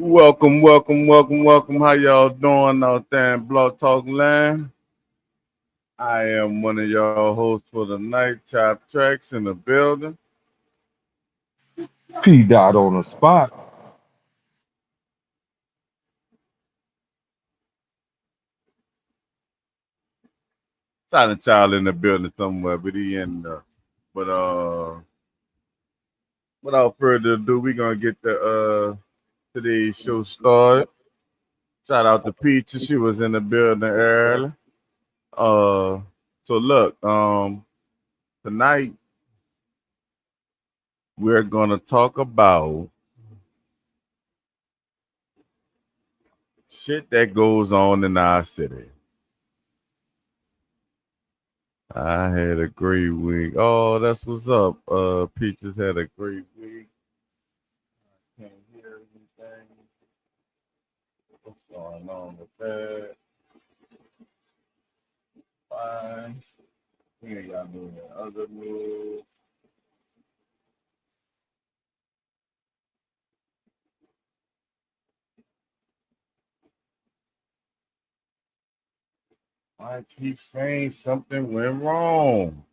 Welcome. How y'all doing out there in Blog Talk Land? I am one of y'all hosts for the night, Chop Tracks in the building. P dot on the spot. Silent Child in the building somewhere, but he in the. But without further ado, we gonna get the today's show started. Shout out to Peaches, she was in the building early. Uh, so look, tonight we're gonna talk about shit that goes on in our city. I had a great week. Oh, that's what's up. Peaches had a great week. Can't hear anything. What's going on with that? Fine. Here y'all doing the other news. I keep saying something went wrong.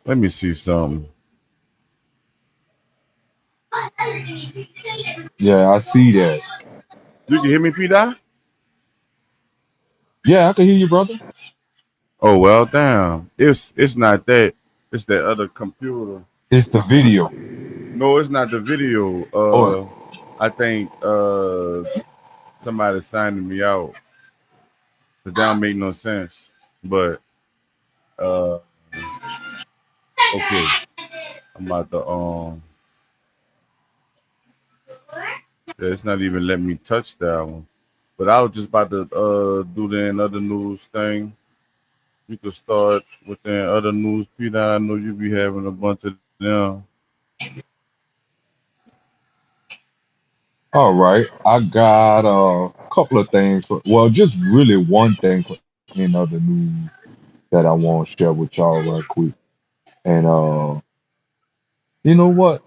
Let me see something. Yeah, I see that. You can hear me, Peter? Yeah, I can hear you, brother. Oh well, damn. It's not that. It's that other computer. It's the video. No, it's not the video. Or I think somebody signing me out. That don't make no sense. But uh okay. I'm about to yeah, it's not even letting me touch that one. But I was just about to do the other news thing. You could start with the other news, Peter. I know you be having a bunch of them. all right. I got a couple of things well, just really one thing for in other news that I want to share with y'all right quick. And you know what?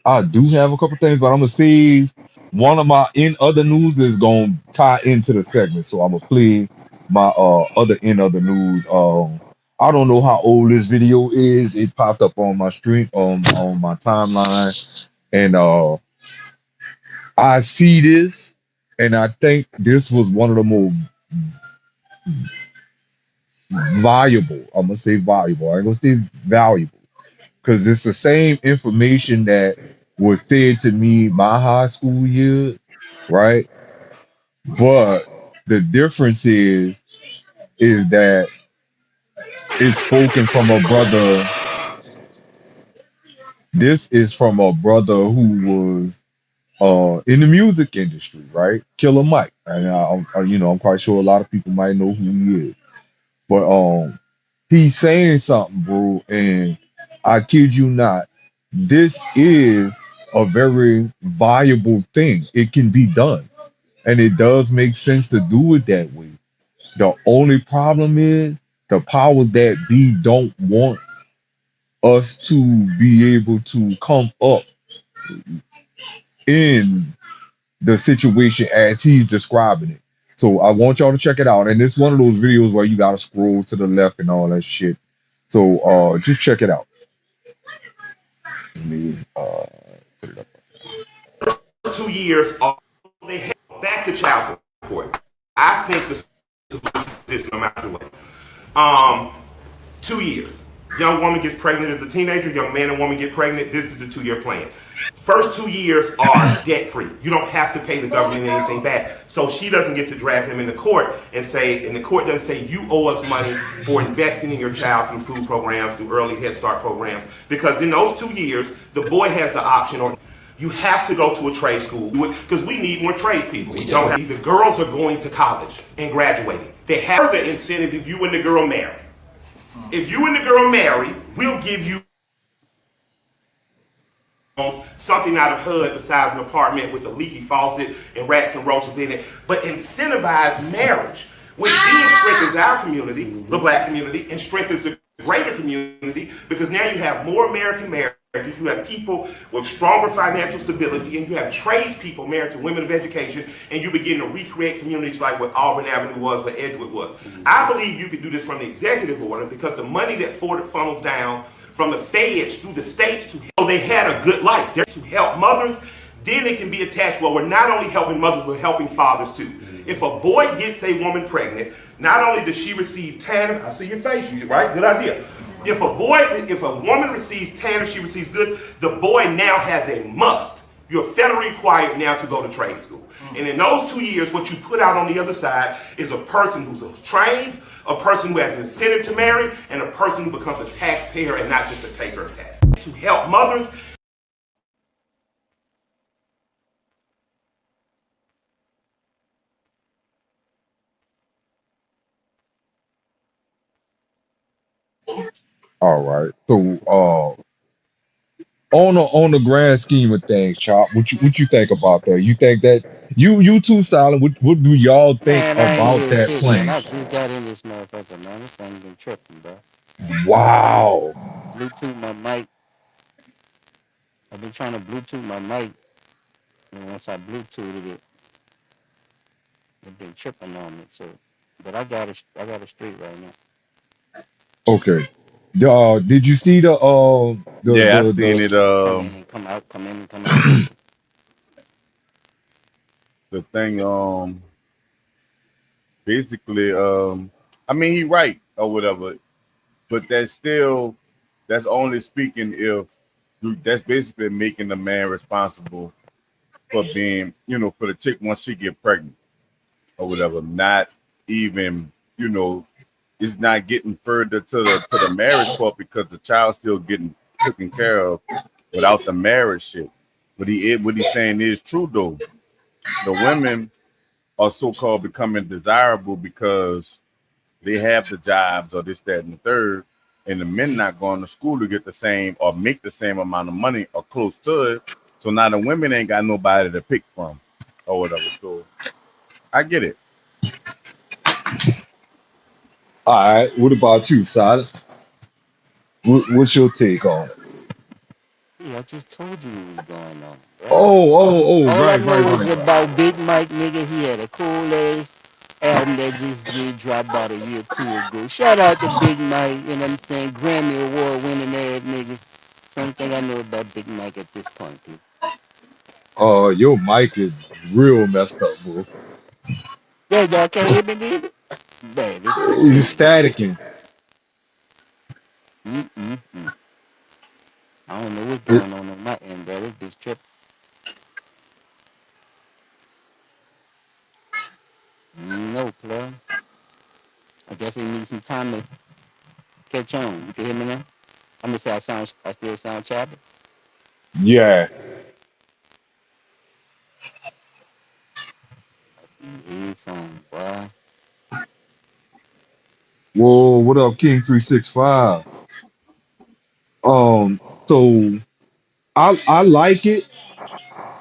I do have a couple things, but I'm gonna save one of my in other news is gonna tie into the segment. So I'm gonna play my other in other news. I don't know how old this video is. It popped up on my stream on my timeline, and I see this, and I think this was one of the more valuable. I'm gonna say valuable. I ain't gonna say valuable because it's the same information that was said to me my high school year, right? But the difference is that it's spoken from a brother. This is from a brother who was in the music industry, right? Killer Mike, and I'm quite sure a lot of people might know who he is. But he's saying something, bro, and I kid you not, this is a very viable thing. It can be done, and it does make sense to do it that way. The only problem is the powers that be don't want us to be able to come up in the situation as he's describing it. So I want y'all to check it out. And it's one of those videos where you gotta scroll to the left and all that shit. So just check it out. Let me put it up. 2 years they head back to child support. I think the solution is no matter what. 2 years. Young woman gets pregnant as a teenager, young man and woman get pregnant. This is the 2 year plan. First 2 years are debt free. You don't have to pay the government anything back. So she doesn't get to drag him into court and the court doesn't say you owe us money for investing in your child through food programs, through early Head Start programs. Because in those 2 years, the boy has the option or you have to go to a trade school because we need more tradespeople. We don't have, the girls are going to college and graduating. They have the incentive if you and the girl marry. If you and the girl marry, we'll give you something out of HUD besides an apartment with a leaky faucet and rats and roaches in it, but incentivize marriage, which then strengthens our community, the black community, and strengthens the greater community because now you have more American marriages, you have people with stronger financial stability, and you have tradespeople married to women of education, and you begin to recreate communities like what Auburn Avenue was, what Edgewood was. I believe you can do this from the executive order because the money that Ford funnels down from the feds through the states to help, they had a good life. They're to help mothers. Then it can be attached, well, we're not only helping mothers, we're helping fathers too. If a boy gets a woman pregnant, not only does she receive TANF, I see your face, right? Good idea. If a woman receives TANF, she receives this, the boy now has a must. You're federally required now to go to trade school. And in those 2 years, what you put out on the other side is a person who's trained, a person who has an incentive to marry, and a person who becomes a taxpayer and not just a taker of tax. To help mothers. All right. So on the grand scheme of things, Chop, what you think about that? You think that you too, Silent? What do y'all think Man, I ain't about hear that shit, man. plan? I just got in this motherfucker, man. This thing been tripping, bro. Wow. Bluetooth my mic. I've been trying to Bluetooth my mic, and once I Bluetoothed it, it been tripping on me. So, but I got it straight right now. Okay. Did you see Yeah, I seen the it. Come in and come out, come in and come out. The thing. Basically, I mean, he right or whatever, but that's only speaking if that's basically making the man responsible for being, for the chick once she get pregnant or whatever. Not even, it's not getting further to the marriage part because the child's still getting taken care of without the marriage shit. What he's saying is true though. The women are so-called becoming desirable because they have the jobs or this, that, and the third, and the men not going to school to get the same or make the same amount of money or close to it. So now the women ain't got nobody to pick from or whatever. So I get it. All right. What about you, Silent? What's your take on it? Yeah, I just told you what was going on, bro. Oh, All I right, right, know is right. about Big Mike, nigga. He had a cool ass album that just dropped about a year or two ago. Shout out to Big Mike, you know what I'm saying? Grammy Award winning ass nigga. Something I know about Big Mike at this point, dude. Your mic is real messed up, bro. Yeah, y'all can't hear me neither? Man, this shit You crazy. staticking. Mm-mm-mm. I don't know what's It, going on my end, bro. This bitch tripping. No, play. I guess it needs some time to catch on. You can hear me now? I'm gonna say I still sound choppy. yeah. Phone, boy. Whoa, what up, King 365? So I like it,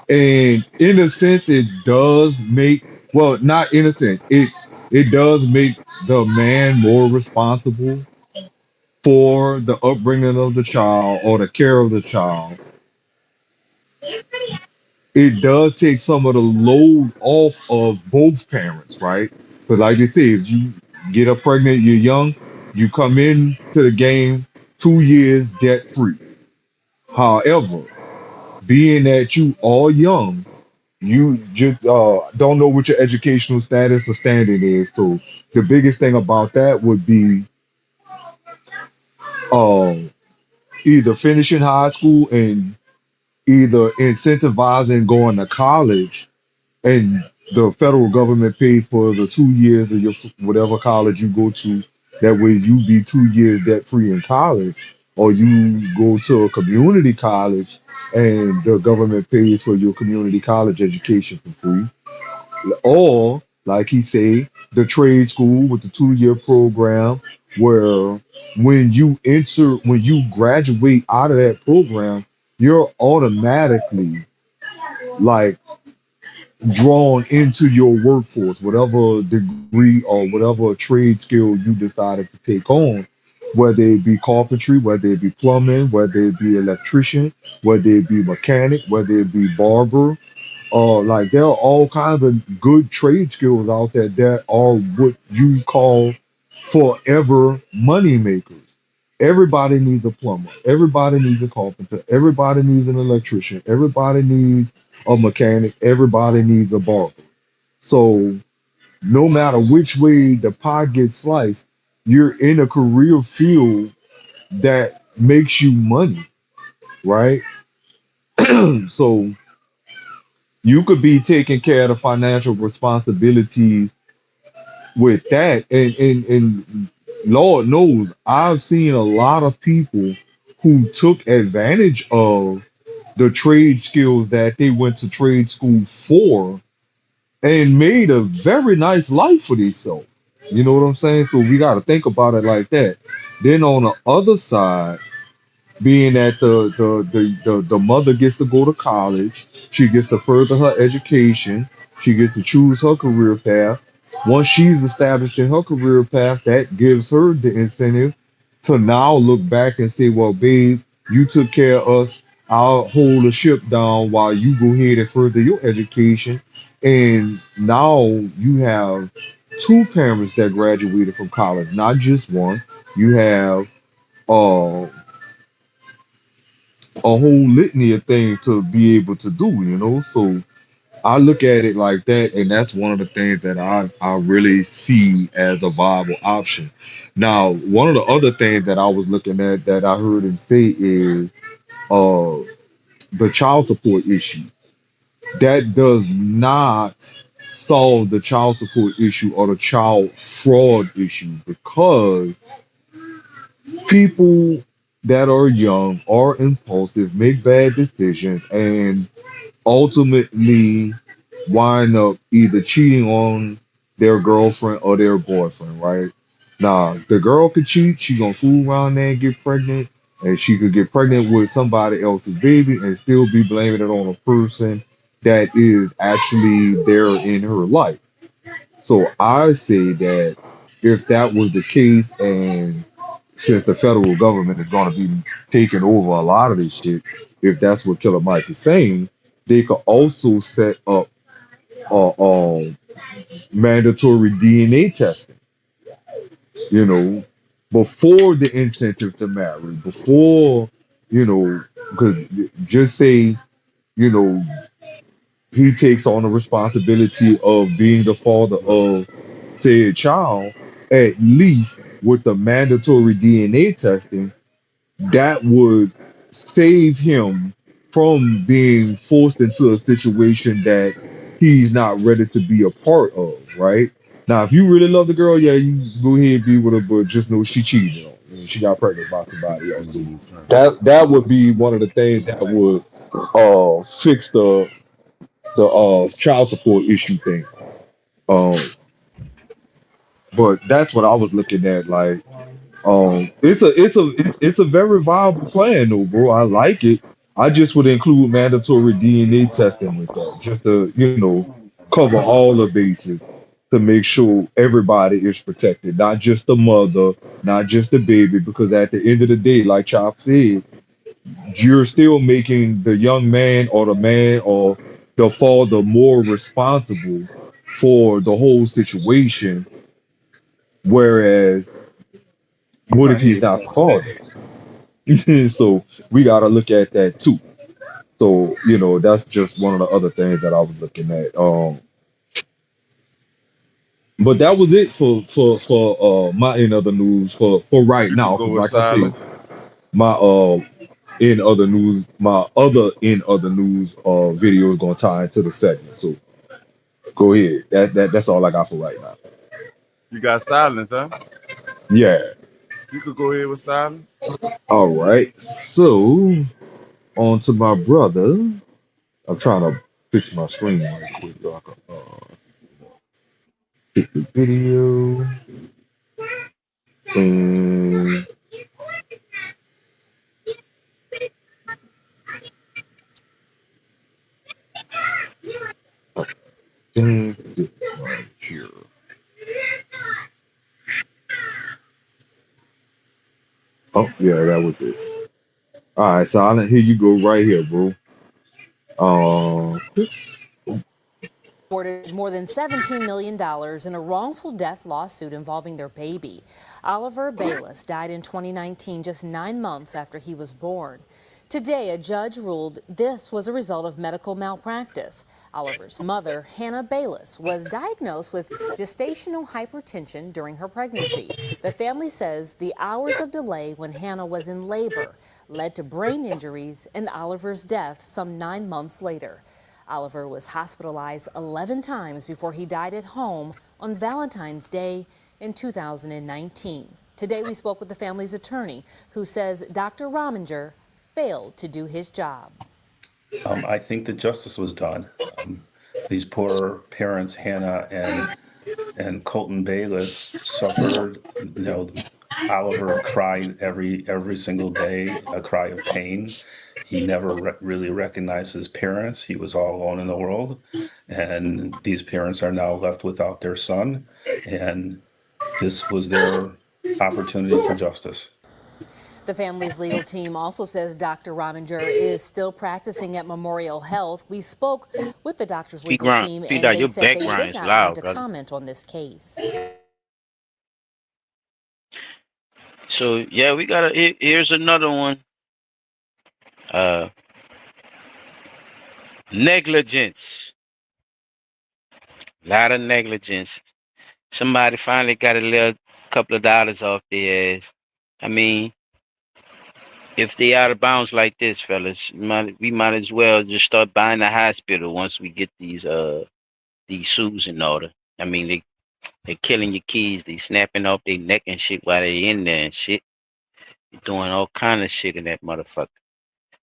and in a sense, it does make well, not in a sense, it does make the man more responsible for the upbringing of the child or the care of the child. It does take some of the load off of both parents, right? But like they say, if you get up pregnant, you're young, you come in to the game 2 years debt free. However, being that you are young, you just don't know what your educational status or standing is. So the biggest thing about that would be um, either finishing high school and either incentivizing going to college, and the federal government paid for the 2 years of your whatever college you go to. That way you be 2 years debt free in college, or you go to a community college and the government pays for your community college education for free. Or like he say, the trade school with the 2 year program where when you graduate out of that program, you're automatically like drawn into your workforce, whatever degree or whatever trade skill you decided to take on. whether it be carpentry, whether it be plumbing, whether it be electrician, whether it be mechanic, whether it be barber. Like there are all kinds of good trade skills out there that are what you call forever money makers. Everybody needs a plumber. Everybody needs a carpenter. Everybody needs an electrician. Everybody needs a mechanic. Everybody needs a barber. So no matter which way the pie gets sliced, you're in a career field that makes you money, right? So you could be taking care of the financial responsibilities with that. And Lord knows, I've seen a lot of people who took advantage of the trade skills that they went to trade school for and made a very nice life for themselves. You know what I'm saying? So we got to think about it like that. Then on the other side, being that the mother gets to go to college, she gets to further her education, she gets to choose her career path. Once she's established in her career path, that gives her the incentive to now look back and say, well, babe, you took care of us. I'll hold the ship down while you go ahead and further your education. And now you have two parents that graduated from college, not just one. You have uh a whole litany of things to be able to do, you know. So I look at it like that, and that's one of the things that I really see as a viable option. Now, one of the other things that I was looking at that I heard him say is uh the child support issue. That does not solve the child support issue or the child fraud issue because people that are young are impulsive, make bad decisions, and ultimately wind up either cheating on their girlfriend or their boyfriend, right? Now, the girl could cheat, she gonna fool around there and get pregnant, and she could get pregnant with somebody else's baby and still be blaming it on a person that is actually there in her life. So I say that if that was the case, and since the federal government is going to be taking over a lot of this shit, if that's what Killer Mike is saying, they could also set up mandatory DNA testing, you know, before the incentive to marry, before, because just say, you know, he takes on the responsibility of being the father of said child, at least with the mandatory DNA testing, that would save him from being forced into a situation that he's not ready to be a part of, right? Now, if you really love the girl, yeah, you go ahead and be with her, but just know she cheated on you. She got pregnant by somebody else. So that would be one of the things that would fix the child support issue thing. Um, but that's what I was looking at. Like, it's a very viable plan, though, bro. I like it. I just would include mandatory DNA testing with that, just to cover all the bases to make sure everybody is protected, not just the mother, not just the baby, because at the end of the day, like Chop said, you're still making the young man or the man or the father more responsible for the whole situation. Whereas, what if he's not the father? So we got to look at that too. So that's just one of the other things that I was looking at. But that was it for my in other news for right You could now. go Because with like I said, silence. my in other news video is gonna tie into the segment. So go ahead. That's all I got for right now. You got silence, huh? Yeah. You could go ahead with silence. All right. So on to my brother. I'm trying to fix my screen right quick so I can pick the video. And then this right here. Oh, yeah, that was it. All right, Silent, here you go right here, bro. Uh, Awarded more than $17 million in a wrongful death lawsuit involving their baby. Oliver Bayless died in 2019, just 9 months after he was born. Today, a judge ruled this was a result of medical malpractice. Oliver's mother, Hannah Bayless, was diagnosed with gestational hypertension during her pregnancy. The family says the hours of delay when Hannah was in labor led to brain injuries and Oliver's death some 9 months later. Oliver was hospitalized 11 times before he died at home on Valentine's Day in 2019. Today we spoke with the family's attorney, who says Dr. Rominger failed to do his job. I think that justice was done. These poor parents, Hannah and Colton Bayless, suffered. Oliver cried every single day, a cry of pain. He never really recognized his parents. He was all alone in the world, and these parents are now left without their son. And this was their opportunity for justice. The family's legal team also says Dr. Rominger is still practicing at Memorial Health. We spoke with the doctor's legal team, and they said they did not want to comment on this case. So yeah, we got here's another one. Negligence. A lot of negligence. Somebody finally got a little couple of dollars off their ass. I mean, if they out of bounds like this, fellas, we might as well just start buying the hospital once we get these suits in order. I mean, they're killing your kids. They snapping off their neck and shit while they in there and shit. They're doing all kind of shit in that motherfucker.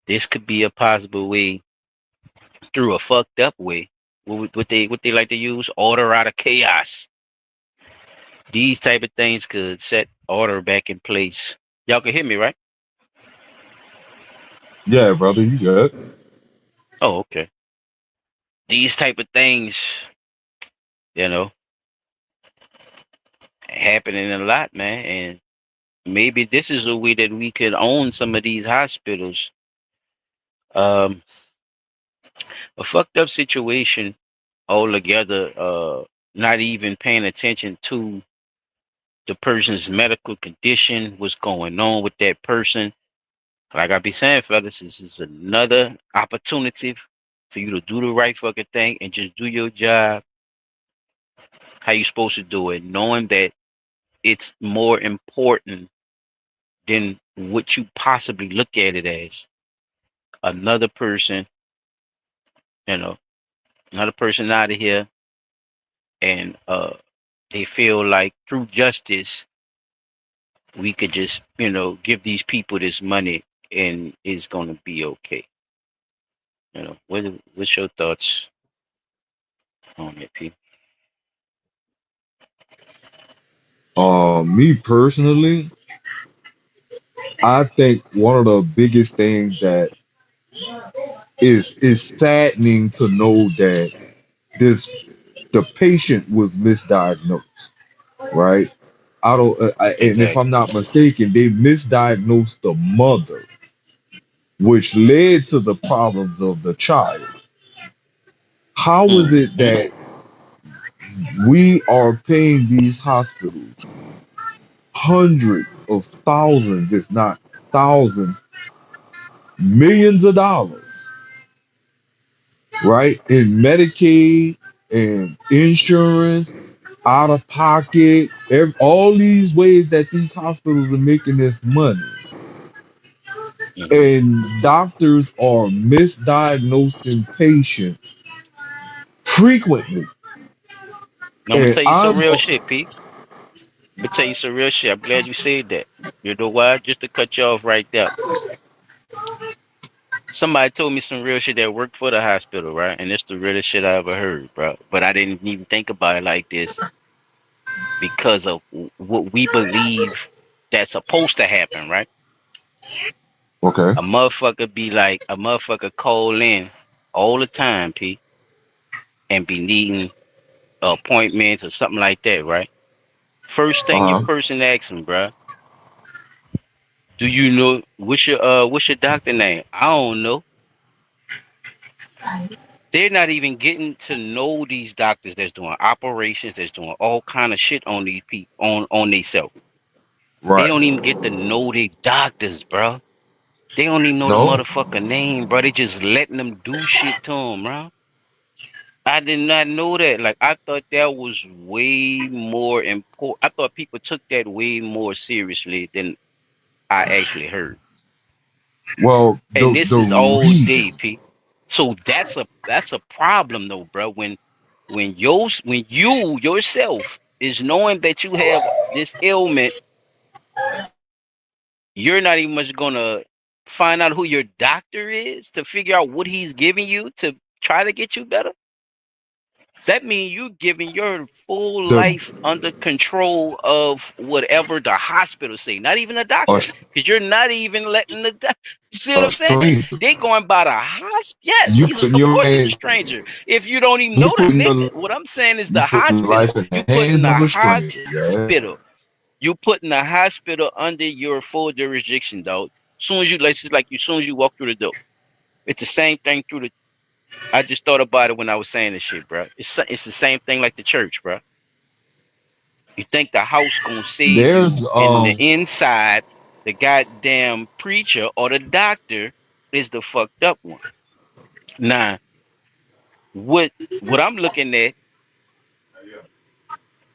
This could be a possible way, through a fucked up way. What they like to use, order out of chaos. These type of things could set order back in place. Y'all can hear me, right? yeah, brother, you good? Oh, okay. These type of things, you know, happening a lot, man. And maybe this is a way that we could own some of these hospitals. A fucked up situation altogether, not even paying attention to the person's medical condition, what's going on with that person. Like I be saying, fellas, this is another opportunity for you to do the right fucking thing and just do your job how you supposed to do it, knowing that it's more important than what you possibly look at it as. Another person, another person out of here, and they feel like through justice we could just, give these people this money and it's gonna be okay. What's your thoughts on it, P? Me personally, I think one of the biggest things that is saddening to know that this the patient was misdiagnosed, right? And if I'm Exactly. not mistaken, they misdiagnosed the mother, which led to the problems of the child. How is it Mm-hmm. that we are paying these hospitals hundreds of thousands, if not thousands, millions of dollars, right? In Medicaid and insurance, out of pocket, all these ways that these hospitals are making this money. Mm-hmm. And doctors are misdiagnosing patients frequently. I'm gonna And tell you some real shit, Pete. I'm gonna tell you some real shit. I'm glad you said that. You know why? Just to cut you off right there. Somebody told me some real shit that worked for the hospital, right? And it's the realest shit I ever heard, bro. But I didn't even think about it like this because of what we believe that's supposed to happen, right? okay, A motherfucker call in all the time, P, and be needing appointments or something like that, right? First thing your uh-huh, person asks him, bruh, Do you know what's your doctor name? I don't know. They're not even getting to know these doctors that's doing operations, that's doing all kind of shit on these people on themselves. They Right. don't even get to know their doctors, bro. They don't even know the No. motherfucker name, bro. They just letting them do shit to them, bro. I did not know that. Like, I thought that was way more important. I thought people took that way more seriously than I actually heard. Well, And the this the is all day, reason. P. So that's a problem though, bro. When you yourself is knowing that you have this ailment, you're not even much gonna find out who your doctor is to figure out what he's giving you to try to get you better. Does that mean you giving your full The life under control of whatever the hospital say, not even a doctor, a, because you're not even letting the doctor. You see what a I'm saying? stranger. They going by the hospital. Yes, You putting of your course he's a man, stranger. If you don't even you know the putting nigga, your what I'm saying is you the putting your life hospital. in You the putting hands the of a stranger. Yeah. hospital. You putting the hospital under your full jurisdiction, dog. Soon as you soon as you walk through the door, it's the same thing through the. I just thought about it when I was saying this shit, bro. It's the same thing like the church, bro. You think the house gonna save There's you, and the inside, the goddamn preacher or the doctor is the fucked up one. Now, what I'm looking at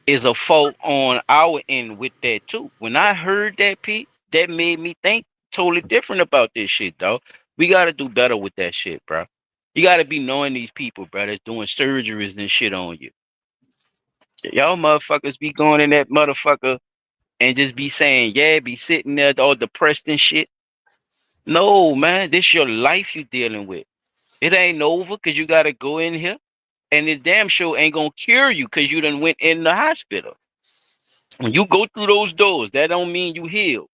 is a fault on our end with that too. When I heard that, Pete, that made me think totally different about this shit, though. We gotta do better with that shit, bro. You gotta be knowing these people, bro, that's doing surgeries and shit on you. Y'all motherfuckers be going in that motherfucker and just be saying, yeah, be sitting there all depressed and shit. No, man, this your life you dealing with. It ain't over because you gotta go in here, and this damn show ain't gonna cure you because you done went in the hospital. When you go through those doors, that don't mean you heal.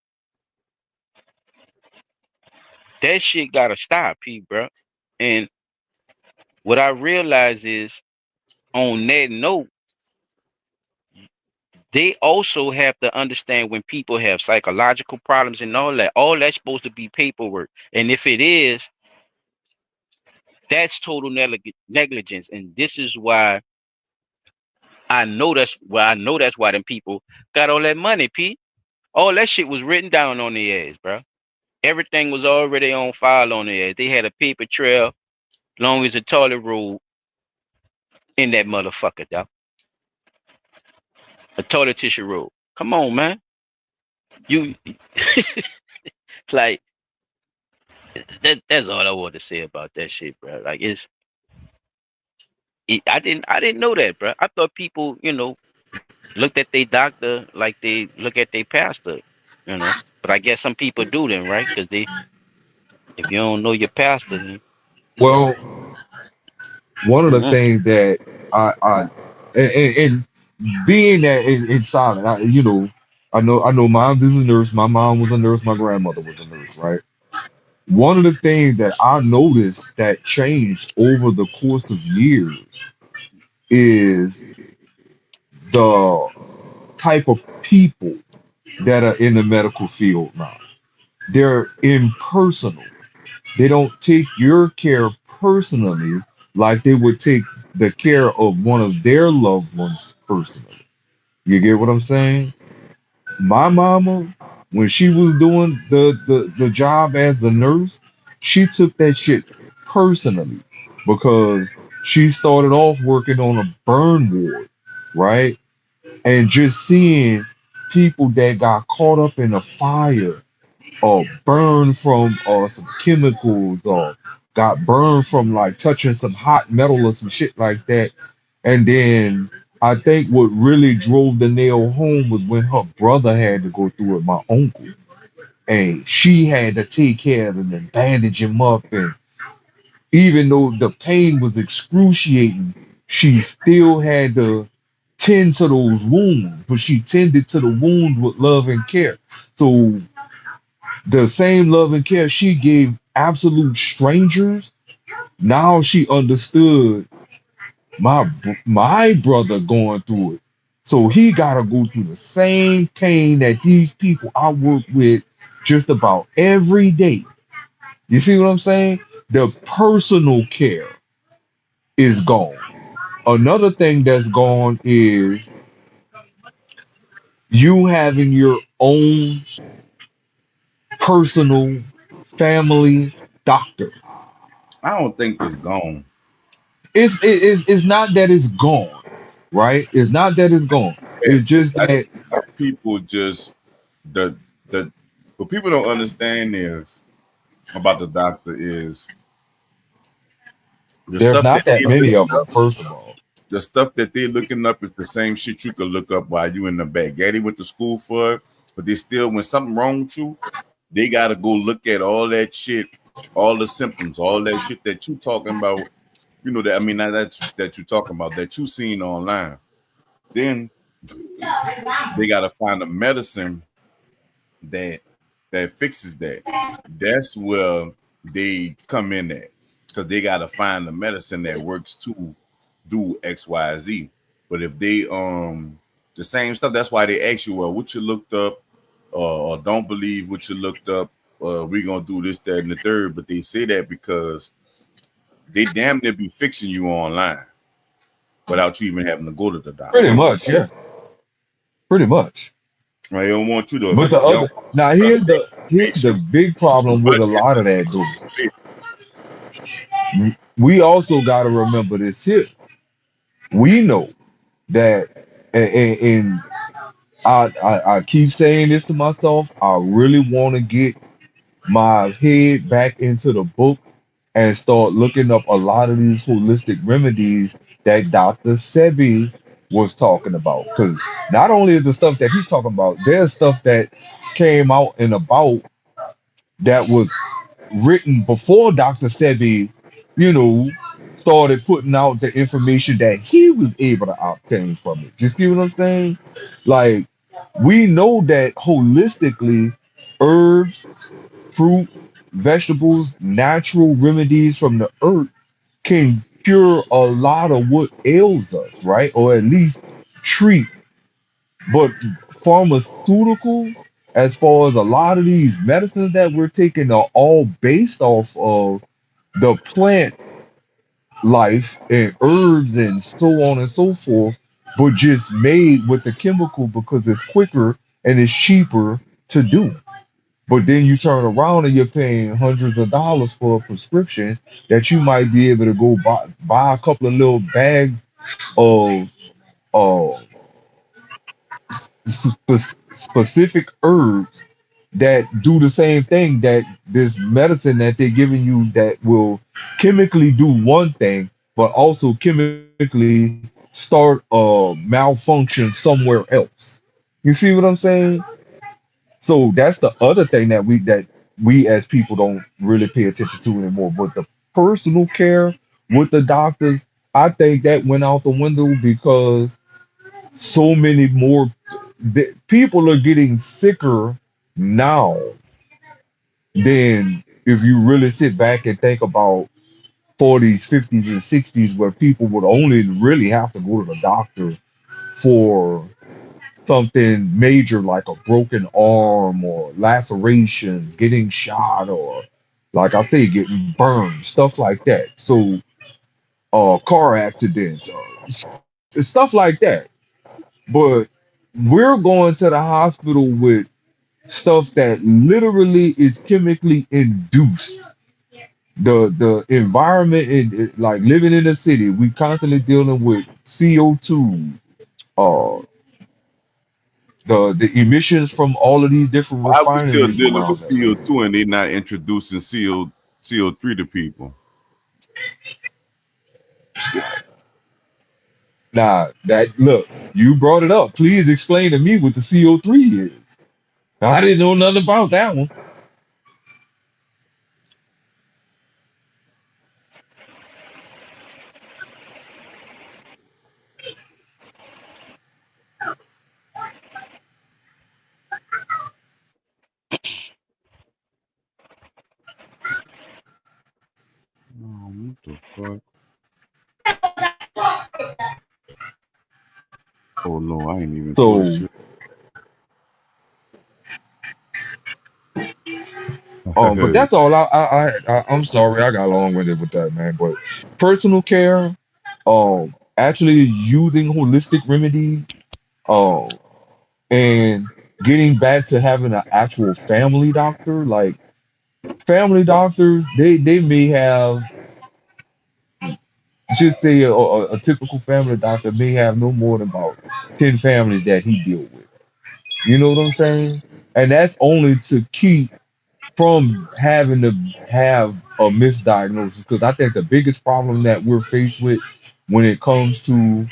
That shit gotta stop, P, bro. And what I realize is, on that note, they also have to understand when people have psychological problems and all that's supposed to be paperwork. And if it is, that's total negligence. And this is why that's why them people got all that money, P. All that shit was written down on their ass, bro. Everything was already on file on their ass. They had a paper trail long as the toilet roll in that motherfucker, dog. A toilet tissue roll. Come on, man. You like that's all I want to say about that shit, bro. Like I didn't know that, bro. I thought people, looked at their doctor like they look at their pastor, But I guess some people do then, right? Because if you don't know your pastor, then, well, one of the mm, things that I and being that in silent, I know mom is a nurse. My mom was a nurse. My grandmother was a nurse, right? One of the things that I noticed that changed over the course of years is the type of people that are in the medical field now. They're impersonal. They don't take your care personally like they would take the care of one of their loved ones personally. You get what I'm saying? My mama, when she was doing the job as the nurse, she took that shit personally because she started off working on a burn ward, right? And just seeing people that got caught up in a fire or burned from some chemicals or got burned from like touching some hot metal or some shit like that. And then I think what really drove the nail home was when her brother had to go through it, my uncle. And she had to take care of him and bandage him up. And even though the pain was excruciating, she still had to tend to those wounds, but she tended to the wounds with love and care. So the same love and care she gave absolute strangers, now she understood my brother going through it. So he gotta go through the same pain that these people I work with just about every day. You see what I'm saying? The personal care is gone. Another thing that's gone is you having your own personal family doctor. I don't think it's gone. It's not that it's gone, right? It's not that it's gone. It's just I that think people just the what people don't understand is about the doctor is the there's stuff that not that they many looking of them, up. first of all. The stuff that they looking up is the same shit you could look up while you in the back. Daddy went to school for it, but they still, when something wrong with you, they gotta go look at all that shit, all the symptoms, all that shit that you talking about. You know that I mean not that you talking about that you seen online. Then they gotta find a medicine that fixes that. That's where they come in at because they gotta find the medicine that works to do X, Y, Z. But if they the same stuff, that's why they ask you, well, what you looked up, or don't believe what you looked up. We gonna do this, that, and the third. But they say that because they damn near be fixing you online without you even having to go to the doctor. Pretty much, yeah. Pretty much. They don't want you to. But the They don't other want now you to trust the here's the information, big problem with but a it's lot of that though. We also got to remember this here. We know that, and I keep saying this to myself. I really want to get my head back into the book and start looking up a lot of these holistic remedies that Dr. Sebi was talking about. Because not only is the stuff that he's talking about, there's stuff that came out and about that was written before Dr. Sebi, you know, started putting out the information that he was able to obtain from it. You see what I'm saying? Like, we know that holistically, herbs, fruit, vegetables, natural remedies from the earth can cure a lot of what ails us, right? Or at least treat. But pharmaceuticals, as far as a lot of these medicines that we're taking, are all based off of the plant life and herbs and so on and so forth, but just made with the chemical because it's quicker and it's cheaper to do. But then you turn around and you're paying hundreds of dollars for a prescription that you might be able to go buy a couple of little bags of uh, specific herbs that do the same thing that this medicine that they're giving you that will chemically do one thing, but also chemically start a malfunction somewhere else. You see what I'm saying? So that's the other thing that we as people don't really pay attention to anymore. But the personal care with the doctors, I think that went out the window because so many more people are getting sicker now than if you really sit back and think about 40s, 50s, and 60s where people would only really have to go to the doctor for something major like a broken arm or lacerations, getting shot, or like I say, getting burned, stuff like that. So, car accidents, stuff like that. But we're going to the hospital with stuff that literally is chemically induced. The environment, like living in the city, we constantly dealing with CO2, uh, the emissions from all of these different Why we still refineries dealing with around us. CO2 and they not introducing CO3 to people? Now that look, you brought it up. Please explain to me what the CO3 is. I didn't know nothing about that one. What the fuck? Oh no, I ain't even So close shit. But that's all. I'm sorry, I got long-winded with that, man. But personal care, actually using holistic remedy, um, and getting back to having an actual family doctor. Like family doctors, they may have, just say a typical family doctor may have no more than about 10 families that he deal with. You know what I'm saying? And that's only to keep from having to have a misdiagnosis, because I think the biggest problem that we're faced with when it comes to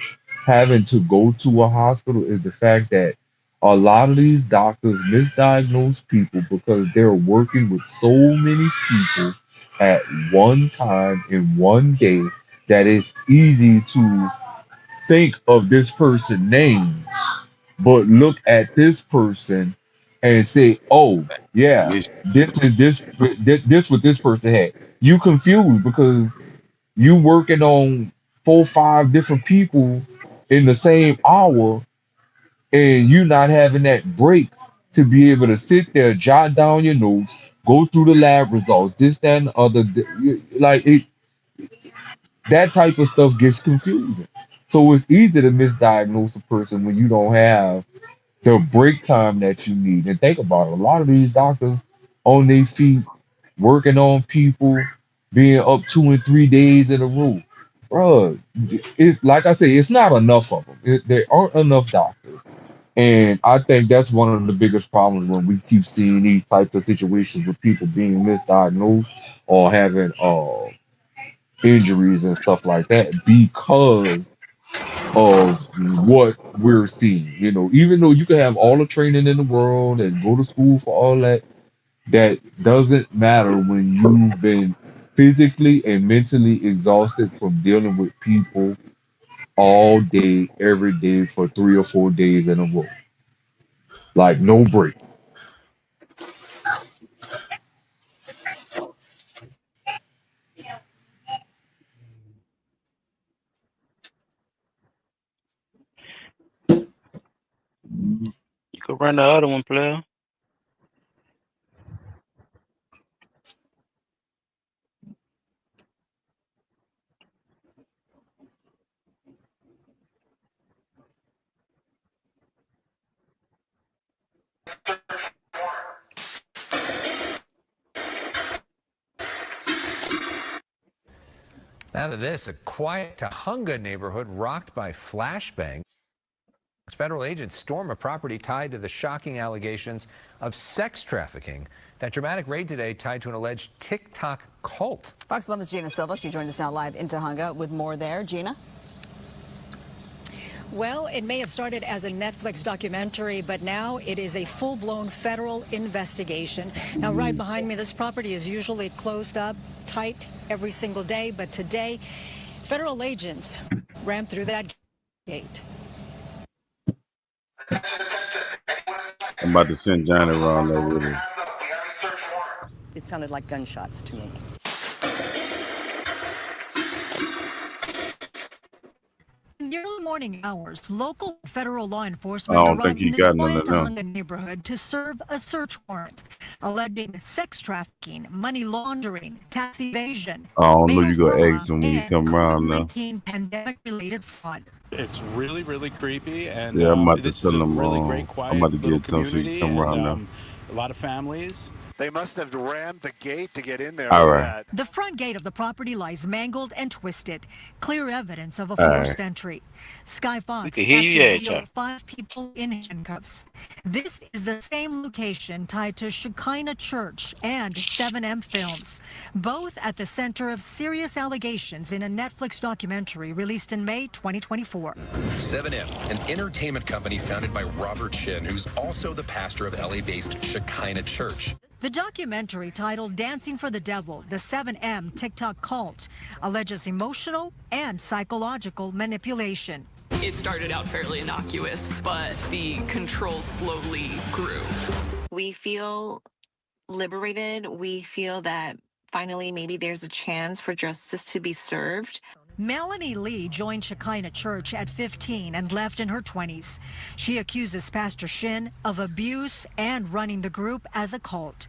having to go to a hospital is the fact that a lot of these doctors misdiagnose people because they're working with so many people at one time in one day that it's easy to think of this person's name but look at this person and say, "Oh, yeah, Miss- this what this person had." You confused because you working on 4, 5 different people in the same hour, and you not having that break to be able to sit there, jot down your notes, go through the lab results, this, that, and the other. Like it, that type of stuff gets confusing. So it's easy to misdiagnose a person when you don't have the break time that you need. And think about it, a lot of these doctors on their feet, working on people, being up 2 and 3 days in a row. Bruh, it, like I say, it's not enough of them. There aren't enough doctors. And I think that's one of the biggest problems when we keep seeing these types of situations with people being misdiagnosed or having injuries and stuff like that because of what we're seeing. You know, even though you can have all the training in the world and go to school for all that, that doesn't matter when you've been physically and mentally exhausted from dealing with people all day, every day for 3 or 4 days in a row. Like no break. You could run the other one, player. Now to this, a quiet Tahunga neighborhood rocked by flashbangs. Federal agents storm a property tied to the shocking allegations of sex trafficking. That dramatic raid today tied to an alleged TikTok cult. Fox 11's Gina Silva. She joins us now live in Tahunga with more there. Gina? Well, it may have started as a Netflix documentary, but now it is a full-blown federal investigation. Now, right behind me, this property is usually closed up tight every single day, but today, federal agents ran through that gate. I'm about to send Johnny around there with him. It sounded like gunshots to me. In the early morning hours, local federal law I enforcement don't think arrived he in this got none quiet of them. Tahunga neighborhood to serve a search warrant alleging sex trafficking, money laundering, tax evasion, I don't know mail you gonna fraud, ask him when you and come around now. COVID-19 pandemic-related fraud. It's really, really creepy, and Yeah, I'm about to this is tell a him. really great, I'm quiet about to little get him so he community, can come around and now. a lot of families. They must have rammed the gate to get in there. All Look at right. that. The front gate of the property lies mangled and twisted, clear evidence of a All forced right. entry. Sky Fox can hear you, captured yeah, video Chuck. of 5 people in handcuffs. This is the same location tied to Shekinah Church and 7M Films, both at the center of serious allegations in a Netflix documentary released in May 2024. 7M, an entertainment company founded by Robert Shin, who's also the pastor of LA-based Shekinah Church. The documentary, titled Dancing for the Devil, the 7M TikTok cult, alleges emotional and psychological manipulation. It started out fairly innocuous, but the control slowly grew. We feel liberated. We feel that finally maybe there's a chance for justice to be served. Melanie Lee joined Shekinah Church at 15 and left in her 20s. She accuses Pastor Shin of abuse and running the group as a cult.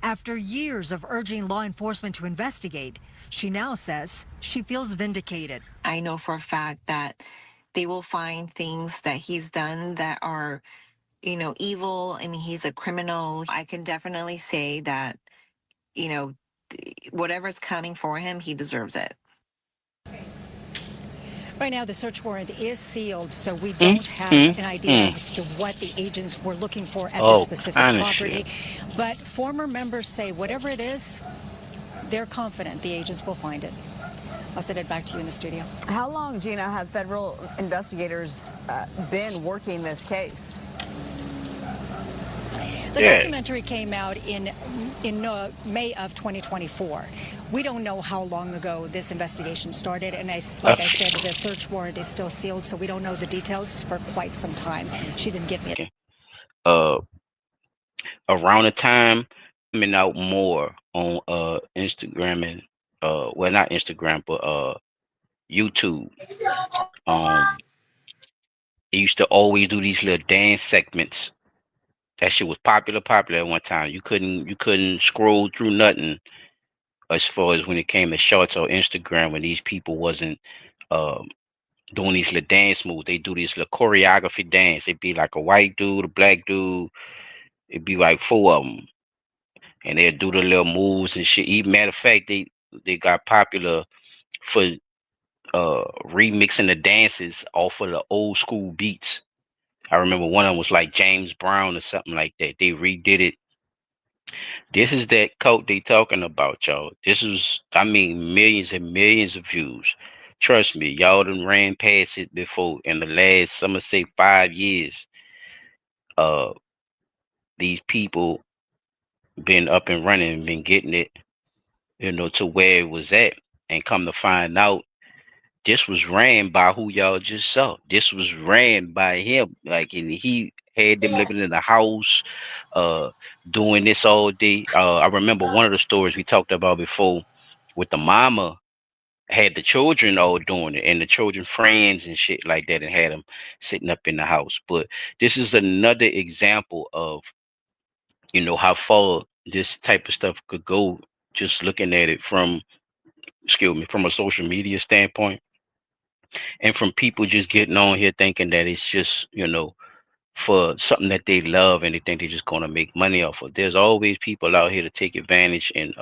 After years of urging law enforcement to investigate, she now says she feels vindicated. I know for a fact that they will find things that he's done that are, evil. I mean, he's a criminal. I can definitely say that, whatever's coming for him, he deserves it. Right now, the search warrant is sealed, so we don't have an idea as to what the agents were looking for at this specific property. But former members say whatever it is, they're confident the agents will find it. I'll send it back to you in the studio. How long, Gina, have federal investigators been working this case? The documentary came out in May of 2024. We don't know how long ago this investigation started, and like I said, the search warrant is still sealed, so we don't know the details for quite some time. She didn't give me around the time coming out more on Instagram and well, not Instagram, but YouTube. It used to always do these little dance segments. That shit was popular at one time. You couldn't scroll through nothing as far as when it came to shorts or Instagram when these people wasn't doing these little dance moves. They do this little choreography dance. It'd be like a white dude, a black dude. It'd be like 4 of them, and they'd do the little moves and shit. Even matter of fact, they got popular for remixing the dances off of the old school beats. I remember one of them was like James Brown or something like that. They redid it. This is that cult they talking about, y'all. This is, I mean, millions and millions of views. Trust me, y'all done ran past it before. In the last, some would say 5 years, these people been up and running and been getting it, to where it was at. And come to find out, this was ran by who y'all just saw. This was ran by him. Like, and he had them living in the house, doing this all day. I remember one of the stories we talked about before with the mama had the children all doing it and the children friends and shit like that, and had them sitting up in the house. But this is another example of, how far this type of stuff could go, just looking at it from a social media standpoint. And from people just getting on here thinking that it's just, for something that they love and they think they're just going to make money off of. There's always people out here to take advantage and,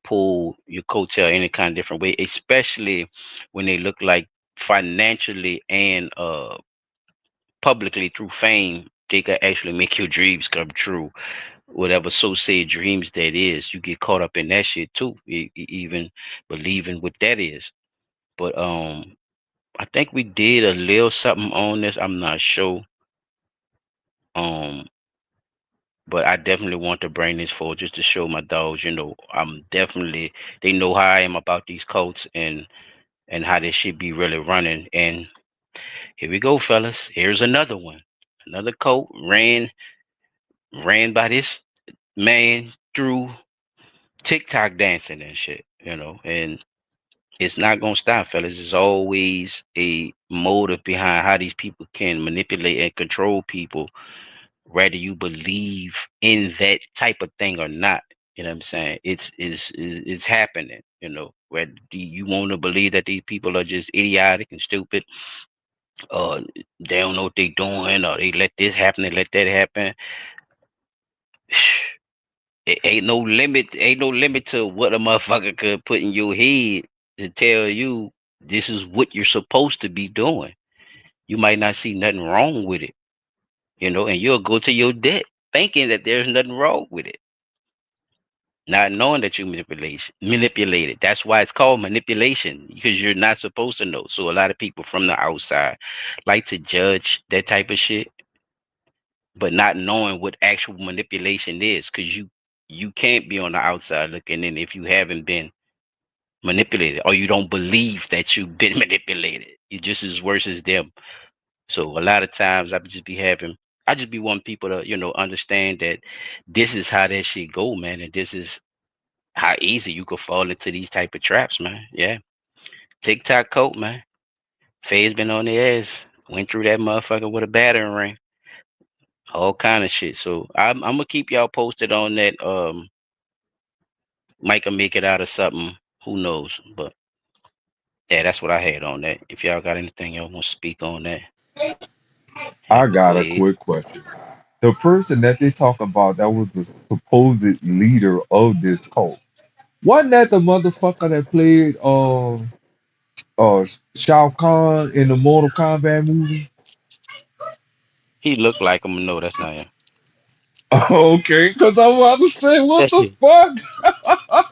pull your coattail any kind of different way, especially when they look like financially and publicly through fame, they can actually make your dreams come true. Whatever so-say dreams that is, you get caught up in that shit too, even believing what that is. But I think we did a little something on this. I'm not sure. But I definitely want to bring this forward just to show my dogs, I'm definitely, they know how I am about these cults and how this shit be really running. And here we go, fellas. Here's another one. Another cult ran by this man through TikTok dancing and shit, and it's not gonna stop, fellas. There's always a motive behind how these people can manipulate and control people, whether you believe in that type of thing or not. You know what I'm saying? It's happening, whether you want to believe that these people are just idiotic and stupid, or they don't know what they're doing, or they let this happen, they let that happen. It ain't no limit to what a motherfucker could put in your head to tell you this is what you're supposed to be doing. You might not see nothing wrong with it, and you'll go to your death thinking that there's nothing wrong with it, not knowing that you manipulate it. That's why it's called manipulation, because you're not supposed to know. So a lot of people from the outside like to judge that type of shit, but not knowing what actual manipulation is, because you can't be on the outside looking in if you haven't been manipulated, or you don't believe that you've been manipulated. You're just as worse as them. So a lot of times I just be wanting people to, understand that this is how that shit go, man. And this is how easy you could fall into these type of traps, man. Yeah. TikTok cult, man. Faye's been on the ass. Went through that motherfucker with a battering ring. all kind of shit. So I'm gonna keep y'all posted on that. Might can make it out of something. Who knows? But yeah, that's what I had on that. If y'all got anything y'all want to speak on that, I go got a ahead. quick question. The person that they talk about that was the supposed leader of this cult, wasn't that the motherfucker that played Shao Kahn in the Mortal Kombat movie? He looked like him. No, that's not him. Okay, because I'm about to say, what the fuck?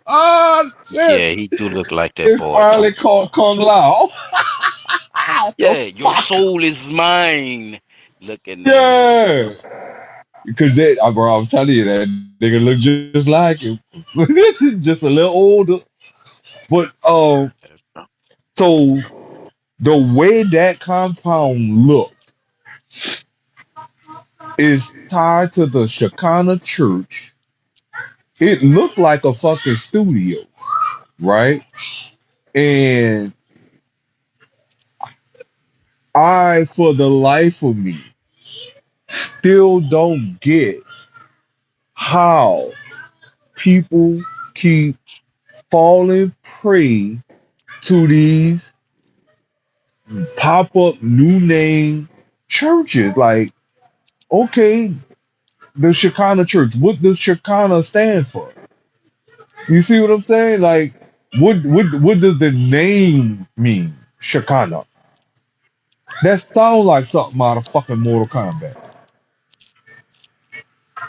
Ah, shit. Yeah, he do look like that They boy finally too. caught Kung Lao. The Yeah, your fuck? soul is mine. Look at that nigga. Yeah. Because bro, I'm telling you, that nigga look just like him. Just a little older. But so the way that compound looked is tied to the Shekinah church. It looked like a fucking studio, right? And I, for the life of me, still don't get how people keep falling prey to these pop-up new name churches. Like, okay, the Shekinah church, what does Shekinah stand for? You see what I'm saying? Like, what does the name mean? Shekinah. That sounds like something out of fucking Mortal Kombat.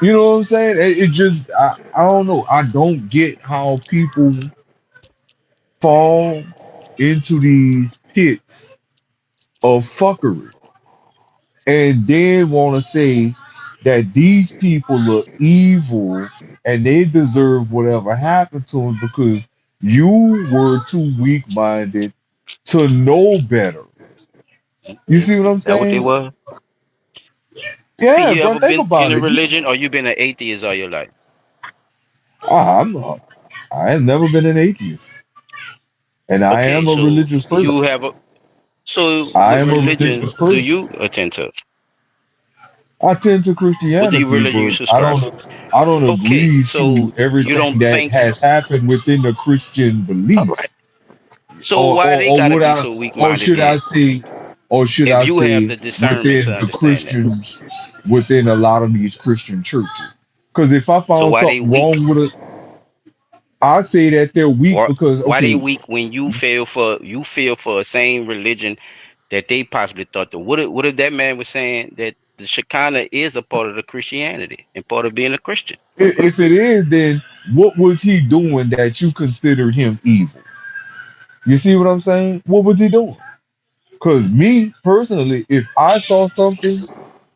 You know what I'm saying? It just, I don't know. I don't get how people fall into these pits of fuckery and then want to say that these people are evil and they deserve whatever happened to them because you were too weak-minded to know better. You see what I'm That what they saying? were? P, Yeah, you bro, ever think been in about a it. religion or you been an atheist all your life? I have never been an atheist, and I Okay, am a so religious you person. have a so I what am a religion religious do person. you attend to? I tend to What the Christianity, religion you but subscribe to? I don't Okay, agree so to you everything don't that think has happened within the Christian all belief. right. So why they Or gotta would be I so weak or minded should then? I say If you have the discernment to within the understand that. Christians within a lot of these Christian churches? Because if I So found why they something weak? wrong with it, I say that they're weak Or because why they okay, weak when you feel for a same religion that they possibly thought that what if that man was saying that the Shekinah is a part of the Christianity and part of being a Christian? if it is, then what was he doing that you considered him evil? You see what I'm saying? What was he doing? Because me personally, if I saw something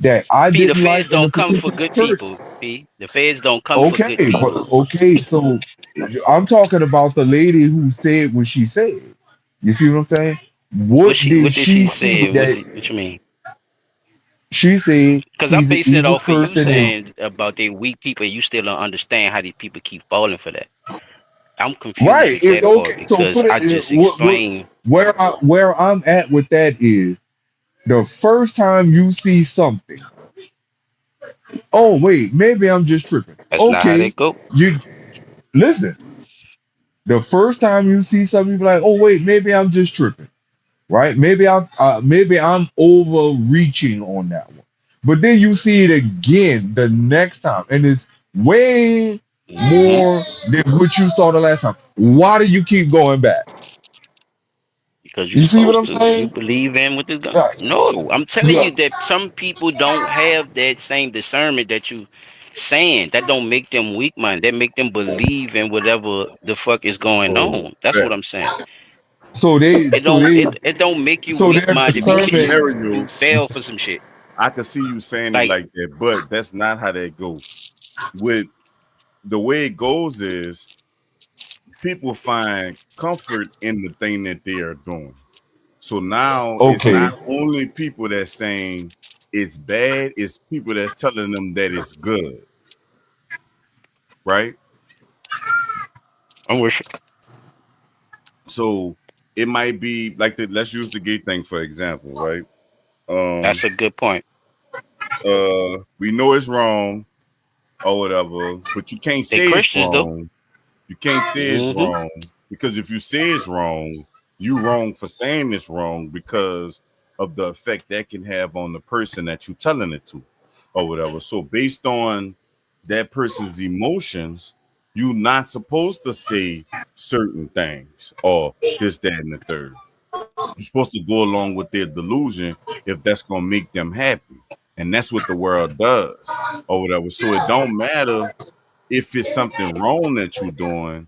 that I P, the didn't feds like in a don't come for particular good church, people. P, the feds don't come for good okay, but people. okay, so I'm talking about the lady who said what she said. You see what I'm saying? What did What did she she see say? that What you mean? she said Because I'm he's an basing it evil off of you person and saying about they weak people, and you still don't understand how these people keep falling for that. I'm confused right? with that part Okay, so because put I it just explained. where I'm at with that is the first time you see something. Oh wait, maybe I'm just tripping. That's not how Okay, that go. you listen. The first time you see something, you be like, "Oh wait, maybe I'm just tripping." Right? Maybe I'm overreaching on that one. But then you see it again the next time, and it's way Hmm. more than what you saw the last time. Why do you keep going back? Because you're You see what supposed I'm to. You saying? believe in what this gun. Yeah, No, I'm telling yeah. you that some people don't have that same discernment that you saying. That don't make them weak minded. That make them believe in whatever the fuck is going Oh, on. That's what man. I'm saying. So they, It so don't they, it, it don't make you so weak their minded In this because discernment. you scenario, fell for some shit. I can see you saying it Like like that, but that's not how that goes. With the way it goes is people find comfort in the thing that they are doing. So now it's Okay, not only people that's saying it's bad, it's people that's telling them that it's good, right? I'm with you. So it might be like let's use the gay thing for example, right? That's a good point. we know it's wrong or whatever, but you can't They say it's Christians though. wrong. You can't say it's wrong because if you say it's wrong, you wrong for saying it's wrong because of the effect that can have on the person that you're telling it to or whatever. So based on that person's emotions, you're not supposed to say certain things or this, that, and the third. You're supposed to go along with their delusion if that's gonna make them happy. And that's what the world does or whatever. So it don't matter if it's something wrong that you're doing,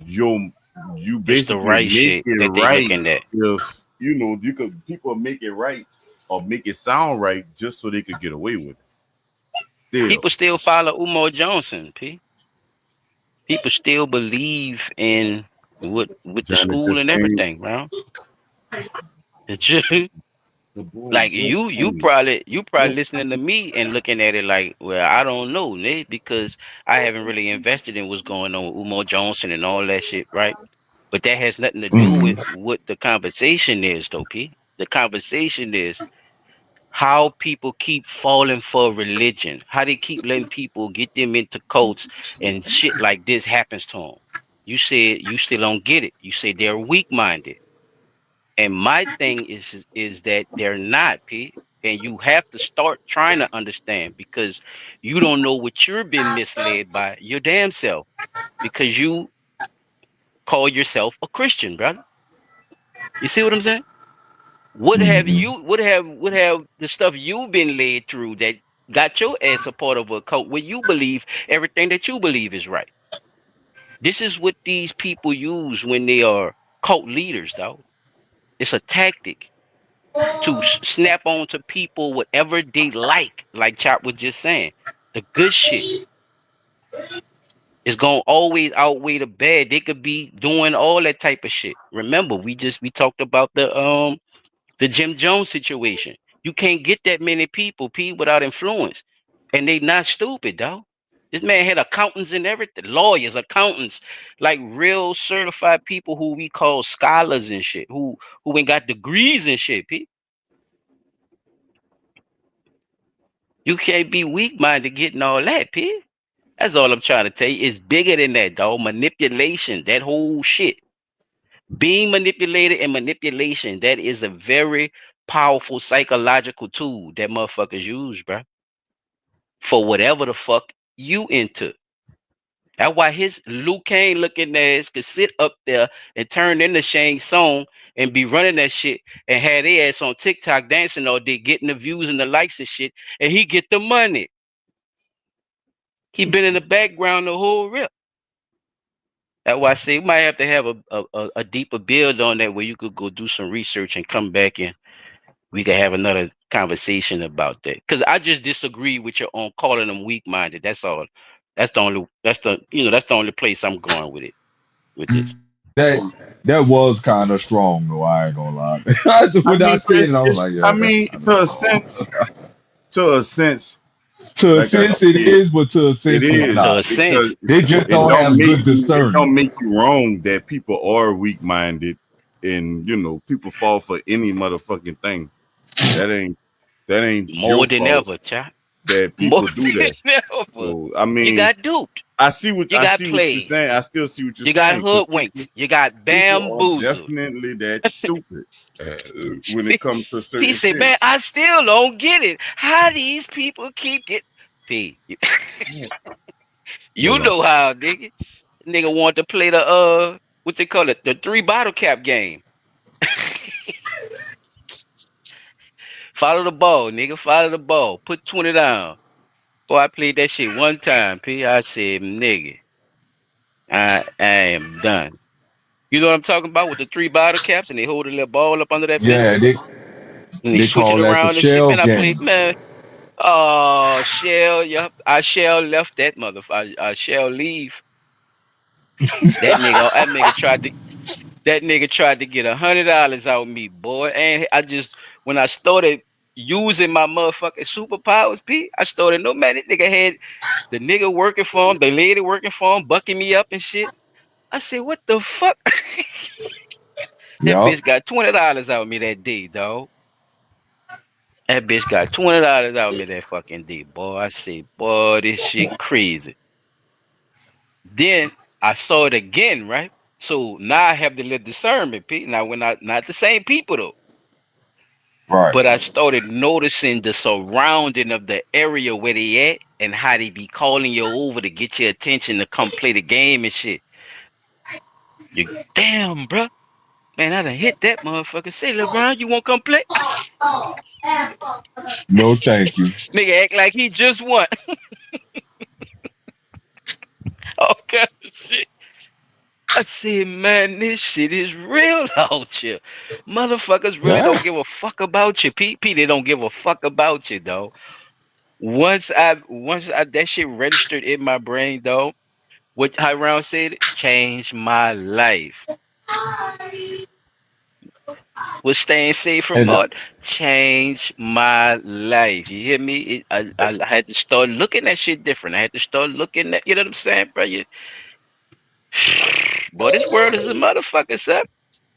you It's the basically right make shit it that they right looking at. if you know you could people make it right or make it sound right just so they could get away with it. Still. People still follow Umar Johnson, P. People still believe in with the Janet school just and came. everything, bro. It's just like you probably listening to me and looking at it like, well, I don't know, Nick, because I haven't really invested in what's going on with Umar Johnson and all that shit, right? But that has nothing to do with what the conversation is, though, P. The conversation is how people keep falling for religion, how they keep letting people get them into cults and shit like this happens to them. You said you still don't get it. You say they're weak-minded. And my thing is that they're not, P. And you have to start trying to understand because you don't know what you're being misled by your damn self because you call yourself a Christian, brother. You see what I'm saying? What have the stuff you've been led through that got your ass a part of a cult where you believe everything that you believe is right? This is what these people use when they are cult leaders, though. It's a tactic to snap on to people whatever they like Chop was just saying. The good shit is gonna always outweigh the bad. They could be doing all that type of shit. Remember, we talked about the Jim Jones situation. You can't get that many people, P, without influence. And they not stupid, dog. This man had accountants and everything, lawyers, accountants, like real certified people who we call scholars and shit, who ain't got degrees and shit, P. You can't be weak-minded getting all that, P. That's all I'm trying to tell you. It's bigger than that, dog. Manipulation, that whole shit. Being manipulated and manipulation, that is a very powerful psychological tool that motherfuckers use, bro. For whatever the fuck you into. That's why his Luke Kane looking ass could sit up there and turn into Shane Song and be running that shit and have their ass on TikTok dancing all day, getting the views and the likes and shit, and he get the money. He been in the background the whole rip. That's why I say we might have to have a deeper build on that where you could go do some research and come back and we could have another conversation about that. Because I just disagree with your own calling them weak-minded. That's all. That's the only place I'm going with it. With this. That was kind of strong though. I ain't gonna lie. When I said it, I was like, yeah. I mean, to a sense, to a like sense said, it is, but to a sense it it's is not. because They just it don't have make good it discernment. don't make you wrong that people are weak-minded and people fall for any motherfucking thing. That ain't More your than fault ever, child. that people More do that. than ever. So I You mean, got duped. I see what You I got see what you're played. saying. I still see what you're You saying. got 'cause hoodwinked. You got people are bamboozled. definitely that stupid when it comes to certain He said, shit. man, I still don't get it. How these people keep getting P. You Hold on. know how, nigga. Nigga want to play the what they call it, the 3 bottle cap game. Follow the ball, nigga. Follow the ball. Put 20 down. Boy, I played that shit one time, P. I said, nigga, I am done. You know what I'm talking about with the 3 bottle caps and they hold a little ball up under that bitch? Yeah, And they switch call it that the around and shit. shell Man, I played, game. man. Oh, Shell, yep. I shall left that motherfucker. I shall leave. That nigga tried to get $100 out of me, boy. And when I started using my motherfucking superpowers, P, I started no man. That nigga had the nigga working for him, the lady working for him, bucking me up and shit. I said, what the fuck? That Yup. bitch got $20 out of me that day, dog. That bitch got $20 out of me that fucking day, boy. I say, boy, this shit crazy. Then I saw it again, right? So now I have the little discernment, Pete. Now we're not the same people though. Right. But I started noticing the surrounding of the area where they at and how they be calling you over to get your attention to come play the game and shit. You damn, bro. Man, I done hit that motherfucker. Say, LeBron, you won't come play? No, thank you. Nigga act like he just won. Okay, shit. I said, man, this shit is real out here. Motherfuckers really don't give a fuck about you, Pete. They don't give a fuck about you, though. Once I that shit registered in my brain, though, what Hiram said, changed my life. Was staying safe from God, changed my life. You hear me? I had to start looking at shit different. I had to start looking at, you know what I'm saying, bro? Boy, this world is a motherfucker, son.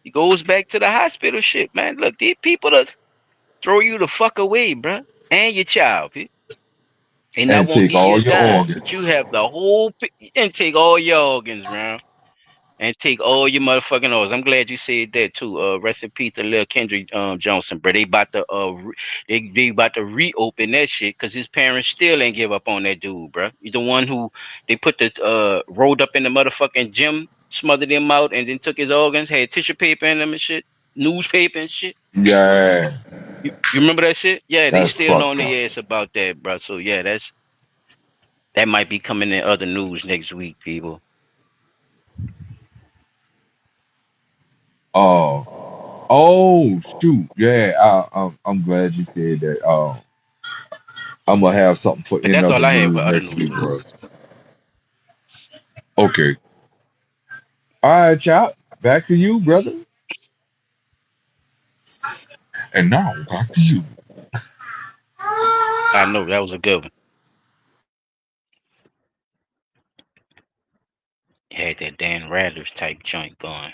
It goes back to the hospital shit, man. Look, these people that throw you the fuck away, bro, and your child, Pete. And I won't take give all you a your dime, organs. but you have the whole, and take all your organs, man. And take all your motherfucking organs. I'm glad you said that too. Rest in peace to Lil Kendrick Johnson, bro. They about to they about to reopen that shit because his parents still ain't give up on that dude, bro. You the one who they put the rolled up in the motherfucking gym, smothered him out, and then took his organs, had tissue paper in them and shit, newspaper and shit. Yeah. You remember that shit? Yeah, they That's still fucked on up. their ass about that, bro. So yeah, that might be coming in other news next week, people. Oh shoot, yeah. I'm glad you said that. I'm gonna have something for But in that's other all I have news for other next news. week, bro. Okay. All right, chop. Back to you, brother. And now back to you. I know that was a good one. Had that Dan Rather's type joint going.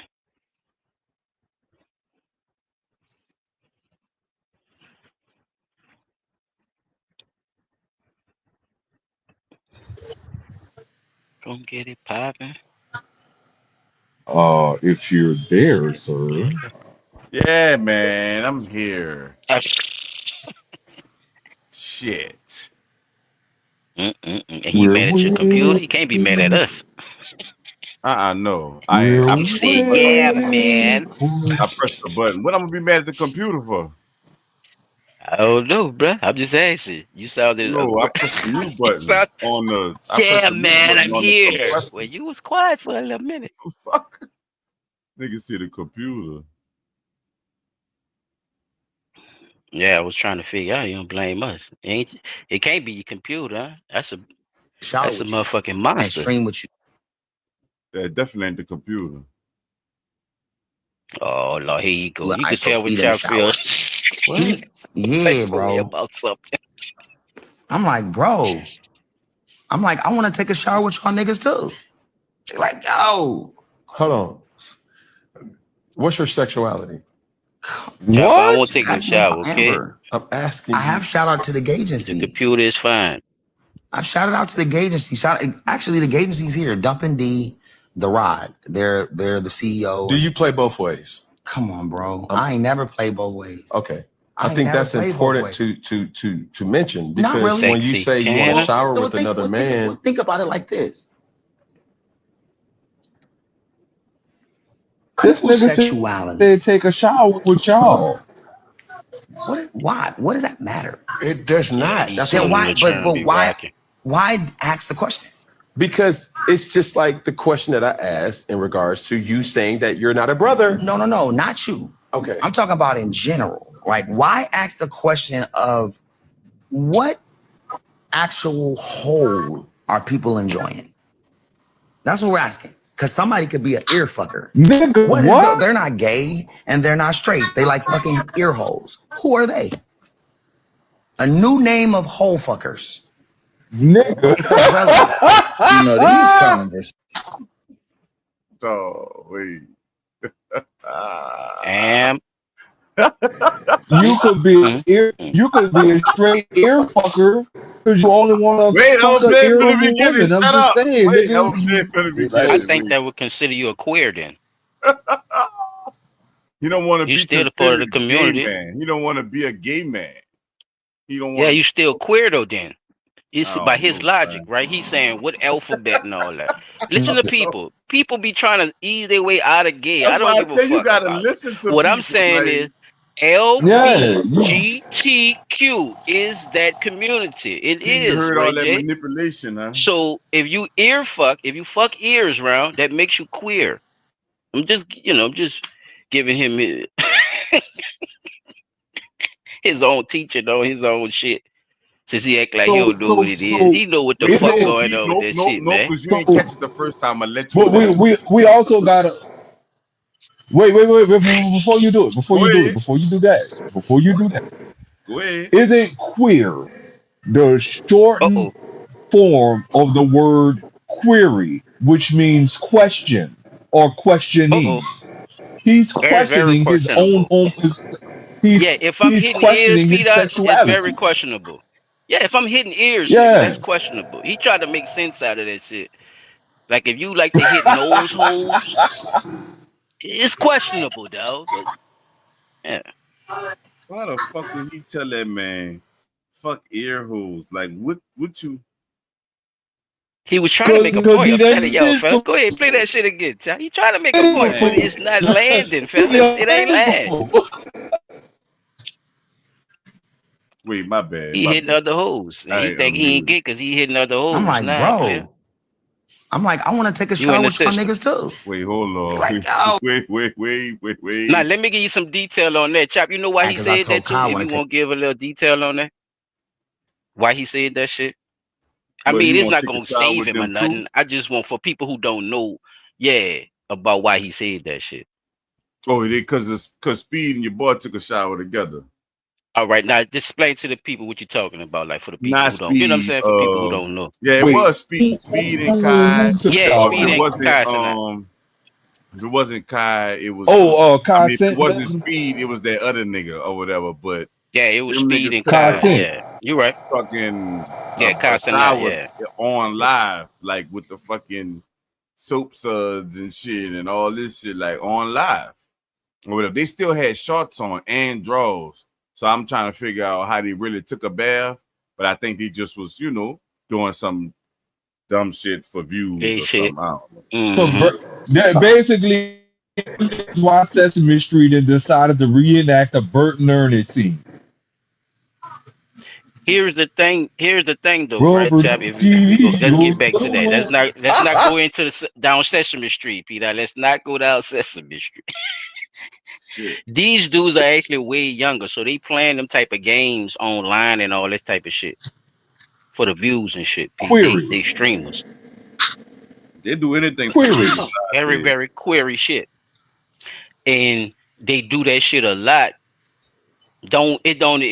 Gonna get it popping. If you're there, sir. Yeah, man, I'm here. Shit. And he mad at your computer? You can't be mad at us. No. You say, yeah, man. I pressed the button. What I'm gonna be mad at the computer for? I don't know, bro. I'm just asking. You sounded No, I pressed the mute button on the. Yeah, man, I'm here. Well, you was quiet for a little minute. Fuck. Nigga see the computer. Yeah, I was trying to figure out. You don't blame us. It can't be your computer. Huh? That's a motherfucking monster. Stream with you. That definitely ain't the computer. Oh Lord, here you go. Look, You I can so tell what speed in y'all the feel. What? Yeah, bro. About something. I'm like, bro. I'm like, I want to take a shower with y'all niggas too. They're like, yo. Hold on. What's your sexuality? What? I won't take a shower, okay? I'm asking you. I have shout out to the gay agency. The computer is fine. I've shouted out to the gay agency. Actually, the gay agency's here. Dumpin' D, The Rod. They're the CEO. Do you play both ways? Come on, bro. I ain't never played both ways. Okay. I think that's important to mention because Not really. when you say you want to shower with another man. Think about it like this. This nigga Sexuality. said take a shower with y'all. Why? What does that matter? It does not. That's why. But why? Why ask the question? Because it's just like the question that I asked in regards to you saying that you're not a brother. No, not you. Okay. I'm talking about in general. Like, why ask the question of what actual hole are people enjoying? That's what we're asking. Because somebody could be an ear fucker. Nigga, what? They're not gay and they're not straight. They like fucking ear holes. Who are they? A new name of hole fuckers. Nigga. It's irrelevant. You know, these conversations. Oh, wait. Damn. You could be you could be a straight ear fucker because you only want to Wait, I was fuck the playing ear from the of a beginning. woman. I'm Shut just up. saying, Wait, I was nigga. playing from the I beginning. think that would consider you a queer then. You don't want to You be still a part of the considered a gay community. man. You don't want to be a gay man. You don't Yeah, want you still queer though then. You see, by to. his logic, right? He's saying what alphabet and all that. Listen to people. People be trying to ease their way out of gay. I That's why don't I give a say you fuck gotta about it. listen to What I'm people, saying like- is Yeah, LGBTQ is that community. It You is, heard Ray all that J. manipulation, huh? So if you fuck ears round, that makes you queer. I'm just giving him his own teaching though, his own shit. Since he act like he don't know what it is. He know what the Wait, fuck no, going on with that shit, man. because you ain't catch it the first time. I let you. But we also gotta wait before you do it. Before you do that. Go ahead. Isn't queer the shortened form of the word query, which means question or questioning? He's Very, questioning very his own questionable. If I'm he's hitting ears, questioning his Peter, it's sexuality. very questionable. Yeah, if I'm hitting ears, Yeah. nigga, that's questionable. He tried to make sense out of that shit. Like if you like to hit nose holes, it's questionable, dog. But, yeah. Why the fuck would he tell that man? Fuck ear holes. Like what you? He was trying to make a point. I'm telling y'all, fella. Go ahead, play that shit again. Child. He trying to make a point, but it's not landing, fellas. It ain't landing. Wait, my bad. He hitting other hoes. And he think he ain't gay because he hitting other hoes. I'm like, Nah, bro. player. I'm like, I want to take a You in shower the with some system. niggas too. Wait, hold on. Like, yo. Wait. Now let me give you some detail on that, Chop. You know why Yeah, he 'cause I said told that too? Kyle If when I you take- won't give a little detail on that, why he said that shit? I Well, mean, you it's gonna not take a gonna shower save with him or them too? nothing. I just want for people who don't know, about why he said that shit. Oh, because Speed and your boy took a shower together. All right, now just explain to the people what you're talking about, like for the people Not who don't, you know what I'm Speed, saying? For people who don't know. Yeah, it was Speed and Kai. Yeah, Speed It and wasn't Kai. tonight. if it wasn't Kai, it was Kai I mean, if sent it wasn't them. Speed, it was that other nigga or whatever. But Yeah, it was them Speed niggas and took Kai Kai. sent. Yeah, you're right. fucking Yeah, Kai a tonight. shower Yeah. on live, like with the fucking soap suds and shit and all this shit, like on live or whatever. They still had shorts on and drawers. So I'm trying to figure out how they really took a bath, but I think they just was, doing some dumb shit for views Gay or shit. something. I don't know. So that basically, watched Sesame Street and decided to reenact a Bert and Ernie scene. Here's the thing, though, right, Robert Chap? Let's get back to that. Let's not go into down Sesame Street, Peter. Let's not go down Sesame Street. These dudes are actually way younger, so they playing them type of games online and all this type of shit for the views and shit. They streamers. They do anything. Very, very query shit, and they do that shit a lot. It don't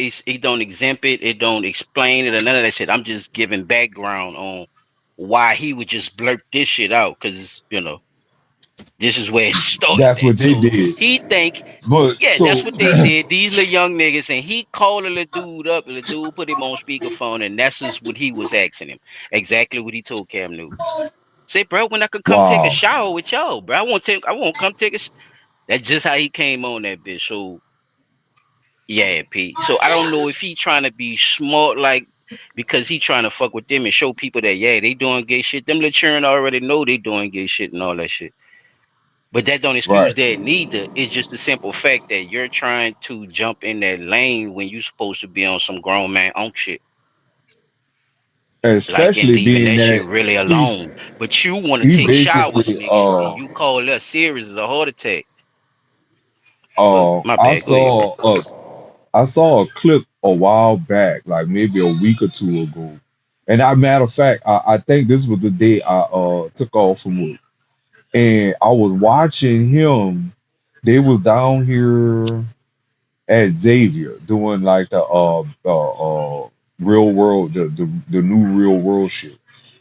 exempt it. It don't explain it or none of that shit. I'm just giving background on why he would just blurt this shit out because this is where it started. That's what they did. He think, that's what they did. These little young niggas, and he called a little dude up, and the dude put him on speakerphone, and that's just what he was asking him. Exactly what he told Cam Newton. Say, bro, when I could come take a shower with y'all, bro, I won't come take a. That's just how he came on that bitch. So, yeah, Pete. So I don't know if he trying to be smart, like because he trying to fuck with them and show people that they doing gay shit. Them little children already know they doing gay shit and all that shit. But that don't excuse that neither. It's just the simple fact that you're trying to jump in that lane when you're supposed to be on some grown man on shit. Especially leaving being that that shit really alone. But you want to he take showers, basically, nigga, and you call us serious as a heart attack. My I bad. Go ahead, bro. I saw a clip a while back, like maybe a week or two ago. And matter of fact, I think this was the day I took off from work. And I was watching him. They was down here at Xavier doing like the real world, the new real world shit.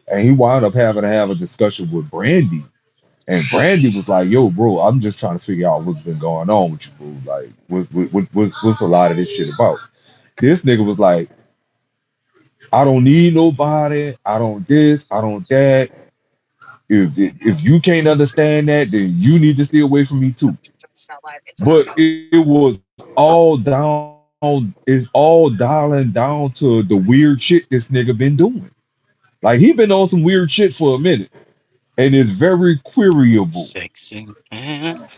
And he wound up having to have a discussion with Brandy. And Brandy was like, "Yo, bro, I'm just trying to figure out what's been going on with you, bro. Like, what's a lot of this shit about?" This nigga was like, "I don't need nobody. I don't this. I don't that. If you can't understand that, then you need to stay away from me too." But it was all down. It's all dialing down to the weird shit this nigga been doing. Like he been on some weird shit for a minute, and it's very queryable. Sexy. That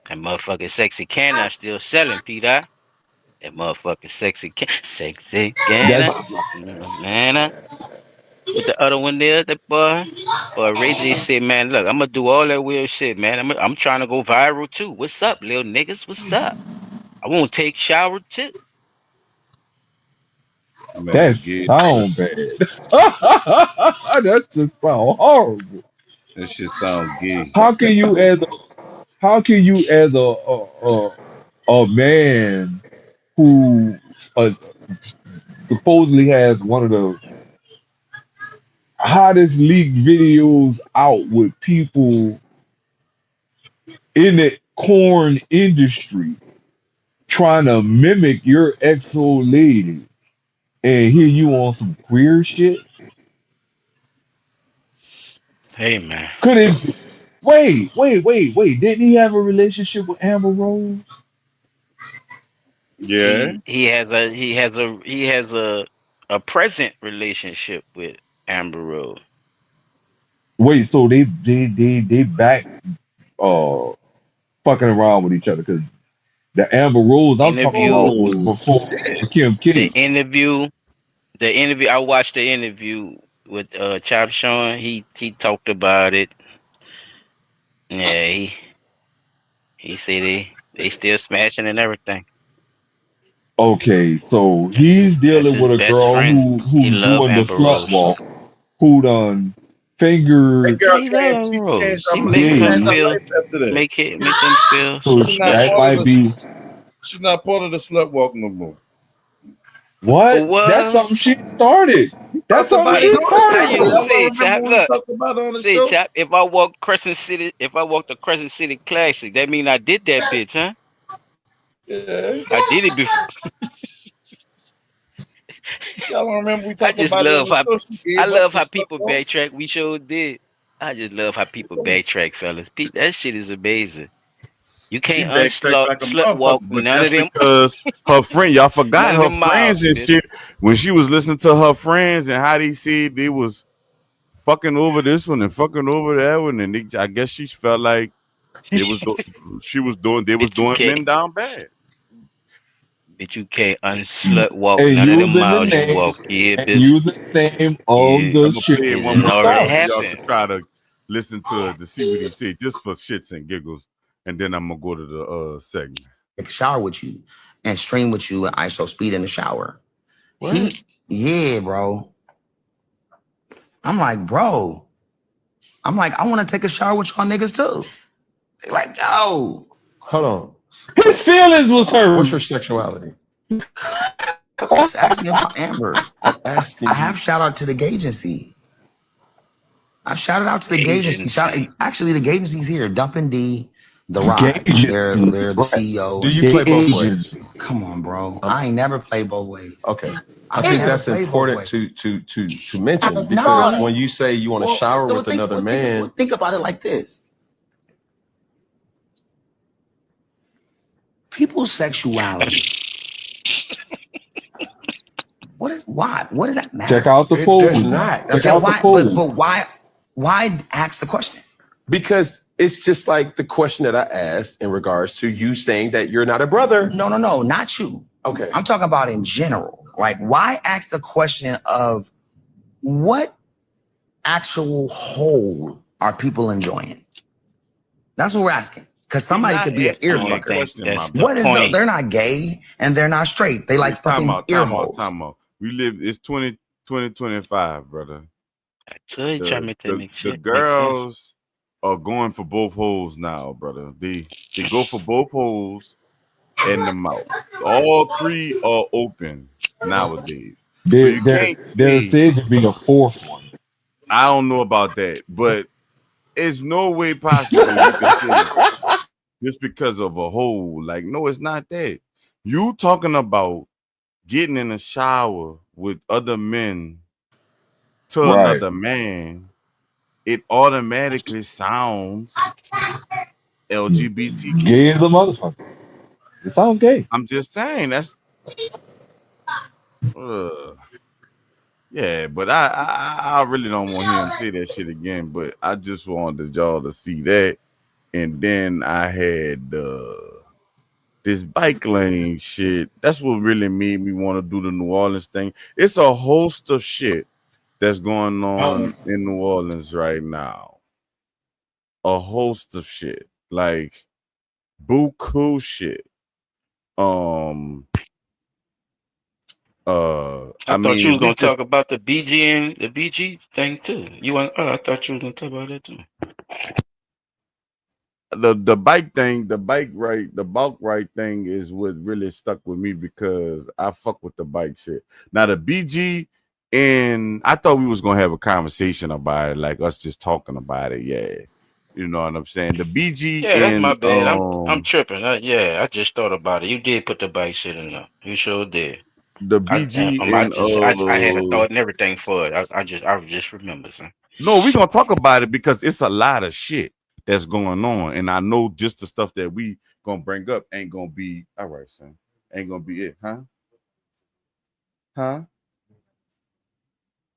motherfucking sexy can I still selling, Peter. That motherfucking sexy can man. With the other one there, that boy Ray J said, "Man, look, I'm gonna do all that weird shit, man. I'm trying to go viral too. What's up, little niggas? What's up? I won't take shower too." Man, That sound bad. That just sound horrible. That shit sound gay. How can you as a man who supposedly has one of the hottest leaked videos out with people in the corn industry trying to mimic your ex-old lady and hear you on some queer shit? Hey, man. Could it be? Wait. Didn't he have a relationship with Amber Rose? Yeah. He has a present relationship with Amber Rose. Wait, so they back fucking around with each other, because the Amber Rose I'm talking about was before Kim K. The interview. I watched the interview with Chop Sean. He talked about it. Yeah, he said they still smashing and everything. Okay, so he's dealing with a girl who's doing the slut walk, who done fingered. She make him feel. So that might be. She's not part of the slut walk no more. What? That's something she started. That's something she started. Look, Chop, if I walk the Crescent City Classic, that mean I did that bitch, huh? Yeah. I did it before. Y'all don't remember we talked I love how people backtrack. We sure did. I just love how people backtrack, fellas. That shit is amazing. You can't slut walk none of them. Because her friend, y'all forgot her friends and shit. When she was listening to her friends and how they said they was fucking over this one and fucking over that one, and I guess she felt like they was doing men down bad. But you can't unslut walk none of them miles you walk. Yeah, bitch. Use the name of the shit. One more time, y'all can try to listen to it to see what he said, just for shits and giggles, and then I'm gonna go to the segment. Take a shower with you and stream with you at ISO speed in the shower. What? Yeah, bro. I'm like, bro. I want to take a shower with y'all niggas too. They like, yo. Hold on. His feelings was hurt. What's your sexuality? Just asking about Amber. I have shout out to the gay agency. I've shouted out to the gay agency. Actually, the gay agency's here. Dumpin' D, The Rock. They're the CEO. Do you play both ways? Come on, bro. I ain't never played both ways. Okay. I think that's important to mention, because when you say you want to shower with another man, think about it like this. People's sexuality. Why? What does that matter? Check out the poll. There's not. Check out the poll. But why ask the question? Because it's just like the question that I asked in regards to you saying that you're not a brother. No, not you. Okay. I'm talking about in general. Like, why ask the question of what actual whole are people enjoying? That's what we're asking. Because somebody could be an ear fucker. What is they're not gay and they're not straight. They like fucking ear holes. Time out. We live, it's 2025, brother. The girls are going for both holes now, brother. They go for both holes and the mouth. All three are open nowadays. There said to be a fourth one. I don't know about that, but It's no way possible you can say just because of a hole. Like, no, it's not that. You talking about getting in a shower with other men to Right. another man, it automatically sounds LGBTQ. Gay as a motherfucker. It sounds gay. I'm just saying that's yeah, but I really don't want him to say that shit again. But I just wanted y'all to see that. And then I had this bike lane shit. That's what really made me want to do the New Orleans thing. It's a host of shit that's going on in New Orleans right now. A host of shit. Like buku shit. I thought you was gonna talk about the BG thing too. You want? Oh, I thought you was gonna talk about that too. The bike thing, the bulk ride thing is what really stuck with me because I fuck with the bike shit. Now the BG, and I thought we was gonna have a conversation about it, like us just talking about it. Yeah, you know what I'm saying. The BG, Yeah, that's my bad. and I'm tripping. Yeah, I just thought about it. You did put the bike shit in there. You sure did. the BG I had a thought and everything for it. I just remember, son. No, we're gonna talk about it because it's a lot of shit that's going on, and I know just the stuff that we gonna bring up ain't gonna be all right, son. Ain't gonna be it, huh?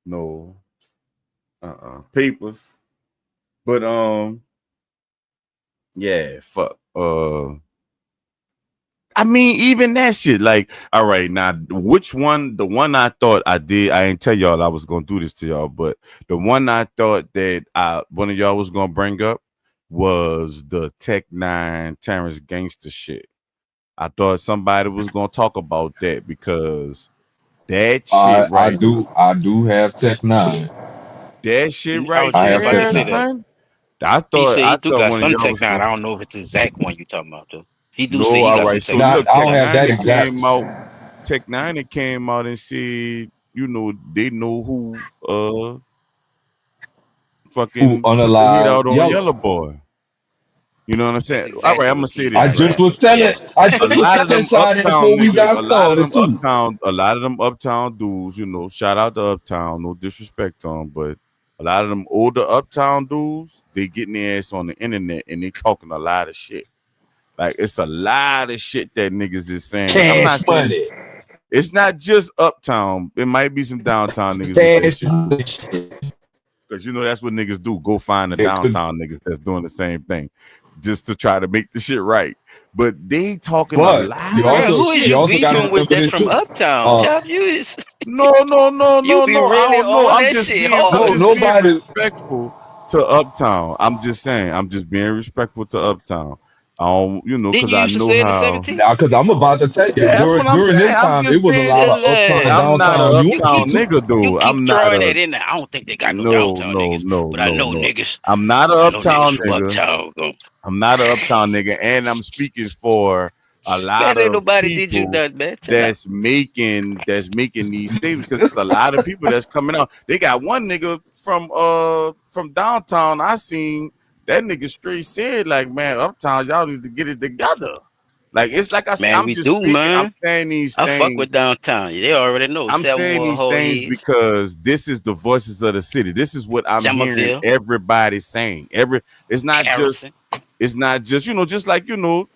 No, papers, but yeah, fuck. I mean, even that shit, like, all right, now which one? The one I thought I did, I didn't tell y'all I was gonna do this to y'all, but the one I thought that one of y'all was gonna bring up was the Tech 9 Terrence Gangster shit. I thought somebody was gonna talk about that because that shit I do have Tech 9. that shit right I have there, Tech 9. son. I He thought said he do got one some of y'all Tech was 9. I gonna. don't know if it's the exact one you talking about though. He do No, say he all got right. some So Tech 9. look, I Tech don't have 9 that exact. came out. Tech 9 came out and said, you know, they know who fucking put the hit Unalive out on Yellow. Yellow Boy. You know what I'm saying? Exactly All right, I'm gonna what say he this. I got. just Right? was telling A lot of them Shadi uptown before we niggas, got started too. a lot of them uptown dudes, you know, shout out to Uptown, no disrespect to them, but a lot of them older uptown dudes, they getting their ass on the internet and they talking a lot of shit. Like it's a lot of shit that niggas is saying. I'm not Cash saying money. it's not just uptown. It might be some downtown niggas with that Cash shit. money shit. Because you know that's what niggas do. Go find the They could- downtown niggas that's doing the same thing. Just to try to make the shit right. But they talking a But lot you Bro, of also who is shit. you you also got to beefing with remember that's this from too. Uptown? Chop, you is No. you be I really don't know. on I'm that just shit being hard. nobody. respectful to Uptown. I'm just saying. I'm just being respectful to Uptown. You know, Didn't because you I used to know say in the how. 17? Now, because I'm about to tell you, Yeah, that's what I'm during saying. this I'm time, just it was a being. lot of uptown and I'm not downtown an unity uptown too. nigga, dude. You I'm keep not throwing a. that in there. I don't think they got no No. downtown niggas, but I know niggas. I'm not an I know uptown niggas from nigga. Uptown. Go. I'm not an uptown nigga, and I'm speaking for a lot Man, ain't of nobody did you people nothing, man. Chill out. that's making these statements because it's a lot of people that's coming out. They got one nigga from downtown. I seen that nigga straight said like, man, uptown, y'all need to get it together. Like it's like I said, Man, I'm we just do, speaking. I'm man. saying these I fuck with things. downtown. They already know. I'm saying Selmore, these things Voorhees, because this is the voices of the city. This is what I'm hearing Somerville, everybody saying. It's not just Harrison. you know, just like, you know,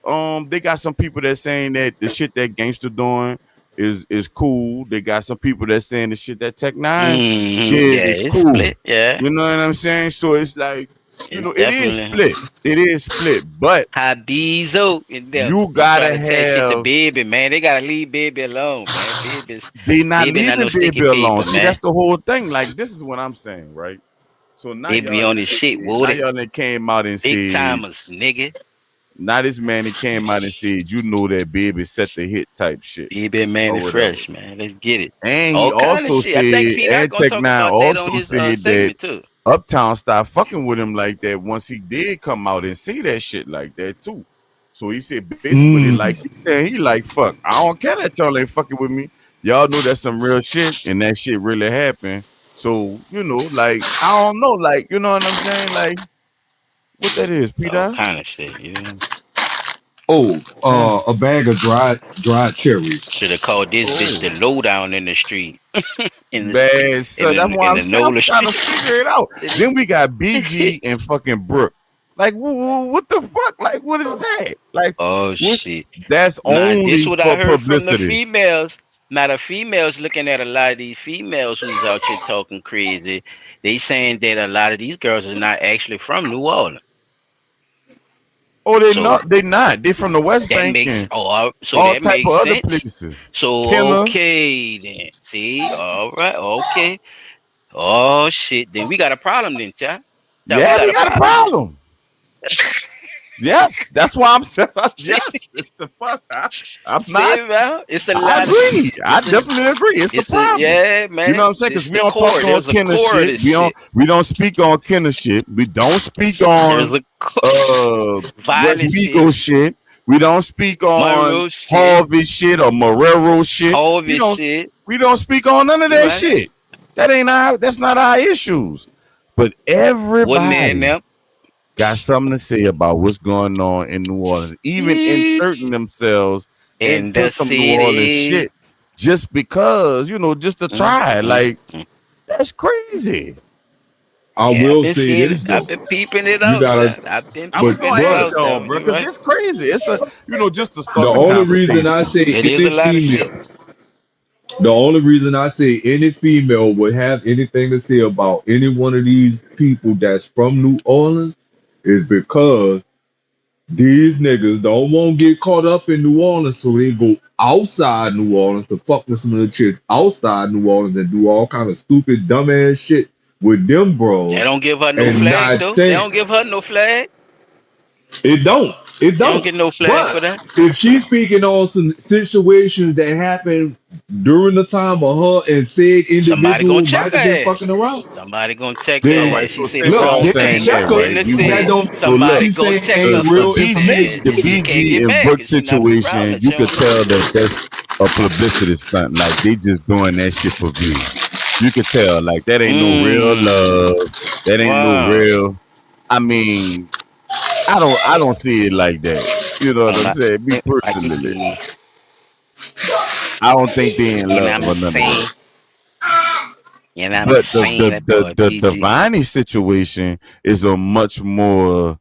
they got some people that saying that the shit that Gangster doing is cool. They got some people that saying the shit that Tech 9 did Yeah, is it's cool. split. Yeah, You know what I'm saying? So it's like, you it's know, it is definitely split. It is split, but Habizo in them. you He gotta trying to tell shit to have. Baby, man. They gotta leave Baby alone, man. They not Baby not leaving no sticky Baby alone. paper, See, man. that's the whole thing. Like, this is what I'm saying, right? So now Baby y'all on his shit, Woody. that came out and Big said, timers, nigga. now this man that came out and said, you know that Baby set the hit type shit. Baby, man, Or is whatever. fresh, man. Let's get it. And he All kind of also shit. I think said, P. Dot and gonna Tech talk 9 about that on also his said that segment too. Uptown started fucking with him like that once he did come out and see that shit like that too. So he said basically, like he said, he like, fuck, I don't care that y'all ain't fucking with me. Y'all know that's some real shit and that shit really happened. So, you know, like, I don't know, like, you know what I'm saying? Like, What that is, It's all Peter? kind of shit. You know? Oh, a bag of dried cherries. Should have called this bitch the lowdown in the street. in the Bad, so that's why I'm saying I'm Nola trying to street. figure it out. Then we got BG and fucking Brooke. Like, what the fuck? Like, what is that? Like, Oh shit. that's Nah, only this what for I heard publicity. from the females. Now the females looking at a lot of these females who's out here talking crazy. They saying that a lot of these girls are not actually from New Orleans. Oh, they So- not. They not. They from the West That Bank makes and so all that type makes of other sense. places. So Killer. okay then. See, all right, okay. Oh shit, then we got a problem then, Chad. Yeah, we got a problem. Yes, that's why I'm saying. Yes, it's a fuck. I'm See, not. man, it's a I lot. agree. I definitely agree. It's a problem. Yeah, man. You know what I'm saying? Because It's we the don't core. talk on There's a Kenner core to shit. this We don't speak on Kenner shit. We don't speak There's on a violent West Migos shit. We don't speak on Monroe shit. Harvey shit or Marrero shit. Harvey we don't, shit. We don't speak on none of that Right. shit. That's not our issues. But What man everybody them? got something to say about what's going on in New Orleans, even inserting themselves In into the some New Orleans city. shit just because, just to try. Like, that's crazy. I Yeah, will I've been say seeing this it. though. I've been peeping it You out. gotta- I've been I was peeping gonna it ask out. y'all, though. bro, You because right. it's crazy. It's just to start The the only reason conversation. I say It is a any lot of female, shit. the only reason I say any female would have anything to say about any one of these people that's from New Orleans is because these niggas don't want to get caught up in New Orleans, so they go outside New Orleans to fuck with some of the chicks outside New Orleans and do all kind of stupid, dumbass shit with them bros. They don't give her no And flag not though. They think- don't give her no flag. It don't. It They don't. don't get no flag But for that. if she's speaking on some situations that happened during the time of her and said Somebody individual gonna check might her have been ass. fucking around, Somebody gonna check then her ass. She said look, wrong I'm they saying can thing. check that, her. right? In the You city. That don't. Somebody She's gonna saying check ain't her the for real the information. the She can't BG get and mad Brooke 'cause she not from situation, Rowland. you She could don't tell know. that that's a publicity stunt. Like they just doing that shit for views. You could tell, like that ain't no real love. That ain't no Wow. real. I mean, I don't see it like that. You know what I'm saying? Me personally, I don't think they in You know love what or I'm none of saying? that. You know what I'm But saying? That boy the BG. Viney situation is a much more,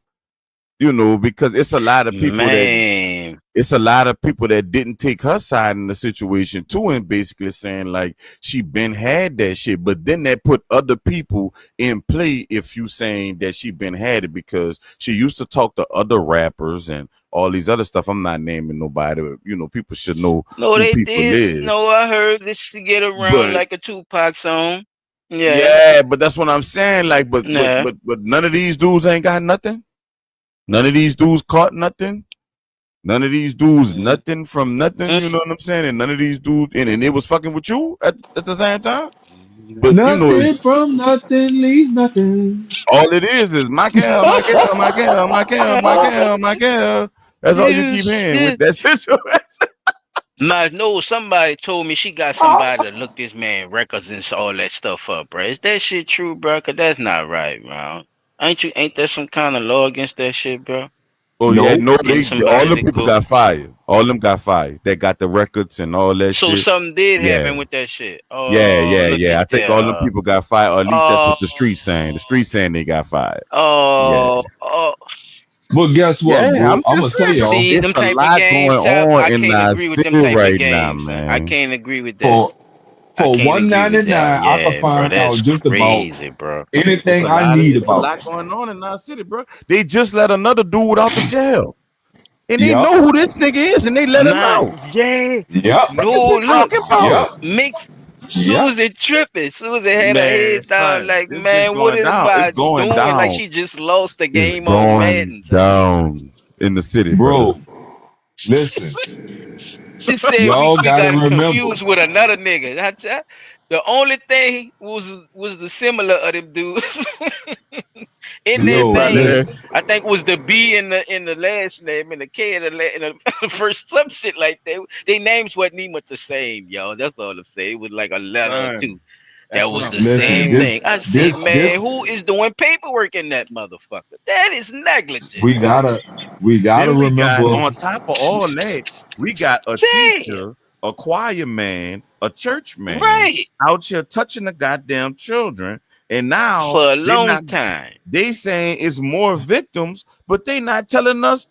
because it's a lot of people Man. it's a lot of people that didn't take her side in the situation too, and basically saying like she been had that shit, but then that put other people in play if you saying that she been had it because she used to talk to other rappers and all these other stuff. I'm not naming nobody, but people should know No, who they people did. is. No, I heard this to get around But- like a Tupac song. Yeah. Yeah, but that's what I'm saying. Like, but Nah. but none of these dudes ain't got nothing. None of these dudes caught nothing. None of these dudes nothing from nothing. You know what I'm saying? And none of these dudes and it was fucking with you at the same time. But Nothing from nothing leaves nothing. all it is my girl, my girl, my girl, my girl, my girl, my girl. That's all you keep hearing with that situation. No, somebody told me she got somebody to look this man records and all that stuff up, bro. Is that shit true, bro? Cause that's not right, bro. Ain't there some kind of law against that shit, bro? Oh yeah, no, Getting somebody all the to people go- got fired. All of them got fired. They got the records and all that So shit. something did Yeah. happen with that shit. Oh, Yeah. look I at think that. all them people got fired, or at least that's what the streets saying. The streets saying they got fired. Oh, But guess what, Yeah, bro? I'm I'm gonna just tell saying, y'all. See, it's them a type lot of games, going Chap, on I in can't our agree with them city type right of now, games. man. I can't agree with that. For I can't agree with $1.99, that. I can Yeah, find bro, out that's just crazy, about bro. anything It's I need it's a about lot them. going on in our city, bro. They just let another dude out the jail, and they Yup. know who this nigga is, and they let him Nah, out. yeah. Yep. What No, is we look. talking about? Yep. Make Yep. Susie tripping. Susie had her Man, head down son, like, this bitch man, what going is down. It's about going doing? Like down. she just lost the It's game on going Madden. down in the city, Bro, brother. listen. She said Y'all we gotta got remember. confused with another nigga. The only thing was the similar of them dudes in their Yo, name. listen. I think was the B in the last name and the K in the first, some shit like that. Their names wasn't even the same, yo. That's all I'm saying. It was like a letter or Son. two. That was the Listen, same this- thing. I this- said, man, this- who is doing paperwork in that motherfucker? That is negligent. We gotta Then we got, remember. on top of all that, we got a Damn. teacher, a choir man, a church man, Right. out here touching the goddamn children. And now For a they long not- time. They saying it's more victims, but they not telling us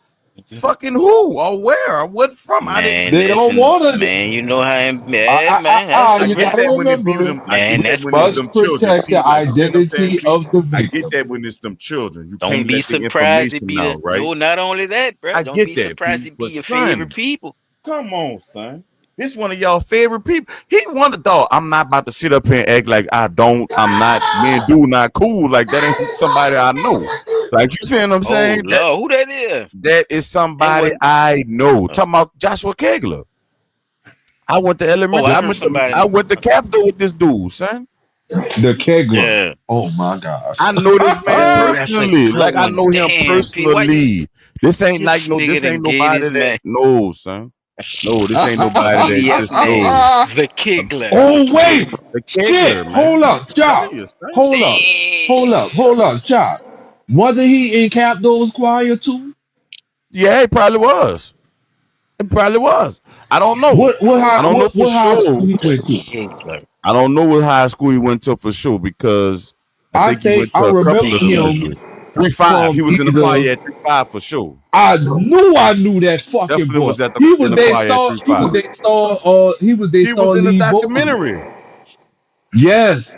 fucking who or where or what from. I Man, didn't. They don't listen, wanna- man, you know how man, I man, you get gotta that when it be remember, them. I Man, get that's that when it's must them children. protect the Pete, like, you see what I'm identity saying, of the I victim. get that when it's them children. You don't can't be let the surprised it information be out, the, right? no, not only that, bro. I Don't get be that, surprised Pete, it be but your son, favorite people. Come on, son. This one of y'all favorite people. He wanted dog. I'm not about to sit up here and act like I'm not, me and dude not cool. Like that ain't somebody I know. Like you see what I'm saying? Oh, Lord, who that is? That is somebody what- I know. Talking about Joshua Kegler. I went to elementary. I heard somebody- I went to Capitol with this dude, son. The Kegler. Yeah. Oh my gosh. I know this man That's a personally. good Like I one. know him Damn, P, why personally. This ain't This like no. This nigga ain't done gave nobody this that. man- No, son. No, this ain't nobody that Yeah, just man. knows. The Kegler. Oh wait. The Kegler, Shit. man. Hold up, Chop. Tell you, son. Hold up, Chop. Wasn't he in Capitol's choir too? Yeah, it probably was. It probably was. I don't know. I don't know for high sure. school he went to? Kegler. I don't know what high school he went to for sure because I think he went to I a couple remember of them. him 3-5. He was in the either- choir at 3-5 for sure. I knew that fucking Definitely boy. was at the- He in was the their choir at star. He 3-5. was their star. He was their He star was in the lead vocal. documentary. Yes.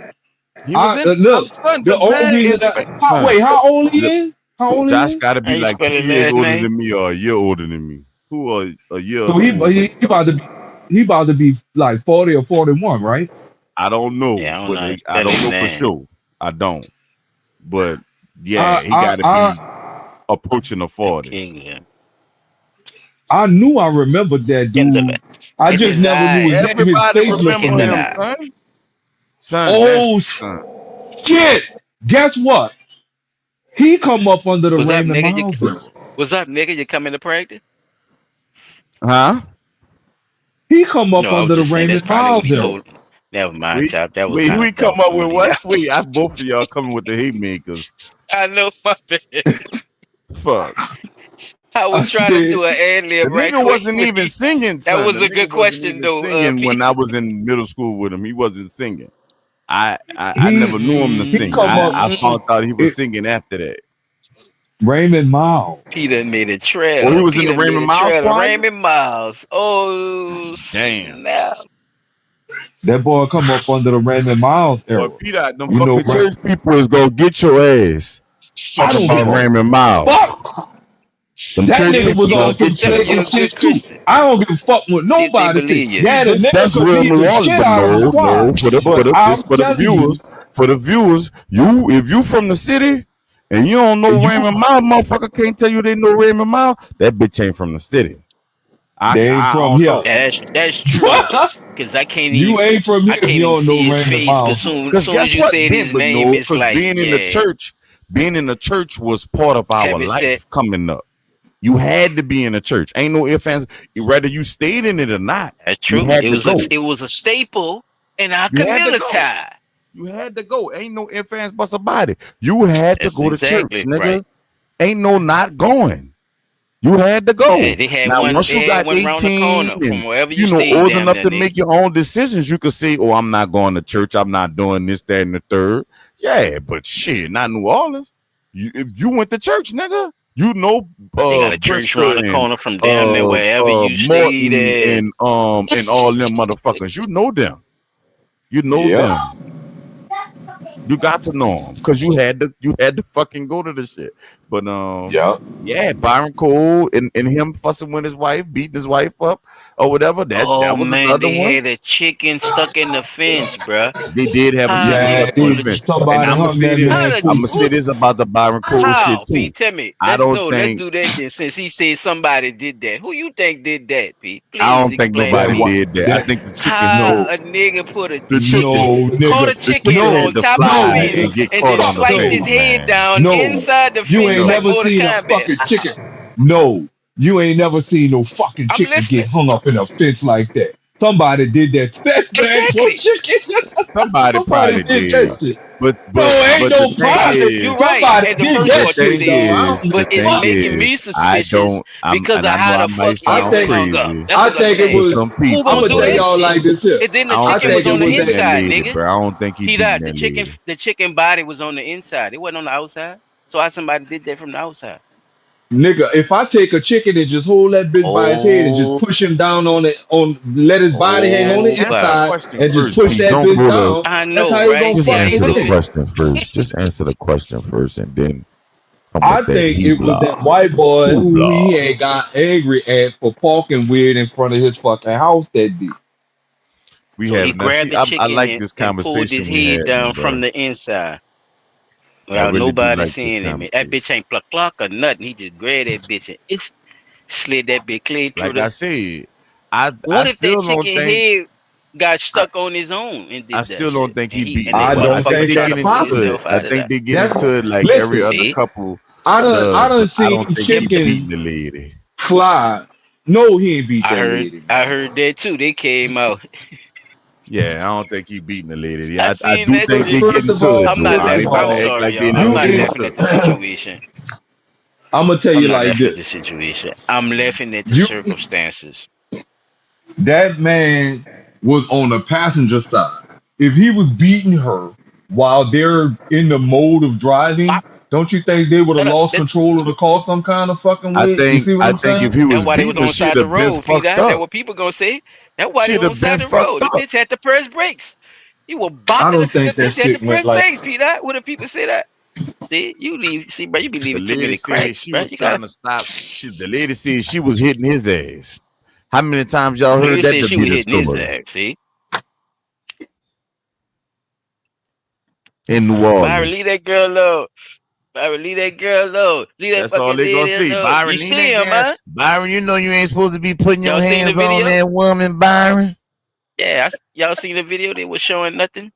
He was in. Look, son, the the only man reason is that, son. wait, how old he is? How old Josh he is? got to be How you like 2 spell his years last older name? than me or a year older than me. Who are a year? So older. he about to be like 40 or 41, right? I don't know, Yeah, I don't but know how to I spell don't his know for name. sure. I don't. But yeah, he got to be approaching the 40s. Kegler. I knew I remembered that dude. I It's just his never knew his name. His Everybody face looked remember him, familiar. son. Son, Oh, that's- son. shit! Guess what? He come up under the What's up, Raymond nigga? Miles. What's up, nigga? You coming to practice? Huh? He come up No, I was under the just saying that's Raymond probably what Miles. he era. told. Never mind, Chop. That was Wait, kinda we come dumb up with on what? you. Wait, I both of y'all coming with the haymakers. I know my bad. Fuck. I was trying to do an ad The lib right nigga quick. wasn't even singing. That son. was The a nigga good wasn't question, even though. Singing when Pete. I was in middle school with him, he wasn't singing. I He- never knew him to he sing. come up- I found out he was singing after that. Raymond Miles. Peter made a trail. Oh, he was in the Peter made Raymond a Miles trail. choir? Raymond Miles. Oh, Damn. snap. That boy come up under the Raymond Miles era. Boy, Peter, them You know, fucking church people is gonna get your ass. I Talking don't about give a Raymond Miles. fuck. Them That church nigga people was gonna on some get your Satan ass. shit too. I don't give a fuck what nobody believe you. says. Yeah, the nigga That's could real beat New the Orleans, shit but out of the no, choir. for the telling you, viewers, for the viewers, if you from the city and you don't know Raymond Miles, motherfucker can't tell you they know Raymond Miles. That bitch ain't from the city. They ain't from here. That's true. Because I can't even. You ain't from I here. can't You don't even know see his Raymond face. Miles. Because soon Because as guess you what? said his But name, no, it's like being in the church was part of our Kevin life said- coming up. You had to be in the church. Ain't no ifs, ands. Whether you stayed in it or not. That's true. You had It to was go. it was a staple in our You had to community. go. You had to go. Ain't no ifs, ands, buts about it. You had to That's go to exactly church, nigga. right. Ain't no not going. You had to go. Yeah, they had now, one- once they you had got one round the 18 corner and from wherever you know stayed old down enough there, to they- make your own decisions, you could say, "Oh, I'm not going to church. I'm not doing this, that, and the third." Yeah, but shit, not New Orleans. If you went to church, nigga, you know, They got a church around the corner from down there, wherever you stayed at. and all them motherfuckers. You know them. You know them. You got to know them because you had to fucking go to the shit. But yeah, Byron Cole and him fussing with his wife, beating his wife up or whatever. That was man, another they one. had a chicken stuck in the fence, bruh. They did have a chicken stuck in the fence. And I'm gonna say this about the Byron Cole How? shit too. Pete, tell me. I Let's don't go. think- Let's do that then. Since he said somebody did that, who you think did that, Pete? Please I don't think explain nobody to me. did that. I think the chicken How a nigga put a The chicken. caught a The chicken chicken on had to top of fly the fence and get and caught then on the sliced face, his head man. down No, inside the fence. you ain't like never Mortal seen a Kombat. fucking chicken. No, you ain't never seen no fucking chicken get hung up in a fence like that. Somebody did that. That bag for chicken. Somebody probably did did. that shit. But Ain't no the thing problem. is, You're right. Somebody At the did first that part you shit, thing though. I is, don't but give a it's fuck. making me I suspicious don't. because And of I know how I the might fuck y'all sound think- hung up. crazy. That's I what I'm think it saying. was. Some Who people, gonna I'm gonna do tell that y'all shit? like this here. And then the I don't chicken think was it on the was that- beating inside, lady, nigga. bro. I don't think he He beating died. that lady. The chicken body was on the inside. It wasn't on the outside. So how somebody did that from the outside? Nigga, if I take a chicken and just hold that bitch by his head and just Oh, push him down on it, let his body hang on the oh, Answer the buddy. inside question and just first, push Pete. that Don't bitch go to. down, I that's how know, he gonna right? Just Yeah, fucking answer he the hit. couldn't. question first. Just answer the question first, and then come I with that think it was that hoopla. white boy who he Hoopla. had got angry at for parking weird in front of his fucking house that day. We So he have now. grabbed See, the I chicken like this and pulled his conversation we head having, down from bro. the inside I without really do nobody like this seeing him. That conversation. bitch ain't pluck or nothing. He just grabbed that bitch and it's slid that bitch clean through Like I the. said, I What if that still don't chicken think. head got I, stuck on his own and I did that still don't shit? think And he he beat and her, that I but I don't think motherfucker think they tried get to that's pull into possible. it. himself I out of think that. they get That's into it like every listen. other See? couple I does, done but I seen don't think he beating chicken the lady. fly. No, he ain't beat that lady, I man. heard that too. They came out. Yeah, I don't think he beating the lady. I Yeah, I seen do that think First, they shit. get first of into all, it I'm though. not I ain't laughing. I'm gonna act sorry, like they y'all. in a I'm you not in, laughing at the helicopter. situation. I'm gonna tell I'm you not like laughing at the this. situation. I'm laughing at the You circumstances. That man was on the passenger side. If he was beating her while they're in the mode of driving, Pop. don't you think they would have lost That's control of the car some kind of fucking way? You see what I I'm think saying? if he was why they was beating her, on the she'd side of the have been road, Pete. fucked That's up. what people gonna say. That's why they She'd on the have been side of the road. fucked The up. bitch had to press brakes. You were I bopping don't the think that bitch had to shit went press like brakes, Pete. What do people say that? See, you leave. See, bro, you be The leaving too lady many said cracks, she bro. was You gotta. trying to stop. The lady said she was hitting his ass. How many times y'all You heard that said to she be was the hitting his story ass. See, in New Byron, Orleans? leave that girl alone. Byron, leave that girl alone. Leave that That's all fucking they gonna lady see. alone. You Byron, leave see that him, girl. huh? Byron, you know you ain't supposed to be putting your Y'all seen the hands on video? that woman, Byron. Yeah, y'all seen the video? They was showing nothing.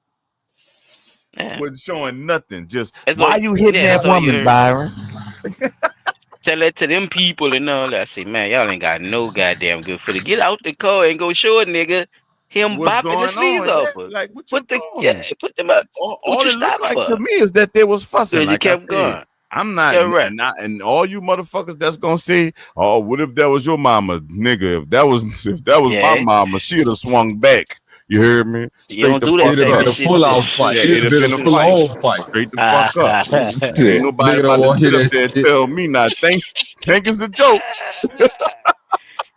Yeah, Wasn't showing nothing. Just that's all. why you hitting Yeah, that that's all you woman, heard. Byron? Tell that to them people and all that. I say, man, y'all ain't got no goddamn good footage. Get out the car and go show a nigga him What's bopping the going sleeves on? Yeah, off her. like what you doing? Put them up. What All you it looked stop like to for? me is that they was fussing. Good, you Like I kept said, going. I'm It's not, correct. and all you motherfuckers that's gonna say, "Oh, what if that was your mama, nigga? If that was my Yeah, mama, she'd have swung back." You heard me? you Straight don't the do that fuck it'd have type up. been of a shit. full out fight. Yeah, It'd it'd have have been been a a full fight. on fight. Straight the fuck up. Ain't Shit. nobody Nigga don't about to want to sit hear up that there and shit. tell me not. Think it's a joke.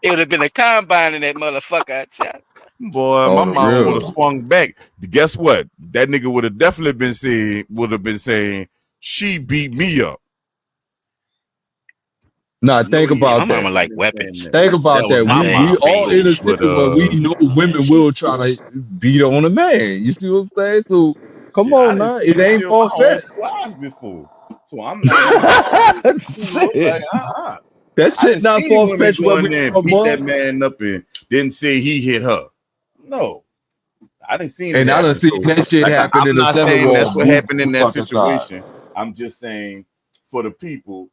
It would have been a combine in that motherfucker. I tell you. Boy, Oh, my the mama would real. have swung back. Guess what? That nigga would have definitely been saying, she beat me up. Nah, No, think he Yeah, my about ain't that. mama like definitely saying weapons. that. Think about That was that. my My We dad's mama all crazy. though. innocent, But but we know women she, will try to beat on a man. You see what I'm saying? So come shit, I on didn't now. see It her ain't steal my far own fetched. flies before. So I'm not even, Shit. like, That I shit didn't not see far women fetched go where in we there and from, beat boy. that man up and didn't say he hit her. No, I didn't see it And I done happen. seen So, that shit like, happen I'm in the not seven saying wall that's what happened in both that fucking sides. situation. I'm just saying for the people,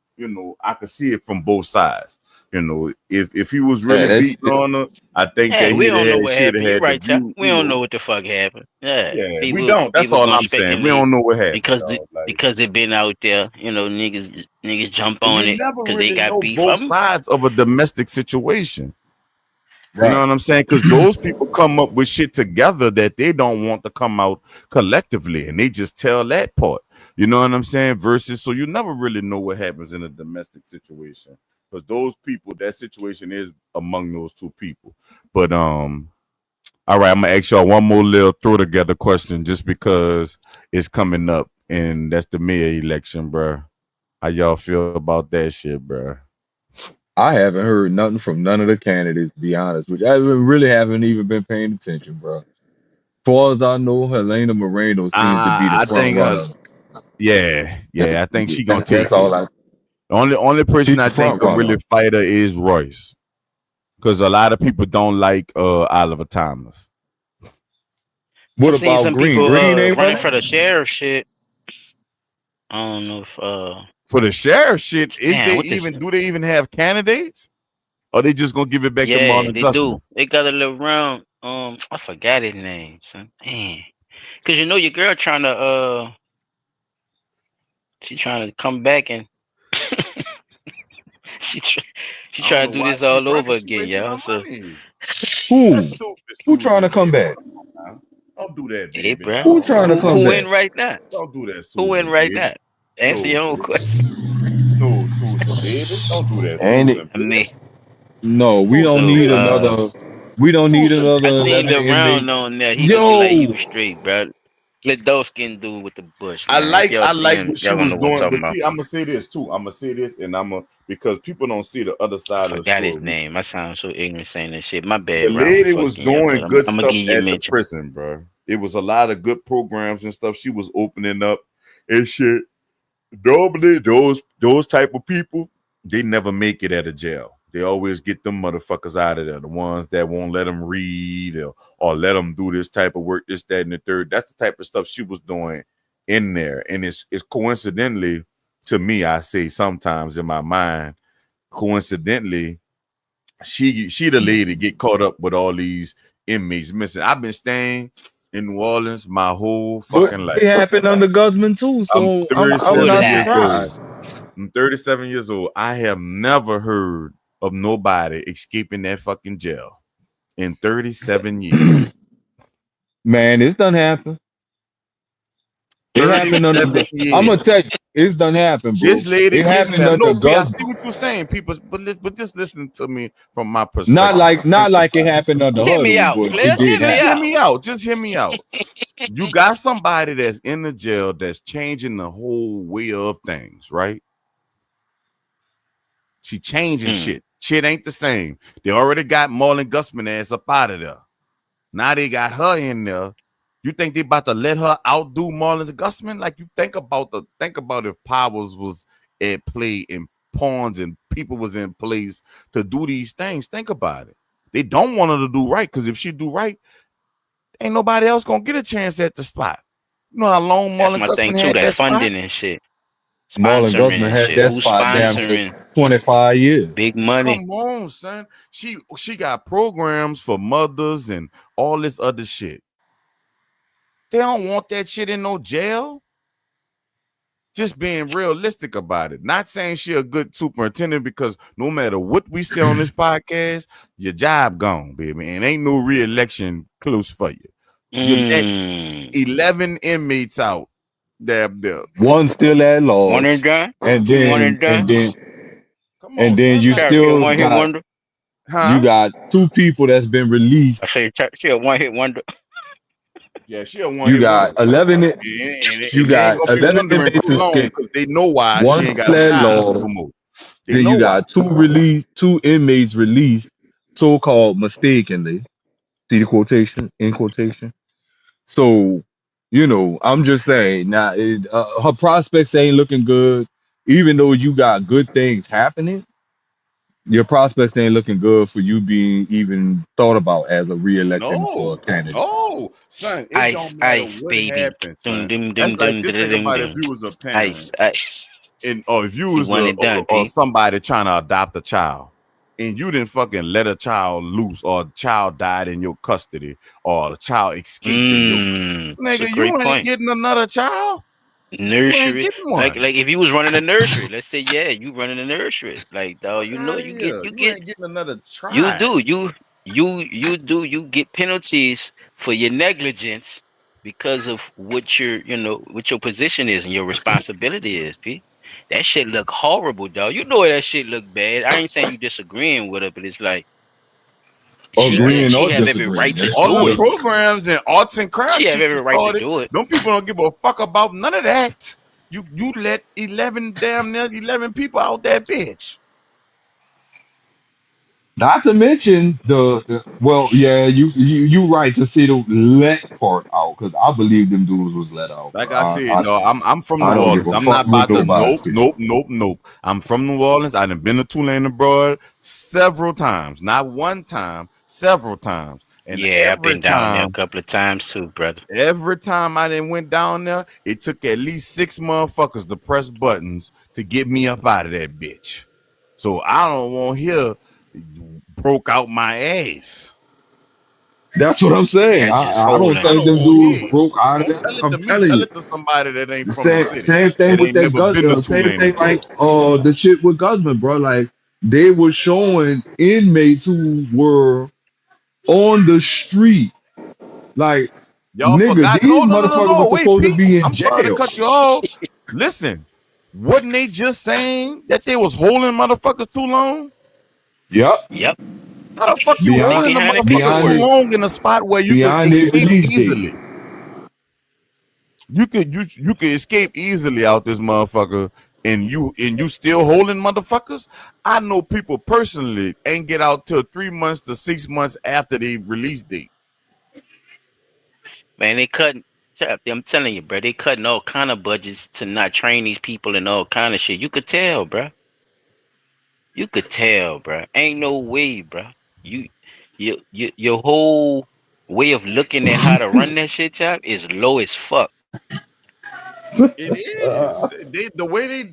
I could see it from both sides. If he was Yeah, really that beating shit. on her, I think Yeah, that we don't know he what should have happened. You had the right, Chuck. view. We don't know what the fuck happened. Yeah, Yeah, we people don't. That's people all gonna I'm saying. We speculate don't know what happened, because dog. Like, because it been out there. Niggas jump and on you it never because they really got know beef. both sides of a domestic situation. You know Right. what I'm saying? Because those people come up with shit together that they don't want to come out collectively, and they just tell that part. You know what I'm saying? Versus, so you never really know what happens in a domestic situation because those people, that situation is among those two people. But all right, I'm gonna ask y'all one more little throw together question just because it's coming up, and that's the mayor election, bro. How y'all feel about that shit, bro? I haven't heard nothing from none of the candidates, to be honest, which I really haven't even been paying attention, bro. As far as I know, Helena Moreno seems to be the I front think, runner. I think she gonna That's take all it. I. Only She's person I the think front could runner. really fight her is Royce, because a lot of people don't like Oliver Thomas. What I seen about some Green? people Green ain't running running. for the sheriff shit. I don't know if For the sheriff shit, man, what this? do they even have candidates? Or they just gonna give it back to Yeah, Marlon they Gusman? do. They got a little round. I forgot his name, son. Man. Cause you know your girl trying to she trying to come back and she try, she I don't trying know to do why this she all over running. She again, wasting y'all. her So money. Who? That's stupid, Who trying to Susan. come back? Don't do that, hey, baby. bruh. Who trying to come Who back? in right now? Don't do that, Who in Susan, right baby. now? Answer No, your own baby. question. No, Susan, baby. Don't do that, And it, Susan. I mean, no, we don't Susan, need so baby. another. We don't need Susan, another I baby. seen 11 Lil inmates. Round on there. He looking like he Yo, was straight, bro. Let those skin dude with the bush, I man. If like y'all I see like him, what she y'all gonna was know what I'm doing, talking but about. see, I'm gonna say this too. I'm gonna say this, and because people don't see the other I side of the forgot his story. name. I sound so ignorant saying that shit. My The bad, Round, for lady was fucking you up, but doing I'm good gonna stuff give you a at the mention. prison, bro. It was a lot of good programs and stuff she was opening up and shit. Normally, those type of people, they never make it out of jail. They always get them motherfuckers out of there. The ones that won't let them read or let them do this type of work, this, that, and the third. That's the type of stuff she was doing in there. And it's coincidentally, to me, I say sometimes in my mind, coincidentally, she the lady get caught up with all these inmates missing. I've been staying in New Orleans my whole but fucking life. it happened under Guzman too, I'm so I'm 37 not years old. surprised. I'm 37 years old. I have never heard of nobody escaping that fucking jail in 37 years. Man, it's done happen. It happened under. 37 I'm years. gonna tell you, it's done happen, bro. This lady It getting happened there. under No, P, I see Guzman. what you're saying, people, but just listen to me from my Not perspective. like it happened under Hear me Huddle, out, but player. it did Hear me Just hear happen. out. me out. Just hear me out. You got somebody that's in the jail that's changing the whole way of things, right? She changing shit. Shit ain't the same. They already got Marlon Gusman ass up out of there. Now they got her in there. You think they about to let her outdo Marlon Gusman? Like, you think about if powers was at play and pawns and people was in place to do these things. Think about it. They don't want her to do right, because if she do right, ain't nobody else gonna get a chance at the spot. You know how long That's Marlon my thing Gusman too. had That that spot? funding and shit, Marlon sponsoring Guzman and had shit. that Who's spot down for sponsoring? 25 years. Big money. Come on, son. She got programs for mothers and all this other shit. They don't want that shit in no jail. Just being realistic about it. Not saying she a good superintendent, because no matter what we say on this podcast, your job gone, baby. And ain't no re-election close for you. You let 11 inmates out. There. One still at large. One and done. And One and done. then you Trap, she a still one hit got wonder. you got two people that's been released. I say she a one hit wonder. Yeah, she a one You hit got wonder. 11. And You they ain't got gonna be 11 wondering inmates for long, escaped. because they know why One she ain't got still a at job large. no more. They Then know you why. got two inmates released, so-called mistakenly. See the quotation, in quotation. So, I'm just saying now, her prospects ain't looking good. Even though you got good things happening, your prospects ain't looking good for you being even thought about as a re-election for a candidate. No, son, it Ice, don't matter ice, what baby. happens, Dum son. dum That's dum like, dum just dum think dum about if dum. you was a Ice, parent, ice. or if you She was one and done, or P. somebody trying to adopt a child, and you didn't fucking let a child loose, or a child died in your custody, or a child escaped in your That's a nigga, great you ain't point. getting another child. You ain't Nursery, getting one. like if you was running a nursery, let's say, yeah, you running a nursery, like dog, Fuck outta you here. You get ain't getting another you try. do you get penalties for your negligence because of what what your position is and your responsibility is, P. That shit look horrible, dog. You know that shit look bad. I ain't saying you disagreeing with her, but it's like Agreeing she or have every disagreeing, right to that All shit do the it. look. programs and arts and crafts She have she every just right to started, do it. them people don't give a fuck about none of that. You let 11 people out that bitch. Not to mention you right to say the let part out, because I believe them dudes was let out, bro. Like I said, dog, I'm from I New don't give Orleans. a I'm fuck not what about to nobody said. nope. I'm from New Orleans. I done been to Tulane abroad several times. Not one time, several times. And Yeah, I've been down there a couple of times too, brother. every time I done went down there, it took at least 6 motherfuckers to press buttons to get me up out of that bitch. So I don't want here broke out my ass. That's what I'm saying. That's just I don't holding. think them dudes broke out of Don't that. tell it I'm to me. telling Tell you. it to somebody that ain't The from the same, city. same thing That with ain't that never been to Same Tulane thing before. like the shit with Guzman, bro. Like they were showing inmates who were on the street. Like, Y'all nigga, forgot. these motherfuckers were No. Wait, supposed to Pete. be in I'm sorry to jail. cut you off. Listen, wasn't they just saying that they was holding motherfuckers too long? Yep. Yep. How the fuck you Big holding a behind the motherfucker too paperwork. long in a spot where you could Beyond their escape release date. easily? You could escape easily out this motherfucker, and you still holding motherfuckers. I know people personally ain't get out till 3 months to 6 months after the release date. Man, they cutting. I'm telling you, bro. They cutting all kind of budgets to not train these people and all kind of shit. You could tell, bro. You could tell, bro. Ain't no way, bro. Your whole way of looking at how to run that shit, chap, is low as fuck. It is. The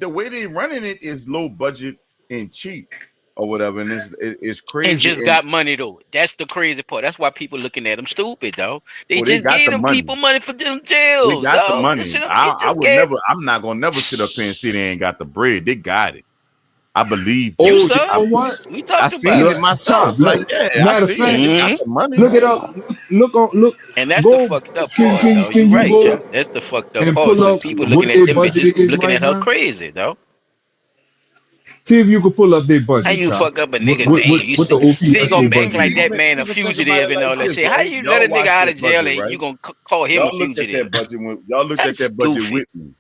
way they running it is low budget and cheap or whatever, and it's crazy. And just got money though. That's the crazy part. That's why people looking at them stupid, though. They Well, they just got gave the them money. people money for them They jails, got the dog. money. I'm not gonna never sit up here and say they ain't got the bread. They got it. I believe You Oh, saw you know what? we I talked seen about it it. myself. Tom, Like, look, yeah, I matter of see it. fact, They got the money. look it up. Look. And that's the Go. fucked up part, though. Can You you right, go Chap. That's the fucked up and part. pull So up people what looking at their them budget bitches, is looking right at her now? crazy, though. See if you can pull up their How budget, you Tom. fuck up a What nigga what what, name? You what the you gonna OPSA bank budget like is? that man a Think about fugitive it and all like that this, shit. How right? you let Y'all a nigga watch out that of jail budget, and right? you gonna call him a Y'all looked at fugitive? that budget when y'all looked That's at that budget goofy. with me.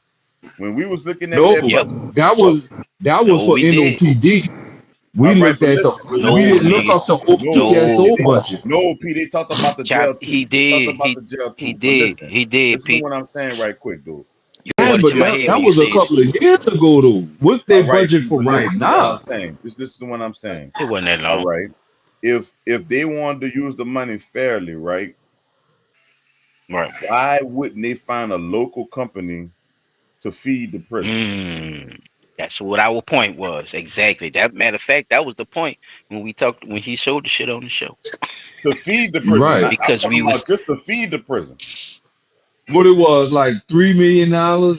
When we was looking at No, that Yep. budget, that was No, for we did. NOPD. We all right, looked but at listen, we No, didn't look nigga. up the No. OPSO budget. no, P, they talked about the Chap, jail too. he They talked did. about the jail He too. But did. listen, He did, listen to Pete. what I'm saying right quick, dude. You Yeah, brought it but to my head that when you was a said it. couple of years ago though. What's their All right, budget P, for but right listen to what now? I'm saying. This is what I'm saying. It wasn't that All long. right. If they wanted to use the money fairly, right? Right. Why wouldn't they find a local company to feed the prison? That's what our point was. Exactly. That matter of fact, that was the point when he showed the shit on the show. To feed the prison. Right. I'm Because we talking was about just to feed the prison. What it was like $3 million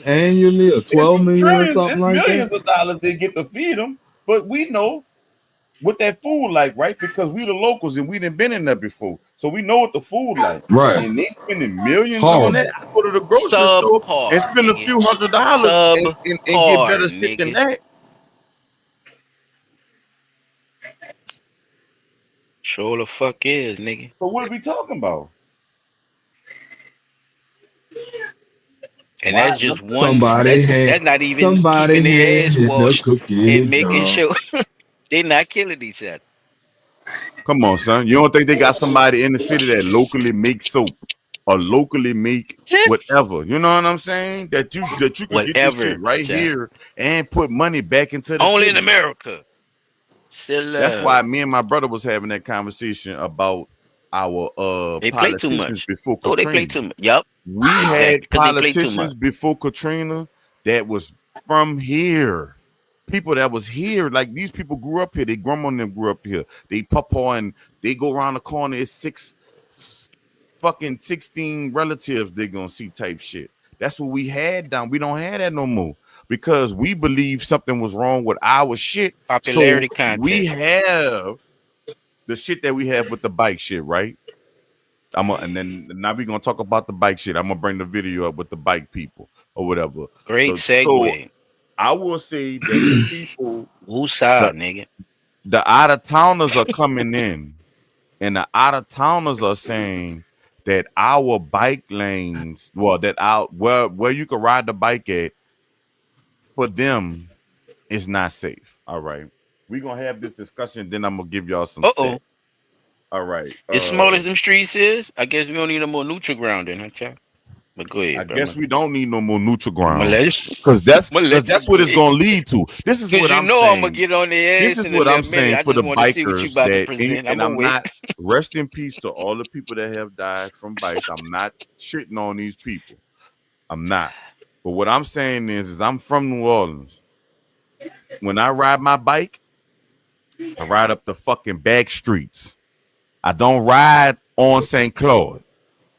annually or 12 million or something It's like millions that. of dollars they get to feed them. But we know what that food like, right? Because we the locals and we done been in there before. So we know what the food like. Right. And they spending millions Horrible. on that. I go to the grocery store subpar, and spend a nigga. few $100s and get better Subpar, shit than nigga. that. Sure the fuck is, nigga. So what are we talking about? And that's just one. Somebody That's not even somebody keeping their ass hand in the washed cookie and making jar. sure they're not killing each other. Come on, son. You don't think they got somebody in the city that locally makes soap or locally make whatever? You know what I'm saying? That you can get this Whatever, shit right Jack. here and put money back into the Only city. in America. That's why me and my brother was having that conversation about our They play too politicians much. before Oh, Katrina. they play too much. Yup. We Exactly, had 'cause they play too politicians much. before Katrina that was from here. People that was here, like these people grew up here. They grandma and them grew up here. They papa and they go around the corner. It's 16 relatives they're gonna see type shit. That's what we had down. We don't have that no more because we believe something was wrong with our shit. Popularity So contest. we have the shit that we have with the bike shit, right? And then now we're gonna talk about the bike shit. I'm gonna bring the video up with the bike people or whatever. Great So segue. I will say that the people Woosah, nigga. the out of towners are coming in, and the out of towners are saying that our bike lanes, where you can ride the bike at, for them is not safe. All right, we're gonna have this discussion. Then I'm gonna give y'all some stats. All right, As small as them streets is, I guess we don't need no more neutral ground then, huh, Chuck? But go ahead. I guess we don't need no more neutral ground Malay- because that's Malay- what it's gonna lead to. This is what I'm know saying. I'm gonna get on their ass. This is in a what I'm little minute. saying I for just the wanna see what you bikers about to that, present. and I'm I'm gonna not rest in peace to all the people that have died from bikes. I'm not shitting on these people. I'm not. But what I'm saying is I'm from New Orleans. When I ride my bike, I ride up the fucking back streets. I don't ride on St. Claude.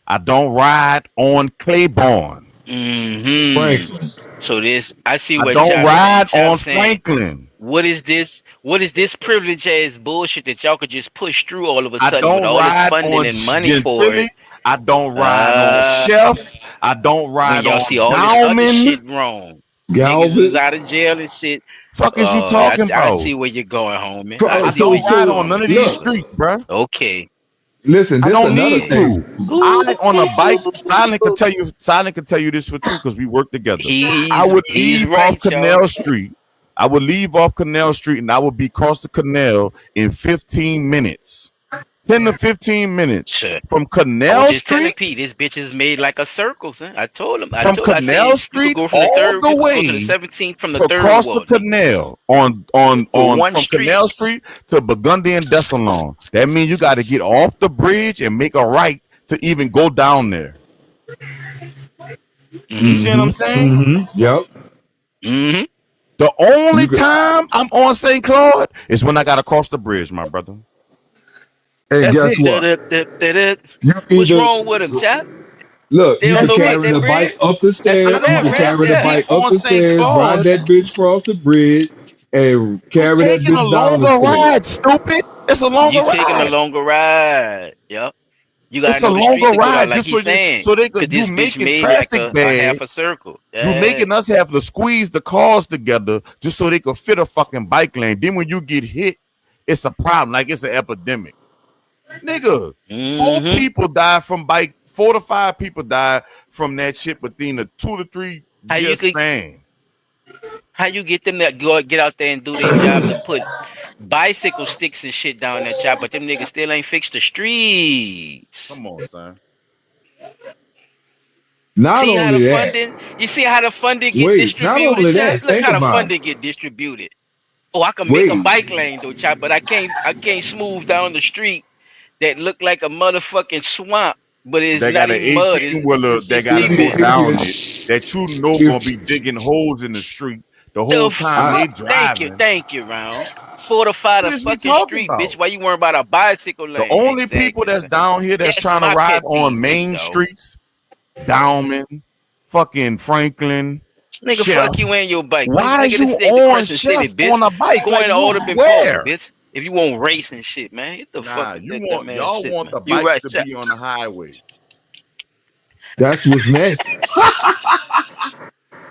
I don't ride on Claiborne. Franklin. So this, I see I what don't Chop ride Chop on saying. Franklin. What is this? What is this privilege ass bullshit that y'all could just push through all of a I sudden don't with all this ride funding on and money for Gentilly. it? I don't ride on Chef. I don't When ride y'all on see all this other Galvin. shit wrong. Niggas Galvin. is out of jail and shit. Fuck is you I talking I about? see where you're going, homie. Bro, I I see so- where don't you're ride so- on none of going. these look. streets, bruh. Okay. Listen, I this don't another need thing. to. I on a bike. Silent can tell you this for true because we work together. I would He's leave right, off Canal Street. I would leave off Canal Street and I would be across the canal in 15 minutes. 10 to 15 minutes Shit. from I Canal was just telling Street. Pete, this bitch is made like a circle, son. I told him. From I Canal said, Street you could go from the all third, the you could go to way the 17th from the to third cross the ward. canal on one from street. Canal Street to Burgundy and Desalon. That means you got to get off the bridge and make a right to even go down there. You see what I'm saying? Mm-hmm. Yep. Mm-hmm. The only You could- time I'm on St. Claude is when I got to cross the bridge, my brother. And That's guess it. what? You What's either- wrong with him, Chap? Look, They you don't can know carry what the that bike bridge- up the stairs. You That's can right, carry the right bike there. up On the St. stairs, Claude. ride that bitch across the bridge, and carry that Taking a bitch down the longer stairs. ride, stupid. It's a longer You taking a ride. longer ride. Yep. You gotta It's a know the street longer to go down, ride like just he's so saying. they 'Cause could this you bitch making made like traffic a bad. half a circle. You Yeah. making us have to squeeze the cars together just so they could fit a fucking bike lane. Then when you get hit, it's a problem. Like it's an epidemic. Nigga, Mhm. 4 to 5 people died from that shit within a 2 to 3 How you year could- span. How you get them to go get out there and do their job to put bicycle sticks and shit down that job, but them niggas still ain't fixed the streets. Come on, son. Not See how only the that, funding? You see how the funding get Wait, not distributed, only Chap? that, Look think how the about funding get distributed. Oh, I can make a Wait. bike lane though, Chap, but I can't smooth down the street that look like a motherfucking swamp, but it's They not got an even mud. 18 wheeler It's that got to cement. go down it that you know gonna be digging holes in the street the whole time they driving. Thank you, Round. Fortify the What is we fucking talking street, about? bitch. Why you worrying about a bicycle lane? The only Exactly. people that's down here that's trying to my ride pet peeve, on main though. streets, Dowman, fucking Franklin. Nigga, Chef. fuck you and your bike. Why Nigga, is this you ain't the on Crescent City, Chef bitch. on a bike? Going Like, to all up in where? Fulton, bitch. If you want race and shit, man, get the Nah, fuck. you that want man y'all shit, want man. the You bikes right, to Chap. be on the highway. that's what's next.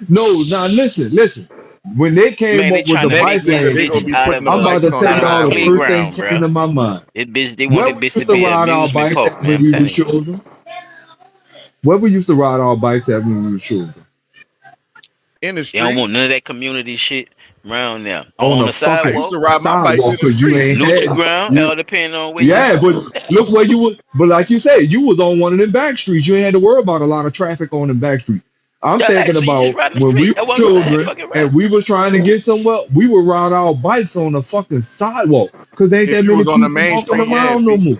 No, now listen. When they came Man, they up with trying the to bike make this lane, bitch out of I'm about to tell y'all the first thing playground, came bro. to my mind. This bitch, they Where want we this bitch used to to be an ride our amusement bikes park, at man. when I'm we telling were you. children? Where we used to ride our bikes at when we were children? In the They street. don't want none of that community shit around there. On On the the fucking I used sidewalk, to ride my bikes in sidewalk, the because you street. ain't Lucha had ground, you, all depending on where yeah, you. but look where you were. But like you said, you was on one of them back streets. You ain't had to worry about a lot of traffic on them back streets. I'm Yeah, thinking actually, you about just ride the when we street. were That's what I'm saying. children Fucking right. and we was trying to get somewhere. We would ride our bikes on the fucking sidewalk because ain't If that you many was on the people main walking street, yeah, around no more.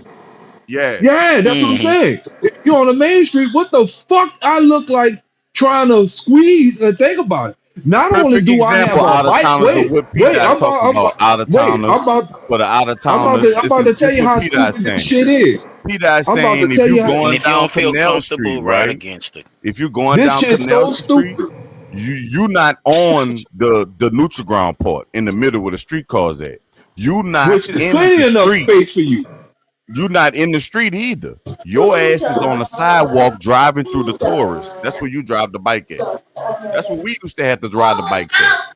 yeah. Yeah, that's what I'm Mhm. saying. If you on the main street, what the fuck I look like trying to squeeze and think about it. Not only Perfect do I have example, a out of bike, towners of what P wait, dot talking about. Out of towners, for the out of I'm towners, about to tell you how stupid this shit is. P dot I'm about to saying if tell you you how And going if you down don't feel Canal comfortable, Street, ride right? against it. If you going this down shit's Canal so Street, stupid. you not on the Nutriground part in the middle where the street cars at. You not Which is in plenty the enough street. space for you. You not in the street either. Your ass is on the sidewalk driving through the tourists. That's where you drive the bike at. That's where we used to have to drive the bikes at.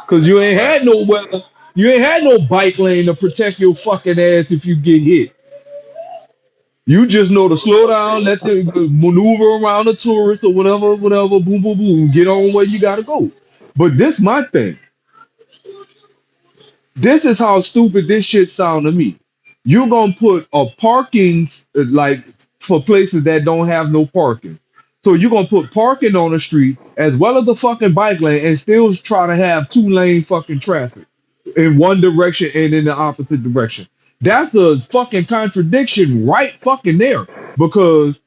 Cause you ain't had no bike lane to protect your fucking ass if you get hit. You just know to slow down, let them maneuver around the tourists or whatever, boom, boom, boom, get on where you gotta go. But this my thing. This is how stupid this shit sound to me. You're gonna put a parking like for places that don't have no parking. So you're gonna put parking on the street as well as the fucking bike lane and still try to have 2-lane fucking traffic in one direction and in the opposite direction. That's a fucking contradiction right fucking there. Because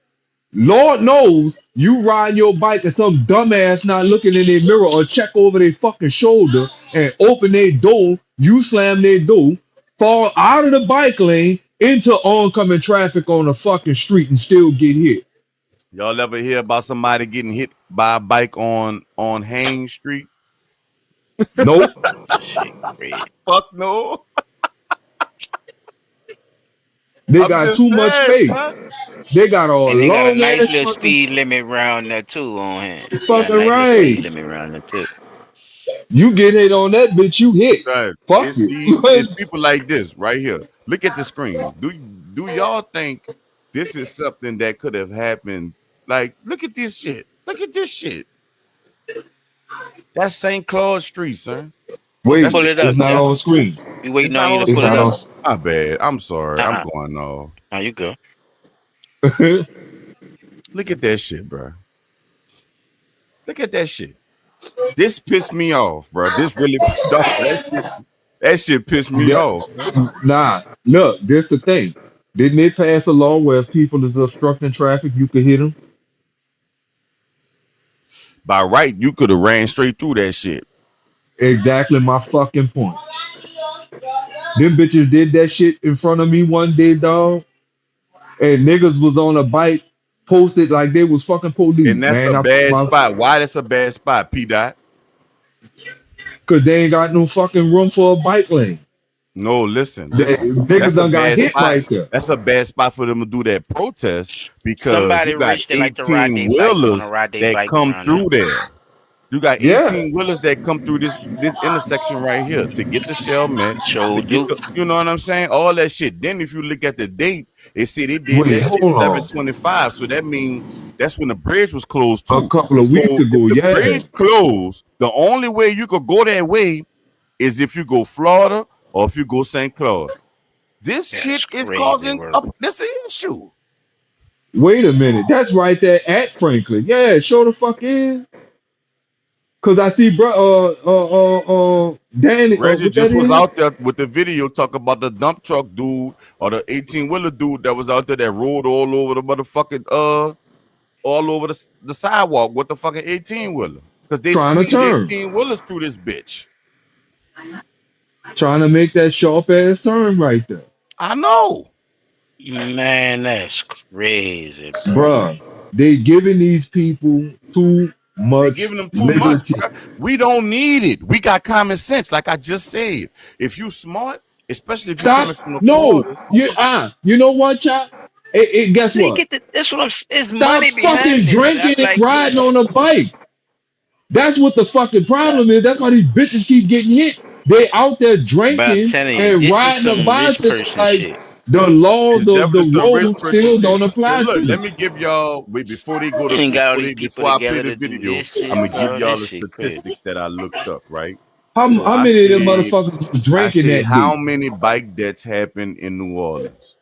Lord knows you ride your bike and some dumbass not looking in their mirror or check over their fucking shoulder and open their door, you slam their door, fall out of the bike lane into oncoming traffic on a fucking street and still get hit. Y'all ever hear about somebody getting hit by a bike on Haynes Street? Nope. Fuck no. They got too much space. They got a And they got a long nice ass little fucking speed limit around there too on him. You fucking right. Speed limit around there too. You get hit on that bitch, you hit. Right. Fuck It's you. it's people like this right here. Look at the screen. Do y'all think this is something that could have happened? Like, look at this shit. Look at this shit. That's St. Claude Street, son. Wait, Pull it up, it's not Jeff. on screen. We waiting It's not on you on to pull it screen. up. My bad. I'm sorry. Uh-uh. I'm going off. Oh, you go. Look at that shit, bro. Look at that shit. This pissed me off, bro. This really that shit pissed me off. Nah, look, this the thing. Didn't they pass a law where if people is obstructing traffic, you could hit them? By right, you could have ran straight through that shit. Exactly my fucking point. Them bitches did that shit in front of me one day, dog. And niggas was on a bike, posted like they was fucking police. And that's man. a bad spot. Why that's a bad spot, P. Dot? Cause they ain't got no fucking room for a bike lane. No, listen. Niggas done got hit right there. That's a bad spot for them to do that protest because Somebody you got rich that like to ride 18 their bike, wheelers wanna ride their that bike come around through there. there. You got 18 wheelers that come through this intersection right here to get the Chalmette. Sure to get the, you know what I'm saying? All that shit. Then if you look at the date, it said they did Wait, that shit hold on. 11/25. So that means that's when the bridge was closed too. A couple of So weeks ago, if the yeah. bridge closed, the only way you could go that way is if you go Florida or if you go St. Claude. This shit is crazy causing work. this issue. Wait a minute. That's right there at Franklin. Yeah, show the fuck in. Cause I see bro Danny Reggie what just that was is? out there with the video talk about the dump truck dude or the 18-wheeler dude that was out there that rode all over the motherfucking all over the sidewalk with the fucking 18-wheeler. Because they Trying to turn. 18-wheelers through this bitch. Trying to make that sharp ass turn right there. I know. Man, that's crazy, bro. Bruh, they giving these people too much Giving them too much. liberty. Bro. We don't need it. We got common sense, like I just said. If you smart, especially if you're coming Stop. from the No, quarters, you know what, chop? Guess They what? get the, that's what I'm. It's Stop money behind fucking this. drinking and Like, riding on a bike. That's what the fucking problem is. That's why these bitches keep getting hit. They out there But I'm drinking telling you, and this is riding some a rich bicycle person like shit. the laws it's of definitely the some rich road person still shit. don't So apply look, to let you. me give y'all before they go to You ain't got all these people before I play together the to do video, this shit, I'm gonna bro. give y'all This the shit crazy. statistics that I looked up, right? How So I many of them said, motherfuckers was I drinking said that how day? many bike deaths happened in New Orleans?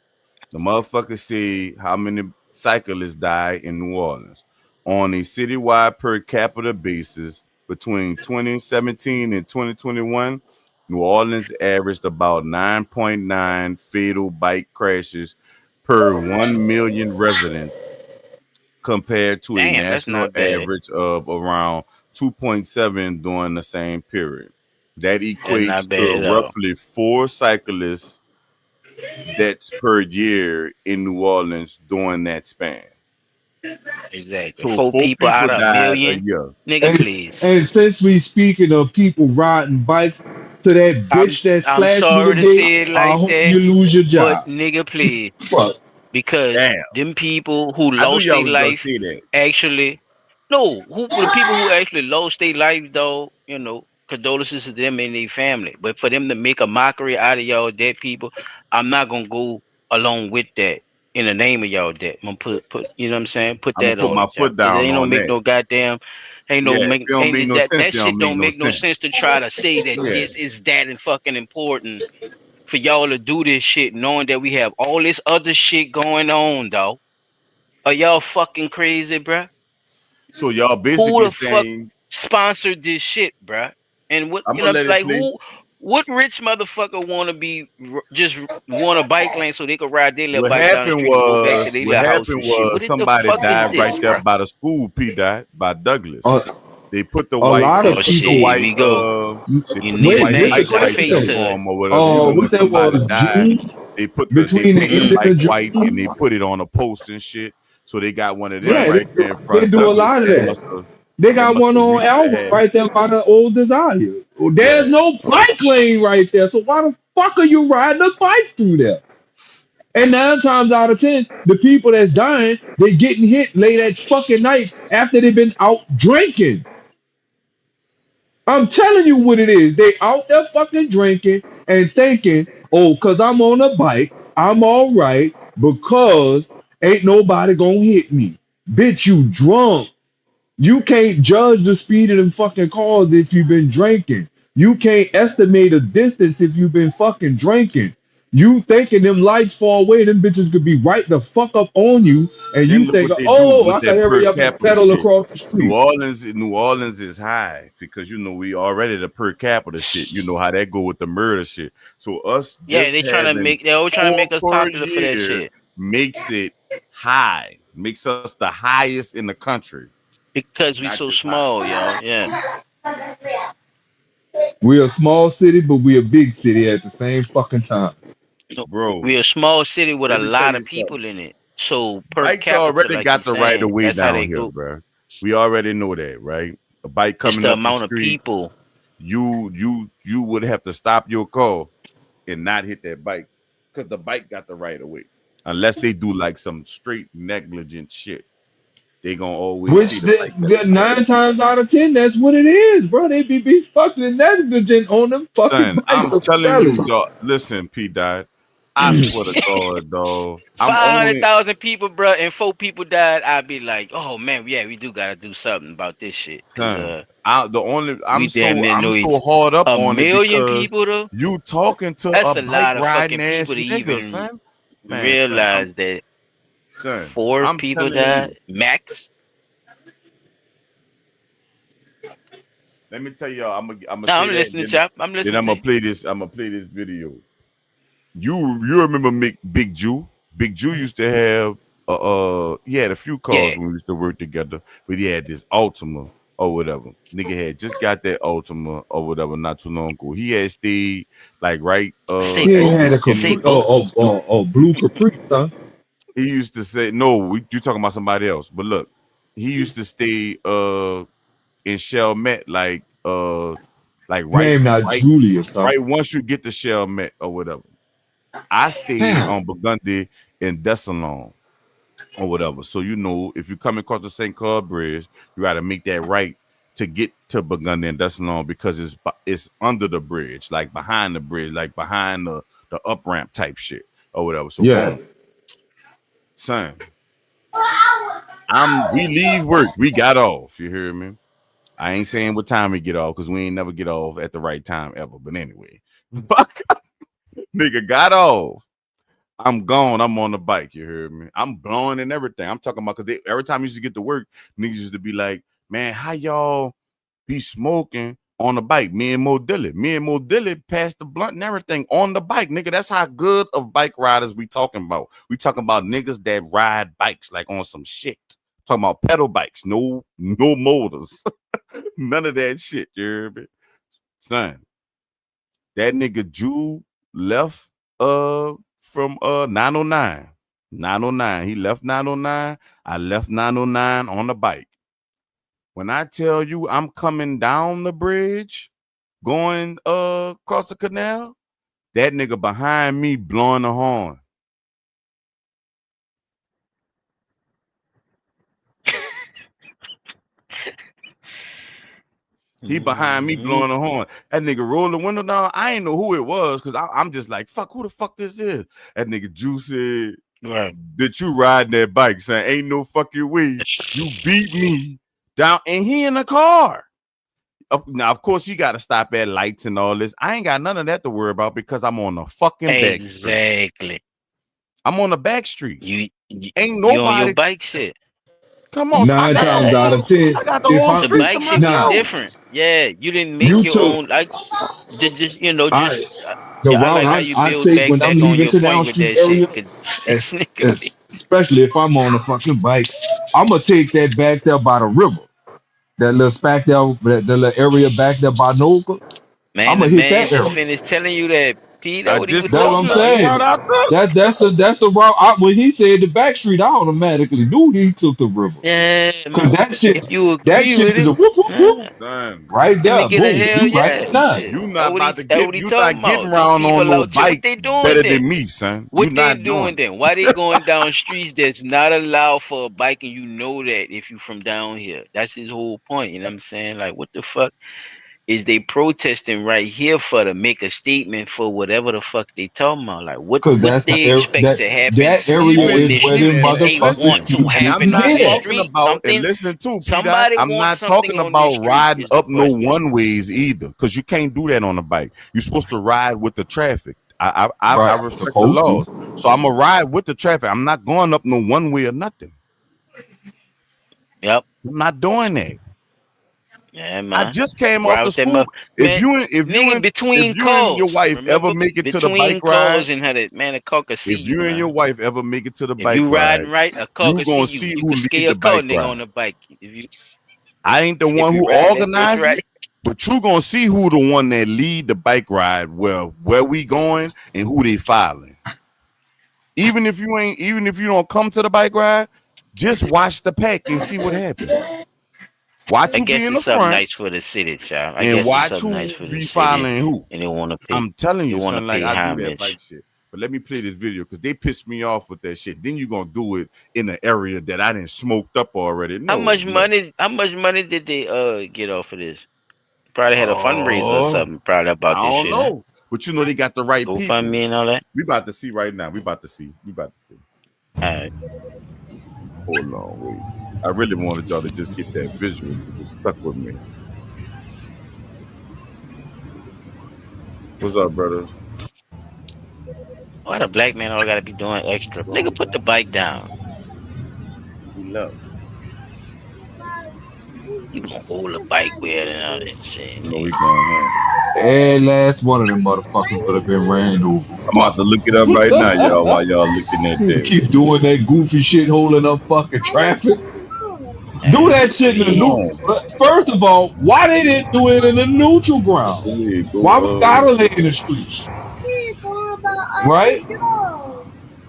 The motherfucker say how many cyclists died in New Orleans on a citywide per capita basis between 2017 and 2021. New Orleans averaged about 9.9 fatal bike crashes per 1 million residents compared to a Damn, that's national not bad. average of around 2.7 during the same period. That That's equates not bad to at all. roughly 4 cyclists deaths per year in New Orleans during that span. Exactly. So 4 4 people out of a die a million. year. Nigga, please. And since we speaking of people riding bikes, to that bitch that I'm splashed me sorry to today, say it I like hope that, you lose your but job. nigga, please. Fuck. Because Damn. them people who I knew lost y'all their was gonna life say that. actually, no, the people who actually lost their life though, you know, condolences to them and their family. But for them to make a mockery out of y'all dead people, I'm not gonna go along with that in the name of y'all dead. I'm gonna put you know what I'm saying? Put I'm gonna that put on my it, foot y'all. It down ain't no on make that. no goddamn Yeah, if it don't make no sense, that it shit don't make don't no make no sense. sense to try to say that Yeah. this is that and fucking important for y'all to do this shit knowing that we have all this other shit going on, though. Are y'all fucking crazy, bruh? So y'all Who basically the fuck saying sponsored this shit, bruh? And what I'm you gonna know, let it like play. what rich motherfucker want to be just want a bike lane so they could ride their little What bike down the happened street and go back to was their what little house happened and shit? What was is the somebody fuck is died this, right there bruh? by the school, P. Dot, by Douglas. They put the A white lot of Oh they put the shit, people. here we go. they You put the need a Wait, white this name, the light put a right crazy face there thing. to for it. him or whatever. You know, when What that somebody was died, June? They put between the paint the bike individual. white and they put it on a post and shit. So they got one of them Yeah, right there in front. they do a lot of that. They got one on Alva right there by the old Desire. Well, there's no bike lane right there. So why the fuck are you riding a bike through there? And 9 times out of 10, the people that's dying, they getting hit late at fucking night after they've been out drinking. I'm telling you what it is. They out there fucking drinking and thinking, oh, because I'm on a bike, I'm all right because ain't nobody gonna hit me. Bitch, you drunk. You can't judge the speed of them fucking cars if you've been drinking. You can't estimate a distance if you've been fucking drinking. You thinking them lights far away, them bitches could be right the fuck up on you, and you think, oh, I can hurry up and pedal across the street. New Orleans is high because you know we already the per capita shit. You know how that go with the murder shit. So us, Yeah, they trying to make. They're always trying to make us popular for that shit. Makes it high. Makes us the highest in the country. Because we so small, yo. Yeah. We're a small city, but we're a big city at the same fucking time. Bro, we're a small city with a let me lot tell of you people something. in it. So per Bikes capita, already like got you're the right of saying, way that's how down they here, go. bro. We already know that, right? A bike coming It's the up amount the of street, people. you would have to stop your car and not hit that bike because the bike got the right of way. Unless they do like some straight negligent shit, they gonna always Which see the bike. 9 times out of 10, that's what it is, bro. They be fucking negligent on them fucking Son, bikes. I'm telling you, dog. Listen, P. Dot. I swear to God, dog. 500,000 people, bro, and 4 people died. I'd be like, oh man, yeah, we do gotta do something about this shit. Son, I'm so hard up on it million because people though. you talking to That's a a lot bike of riding fucking ass people to nigga, even son. realize that son, 4 I'm people telling died max. Let me tell y'all, I'm I'm listening, chap. I'm listening. Then I'm gonna play this. I'm gonna play this video. You remember Big Jew? Big Jew used to have he had a few cars when we used to work together, but he had this Altima or whatever. Nigga had just got that Altima or whatever not too long ago. He had stayed like right he had a blue Capri, huh? He used to say no, you talking about somebody else, but look, he used to stay in Chalmette like Name not Julius, huh? right once you get to Chalmette or whatever. I stayed on Burgundy in Desalon or whatever. So you know, if you come across the St. Clair Bridge, you got to make that right to get to Burgundy and Desalon because it's under the bridge, like behind the bridge, like behind the up ramp type shit or whatever. So boom. Son, we leave work, we got off. You hear me? I ain't saying what time we get off because we ain't never get off at the right time ever. But anyway, nigga got off. I'm gone. I'm on the bike. You hear me? I'm blowing and everything. I'm talking about because every time I used to get to work, niggas used to be like, man, how y'all be smoking on the bike? Me and Mo Dilly passed the blunt and everything on the bike, nigga. That's how good of bike riders we talking about. We talking about niggas that ride bikes like on some shit. Talking about pedal bikes, no motors, none of that shit. You hear me? Son, that nigga Jew left from 909. 909. He left 909. I left 909 on the bike. When I tell you I'm coming down the bridge, going across the canal, that nigga behind me blowing the horn. He behind me blowing the horn. That nigga rolled the window down. I ain't know who it was because I'm just like, fuck, who the fuck this is? That nigga Juice said, that you riding that bike, son. Ain't no fucking way. You beat me down. And he in the car. Now, of course, you got to stop at lights and all this. I ain't got none of that to worry about because I'm on the fucking back streets. Exactly. I'm on the back streets. You ain't nobody. You on your bike shit. Come on, 9 times out of 10. I got the whole street bike to shit's myself. different. Yeah, you didn't make your own. Like, just you know, just the I route like how you I build take when back I'm on leaving your to point down with street that shit. area, especially if I'm on a fucking bike, I'm gonna take that back there by the river, that little the little area back there by Nova. Man, I'm the gonna hit man that just area. finished telling you that P, I that what he was just That's what told I'm you talking that's the saying. route I took. That's the route. When he said the back street, I automatically knew he took the river. Yeah, Cause man. If you that agree shit with is it, a whoop whoop whoop yeah. Son, right Let me there. get a Boom, hell you right yeah. now. Shit. you That's not what he, about to that's get what he you talking not getting about. Them around on people no out there, what bike they doing better then? than me, son. You What they not doing doing it. then? Why they going down streets that's not allowed for a bike, and you know that if you from down here? That's his whole point. You know what I'm saying? Like, what the fuck is they protesting right here for to make a statement for whatever the fuck they talking about? Like, what Cause that's they the expect to happen that area on is the where street, them and they motherfuckers want to keep And I'm getting happen on not hit this at. talking street. about, and Something, listen too, P Dot, somebody I'm wants not something talking on this about street. riding Is the up no question. one ways either, because you can't do that on a bike. You're supposed to ride with the traffic. I Right, respect the supposed to. laws. So I'm gonna ride with the traffic. I'm not going up no one way or nothing. Yep. I'm not doing that. Yeah, I man. just came Ride off the with them, school. man. Nigga, If between you and your calls. wife ever Remember, make it to the between bike ride, calls and how that man, a car could see if you, you and your man. wife ever make it to the If bike you ride, riding right, a car you could see gonna you. see You who could lead scare the a car bike nigga ride. on the bike. If you I ain't the if one you who ride that bitch organized right. it, but you gonna see who the one that lead the bike ride, where we going and who they following. Even if you don't come to the bike ride, just watch the pack and see what happens. Watch I who be guess in the it's something front nice for the city, child. I and guess it's watch something nice who for the be city, following who. and they want to pay. I'm telling They you, want to son, like pay I do that bike homage. shit. But let me play this video because they pissed me off with that shit. Then you gonna do it in an area that I didn't smoked up already. How No, much look. money? How much money did they get off of this? Probably had a fundraiser or Oh, something. Probably I about this don't shit, huh? know. But you know they got the right people. GoFundMe and all that. We about to see right now. We about to see. All right. Hold on, wait. I really wanted y'all to just get that visual. It stuck with me. What's up, brother? Why the black man all gotta be doing extra? Nigga, put the bike down. We love. You gonna hold the bike with and all that shit. No, we going. And last one of them motherfuckers would have been ran over. I'm about to look it up right now, y'all, while y'all looking at that. Keep doing that goofy shit, holding up fucking traffic. Do that shit in the neutral. First of all, why they didn't do it in the neutral ground? Why we gotta lay in the street? Right?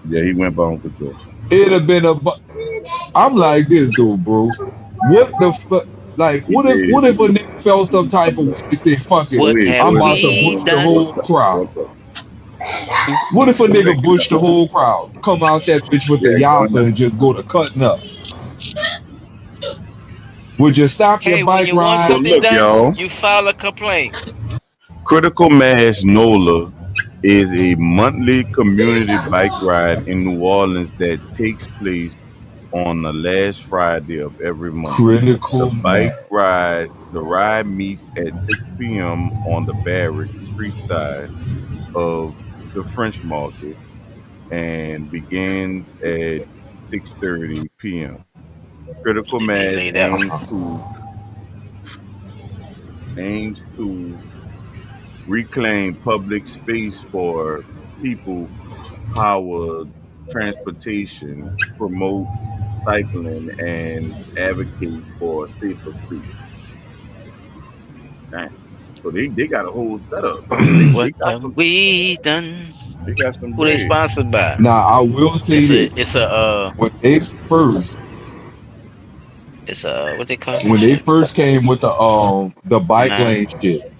Yeah, he went by Uncle Joe. It'd have been I'm like this dude, bro. What the fuck? Like, what if a nigga felt some type of way? They say, fuck it, I'm about to bush the whole crowd. What if a nigga bush the whole crowd? Come out that bitch with the yapper and just go to cutting up? Would you stop your bike when you want ride? something done, y'all. you file a complaint. Critical Mass NOLA is a monthly community bike ride in New Orleans that takes place on the last Friday of every month. Critical The ride meets at 6 p.m. on the Barracks street side of the French Market and begins at 6:30 p.m. Critical Mass aims to reclaim public space for people, power transportation, promote cycling, and advocate for safer streets. So they got a whole setup. What have we done? They got some. Who they sponsored by? Now I will say this: it's a when they first, it's a what they call it? when they first came with the bike lane shit.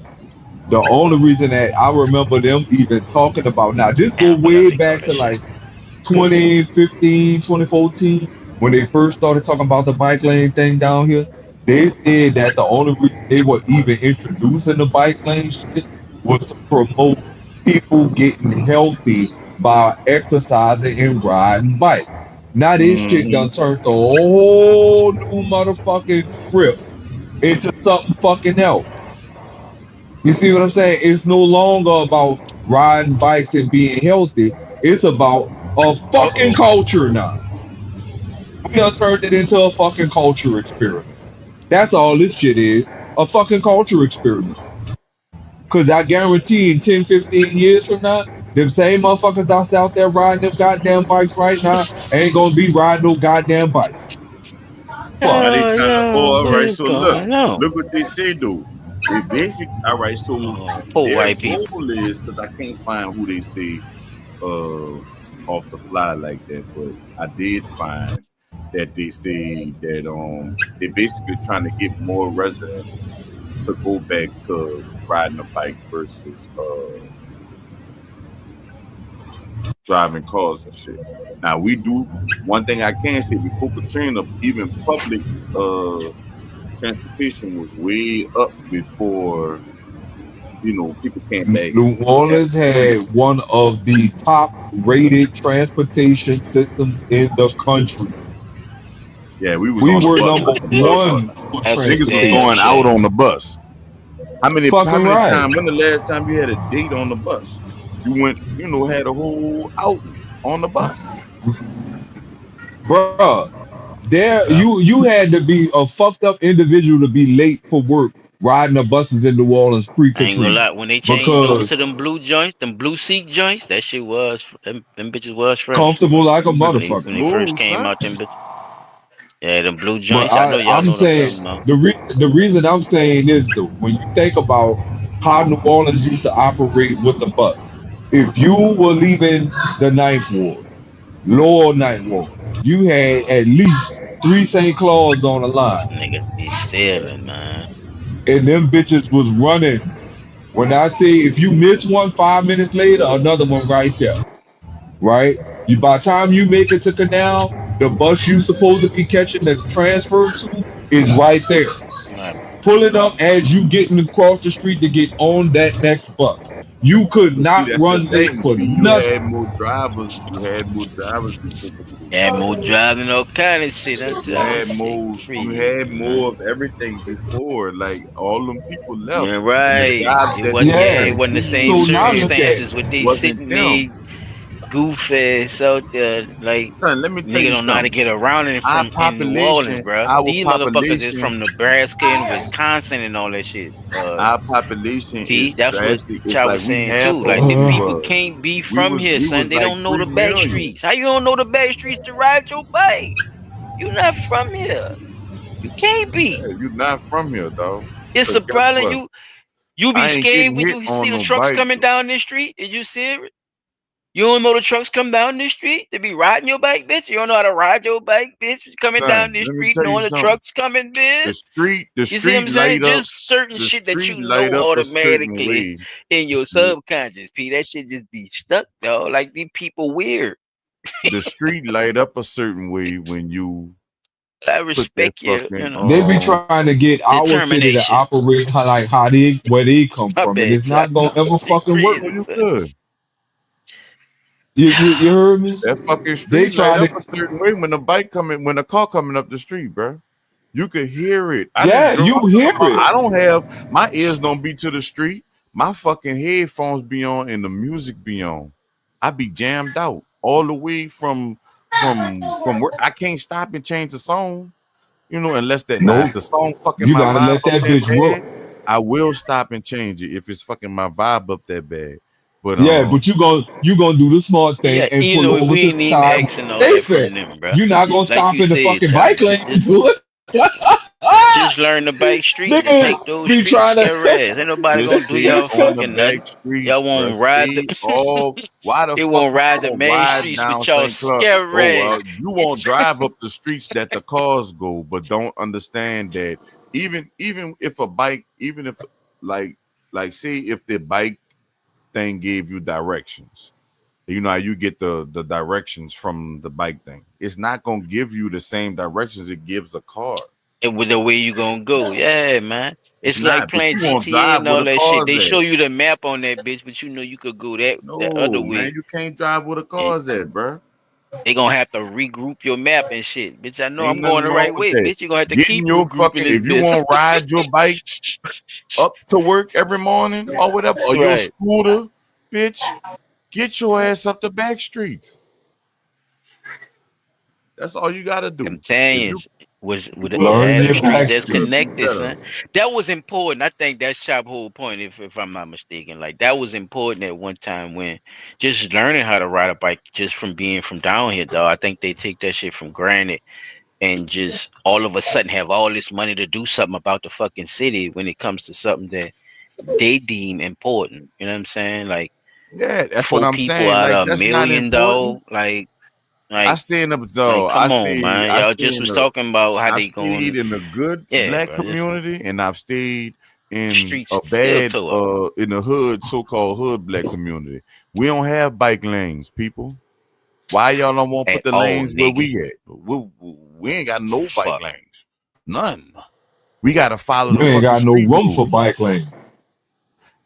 The only reason that I remember them even talking about, now this go way back to like 2015, 2014, when they first started talking about the bike lane thing down here. They said that the only reason they were even introducing the bike lane shit was to promote people getting healthy by exercising and riding bike. Now this shit done turned the whole new motherfucking script into something fucking else. You see what I'm saying? It's no longer about riding bikes and being healthy. It's about a fucking culture now. We done turned it into a fucking culture experiment. That's all this shit is. A fucking culture experiment. Because I guarantee in 10, 15 years from now, them same motherfuckers that's out there riding them goddamn bikes right now ain't gonna be riding no goddamn bike. All right, so look what they say, dude. They basically, all right. So Poor their white people. goal is, because I can't find who they say off the fly like that, but I did find that they say that they basically trying to get more residents to go back to riding a bike versus driving cars and shit. Now we do one thing I can say before Katrina, even public transportation was way up before people came back. New Orleans had one of the top rated transportation systems in the country. Yeah, we were number one for Niggas was going out on the bus. How many times? When the last time you had a date on the bus? You went, had a whole out on the bus. Bruh, you had to be a fucked up individual to be late for work riding the buses in New Orleans I ain't gonna pre-Katrina. lie. When they changed over to them blue joints, them blue seat joints, that shit was them bitches was fresh. Comfortable like a When motherfucker. they first came out, them bitches. Yeah, them blue But joints. I know y'all I'm know saying what I'm talking about. the reason I'm saying this though, when you think about how New Orleans used to operate with the bus, if you were leaving the Ninth Ward, Lower Ninth Ward, you had at least 3 St. Clauds on the line, Niggas be stealing, man. and them bitches was running. When I say if you miss one 5 minutes later, another one right there, right? By the time you make it to Canal, the bus you supposed to be catching the transfer to is right there. Pulling up as you getting across the street to get on that next bus. You could not run late for You nothing. had more drivers. You had more drivers. Yeah, more driving, all kind of shit. You had more of everything before. Like all them people left. Yeah, right. It wasn't the same circumstances with these sitting there goof ass out there. Like, son, let me tell you niggas don't know how to something. get around in New Orleans, bro. These motherfuckers is from Nebraska and Wisconsin and all that shit. Our population is that's what drastic. It's I like was we saying have too. Like, the people over. can't be from here, we son. was They like don't know the 3 back million. streets. How you don't know the back streets to ride your bike? You not from here. You can't be. Yeah, you're not from here, though. It's a problem. You be I ain't scared getting when hit you on see the no trucks bike. coming down this street. Is you serious? You don't know the trucks come down this street to be riding your bike, bitch. You don't know how to ride your bike, bitch. Coming Son, down this let me street, tell you knowing the something. trucks coming, bitch. The You see what street I'm saying? light up. Just certain the shit that street you light know up a certain automatically way. in your subconscious, P. That shit just be stuck, though. Like, these people weird. The street light up a certain way when you. I respect you. They be trying to get our city to Determination. operate where they come from, and it's not gonna ever fucking work. You could. You heard me? That fucking They street try light to. up a certain way when the car coming up the street, bro. You could hear it. Yeah, you hear it. I don't have my ears don't be to the street. My fucking headphones be on and the music be on. I be jammed out all the way from where I can't stop and change the song. Unless that if the song fucking You my gotta vibe let up that bitch bad, roll. I will stop and change it if it's fucking my vibe up that bad. But Yeah, but you gonna do the smart thing Yeah, and you pull know, over we to ain't the even side. asking all They that from fit. them, bro. You're not gonna Like stop you in the said, fucking Charlie, bike lane to just- do it. Just learn the back streets and Nigga, take those be streets trying to- their ass. Ain't nobody Just gonna do stay y'all on the fucking back nothing. streets, Y'all won't bruh. ride Stay the why the They fuck won't you ride the gonna main ride streets down with y'all St. Clair? scary. You won't drive up the streets that the cars go, but don't understand that even if a bike, even if like say if the bike thing gave you directions, how you get the directions from the bike thing. It's not gonna give you the same directions it gives a car. And with the way you gonna go, yeah, man. It's It's like not, but playing you won't GTA drive and where all the that shit. They cars show at. you the map on that bitch, but you could go that other No, way. man, you can't drive where the cars at, bro. They gonna have to regroup your map and shit, bitch. I know Ain't I'm going nothing the wrong right with way, that. bitch. You gonna have to Getting keep your regrouping this if you bitch. want to ride your bike up to work every morning or whatever, or your Right. scooter, bitch, get your ass up the back streets. That's all you gotta do. I'm telling If you, you- with Learn the your streets back that's streets. connected, better. son. That was important. I think that's Chop's whole point, if I'm not mistaken. Like, that was important at one time when just learning how to ride a bike just from being from down here, dog. I think they take that shit from granted and just all of a sudden have all this money to do something about the fucking city when it comes to something that they deem important. You know what I'm saying? Like, Yeah, that's 4 what I'm people saying. out Like of a that's not million, important. though. Like I stand up though. come on, man. I Y'all stay just in was the talking about how I've they stayed going. in a good Yeah, black bro. Just community, and I've stayed in streets a still bad toe up. in the hood, so-called hood black community. We don't have bike lanes, people. Why y'all don't want to put At the all, lanes where nigga. we at? We ain't got no bike Fuck. lanes. None. We gotta follow You the ain't fucking got no street room for rules. bike lane.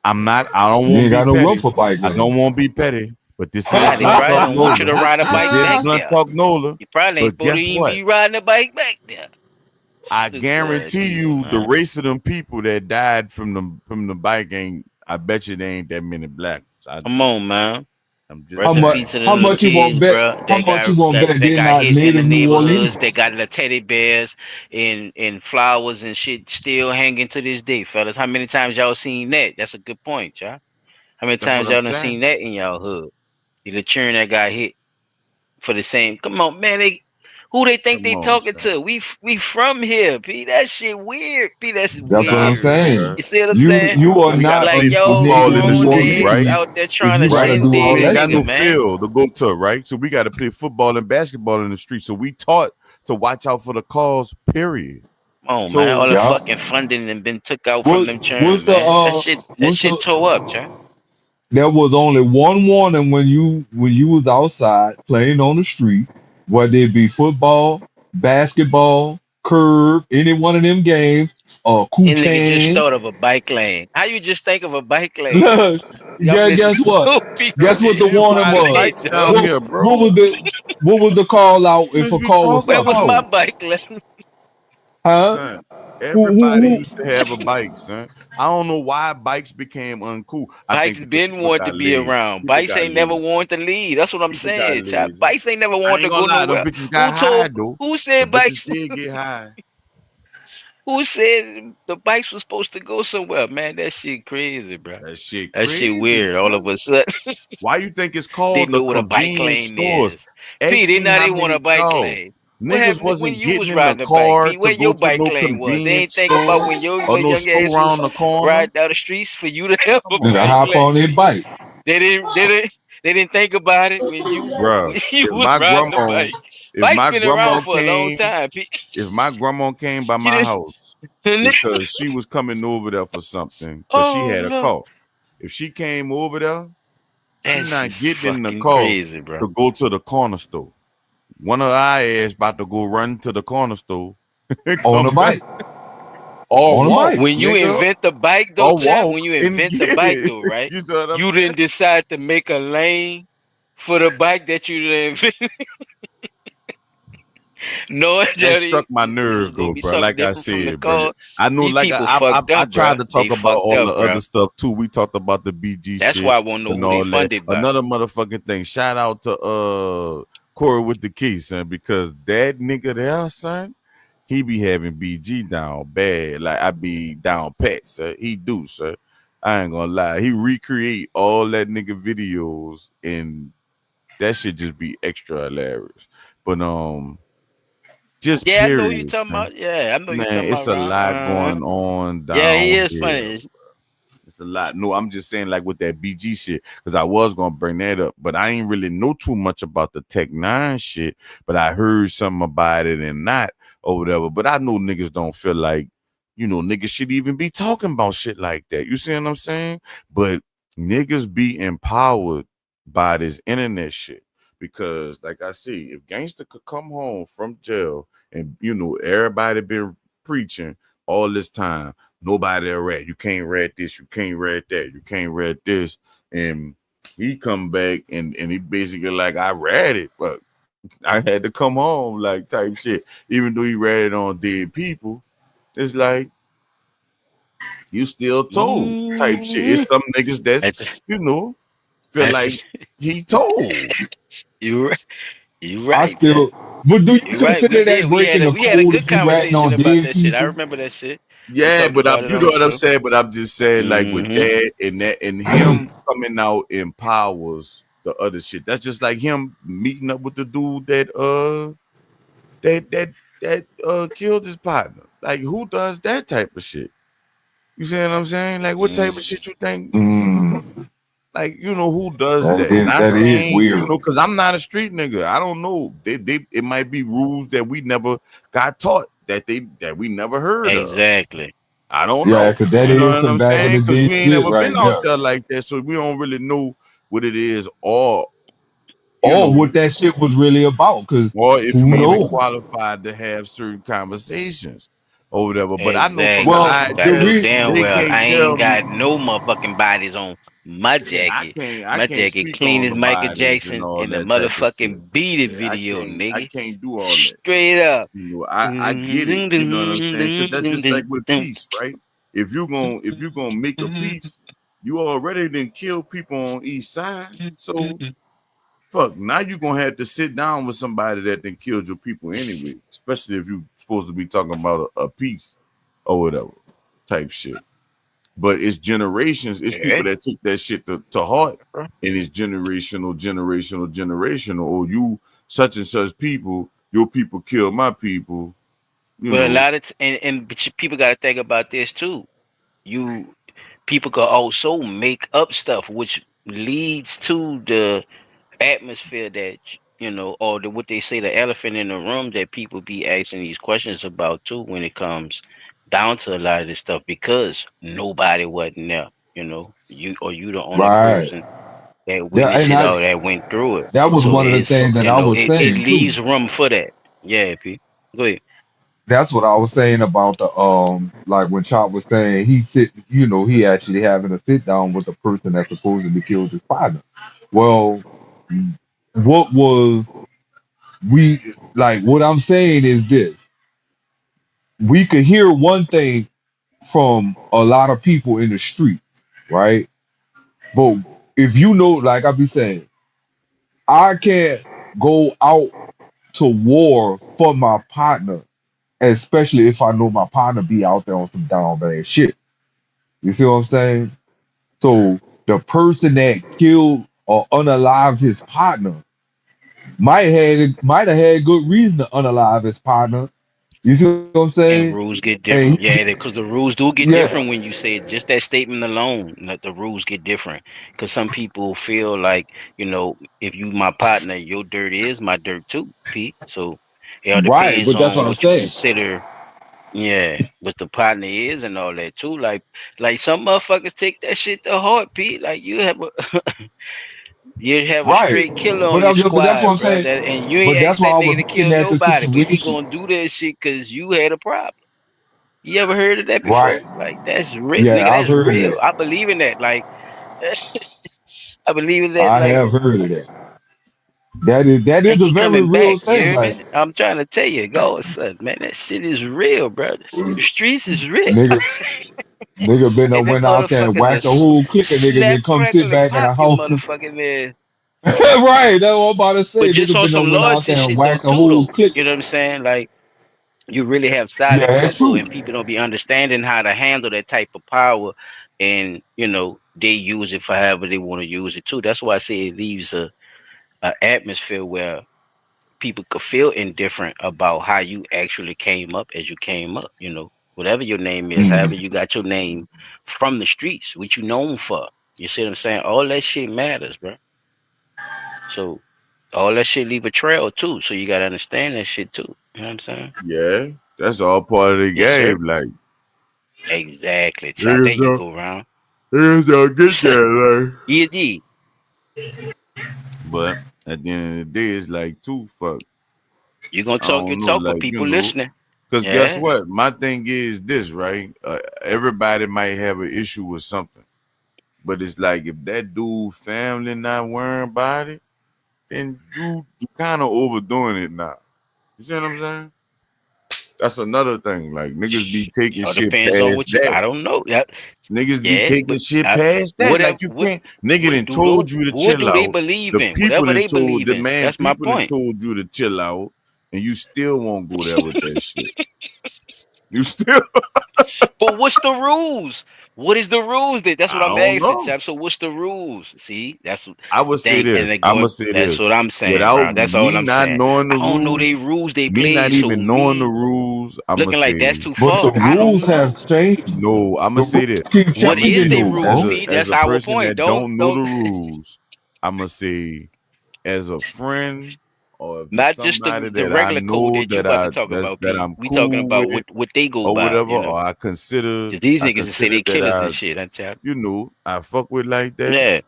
I don't You want to ain't be got no room petty. for bike I lane. don't want to be petty, but this is Nah, they Blunt probably Talk don't want you to Nola. ride a This bike is back Blunt there. Talk Nola. You probably ain't But supposed to guess even what? be riding a bike back there. I Stupid ass guarantee people, you, the man. race of them people that died from the bike ain't. I bet you there ain't that many blacks. Come on, man. I'm How Rest just in much? peace to the How little much you kids, want bet? bro. How much you want bet? They They're got not hit in the native New Orleans. neighborhoods. They got the teddy bears and flowers and shit still hanging to this day, fellas. How many times y'all seen that? That's a good point, y'all. How many That's what times I'm y'all done saying. seen that in y'all hood? The children that got hit for the same. Come on, man. Who they think Come they on, talking son. to? We from here, P. That shit weird, P. That's That's what I'm weird. saying. You see what I'm You saying? you are We gotta not Like, a play yo, football in the native New grown street, ass right? Orleans out there if trying you to gotta Right? do all We shindig, ain't that got no shit. nigga, man. field to go to, right? So we got to play football and basketball in the street. So we taught to watch out for the calls. Period. Oh man, all So the Yeah. fucking funding and been took out from What them what's churn, the man. That what's shit the tore up, Chuck. there was only one warning when you was outside playing on the street, whether it be football, basketball, curb, any one of them games, And nigga just Kutan. thought of a bike lane. How you just think of a bike lane? Look, Y'all guess niggas what? so people Guess what the you warning ride was? bikes stupid, down dog. here, What bro. was the call out What if is a we car was talking Where was my suspect? about, bike lane? Huh? son? Who, Everybody who, used to have a bike, son. I don't know why bikes became uncool. I think Bikes because been people want to got be lazy. around. People Bikes got ain't never lazy. want to leave. That's what I'm People got saying, child. lazy. Bikes ain't never I want ain't to go gonna lie, them nowhere. bitches got high though. Who The said bitches bikes? did get high. Who said the bikes was supposed to go somewhere? Man, that shit crazy, bro. That shit That shit crazy, weird. All of son. a sudden, Why you think it's they called the know what a bike convenience lane stores? is. P, Ask they me now how they want many a bike dog lane. What niggas happened when wasn't you getting was in the riding a bike? car P, to where go your to bike no lane was? They ain't convenience think about store when your or little no young store ass was around the corner. riding down the streets for you to have a Come nigga on, bike hop man. on their lane. bike? They didn't think about it when you Bruh, when you if was my riding the grandma, bike. if Bike's my been around grandma for a long came, time. P. if my grandma came by She my didn't. house because she was coming over there for something, because she Oh had a no. car. If she came over there, she That's not just getting in the fucking car crazy, bro. to go to the corner store. One of our ass about to go run to the corner store and On come a back. bike. Or On a walk, bike. When you nigga. invent the bike though, Or chap, walk when you and invent the get bike it. though, right? You know what I'm You saying? didn't decide to make a lane for the bike that you didn't invent. No, That Daddy, struck my they nerve though, be bro. something Like I different from the said, bro. car. I know, These like people fucked I up, tried bro. to They talk about fucked all up, the bro. other stuff too. We talked about the BG That's why shit I want to know and who they all that. funded by. Another motherfucking thing. Shout out to Corey with the key, son, because that nigga there, son, he be having BG down bad. Like I be down pat, sir. He do, sir. I ain't gonna lie. He recreate all that nigga videos and that shit just be extra hilarious. But just Yeah, I know who you period, talking man. about. Yeah, I know you Man, talking it's about, a lot Ron. going on Yeah, he down is here. funny. It's a lot. No, I'm just saying, like with that BG shit, because I was gonna bring that up, but I ain't really know too much about the Tech Nine shit. But I heard something about it and not or whatever. But I know niggas don't feel like, niggas should even be talking about shit like that. You see what I'm saying? But niggas be empowered by this internet shit. Because, like I see, if gangster could come home from jail and everybody been preaching all this time, nobody will rat. You can't rat this, you can't rat that, you can't rat this. And he come back and he basically like, I ratted, but I had to come home, like type shit. Even though he ratted on dead people, it's like you still told type shit. It's some niggas that feel like he told. You I right, still, but do you you right. We consider that did. breaking the We had a code good if you ratting conversation on about dead that shit. I people? remember that shit. We Yeah, talked but about it you on know the what I'm show. saying. But I'm just saying, like with Mm-hmm. that and him coming out empowers the other shit. That's just like him meeting up with the dude that that killed his partner. Like, who does that type of shit? You see what I'm saying? Like, what type of shit you think? Like, you know, who does that? That is weird. You know, because I'm not a street nigga. I don't know. It might be rules that we never got taught that we never heard of. Exactly. I don't know. Yeah, because that You know is what some I'm back in saying? the Because day we ain't shit never right been out there. there like that, so we don't really know what it is or what that shit was really about. Because or if who we even knows? qualified to have certain conversations or whatever. But I know Exactly. from the I know idea, damn they well can't I tell ain't me. got no motherfucking bodies on my jacket. I My can't jacket speak clean on as the Michael bodies Jackson and all in the that type of shit. motherfucking Beat It Yeah, video, I nigga. can't do all that. Straight up. You know, I get it. You know what I'm saying? Because that's just like with peace, right? If you gonna make a peace, you already done kill people on each side. So fuck, now you gonna have to sit down with somebody that then killed your people anyway, especially if you supposed to be talking about a peace or whatever type shit. But it's generations, it's people that take that shit to heart, and it's generational. Or you such and such people, your people kill my people. You But a know, lot of people got to think about this too. People could also make up stuff, which leads to the atmosphere that or what they say, the elephant in the room that people be asking these questions about too when it comes down to a lot of this stuff, because nobody wasn't there. You the only Right. person that Yeah, witnessed and it all, that went through it. that was So one of the it's things that I was it saying too. leaves room for that. Yeah, P. Go ahead. That's what I was saying about the like when Chop was saying he actually having a sit down with the person that supposedly killed his partner. Well, what I'm saying is this: we could hear one thing from a lot of people in the streets, right? But if like I be saying, I can't go out to war for my partner, especially if I know my partner be out there on some down bad shit. You see what I'm saying? So the person that killed or unalived his partner might have had good reason to unalive his partner. You see what I'm saying? And rules get And different. Yeah, because the rules do get different when you say it. Just that statement alone, that the rules get different. Because some people feel like, if you my partner, your dirt is my dirt too, Pete. So it all right, depends but that's what on I'm what you saying. consider, what the partner is and all that too. Like some motherfuckers take that shit to heart, Pete. Like you have a Right. straight killer But on your that's what I'm squad, bro. saying. And you But ain't that's asked why that I was nigga to looking kill at the nobody, but he situation. gonna do that shit because you had a problem. You ever heard of that before? Right. Like that's real, Yeah, nigga. I've That's heard of real. that. I believe in that. Like, I believe in that. I Like, have heard of that. That is a he very coming real back. You thing. hear Like me? I'm trying to tell you, go, son, man. That shit is real, bro. The streets is real. nigga been And them went out there and motherfuckers whacked the whole clique of niggas snap, and come sit crackle, and back in pop the you, house. motherfucking man. Right, that's what I'm about to But say. just Nigga on been some went out loyalty there and shit though, whacked the too, whole though. clique. You know what I'm saying? Like, you really have Yeah, silent that's people, true. and people don't be understanding how to handle that type of power, and they use it for however they want to use it too. That's why I say it leaves a atmosphere where people could feel indifferent about how you actually came up as you came up. Whatever your name is, however you got your name from the streets, what you known for. You see what I'm saying? All that shit matters, bro. So all that shit leave a trail too. So you gotta understand that shit too. You know what I'm saying? yeah, that's all part of the Yes, sir. game. Like, Exactly. Chop. There you go, round. niggas don't get that, like. Yeah. But at the end of the day, it's like too fuck. You gonna I talk your don't know, talk, but like, people listening. Because guess Yeah. what? My thing is this, right? Everybody might have an issue with something, but it's like if that dude family not worrying about it, then you kind of overdoing it now. You see what I'm saying? That's another thing. Like niggas be taking All shit depends on past what you. that. I don't know. Yep. Niggas be Yeah, taking but shit past that. whatever. Like you can't. Nigga done do told you to what chill do they out. believe The in? people Whatever done they told believe the in. man. That's my People done point. told you to chill out, and you still won't go there with that shit. You still. But what's the rules? What is the rules then? That's what I I'm don't asking, know. chap. So what's the rules? See, that's what I would say thank and this. they I'm go. gonna say That's this. what I'm saying, Without bro. That's all me I'm not saying. knowing the I don't know they rules, rules they me play. not So even knowing the me rules, I'm gonna looking like that's say too But the far. I don't rules know. have changed. no. I'm The gonna say rules this. keep What is changing they though, rules, As bro. a P? as That's a our person point. that don't know the Don't rules, I'm gonna say as a friend or if it's not just somebody the that I regular code know that you about to talk about, that P. I'm We talking cool about with what they go or by, whatever, you know. or Cause these I niggas that say consider they that killers and shit, huh, chap? I fuck with like that. Yeah.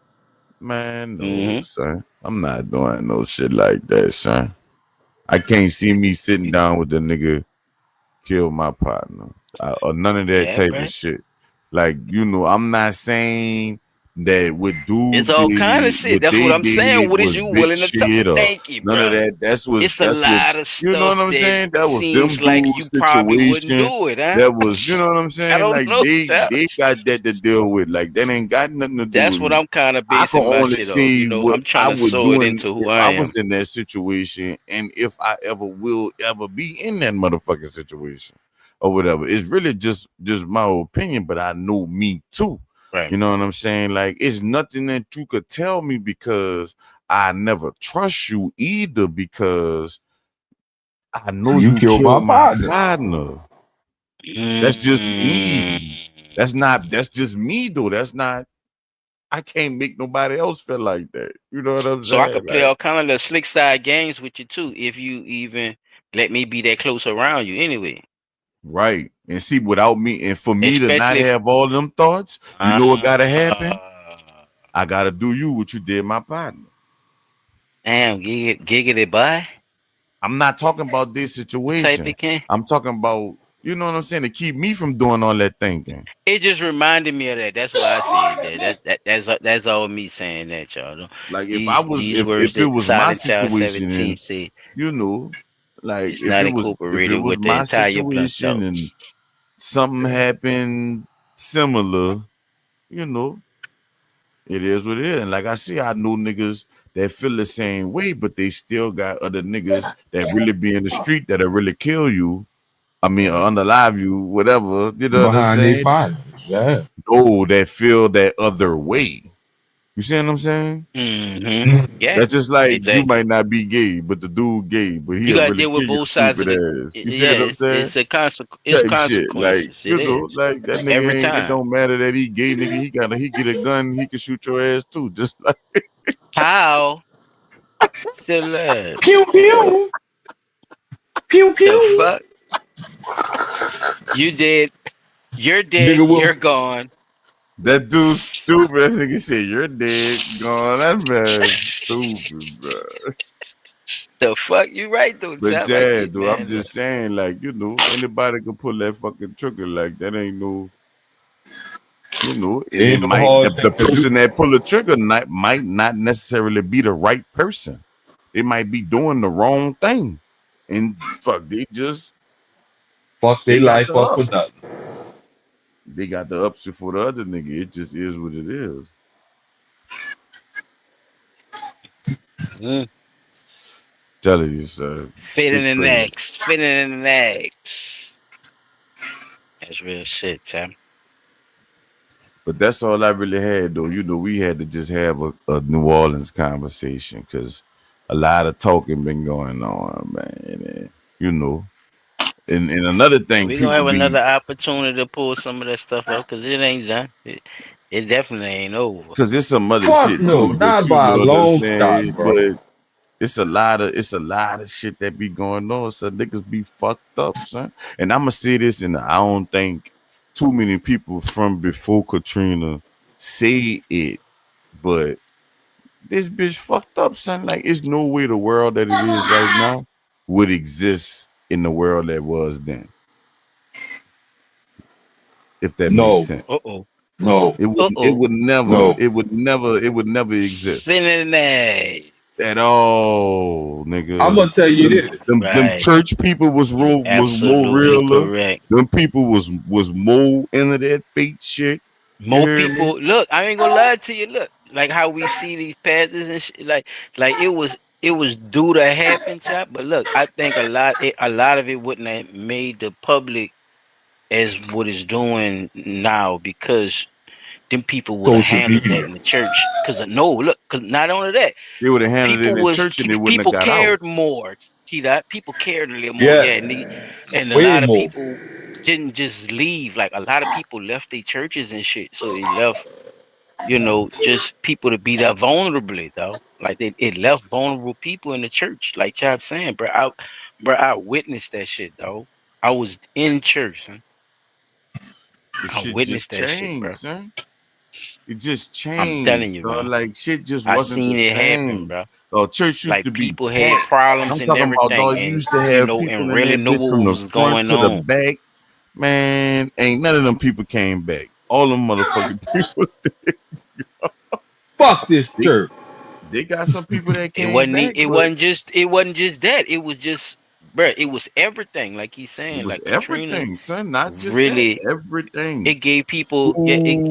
Man, no, Mm-hmm. son. I'm not doing no shit like that, son. I can't see me sitting down with the nigga kill my partner or none of that Yeah, type of right. shit. Like, I'm not saying that what It's dude all kind of did, shit. what That's they what I'm saying. did What is was you bitch willing to talk? shit or Thank you, none of bro. that. That's It's a that's what lot of you know what stuff I'm that saying? That was them seems like you dudes probably wouldn't situation. do it, huh? That was, you know what I'm I saying? don't Like know, chap. they got that to deal with. Like that ain't got nothing to do That's with what me. I'm kind of I can basing my only shit off. You say know, what I'm trying I to would sew do it into who if I I am. was in that situation and if I will ever be in that motherfucking situation or whatever. It's really just my opinion, but I know me too. Right. You know what I'm saying? Like it's nothing that you could tell me because I never trust you either because I know You you killed my killed my partner. partner. That's just me. That's just me though. That's not I can't make nobody else feel like that. You know what I'm So I saying? could play Like all kind of the slick side games with you too, if you even let me be that close around you. Anyway, right. And see, without me, and for me to not especially if have all them thoughts, you know what gotta happen? I gotta do you what you did my partner. damn giggity boy I'm not talking about this type situation. of can. I'm talking about, you know what I'm saying, to keep me from doing all that thinking. It just reminded me of that. That's why I said that. That's all me saying that, y'all. Like These words if it that was my Silent Child situation 17 and say like it's not if it incorporated was with the my entire blunt. situation No. and something happened similar, you know, it is what it is. And like I see, I know niggas that feel the same way, but they still got other niggas that really be in the street that'll really kill you. I mean, or unalive you, whatever. You know what I'm Behind their saying? partner. Yeah. Oh, that feel that other way. You see what I'm saying? Mm-hmm. Yeah, That's just like you exactly. might not be gay, but the dude gay, but You he'll gotta really deal with kill your both sides of stupid the. ass. You see Yeah, what I'm saying? it's Type shit. Like, consequences. It is like that nigga every ain't, it time. don't matter that he gay, nigga. He get a gun, he can shoot your ass too. Just like How? Still Pew pew. Pew the pew. fuck? You dead. You're dead. Nigga will You're gone. that dude's stupid. That nigga said, you're dead, gone. That man's stupid, bro. The fuck? You right though, But chap. I yeah, get dude, I'm man. just saying, like, anybody can pull that fucking trigger. Like, that ain't no, and it ain't no might hard the thing to do. person that pull the trigger might not necessarily be the right person. They might be doing the wrong thing. And fuck, they Fuck their got life the up up. for nothing. They got the ups before the other nigga. It just is what it is. Mm. Telling you, sir. Fitting Shit in the crazy. next. Fitting in the next. That's real shit, chap. But that's all I really had, though. We had to just have a New Orleans conversation because a lot of talking been going on, man. And another thing, We're gonna people have be another opportunity to pull some of that stuff up because it ain't done. It definitely ain't over. because there's some other Fuck shit no, too, but not you by a know what I'm long shot, saying. bro. But it's a lot of shit that be going on. So niggas be fucked up, son. And I'ma say this, and I don't think too many people from before Katrina say it, but this bitch fucked up, son. Like, it's no way the world that it is right now would exist in the world that was then. If that makes No. sense. Uh-oh. No. It would never, No. it would never exist Fitting in the at all, nigga. I'm gonna tell you this. Them right. church people was more Absolutely realer. correct. Them people was more into that fake shit. You More hear people me? look. I ain't gonna lie to you. Look, like how we see these pastors and shit. Like it was due to happen, chap. But look, I think a lot of it wouldn't have made the public as what it's doing now, because them people would have Social handled that media. in the church. Because not only that, They would have handled it in the church and they wouldn't have people got out. cared more. See that? People cared a little more. Yes. And a Way lot of more. people didn't just leave. Like a lot of people left their churches and shit. So they left, just people to be there vulnerably, though. Like it left vulnerable people in the church. Like Chop saying, bro, I witnessed that shit, though. I was in church, son. The I shit witnessed just that changed, shit, bro. son. It just changed. I'm telling you, bro. man. Like shit just I wasn't seen the it same. happen, bro. Church used Like to be people had packed. problems I'm and talking about, everything, dog. You and used to have people and in really that knew bitch what from the was front going to the on. back. Man, ain't none of them people came back. All them motherfucking people was there. Fuck this church. They got some people that It came wasn't. back. It but wasn't just. It wasn't just that. It was just, bro. It was everything. Like he's It saying, was like Katrina. everything, son. Not just Really, that. Everything. it gave people.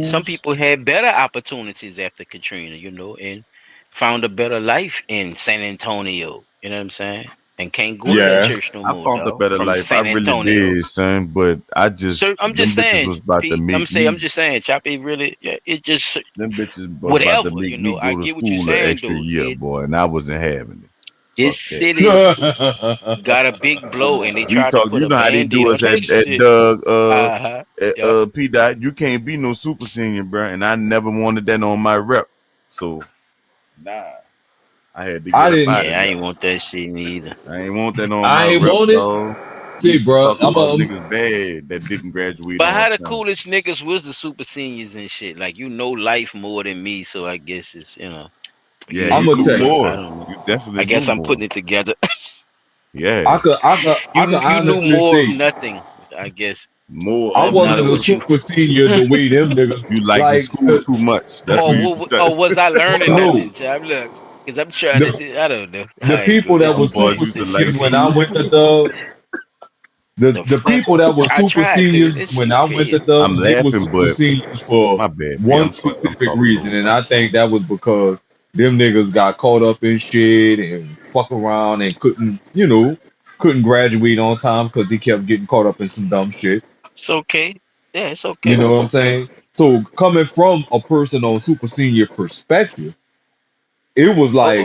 Some Schools. people had better opportunities after Katrina, and found a better life in San Antonio. You know what I'm saying? And can't go to that Yeah. church no I more, found a dog. better From life. I San really Antonio. did, son. But I just So I'm them just bitches saying, was about to Pete, make I'm me. just saying, Choppy, really, it just Them bitches was about whatever, to make me I go to get what you're school an saying, extra though. year, boy, and I wasn't having it. This Fuck that. city got a big blow, and they We tried to talk. put You a know how they band-aid do on us that at shit. Doug, Yep. P. Dot. You can't be no super senior, bro, and I never wanted that on my rep. So, nah, I had to get I up didn't. out of Yeah, I there. ain't want that shit neither. I ain't want that on I my ain't rep, want it. dog. We See, used to bro. talk I'm about a. niggas bad that didn't graduate But on how the time. coolest niggas was the super seniors and shit. Like, life more than me, so I guess it's, Yeah, you I'm you gonna knew tell knew you. more. I more. don't know. You definitely I guess knew I'm more. putting it together. Yeah, I could You knew honestly more of say nothing, I guess. more I of Not wasn't a what nothing. you. super senior the way them niggas You like the like. school too much. That's what you used to tell Or was I learning No, nothing, Chab? Look, because I'm trying to the do, I don't know. All the right, people bro. that This was is boys super used to this like seniors shit when crazy. I school. went to the The fuck? people that was I super tried to. seniors This when shit I went to crazy. I'm they were laughing, super but seniors for my bad, P. one I'm specific talking reason, over. and I think that was because them niggas got caught up in shit and fuck around and couldn't graduate on time because he kept getting caught up in some dumb shit. It's okay. Yeah, it's You okay. know what I'm saying? So coming from a person on super senior perspective, it was like,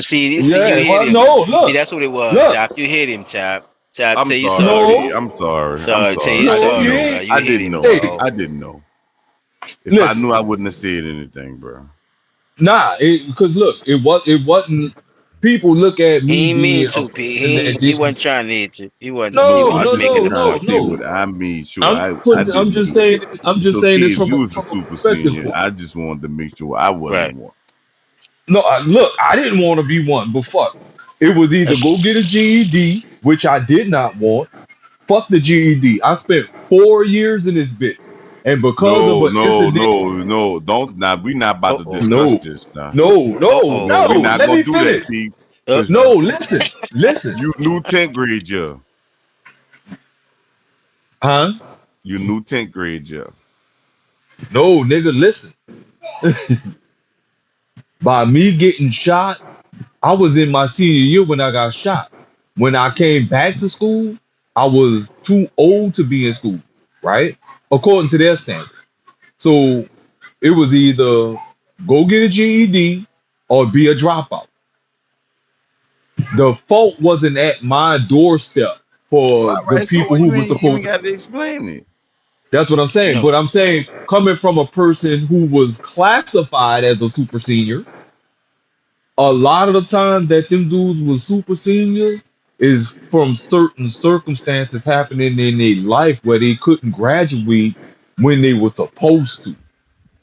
See, you yeah, hit well, him. no, See, that's what it was, look, Chop. You hit him, Chop. Chop, I'm tell you sorry. sorry. no, I'm sorry. I'm Sorry, tell sorry. you I didn't you sorry, know. bro. ain't. You I hit didn't him, know. Hey, bro. I didn't know. If I listen, knew, I wouldn't have said anything, bro. nah, because look, it wasn't. People look at me He ain't mean being a to, P. person that He didn't. wasn't trying to hit you. He wasn't. He No, was No, I just no, just making no, was a trying no, to point. say no. what I mean. Sure, I'm I putting. I'm didn't just do it. saying. I'm It's just saying okay this if you was a from a super perspective. senior. I just wanted to make sure I wasn't Right. one. No, look, I didn't want to be one, but fuck, it was either go get a GED, which I did not want. Fuck the GED. I spent 4 years in this bitch, and because of No, an no, incident, no, no. Don't now. We not about to discuss no, this now. no, no, No, we no. not Let gonna me do that, finish. P. Because No, listen, you knew 10th grade, yeah. huh? You knew 10th grade, yeah. No, nigga, listen. By me getting shot, I was in my senior year when I got shot. When I came back to school, I was too old to be in school, right? According to their standard. So it was either go get a GED or be a dropout. The fault wasn't at my doorstep for All the right, so people what who you were ain't supposed to. got to explain it. That's what I'm saying. No. But I'm saying, coming from a person who was classified as a super senior, a lot of the time that them dudes was super senior is from certain circumstances happening in their life where they couldn't graduate when they were supposed to.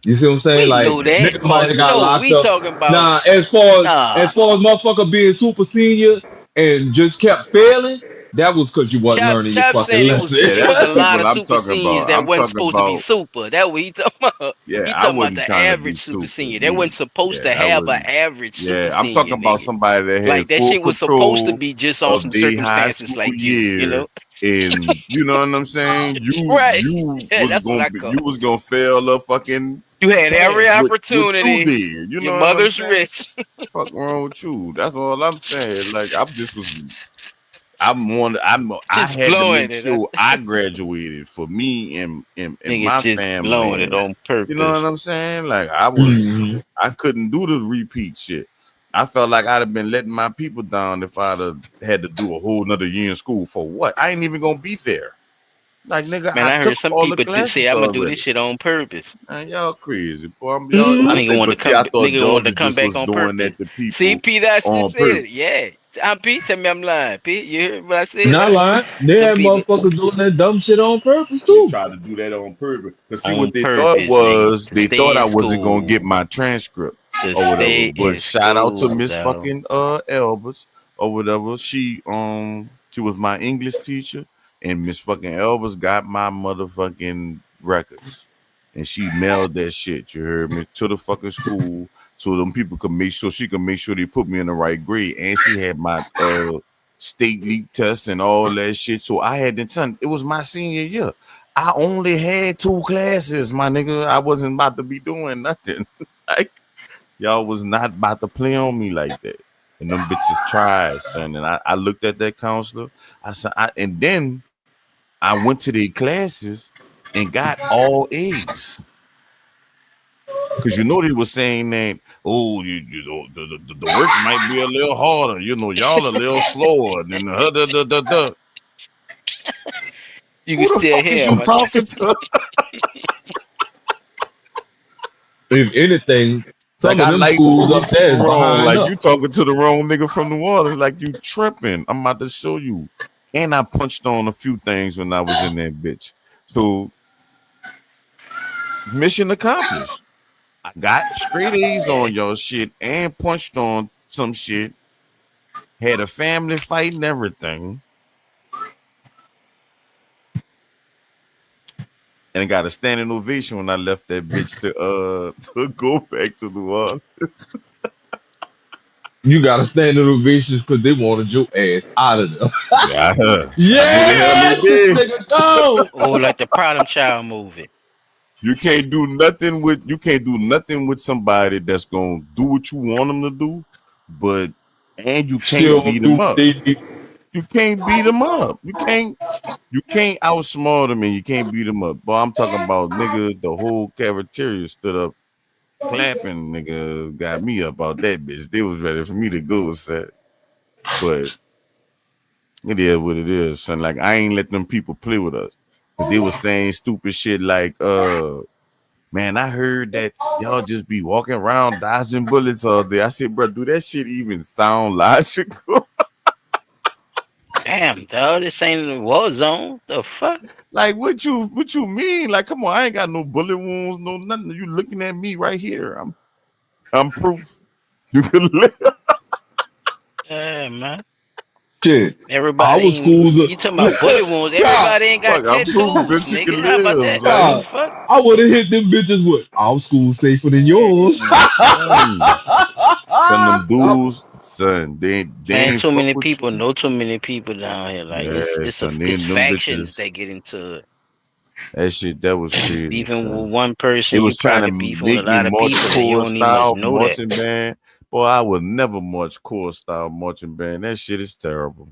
You see what I'm saying? We Like know that nigga might part. have got No, locked we up. talking about Nah, as far nah. as motherfucker being super senior and just kept failing, that was because you wasn't learning your Chop fucking saying lesson. it was a That's lot what of I'm super talking seniors about. that I'm wasn't talking supposed to be about, super. That what he talking about. yeah, He I talking about wasn't the trying to be average super super. senior. That wasn't supposed to Yeah, I have an wasn't. average super Yeah, I'm senior, talking about nigga. somebody that Like had that full shit was supposed to control be just on of some their high circumstances school like you year, know? and you know what I'm saying. Right. You Yeah, was that's what I gonna call you was gonna fail a fucking You had every pass. What you opportunity. did. You Your know what I'm mother's saying? rich. Fuck wrong with you? That's all I'm saying. Like I just was I Just had to blowing make it. sure I graduated for me and Nigga my just family. blowing it on purpose. You know what I'm saying? Like I couldn't do the repeat shit. I felt like I'd have been letting my people down if I'd have had to do a whole nother year in school for what? I ain't even gonna be there. Like nigga, Man, I took heard some all the people classes say I'm gonna do already. this shit on purpose. Man, y'all crazy, boy. Nigga want to come. I thought Nigga want to Georgia come just back was on doing purpose. that to people. See, Pete, that's on just purpose. it. Yeah, I'm Pete. Tell me I'm lying. Pete, you hear what I said? Not lying. They Some had people motherfuckers doing that dumb shit on purpose They too. tried to do that on purpose. Because see on what they purpose, thought was nigga, to they stay thought in I wasn't gonna school. get my transcript To or whatever. stay But in shout out to school, Miss dog. fucking Elbers or whatever. She was my English teacher, and Miss fucking Elbers got my motherfucking records. And she mailed that shit, you heard me, to the fucking school so them people could make sure she could make sure they put me in the right grade. And she had my state leap test and all that shit. So I had to it was my senior year. I only had 2 classes, my nigga. I wasn't about to be doing nothing. Like y'all was not about to play on me like that. And them bitches tried, son. And I looked at that counselor. I said, and then I went to the classes and got all A's. Because you know they were saying that, oh, you know, the work might be a little harder. You know, y'all a little slower than the You Who can the still fuck is hear you him. talking to? If anything, some Like of I them like schools up there is wrong. behind Like up. you talking to the wrong nigga from New Orleans. Like you tripping. I'm about to show you. And I punched on a few things when I was in that bitch. So mission accomplished. I got straight A's on your shit and punched on some shit. Had a family fight and everything. And got a standing ovation when I left that bitch to go back to New Orleans. You gotta stand in ovations because they wanted your ass out of there. Yeah. Yeah, this nigga go. Oh, like the Problem Child movie. You can't do nothing with somebody that's gonna do what you want them to do, and you can't beat them up. You can't beat them up. You can't outsmart them and you can't beat them up. But I'm talking about nigga, the whole cafeteria stood up clapping, nigga, got me up out that bitch. They was ready for me to go, set. But it is what it is, son. Like I ain't let them people play with us. Cause they was saying stupid shit like, man, I heard that y'all just be walking around dodging bullets all day. I said, bro, do that shit even sound logical? Damn, dog, this ain't a war zone. The fuck? Like what you mean? Like, come on, I ain't got no bullet wounds, no nothing. You looking at me right here. I'm proof. You can live. Yeah, man. Shit. Everybody, Our schools you talking about bullet wounds? Everybody ain't got Fuck, I'm tattoos, proving bitch you nigga. can How about live, that? man. Fuck. I would have hit them bitches with our school safer than yours. Them dudes, son, they Man, ain't too fuck many with people. you. No, too many people down here. Like Yeah, son, it's them factions bitches. that get into it. That shit, that was crazy. Beefing son. with one person, It you was trying to probably beefing with a make me lot of march people, and you core don't even much style know marching that. band. Boy, I would never march core style marching band. That shit is terrible.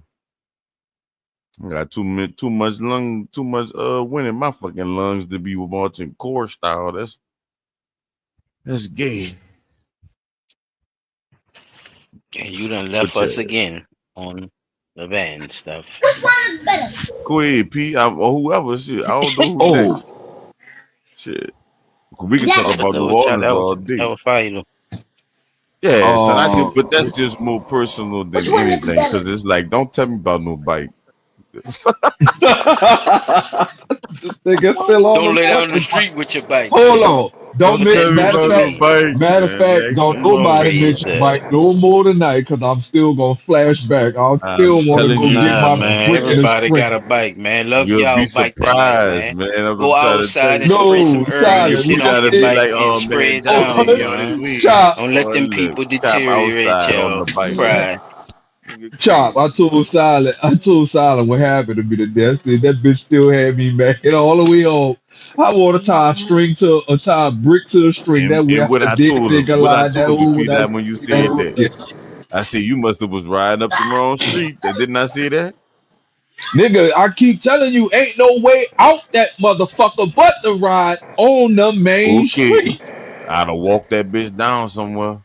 I got too much wind in my fucking lungs to be marching core style. That's gay. And you done left But us yeah. again on the band stuff. Go ahead, P. Or whoever. Shit, I don't know who Oh. next. Shit, we can talk about New Orleans all day. That was fire, though. Yeah, so but that's just more personal than anything because it's like, don't tell me about no bike. This nigga still on Don't the lay down on the fucking street with your bike. Hold on. Don't tell me matter about no bikes. matter of fact, don't nobody mention Mike no more tonight because I'm still gonna flash back. I still want to telling go you, get Nah, my man. brick in the Everybody spring. got a bike, man. Love You'll y'all be bike tonight, surprised, man. man. I'm Go trying to outside tell and you. spray some No, early silence. shit We on gotta your be bike like, and oh spray man, it Johnny down, ain't on his man. way. Chop, Don't let them Look, people Chop deteriorate outside on your the bike. pride. Chop. I told Silent what happened to me today. That bitch still had me mad all the way home. I want to tie a brick to the string. That way I And what could I dig told him, nigga what I line that told you, hole P, that that when you said that, I said you must have was riding up the wrong street. Didn't I say that? Nigga, I keep telling you, ain't no way out that motherfucker but to ride on the main Okay. street. I'd have walked that bitch down somewhere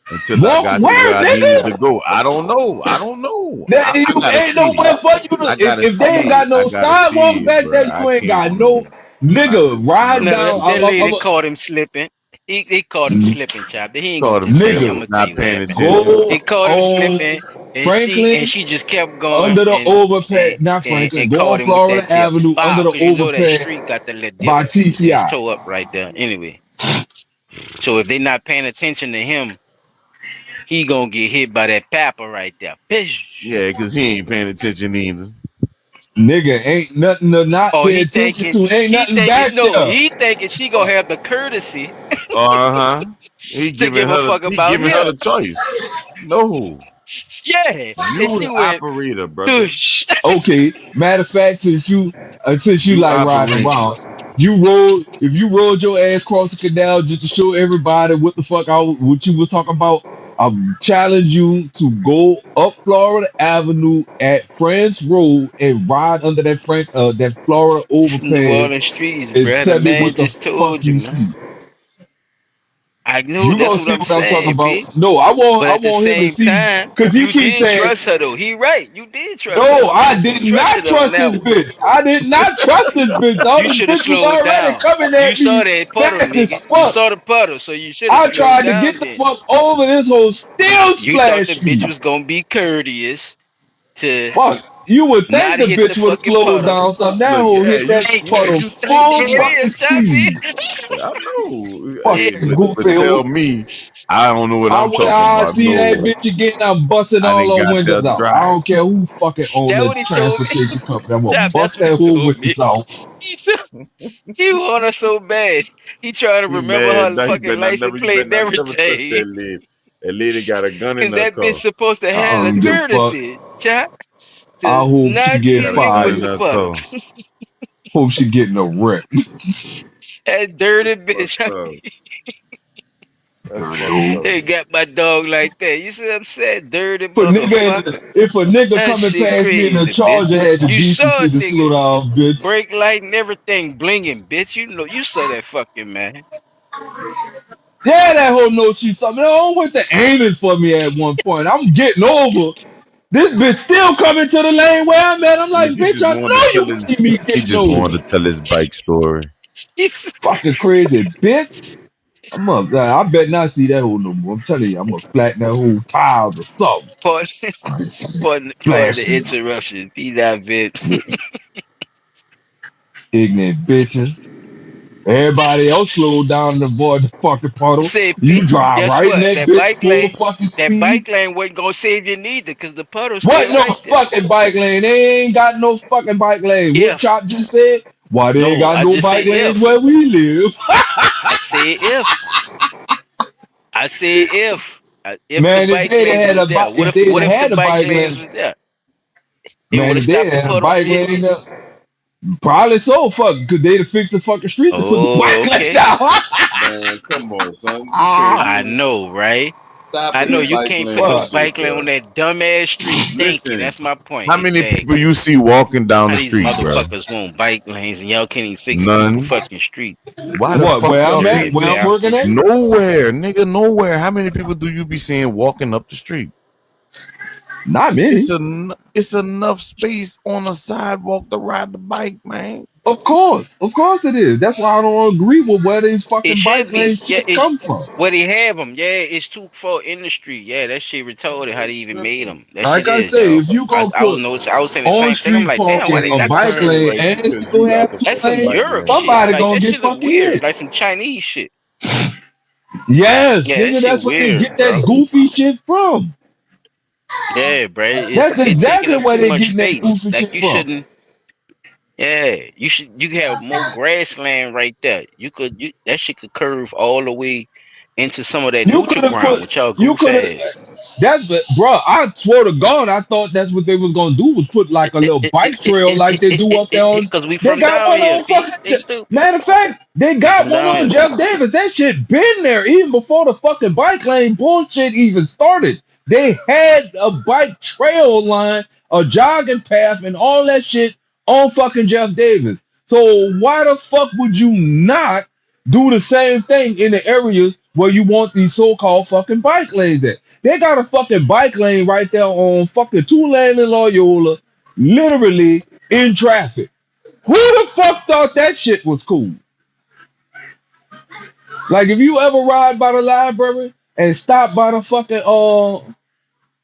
until I Walk got to where, where I needed to nigga? go. I don't know. I don't know. That I you gotta ain't see. nowhere for you to. I gotta If they ain't see. got no I gotta sidewalk see, back bro. there, I you ain't can't got see no it. nigga ride No, down. that lady caught him slipping. He caught him slipping, chap. He ain't gonna Caught him just say, I'm Nigga, gonna tell not you what paying happened. attention. go He caught him on slipping, and Franklin she just kept going under the and overpass. Not Franklin. Go on caught him with Florida that tip. Avenue under Bow, the because you know that overpass street got that little dip by in his TCI. toe up right there. Anyway, so if they not paying attention to him, he gonna get hit by that papa right there. Bish. Yeah, because he ain't paying attention either. Nigga, ain't nothing to not Oh, pay attention to. Ain't he nothing thinking, back no, there. he thinking she gonna have the courtesy He to giving give a her fuck the, he about giving her the him. choice. No, Yeah, and you she the went, operator, brother. douche. Okay, matter of fact, since you like riding operate. around, if you rolled your ass across the canal just to show everybody what the fuck what you were talking about, I challenge you to go up Florida Avenue at France Road and ride under that that Florida New overpass Orleans streets, and bruh. The tell me man what the just fuck told you, you man. see. I know You that's gonna what see I'm what I'm talking saying, about? B. No, I But at the want him to same see time, because you you keep did saying, trust her though. He right. You did trust her no, though. I You did not trusted her on trust that this one. bitch. I did not trust this bitch, dog. You This should have bitch was slowed already down. coming You at saw me that puddle, fast as nigga. You fuck. saw the puddle, so you should have I slowed tried to get down the then. fuck over this whole still You thought the splashed bitch me. was gonna be courteous to Fuck. You would think not the hit the bitch would have fucking slowed puddle. down something. That Look, whole yeah, hit that Thank you. puddle You full there it fucking is, Chauncey. speed. I know. Hey, Fucking but goofy. tell me, I don't know what I'm talking I about. see that No, bitch again. I'm busting I all didn't her got there windows out. I dry. don't care who fucking own That's the what he told me. transportation company. I'm gonna Chap, that's bust what he that whole told me. windows out. He want her so bad. He trying to He remember mad her now. He fucking better not license never. You better plate and not never touch everything. that lady. That lady got a gun in Cause her that bitch car. supposed to I have the don't give a fuck. courtesy, chap, I to hope she not get hit Got a him gun with in fired. the her puddle. car. Hope she getting a rep. That dirty That's bitch. fucked up. That's Dirty fucked hoe. up. They got my dog like that. You see what I'm saying? Dirty If motherfucker. a nigga That coming shit past me in the crazy, bitch. Charger had the You saw decency it, to slow nigga. down, bitch. Brake light and everything blinging, bitch. You know, you saw that fucking man. Yeah, that hoe knows she's something. I don't want to aiming for me at one point. I'm getting over. This bitch still coming to the lane where I'm at. I'm like, Look, bitch, I know you see me he getting just over. wanted to tell his bike story. Fucking crazy bitch. I'm up. I bet not see that hoe no more. I'm telling you, I'm gonna flatten that whole tires or something. Pardon Flash the me. interruption. Be that bitch. Ignorant bitches. Everybody else slowed down to avoid the fucking puddle. Say, You P, drive guess right in what? that That bitch bike full lane, fucking that speed. bike lane wasn't gonna save you neither, cause the puddle's What still no right there. fucking bike lane? They ain't got no fucking bike lane. What If Chop just said? Why they ain't no, got I no just say bike lanes if. where we live? I say if. I say if the Man, if bike they'd lanes have had was a there. bike, if they'd What have if the had a bike bike lanes lane, was there? It man, would have if they stopped the had a puddle from bike hitting lane, you. probably so. Fuck, could they'd have fixed the fucking street to put the Oh, bike lane okay. down? Man, come on, son. You I can't know, right? stop I at know the you bike can't lane put no and shit, bike lane bro. on that dumbass street. Thank you. Listen, That's my point. how many people Exactly. you see walking down How the these street, bro? motherfuckers want bike lanes and y'all can't even fix the None. fucking street. Why the What? fuck Where I'm y'all at? Dirty can't Where just I'm working bastard. at? nowhere, nigga, nowhere? How many people do you be seeing walking up the street? Not many. It's enough space on the sidewalk to ride the bike, man. Of course it is. That's why I don't agree with where these It fucking bike should be. lane Yeah, shit it's come from. where they have them. Yeah, it's too far in the street. Yeah, that shit retarded how they even made them. That shit Like I is, say, yo. if you gonna I was put I was saying the on same thing. I'm street like, damn, why parking they a got bike Turn lane right and because still you have got the two that's some fucking lanes, bike Europe lane. shit. somebody Like gonna that get shit look fucking weird. hit. Like some Chinese shit. Yes, Yeah, that nigga, shit that's where they weird, get that bro. goofy shit from. Yeah, bro. That's It's taking exactly up where too they much getting that space. goofy Like shit you from. shouldn't. Yeah, you could have more grassland right there. That shit could curve all the way into some of that You could neutral have ground put with y'all you goof could ass. have bro. I swear to God, I thought that's what they was gonna do was put like a little bike trail like they do up there on. Because we They from got down one here, on P. fucking. They stupid. Matter of fact, they We got from one down on here. Jeff Davis. That shit been there even before the fucking bike lane bullshit even started. They had a bike trail line, a jogging path, and all that shit on fucking Jeff Davis. So why the fuck would you not do the same thing in the areas where you want these so-called fucking bike lanes at? They got a fucking bike lane right there on fucking 2-lane in Loyola, literally in traffic. Who the fuck thought that shit was cool? Like if you ever ride by the library and stop by the fucking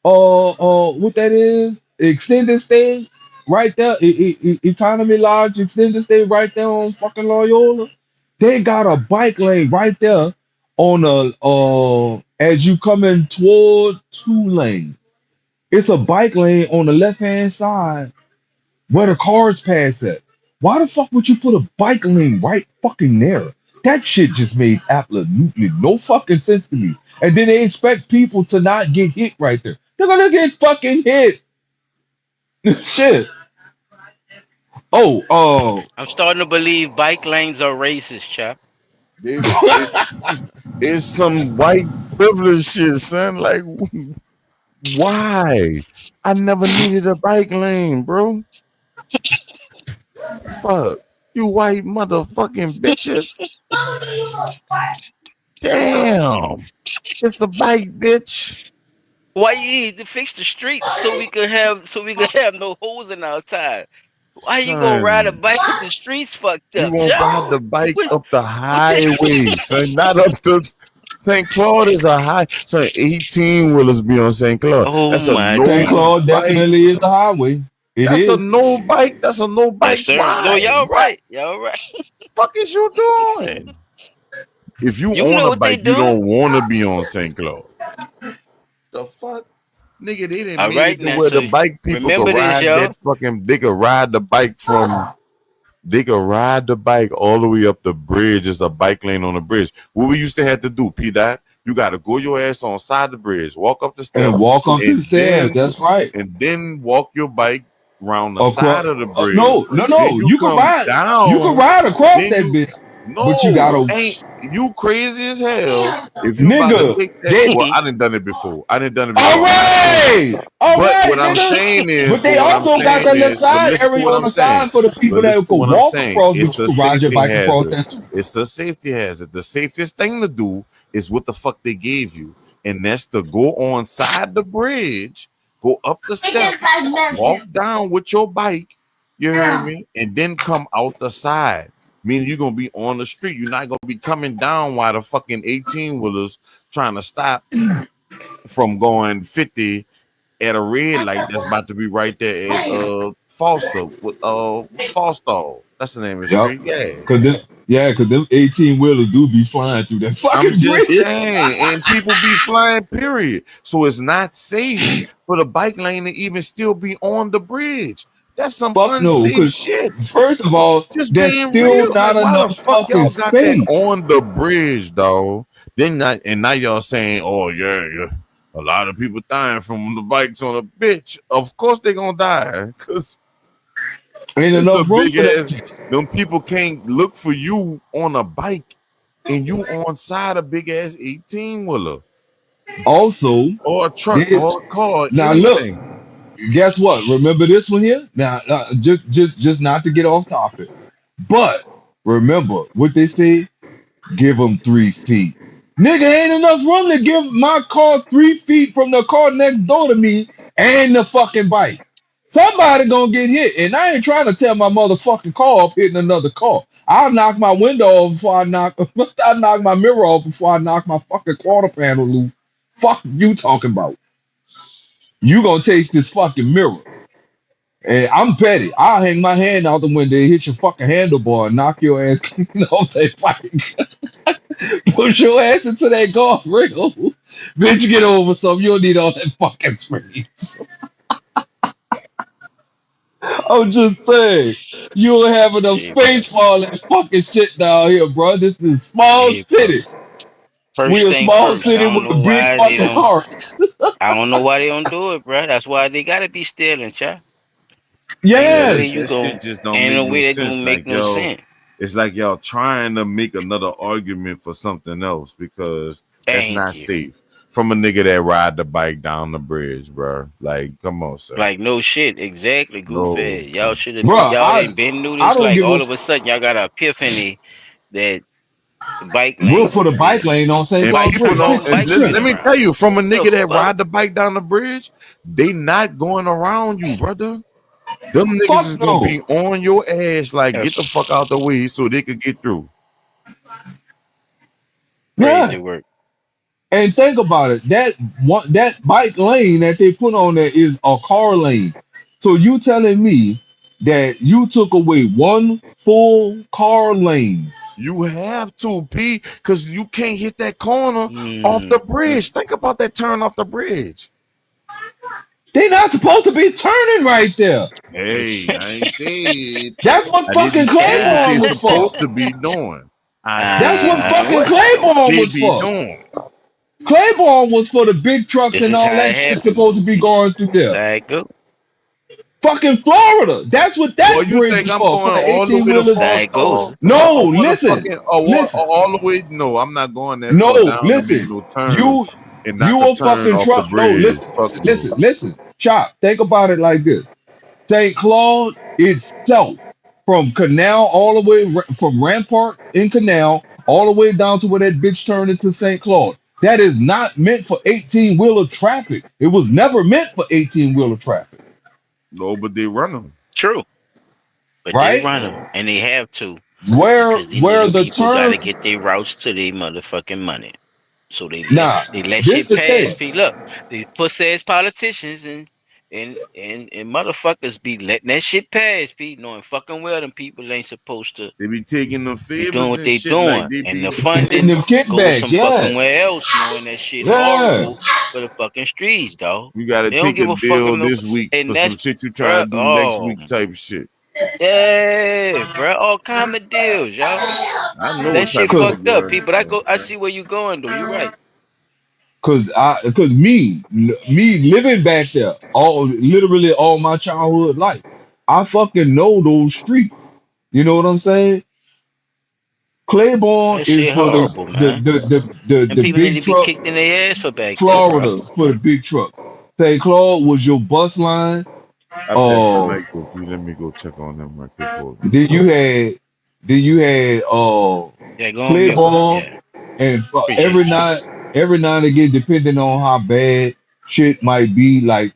what that is, extended stay right there, economy lodge extended stay right there on fucking Loyola. They got a bike lane right there on as you come in toward 2-lane. It's a bike lane on the left hand side where the cars pass at. Why the fuck would you put a bike lane right fucking there? That shit just made absolutely no fucking sense to me. And then they expect people to not get hit right there. They're gonna get fucking hit. Shit. I'm starting to believe bike lanes are racist, chap. It's some white privilege shit, son. Like, why? I never needed a bike lane, bro. Fuck. You white motherfucking bitches. Damn. It's a bike, bitch. Why you need to fix the streets so we could have no holes in our tire? Why you gonna ride a bike with the streets fucked You up? won't ride the bike up the highway, son. Not up to St. Claude is a high. So 18 wheelers be on St. Claude. Oh That's a my no St. Claude bike. definitely is the highway. That's a no bike. That's a no bike. Yes, sir. Why? No, y'all What right. Y'all right. fuck is you doing? If you You know own a what they bike, you doing? don't want to be on St. Claude. The fuck? Nigga, they didn't All make right it to now, where so the bike people remember could this, ride y'all. that fucking. They could ride the bike from. They could ride the bike all the way up the bridge. It's a bike lane on the bridge. What we used to have to do, P. Dot, you got to go your ass on side the bridge, walk up the steps, And walk up the stairs. That's right. and then walk your bike around the Across, side of the bridge. no. Then You can come ride. down. You can ride across Then that you bitch. no, But you gotta, ain't you crazy as hell? If you about to nigga. take that, well, I done done it before. I done done it All before. right. All But right, what I'm nigga. saying is, But they also got that little side listen to area what on I'm the saying. side for the people But that listen to could what I'm walk saying. across, but It's you a could ride your safety bike across that hazard. too. It's a safety hazard. The safest thing to do is what the fuck they gave you, and that's to go on side the bridge, go up the steps, walk down with your bike. You heard me, and then come out the side. Meaning you're gonna be on the street. You're not gonna be coming down while the fucking 18 wheelers trying to stop from going 50 at a red light that's about to be right there at Foster with Foster. That's the name of the Yep. street. Yeah. Cause them 18-wheelers do be flying through that I'm fucking just bridge. saying, and people be flying, period. So it's not safe for the bike lane to even still be on the bridge. That's some Fuck no, unsafe because shit. first of all, Just there's being still real. not Like, why the enough fuck fucking y'all got that space. on the bridge, though? Then now y'all saying, oh yeah, a lot of people dying from the bikes on a bitch. Of course they gonna die, because Ain't it's a enough room big for that ass. shit. Them people can't look for you on a bike, and you on side a big ass 18-wheeler Also, or a truck or a car, now anything. look, guess what? Remember this one here? Now, just not to get off topic, but remember what they say: give them 3 feet. Nigga, ain't enough room to give my car 3 feet from the car next door to me and the fucking bike. Somebody gonna get hit, and I ain't trying to tear my motherfucking car off hitting another car. I'll knock my window off before I knock my mirror off before I knock my fucking quarter panel loose. Fuck you talking about? You gonna take this fucking mirror. And I'm petty. I'll hang my hand out the window, hit your fucking handlebar, and knock your ass clean off that bike. Push your ass into that guardrail. Bitch, you get over something. You don't need all that fucking space. I'm just saying. You don't have enough space for all that fucking shit down here, bro. This is small city. First We a thing small first. I city don't with know a big why they fucking don't. heart. I don't know why they don't do it, bro. That's why they gotta be stealing, child. Ain't no Yeah, way Yes. you that shit gon' just don't Ain't make no no way that sense. don't make Like no yo, sense. it's like y'all trying to make another argument for something else because that's Thank not you. safe. From a nigga that ride the bike down the bridge, bro. Like, come on, sir. Like no shit, exactly, No, goofy. Y'all should have. Bruh, Y'all ain't been knew I this. don't Like give a all of a sudden, y'all got an epiphany that the bike we'll lanes put a bike exist. lane on St. and Clair Bikes people Bridge. don't. go. And Bikes Shit. let get me tell around. you, from a The nigga that fuck? ride the bike down the bridge, they not going around you, brother. Them niggas Fuck is gonna no. be on your ass, like That's get the fuck out the way so they could get through. crazy Yeah. work. And think about it. That bike lane that they put on there is a car lane. So you telling me that you took away one full car lane? You have to, P, because you can't hit that corner off the bridge. Think about that turn off the bridge. They're not supposed to be turning right there. Hey, I ain't said. That's what I fucking didn't say what Claiborne they was for. supposed to be doing. I That's what said fucking what Claiborne they was be for. doing. Claiborne was for the big trucks This and is all how that it shit happened. supposed to be going through That's there. how it go. Fucking Florida. That's what Or that you bridge think was I'm for going the all the 18 way to That's wheelers. how it Forestar? goes. No, I want to listen, fucking listen, all the way. No, I'm not going that no, far down to make listen. no turn You and not you to a turn fucking off the truck. No, bridge. Fuck no. listen. Chop. Think about it like this. St. Claude itself, from Canal all the way from Rampart in Canal all the way down to where that bitch turned into St. Claude. That is not meant for 18 wheeler traffic. It was never meant for 18 wheeler traffic, No, but they run them. True, but they right? run them, and they have to Where because these where little the people got to turn get their routes to their motherfucking money. So nah, they let this shit the pass. thing. Feet look, these pussy ass politicians and motherfuckers be letting that shit pass. Pete, knowing fucking well them people ain't supposed to They be taking them be doing favors what and they shit like doing, they and be. the In funding them go kickbacks, some yeah. fucking where else, knowing that shit Yeah. horrible for the fucking streets, dog. You got to They don't take a give a fuck if deal no, this week and for some that's shit you bruh. trying to do next Oh, week type shit. yeah, bro, all kind of deals, y'all. I know That what shit type of Cause shit fucked up, you're. people. I see where you going, though. You right. cause me living back there literally all my childhood life. I fucking know those streets. You know what I'm saying? Claiborne That is shit for horrible, man. And the people need big to be truck. kicked in their ass for back there, bro. Florida for the big truck. St. Claude was your bus line. I passed the mic to P. Let me go check on them right quick. Hold on. Then you had Yeah, go on mute. Claiborne, Yeah, and appreciate you. every now and again, depending on how bad shit might be, like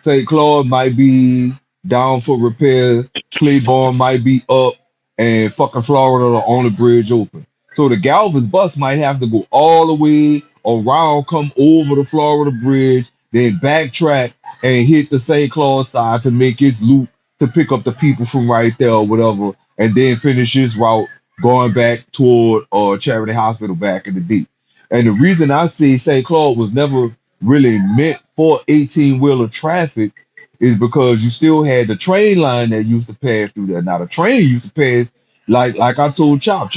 St. Claude might be down for repair, Claiborne might be up, and fucking Florida the only bridge open. So the Galvez bus might have to go all the way around, come over the Florida bridge, then backtrack and hit the St. Claude side to make its loop to pick up the people from right there or whatever, and then finish his route going back toward Charity Hospital back in the day. And the reason I say St. Claude was never really meant for 18 wheeler traffic is because you still had the train line that used to pass through there. Now the train used to pass like I told Chop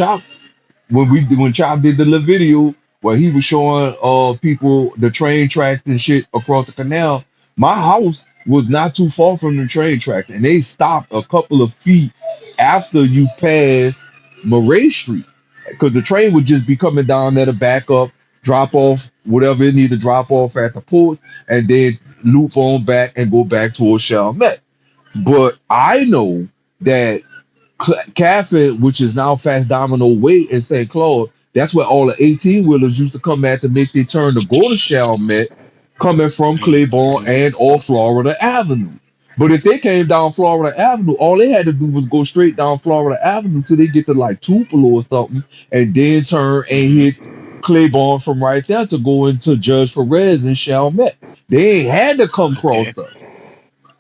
when Chop did the little video where he was showing people the train tracks and shit across the canal. My house was not too far from the train tracks, and they stopped a couple of feet after you pass Murray Street because the train would just be coming down there to back up, drop off whatever it need to drop off at the port, and then loop on back and go back towards Chalmette. But I know that Cafe, which is now Fast Domino Way in St. Claude, that's where all the 18 wheelers used to come at to make their turn to go to Chalmette, coming from Claiborne and or Florida Avenue. But if they came down Florida Avenue, all they had to do was go straight down Florida Avenue till they get to like Tupelo or something, and then turn and hit Claiborne from right there to go into Judge Perez and Chalmette. They ain't had to come cross up.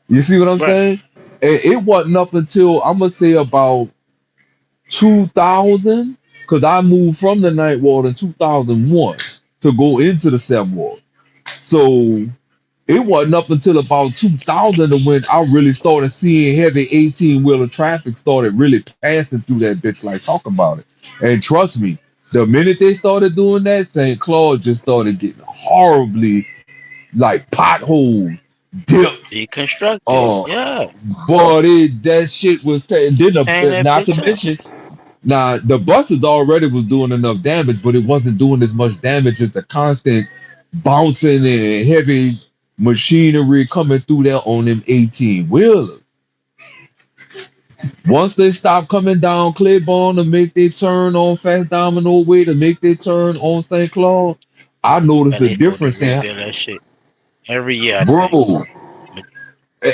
You see what I'm Right. saying? And it wasn't up until I'm gonna say about 2000, because I moved from the Ninth Ward in 2001 to go into the Seventh Ward. So it wasn't up until about 2000 when I really started seeing heavy 18 wheeler traffic started really passing through that bitch, like talk about it. And trust me, The minute they started doing that, St. Claude just started getting horribly like potholes, dips. Deconstructed. Yeah. But that shit was then Tearing that not to bitch up. mention. Now the buses already was doing enough damage, but it wasn't doing as much damage as the constant bouncing and heavy machinery coming through there on them 18 wheelers. Once they stopped coming down Claiborne to make their turn on Fast Domino Way to make their turn on St. Claude, I noticed And the they supposed to difference in rebuild that shit every year, I think. bro.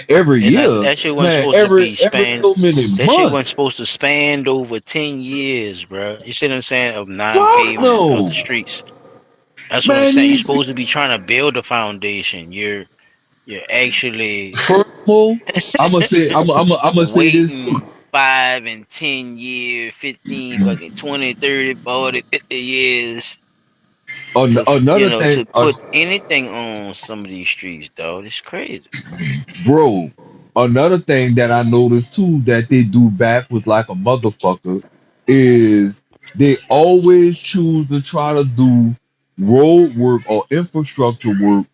Every And year, that shit wasn't man, supposed to be every spanned. so many That shit wasn't months. supposed to span over 10 years, bro. You see what I'm saying? Of Fuck non-pavement of no, the streets. That's what I'm man. saying. You're These supposed to be trying to build a foundation. You're actually furthermore, I'm gonna say this too. waiting 5 and 10 years, 15, fucking 20, 30, 40, 50 years to Another to thing, put anything on some of these streets, dog. It's crazy. bro. Another thing that I noticed too that they do backwards like a motherfucker is they always choose to try to do road work or infrastructure work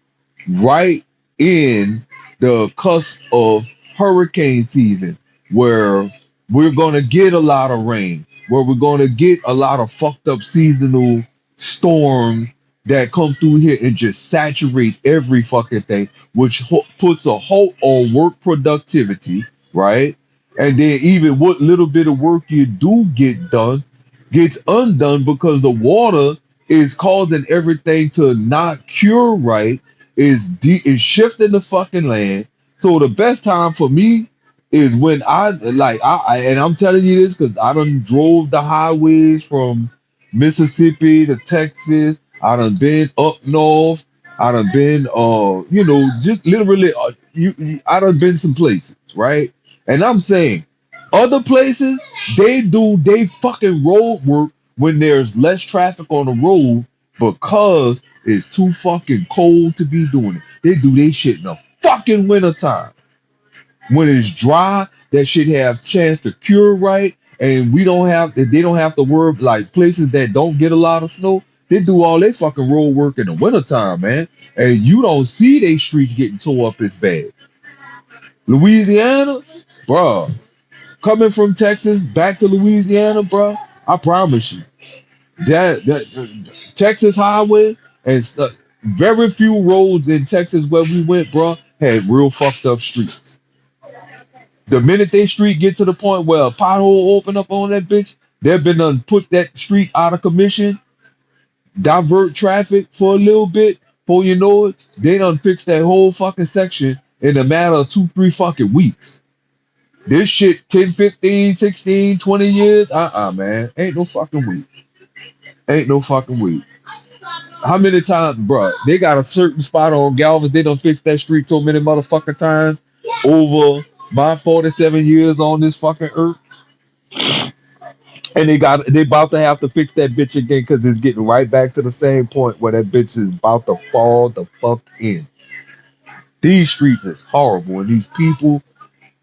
right in the cusp of hurricane season where we're going to get a lot of rain, where we're going to get a lot of fucked up seasonal storms that come through here and just saturate every fucking thing, which puts a halt on work productivity, right? And then even what little bit of work you do get done gets undone because the water is causing everything to not cure right, is shifting the fucking land. So the best time for me is when and I'm telling you this because I done drove the highways from Mississippi to Texas. I done been up north. I done been just literally I done been some places, right? And I'm saying other places they fucking road work when there's less traffic on the road because it's too fucking cold to be doing it. They do their shit in the fucking wintertime. When it's dry, that shit have chance to cure right, and they don't have to worry like places that don't get a lot of snow. They do all their fucking road work in the wintertime, man. And you don't see they streets getting tore up as bad. Louisiana, bruh. Coming from Texas back to Louisiana, bruh, I promise you. That Texas highway and very few roads in Texas where we went, bruh, had real fucked up streets. The minute they street get to the point where a pothole open up on that bitch, they've been done put that street out of commission, divert traffic for a little bit. Before you know it, they done fix that whole fucking section in a matter of 2-3 fucking weeks. This shit 10, 15, 16, 20 years, man, ain't no fucking week. Ain't no fucking week. How many times, bruh? They got a certain spot on Galvin. They done fixed that street so many motherfucking times over my 47 years on this fucking earth. And they about to have to fix that bitch again because it's getting right back to the same point where that bitch is about to fall the fuck in. These streets is horrible, and these people,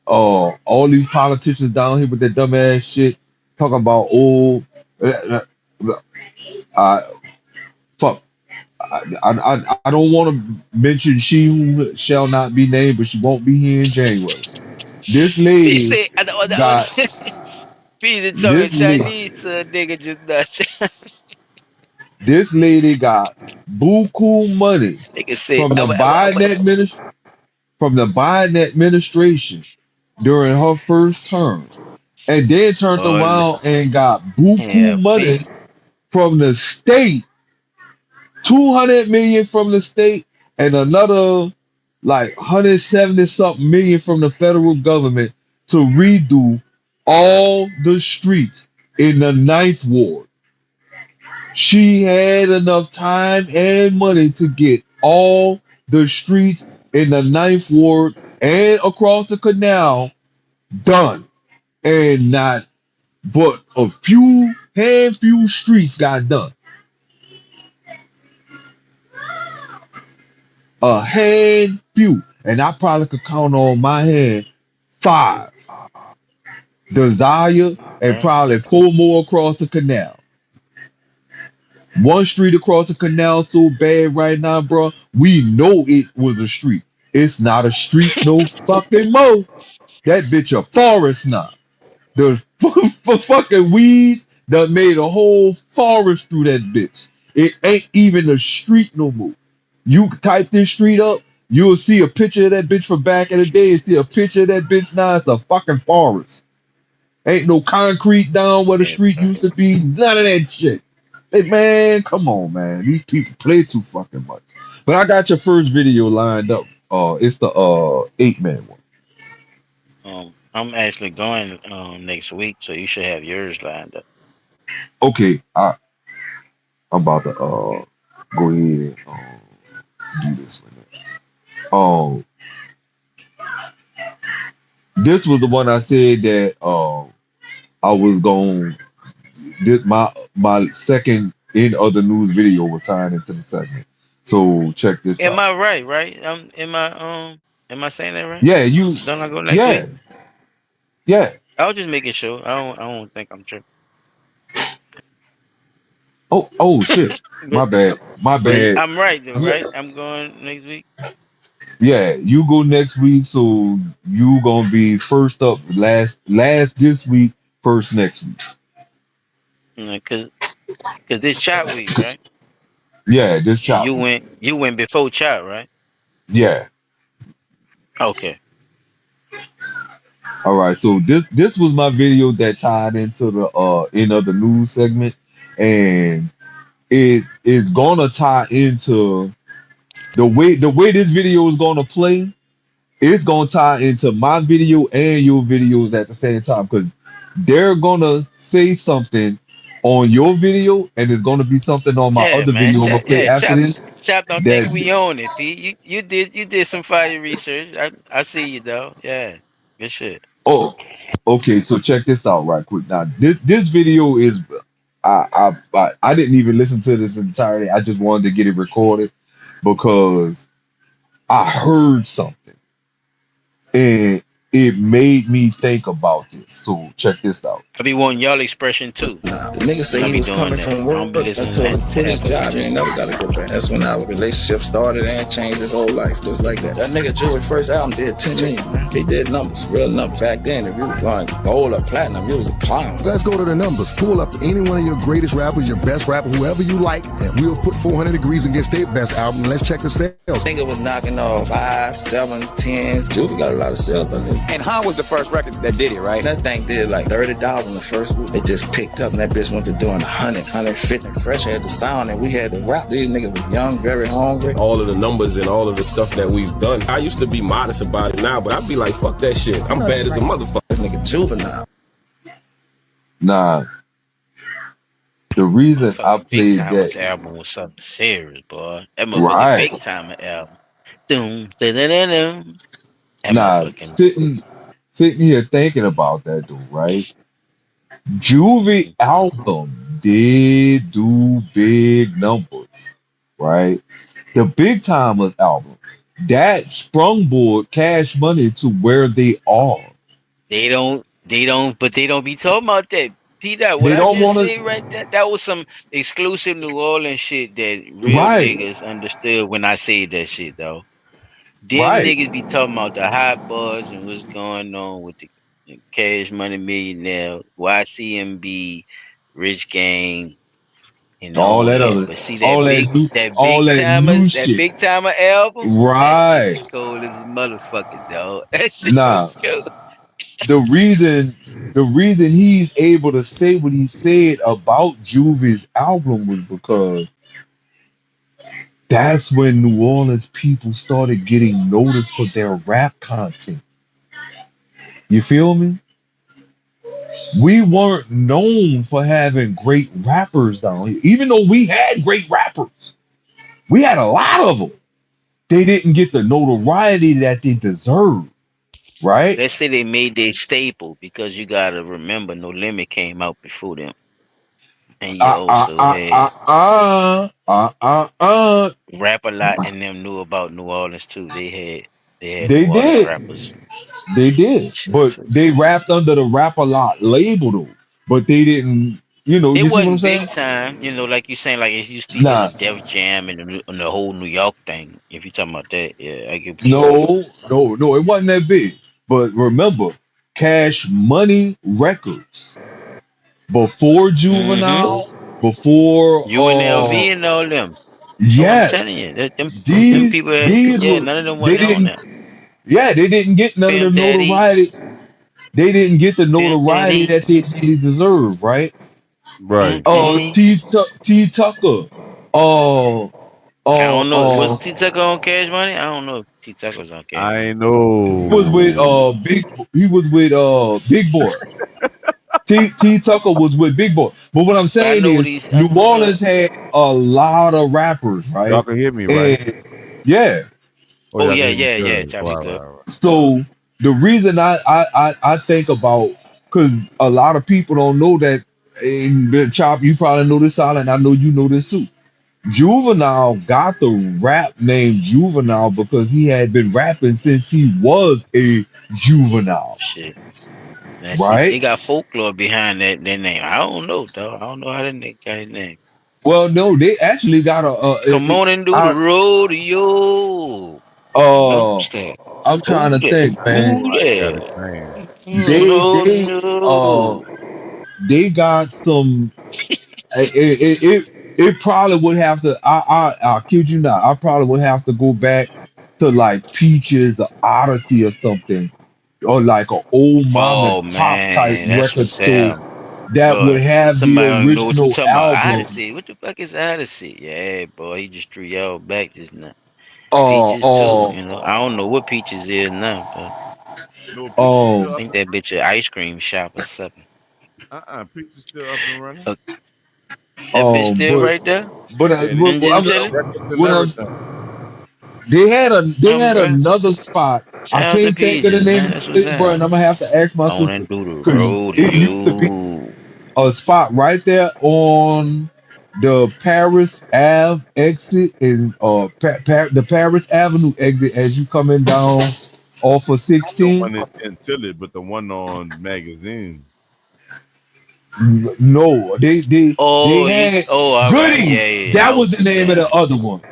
all these politicians down here with that dumbass shit talking about fuck. I don't want to mention she who shall not be named, but she won't be here in January. This He lady said, got Peter told me this lady. Chinese nigga just nuts. This lady got buku money Nigga said, from the Biden administration during her first term, and then turned Oh, around and got buku yeah, money from the state, 200 million from the state, and another like 170 something million from the federal government to redo all the streets in the 9th ward. She had enough time and money to get all the streets in the 9th ward and across the canal done. And not but a few streets got done. A hand few. And I probably could count on my hand 5. Desire and probably 4 more across the canal. One street across the canal so bad right now, bro. We know it was a street. It's not a street no fucking more. That bitch a forest now. The fucking weeds that made a whole forest through that bitch. It ain't even a street no more. You type this street up, you'll see a picture of that bitch from back in the day and see a picture of that bitch now. It's a fucking forest. Ain't no concrete down where the street used to be. None of that shit. Hey man, come on, man. These people play too fucking much. But I got your first video lined up. It's the 8-man one. I'm actually going next week, so you should have yours lined up. Okay, I'm about to go ahead and do this one. This was the one I said that I was going. This my second in other news video was tied into the segment. So check this out. Am I right? Right? Am I saying that right? Yeah, you. Don't I go next week? Yeah. I was just making sure. I don't think I'm tripping. Oh shit. My bad. I'm right though, right? I'm going next week. Yeah, you go next week, so you gonna be first up, last this week, first next week. Cause this chat week, right? Yeah, this chat. You went before chat, right? Yeah. Okay. All right. So this was my video that tied into the in other news segment, and it is gonna tie into the way this video is gonna play. It's gonna tie into my video and your videos at the same time because they're gonna say something on your video and it's gonna be something on my other video I'm gonna play after this. Chap, don't think we own it, P. You did some fire research. I see you though. Yeah, good shit. Oh, okay. So check this out right quick. Now this video is I didn't even listen to this entirely. I just wanted to get it recorded because I heard something. And it made me think about this. So check this out. I be wanting y'all expression too. The nigga said he was coming from work. I told him to quit his job. He ain't never got to go back. That's when our relationship started and changed his whole life, just like that. That nigga Joey's first album did 10 million, man. He did numbers, real numbers. Back then, if you were going gold or platinum, you was a clown. Let's go to the numbers. Pull up any one of your greatest rappers, your best rapper, whoever you like, and we'll put 400 Degrees against their best album. Let's check the sales. Nigga was knocking off 5, 7, 10s. Judy got a lot of sales on it. And Han was the first record that did it, right? That thing did like 30,000 the first week. It just picked up and that bitch went to doing 100, 150. And Fresh had the sound and we had the rap. These niggas was young, very hungry. All of the numbers and all of the stuff that we've done. I used to be modest about it now, but I'd be like, fuck that shit. I'm bad as a motherfucker. This nigga juvenile. Nah. The reason I played that album was something serious, boy. That motherfucking big time album. Doom, da-da-da-dum. Nah, sitting here thinking about that though, right? Juvie album did do big numbers, right? The Big Timers album, that sprungboard Cash Money to where they are. They don't be talking about that. P-Dot, what I just said right there, that was some exclusive New Orleans shit that real niggas understood when I say that shit though. Them niggas be talking about the hot buzz and what's going on with the Cash Money Millionaire, YCMB, Rich Gang, and all that other. But see that big timer album, right? That cold as a motherfucker, dog. That shit was cool. The reason he's able to say what he said about Juvie's album was because that's when New Orleans people started getting noticed for their rap content. You feel me? We weren't known for having great rappers down here, even though we had great rappers. We had a lot of them. They didn't get the notoriety that they deserved, right? Let's say they made their staple because you gotta remember No Limit came out before them. And you also had Rap A Lot and them knew about New Orleans too. They did rappers. They did, but they rapped under the Rap A Lot label though. But they didn't You know, It you see what I'm wasn't saying? big time, like you saying, like it used to be Nah, the Def Jam and the whole New York thing. If you're talking about that, yeah, I get what you're saying. no, it wasn't that big. But remember, Cash Money Records before Juvenile, before UNLV and all them. Oh, I'm yes, telling you, them these people, these yeah, were none of them they wasn't on that. didn't get none of the Pimp Daddy, notoriety. They didn't get the Pimp notoriety Daddy, that they deserve, right? Right. T Tucker, uh, I don't know. Was uh, T Tucker on Cash Money? I don't know if T Tucker was on Cash Money. I know. he was with Big Boy. T Tucker was with Big Boy. But what I'm But I saying know what is he's. New Orleans had a lot of rappers, Y'all right? can hear me, right? And yeah. Oh y'all yeah, can hear me yeah, good. Choppy good. So the reason I think about, because a lot of people don't know that, in the Chop, you probably know this, Silent, I know you know this too. Juvenile got the rap name Juvenile because he had been rapping since he was a juvenile, Shit. Now, see, right? they got folklore behind that name. I don't know, though. I don't know how that nigga got his name. Well, no, they actually got Come on and do the rodeo. I'm trying to think, man. They got some. It probably would have to. I kid you not. I probably would have to go back to like Peaches or Odyssey or something, or like an old mom Oh and pop type man, that's record what's store happening. that would have the Somebody don't know what you original talking about. album. Odyssey. What the fuck is Odyssey? Yeah, boy, he just threw y'all back just now. Peaches too. I don't know what Peaches is now, but I think that bitch an ice cream shop or something. Peach is still up and running. That bitch still right there. But they had another spot. I Shout out to can't think of the Peaches, name man. of That's the what's place, bro, and I'm gonna have to ask my On sister. and do the 'Cause it used to be rodeo. a spot right there on the Paris Ave exit in the Paris Avenue exit as you coming down off of 16. One in Tilly, but the one on Magazine. No, they had Goodies. Yeah, that was the name of the other one.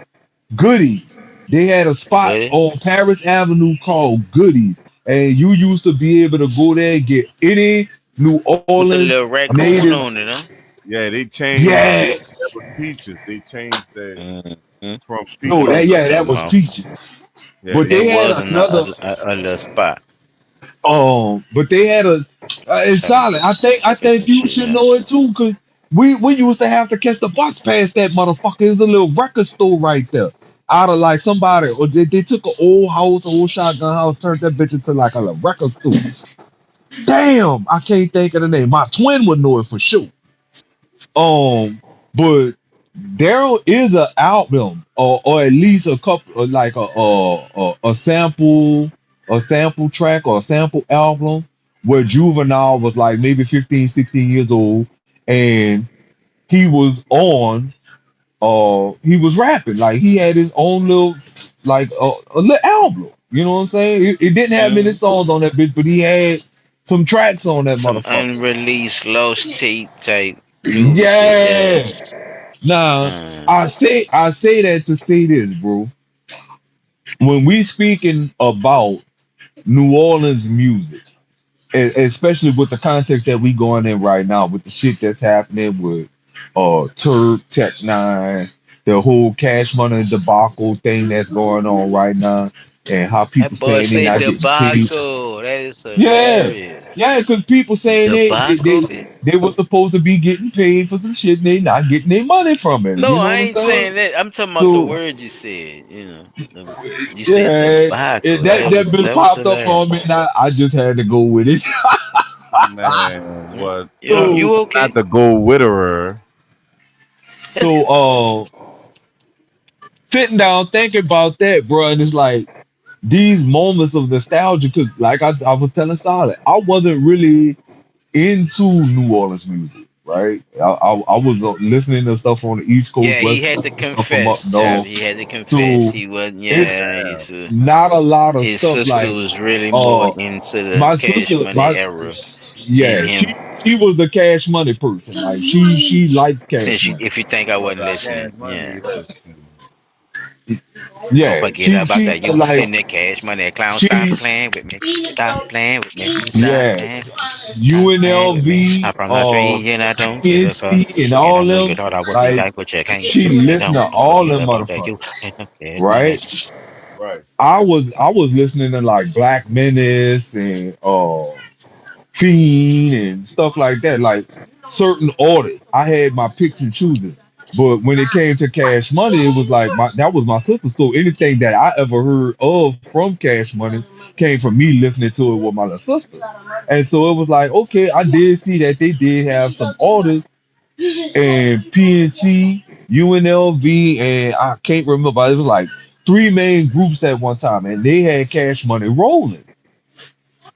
Goodies. They had a spot on Paris Avenue called Goodies, and you used to be able to go there and get any New With the Orleans little raccoon native. on it, huh? Yeah, they changed. Yeah. That was Peaches. They changed that from Peaches. No, that was Peaches. Yeah, But they had was another. a little spot. But they had a. It's solid. I think you should know it too, cause we used to have to catch the bus past that motherfucker. There's a little record store right there. Out of like somebody, or they took an old shotgun house, turned that bitch into like a little record store. Damn, I can't think of the name. My twin would know it for sure. But there is an album, or at least a couple, like a sample track or a sample album where Juvenile was like maybe 15, 16 years old, and he was he was rapping, like he had his own little like a little album. You know what I'm saying? It didn't have many songs on that bitch, but he had some tracks on that Some motherfucker. unreleased lost tape type. Yeah. Now I say that to say this, bro. When we speaking about New Orleans music, especially with the context that we going in right now, with the shit that's happening with Turk, Tech Nine, the whole Cash Money debacle thing that's going on right now, and how people That boy saying they say not getting paid. debacle. That is hilarious. Yeah, because people saying they were supposed to be getting paid for some shit and they not getting their money from it. No, you know I what I'm ain't saying? saying that. I'm talking about the words you said. You said Yeah, debacle. that been popped up on me. Now I just had to go with it. Man, what? You okay? Not the gold widower. So, sitting down thinking about that, bro, and it's like these moments of nostalgia, because like I was telling Starlet, I wasn't really into New Orleans music, right? I was listening to stuff on the East Coast, Yeah, he West had to Coast, stuff from up confess. north. He had to confess. So, He wasn't. it's Yeah, not a lot of his stuff sister like was really more into the my Cash sister, Money era. Yeah, she was the Cash Money person. Like she liked Cash Since you, Money. if you think I wasn't Cash listening, Money yeah. is Don't Yeah, forget about that. You like in that Cash Money. That clown, she stop playing with me. Stop playing with me. Stop yeah playing with me. Stop playing with me. UNLV, I'm from the street and I don't give a fuck. PNC, and And I all know you them. thought I would be Like like, but you can't. she You listened to don't all forget them about that. You motherfuckers, and okay, right? right. I was listening to like Black Menace and Fiend and stuff like that. Like certain artists, I had my picks and choosing. But when it came to Cash Money, it was like that was my sister. So anything that I ever heard of from Cash Money came from me listening to it with my little sister. And so it was like, okay, I did see that they did have some artists and PNC, UNLV, and I can't remember, but it was like three main groups at one time, and they had Cash Money rolling.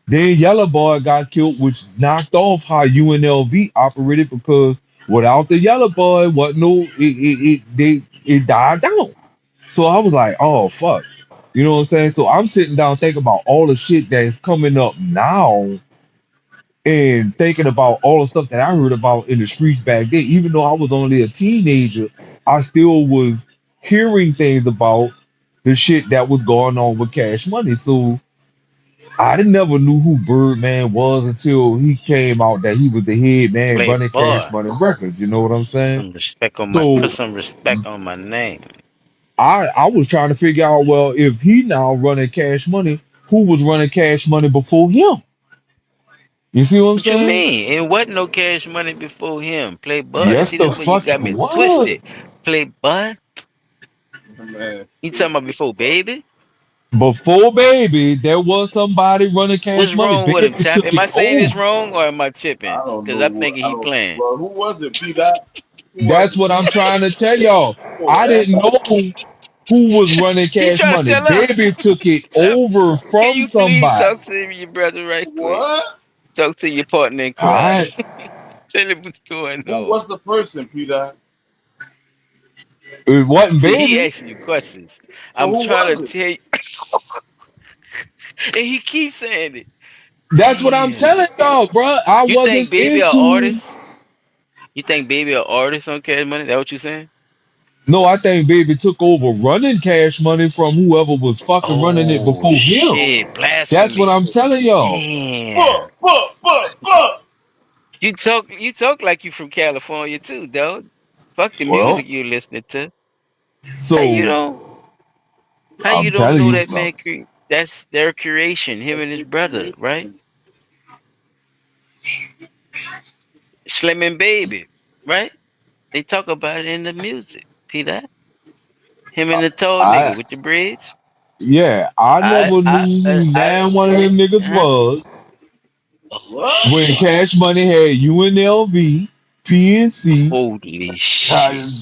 Then Yellow Boy got killed, which knocked off how UNLV operated because without the Yellow Boy, what no, it died down. So I was like, oh fuck, you know what I'm saying? So I'm sitting down thinking about all the shit that's coming up now, and thinking about all the stuff that I heard about in the streets back then. Even though I was only a teenager, I still was hearing things about the shit that was going on with Cash Money. So I never knew who Birdman was until he came out that he was the head man running Cash Playboy. Money Records. You know what I'm saying? Some respect on my So put some respect on my name. I was trying to figure out, well, if he now running Cash Money, who was running Cash Money before him? You see what I'm What you saying? mean? It wasn't no Cash Money before him. Playboy. Yes, See, the that's where you fuck got it me was. twisted. Playboy. Man. You talking about before Baby? Before Baby, there was somebody running What's Cash Money. wrong with him, Baby Chap? took Am it I saying this over. wrong or am I tripping? I don't Because know. I'm thinking I he don't. playing. Well, who was it? P. Dot? Who was That's it? what I'm trying to tell y'all. I didn't know who was running He Cash trying to Money. tell us. Baby took it Chap, over can from you please somebody. talk to your brother right quick? What? Talk to your partner in crime. I Tell him what's going Who on. was the person, P. Dot? It wasn't See, he Baby. asking you questions. So I'm who trying was to it? tell you. And he keeps saying it. That's what I'm Damn. telling y'all, bro. I You think wasn't Baby an into. artist? You think Baby an artist on Cash Money? That what you saying? No, I think Baby took over running Cash Money from whoever was fucking running it Oh before him. shit! That's what Blasphemy! I'm telling y'all. Damn. You talk like you from California too, dog. Fuck the Well, music you listening to. How so you don't I'm telling know you, that man? That's their creation. Him and his brother, right? Slim and Baby, right? They talk about it in the music. See that? Him and the tall nigga I with the braids. yeah, I never knew who now one of them niggas was Oh, when shit. Cash Money had UNLV, PNC. Holy shit.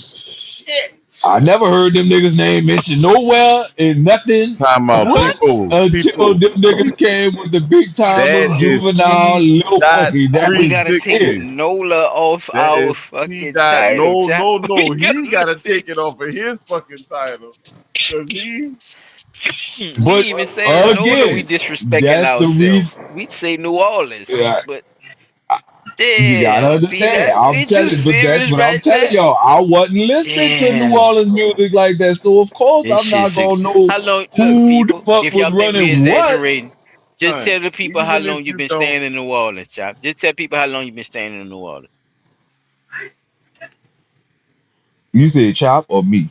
I never heard them niggas' name mentioned nowhere in nothing Time out, What? people. until them niggas came with the big timers, That is Juvenile, P. Lil Dot Wayne. That We was gotta take it. 360. Nola off That our is P. fucking Dot. title, No, Chap. no, no. We He gotta gotta take it off of his fucking title. Cause he we But even saying Nola, we again, disrespecting that's the ourselves. reason. We say New Orleans, Yeah, but you gotta damn, P, understand. that I'm is you telling, but that's serious what I'm right telling there? y'all. I wasn't listening to New Damn, Orleans music like that, so of course this I'm shit not sick. gonna know How long? Look, who the people, fuck if was y'all think we running what. exaggerating, just son, tell the people how even if long you've you been don't, staying in New Orleans, Chap. Just tell people how long you've been staying in New Orleans. You said Chop or me?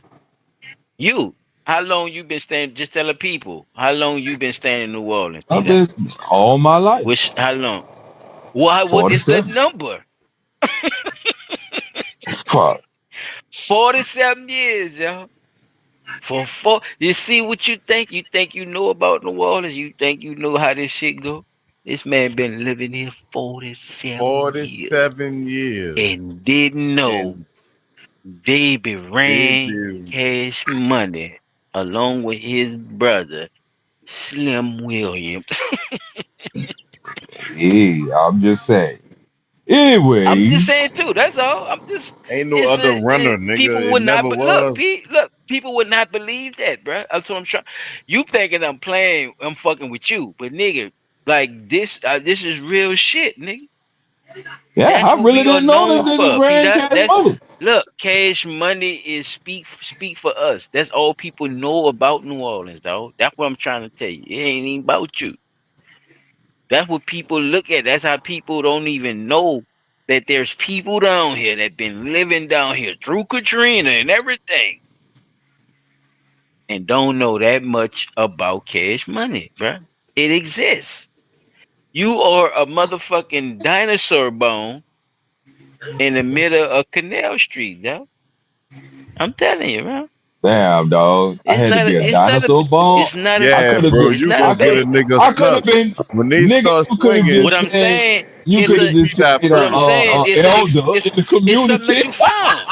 You, how long you been staying? Just tell the people how long you been staying in New Orleans, I've Peter. been all my life. Which how long? What is the 47. number? Fuck. 47 years, yo. For four, you see what you think? You think you know about New Orleans? You think you know how this shit go? This man been living here 47 years 47 years. and didn't know And Baby ran Baby, Cash Money along with his brother Slim Williams. Yeah, I'm just saying. I'm just Anyways, saying too. That's all. I'm just. ain't no It's other runner, nigga. people It would not. never But look, was. look. People would not believe that, bro. That's what I'm trying. You thinking I'm playing? I'm fucking with you, but nigga, like this. This is real shit, nigga. Yeah, That's I what really we are didn't know known this nigga for. P. ran Dot. Cash That's Money. look, Cash Money is speak for us. That's all people know about New Orleans, dog. That's what I'm trying to tell you. It ain't even about you. That's what people look at. That's how people don't even know that there's people down here that been living down here through Katrina and everything, and don't know that much about Cash Money, bro. It exists. You are a motherfucking dinosaur bone in the middle of Canal Street, yo. I'm telling you, man. Damn, dog. I It's had to not be a, a it's not a, dinosaur bone. it's not a, I Yeah, could have bro, been. it's you not a gonna get a big. nigga I could have snuck been. when they Nigga, start you could have swinging. What just I'm said. saying, You it's could have a, just said what I'm saying, elder in the it's something that community. you found.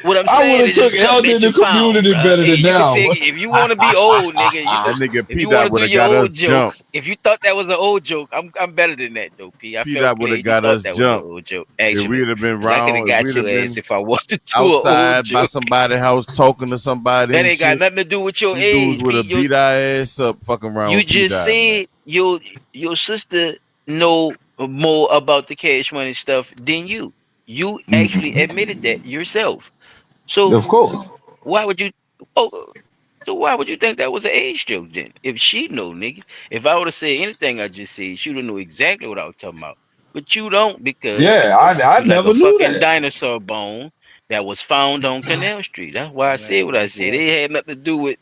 What I'm I would saying have is just took something elder that in you the found, community bro. better Hey, than you can now. take if you want to be old, nigga. That nigga If P you want Dot to would do have your got us old joke, jumped. if you thought that was an old joke, I'm better than that though, P. I P felt Dot would have played. You got thought us that was an jumped. old joke, If actually, we'd have been because I could have round, if got we'd your have ass been if I wanted to an old outside by joke. somebody's house talking to somebody That and ain't got shit, nothing to do with your them dudes age, would P. have beat our ass up fucking around You with P just Dot, man. said your sister know more about the Cash Money stuff than you. You actually admitted that yourself. So Of course. why would you? Oh, so why would you think that was an age joke then? If she know, nigga, if I would have said anything I just said, she would know exactly what I was talking about. But you don't because Yeah, I you like a never knew fucking that. dinosaur bone that was found on Canal Street. That's why I said what I said. It had nothing to do with.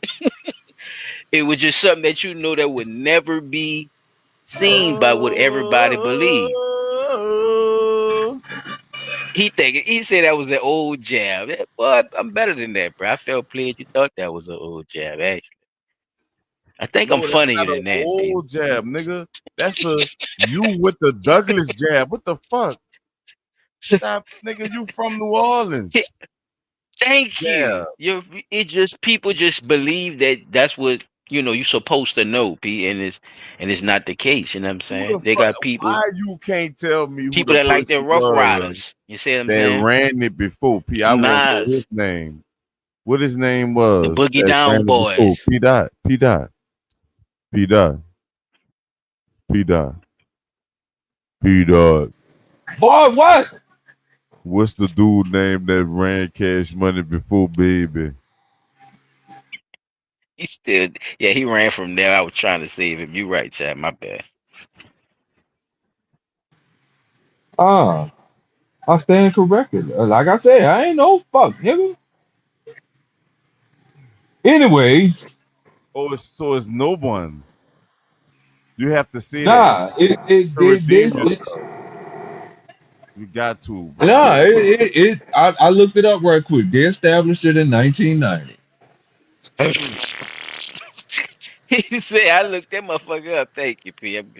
It was just something that you know that would never be seen by what everybody believed. He said that was an old jab. Boy, I'm better than that, bro. I felt pleased you thought that was an old jab, actually. I think I'm No, that's funnier not than an that, P. old jab, nigga. That's a you with the Douglas jab. What the fuck? Stop, nigga. You from New Orleans? Thank you. It just people just believe that that's what you're supposed to know, P, and it's not the case. You know what I'm Who saying? the They fuck? got people Why you can't tell me who people the that like their person Rough was Riders. You see what I'm that saying? ran it before? P. I want to know Nas, his name. What his name the was Boogie that Down ran it before? Boys. P. Dot. P. Dot. P. Dot. P. Dot. P. Dot. Boy, what? What's the dude name that ran Cash Money before, baby? He ran from there. I was trying to save him. You right, Chad. My bad. I stand corrected. Like I said, I ain't no fuck, nigga. Anyways, So it's no one. You have to say nah, that to redeem yourself. You got to. nah, I looked it up right quick. They established it in 1990. He said, "I looked that motherfucker up." Thank you, P. I'm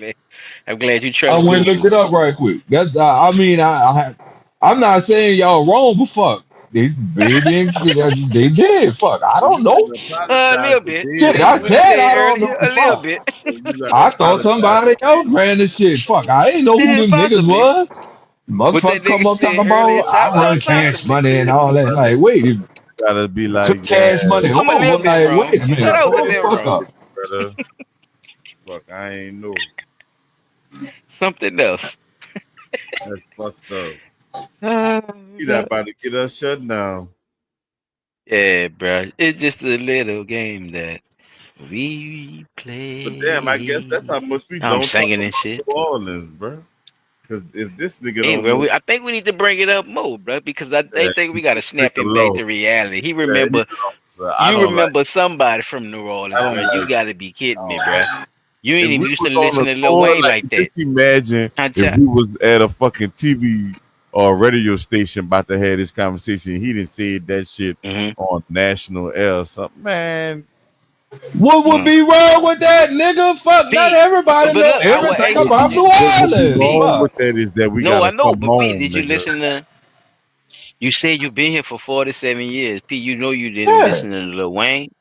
glad you I trust went and Google. looked it up right quick. That's I mean, I'm not saying y'all wrong, but fuck, they did. Fuck, I don't know. A little bit. Shit, I said I don't know. A little Fuck. bit. I thought somebody else ran this shit. Fuck, I didn't know who them niggas Possibly. was. What that Motherfucker come nigga up talking said earlier, about I run Cash possibly. Money and all that. Like, wait, you gotta be took like Cash Money I'm a little over. bit Like, wrong. wait a I minute. thought I was a Hold the little fuck wrong. up. brother. Fuck, I ain't know. Something else. That's fucked up. He not about to get us shut down. Yeah, bro. It's just a little game that we play. But damn, I guess that's how much we I'm don't talk singing and about shit. New Orleans, bro. Because if this nigga Hey, don't bro, know, I think we need to bring it up more, bro, because I yeah, think we got to snap take a him back low. to reality. He Yeah, remember, I you don't remember somebody from New Orleans, I don't bro. like You got to be kidding me, like. bro. You ain't If even we used was to on listen a to Lil tour, Wayne like like that. just imagine if we was at a fucking TV or radio station about to have this conversation. He didn't say that shit on national air or something, man. What would be wrong with that, nigga? Fuck, not everybody know look, I will everything ask you, about New What would be Orleans. wrong Fuck. with that is that we No, I gotta know, come but P, home, did you nigga. listen to? You said you've been here for 47 years, P. You know you didn't Yeah. listen to Lil Wayne.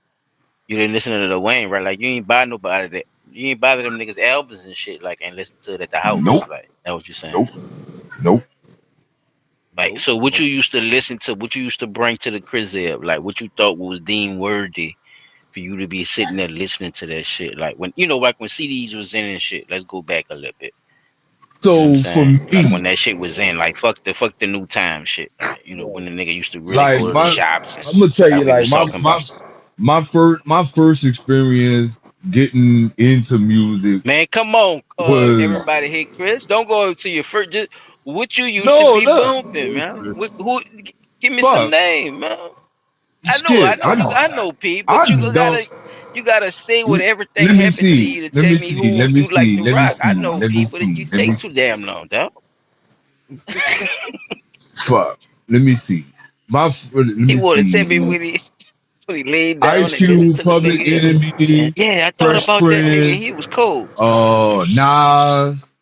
You didn't listen to Lil Wayne, right? Like you ain't buy nobody that. You ain't buy them niggas albums and shit, like, and listen to it at the house. Nope. Like, that's what you're saying. Nope. Like, so what you used to listen to, what you used to bring to the crib, like what you thought was deemed worthy for you to be sitting there listening to that shit. Like when like when CDs was in and shit. Let's go back a little bit. So for Like me, when that shit was in, like fuck the new time shit. Like, you know, when the nigga used to really like go to the my, shops and I'm gonna tell like you, we like was talking about. my first experience getting into music Man, come on, was everybody. Hey, Chris, don't go to your first. Just what you used to no be look, bumping, man. Who? Give me some fuck name, man. shit. I know, P. I But you don't. gotta say what everything Let me happened to see. you to Let tell me me see. who Let me you like see. to Let me rock. I see. know, Let me P. But you see. Let me take too damn long, dog. fuck. Let me see. Let He me would have tell me see. when he laid Ice down and listened Cube, to the Public nigga. And Enemy, yeah, I thought Fresh about that nigga. He Prince, was cold. Nas,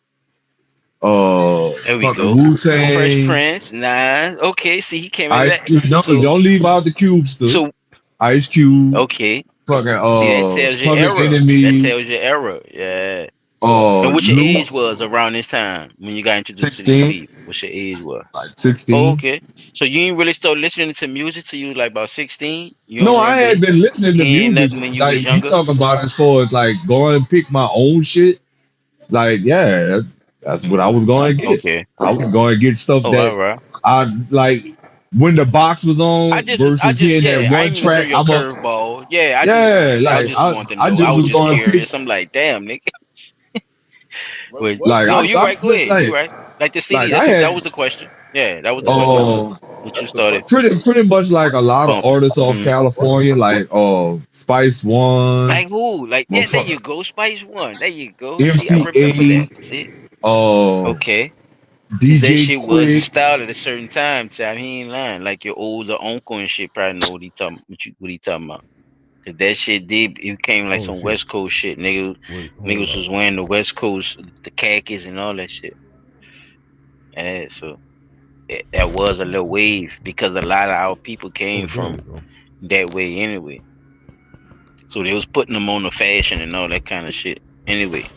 There we fucking go. Wu Fresh Tang. Prince, Nas. Okay, see, he came in Ice that. Cube. So, Don't leave out the Cube stuff. so Ice Cube, okay. fucking See, that tells you Public error. That Enemy, tells you error. Yeah. And what your Lou, age was around this time when you got introduced to these 16, people? What your age was? like Oh, 16. okay. So you ain't really start listening to music till you was like about 16? You No, don't I remember had been listening to hearing music. nothing when you was Like you younger? talking about as far as like going and pick my own shit. Like, yeah, that's what I was going to get. Okay. I was going to get stuff Oh, that all right. I like when the box was I on just, versus hearing that yeah, I one ain't mean to throw track. you a curveball. Yeah, I Like just wanted to I know. I just was was just going to pick curious. I'm like, damn, nigga. But like no, you're I right. Go put ahead. You're right. Like the CD. like I That had was the question. Yeah, that was the question. What you started pretty much like a lot of bumping. artists off California, like Spice One, Like who? Like yeah, there you motherfucker, go. Spice One. There you go. See, I remember that. MCA, See? uh Okay. Cause that DJ shit was in Quick. style at a certain time. He ain't lying. Like your older uncle and shit probably know what he talking about. Cause that shit did it came like some West Coast shit. Niggas was wearing the West Coast the khakis and all that shit. Yeah, so that was a little wave because a lot of our people came from that way anyway. So they was putting them on the fashion and all that kind of shit. Anyway.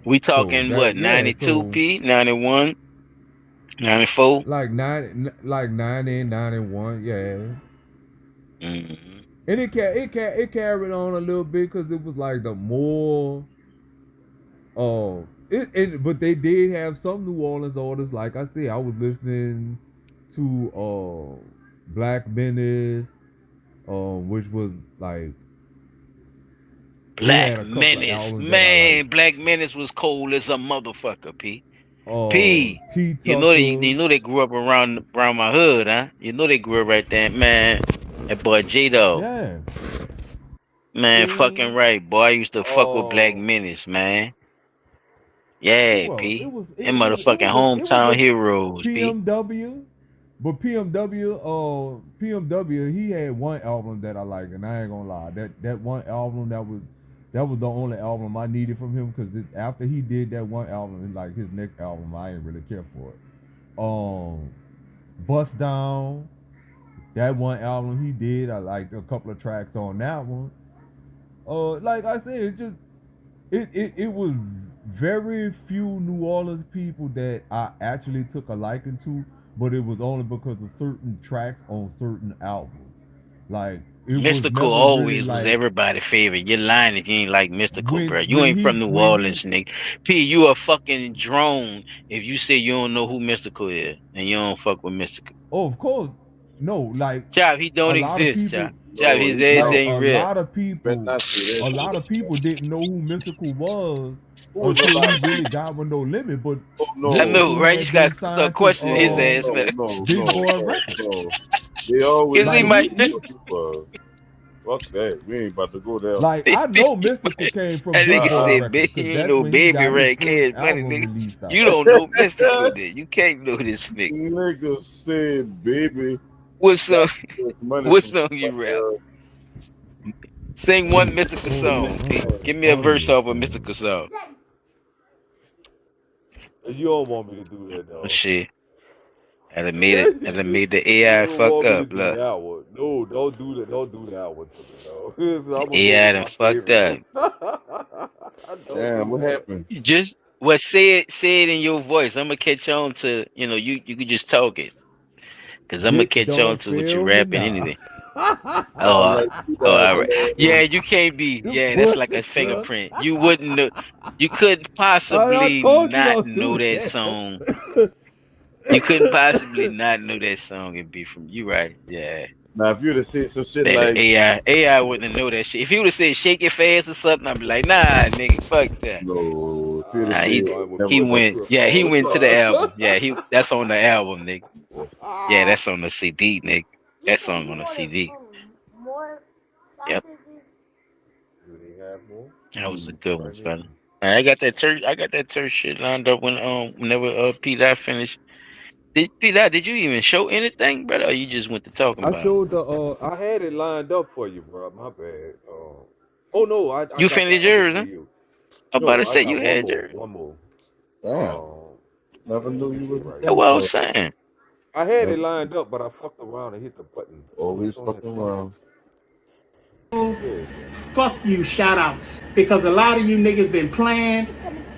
We talking what, 92 P, 91, 94? Like 90, 91, yeah. Mm-hmm. And it carried on a little bit because it was like the more but they did have some New Orleans artists. Like I said, I was listening to Black Menace, which was like Black Menace, man, Black Menace was cold as a motherfucker, P. P, you know they grew up around my hood, huh? You know they grew up right there, man. That boy J-Dog. Yeah. Man, fucking right, boy. I used to fuck with Black Menace, man. Yeah, P. Them motherfucking hometown heroes, P. PMW. But PMW, he had one album that I like, and I ain't gonna lie. That one album that was the only album I needed from him, because after he did that one album, like his next album, I ain't really care for it. Bust Down, that one album he did, I liked a couple of tracks on that one. Like I said, it was very few New Orleans people that I actually took a liking to, but it was only because of certain tracks on certain albums. Like Mystical always was everybody's favorite. You're lying if you ain't like Mystical, bro. You ain't from New Orleans, nigga. P, you a fucking drone if you say you don't know who Mystical is and you don't fuck with Mystical. Oh, of course. No, like Chop, he don't exist, Chop. Chop, his ass ain't real. A lot of people didn't know who Mystical was until he really got with No Limit. But I know, right? You just got to start questioning his ass, man. Big Boy Records. They always he might. Fuck that. We ain't about to go there. Like, I know Mystical came from That Big nigga Boy said, Records, you ain't no baby red cash money, nigga. You don't know Mystical, then. You can't know this nigga. Nigga said, baby. What song you rap? Sing one Mystical song, Pete. Give me a verse off a Mystical song. You don't want me to do that, though. Oh, shit. That made the AI fuck up, look. No, don't do that. Don't do that one to me, though. AI done fucked up. Damn, what happened? Just say it in your voice. I'm gonna catch on to, you could just talk it. Cause I'm gonna catch on to what you rapping anyway. Oh, all right. Yeah, you can't be. Yeah, that's like a fingerprint. You wouldn't know. You couldn't possibly told you not don't do know that that. song. You couldn't possibly not know that song and be from you, right? Yeah. Now, if you'd have said some shit That like, AI wouldn't know that shit. If he would have said shake it fast or something, I'd be like, nah, nigga, fuck that. no, if you'd Nah, have he said, went. Yeah, he went to the album. Yeah, that's on the album, nigga. Yeah, that's on the CD, nigga. That song on the CD. Yep. That was a good one, fella. I got that church shit lined up whenever P. Dot finished. Did you even show anything, brother? Or you just went to talking I about it? showed the I had it lined up for you, bro. My bad. Oh no, I You got finished the other yours, huh? video. I'm about No, to I say got you one had more. yours. One more. damn, never knew you was. Right That's what I was saying. I had it lined up, but I fucked around and hit the button. Always fucking around. Fuck you, shout outs. Because a lot of you niggas been playing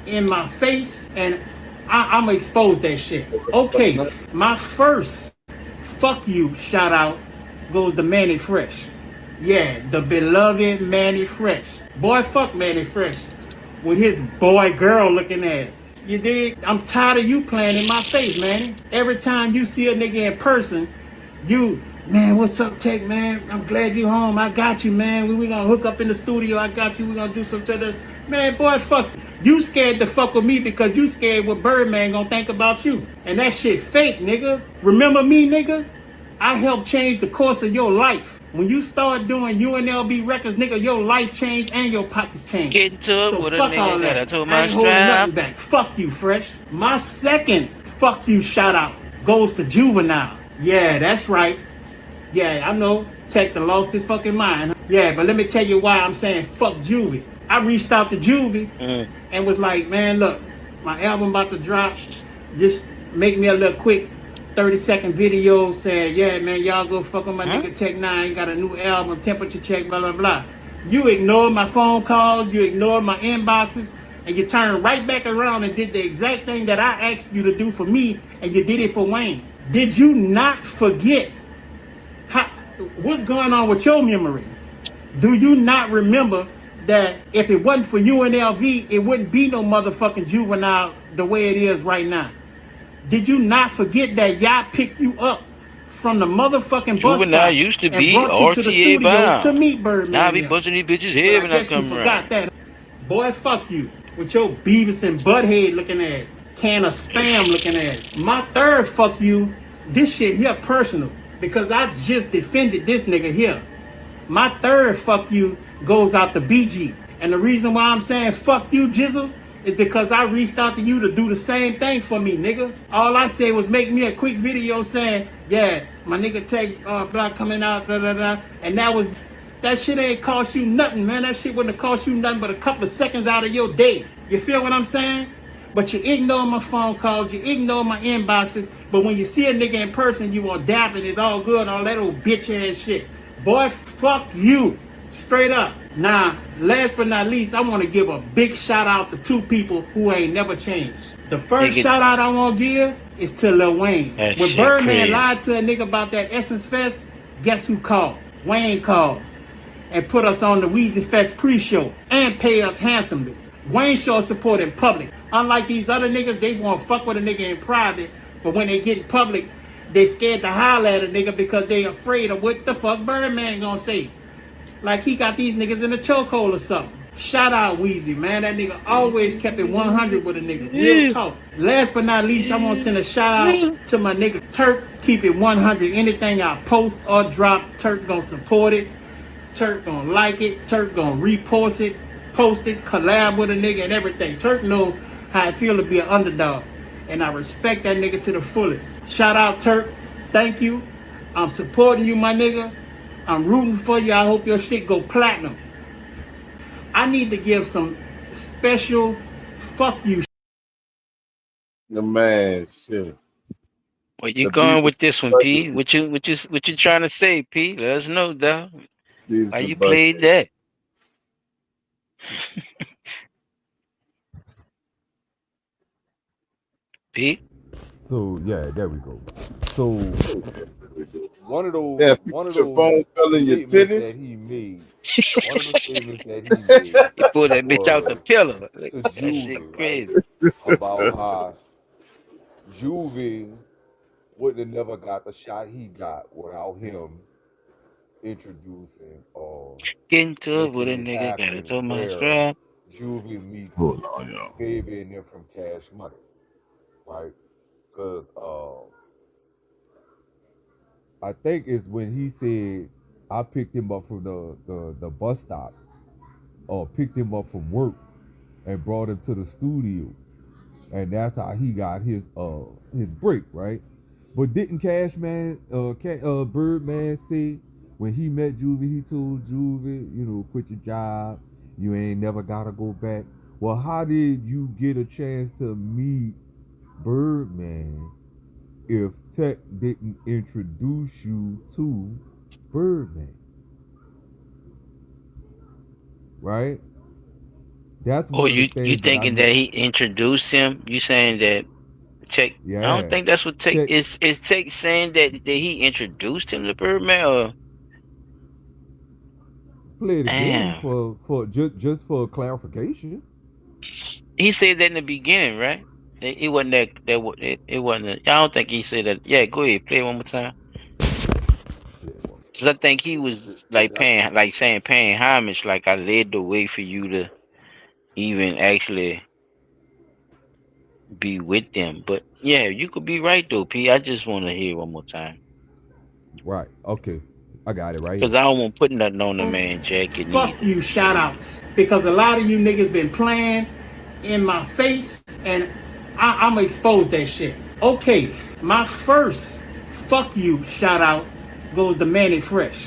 in my face and I'ma expose that shit. Okay, my first fuck you shout out goes to Manny Fresh. Yeah, the beloved Manny Fresh. Boy, fuck Manny Fresh with his boy girl looking ass. You dig? I'm tired of you playing in my face, man. Every time you see a nigga in person, you, man, what's up, Tech, man? I'm glad you home. I got you, man. We gonna hook up in the studio. I got you. We gonna do some sort of, man, boy, fuck. You scared to fuck with me because you scared what Birdman gonna think about you. And that shit fake, nigga. Remember me, nigga? I helped change the course of your life. When you start doing UNLV records, nigga, your life changed and your pockets changed. Get into it So with a fuck all nigga that. that I told I my ain't holding strap. nothing back. Fuck you, Fresh. My second fuck you shout out goes to Juvenile. Yeah, that's right. Yeah, I know. Tech done lost his fucking mind. Yeah, but let me tell you why I'm saying fuck Juvie. I reached out to Juvie and was like, man, look, my album about to drop. Just make me a little quick 30-second video saying, yeah, man, y'all go fuck with my nigga Tech 9. Got a new album, temperature check, blah, blah, blah. You ignored my phone calls. You ignored my inboxes. And you turned right back around and did the exact thing that I asked you to do for me. And you did it for Wayne. Did you not forget what's going on with your memory? Do you not remember that if it wasn't for UNLV, it wouldn't be no motherfucking Juvenile the way it is right now? Did you not forget that y'all picked you up from the motherfucking bus Juvenile stop used to and be brought you to the RTA studio bound. to meet Birdman? Now I be them? busting these bitches But head I when I guess you come forgot around. that. Boy, fuck you with your Beavis and Butthead looking ass, can of spam looking ass. My third fuck you, this shit here personal because I just defended this nigga here. My third fuck you goes out to BG. And the reason why I'm saying fuck you, Jizzle, is because I reached out to you to do the same thing for me, nigga. All I said was make me a quick video saying, yeah, my nigga Tech Block coming out, da da da. And that shit ain't cost you nothing, man. That shit wouldn't have cost you nothing but a couple of seconds out of your day. You feel what I'm saying? But you ignore my phone calls, you ignore my inboxes. But when you see a nigga in person, you want dap and it's all good, all that old bitch ass shit. Boy, fuck you. Straight up. Now, last but not least, I want to give a big shout out to two people who ain't never changed. The first shout out I want to give is to Lil Wayne. When Birdman lied to a nigga about that Essence Fest, guess who called? Wayne called and put us on the Weezy Fest pre-show and pay us handsomely. Wayne shows support in public. Unlike these other niggas, they want to fuck with a nigga in private, but when they get in public, they scared to holler at a nigga because they afraid of what the fuck Birdman gonna say. Like he got these niggas in a chokehold or something. Shout out Weezy, man. That nigga always kept it 100 with a nigga. Real talk. Last but not least, I want to send a shout out to my nigga Turk. Keep it 100. Anything I post or drop, Turk gonna support it. Turk gonna like it. Turk gonna repost it, post it, collab with a nigga and everything. Turk know how it feel to be an underdog. And I respect that nigga to the fullest. Shout out Turk. Thank you. I'm supporting you, my nigga. I'm rooting for you. I hope your shit go platinum. I need to give some special fuck you. The man, shit. Where you going with this one, P? What you trying to say, P? Let us know, dog. Why you played that? P? So yeah, there we go. So one of those Yeah, one of your those phone fell in your statements titties. that he made. One of the statements that he made He pulled that bitch out the was pillow. to That shit Juvie, right? crazy. About how Juvie wouldn't have never got the shot he got without him introducing or Get into it with a making it nigga, got it happen to my where strap. Juvie meets Hold on, y'all. Baby and them from Cash Money, right? Because I think it's when he said I picked him up from the bus stop or picked him up from work and brought him to the studio, and that's how he got his break, right? But didn't Birdman say when he met Juvie, he told Juvie, you know, quit your job, you ain't never gotta go back. Well, how did you get a chance to meet Birdman if Tech didn't introduce you to Birdman? Right? That's one Oh, of the you things thinking that he introduced him? You saying that Tech? I Yeah. don't think that's what Tech Tech- is. Tech saying that he introduced him to Birdman, or play it again damn? for just for clarification. He said that in the beginning, right? It wasn't it wasn't. I don't think he said that. Yeah, go ahead, play it one more time. Cause I think he was like paying homage. Like I led the way for you to even actually be with them. But yeah, you could be right though, P. I just want to hear one more time. Right. Okay. I got it right Cause here. I don't want to put nothing on the man jacket. Fuck you, shout outs. Because a lot of you niggas been playing in my face, and I'ma expose that shit. Okay, my first fuck you shout out goes to Manny Fresh.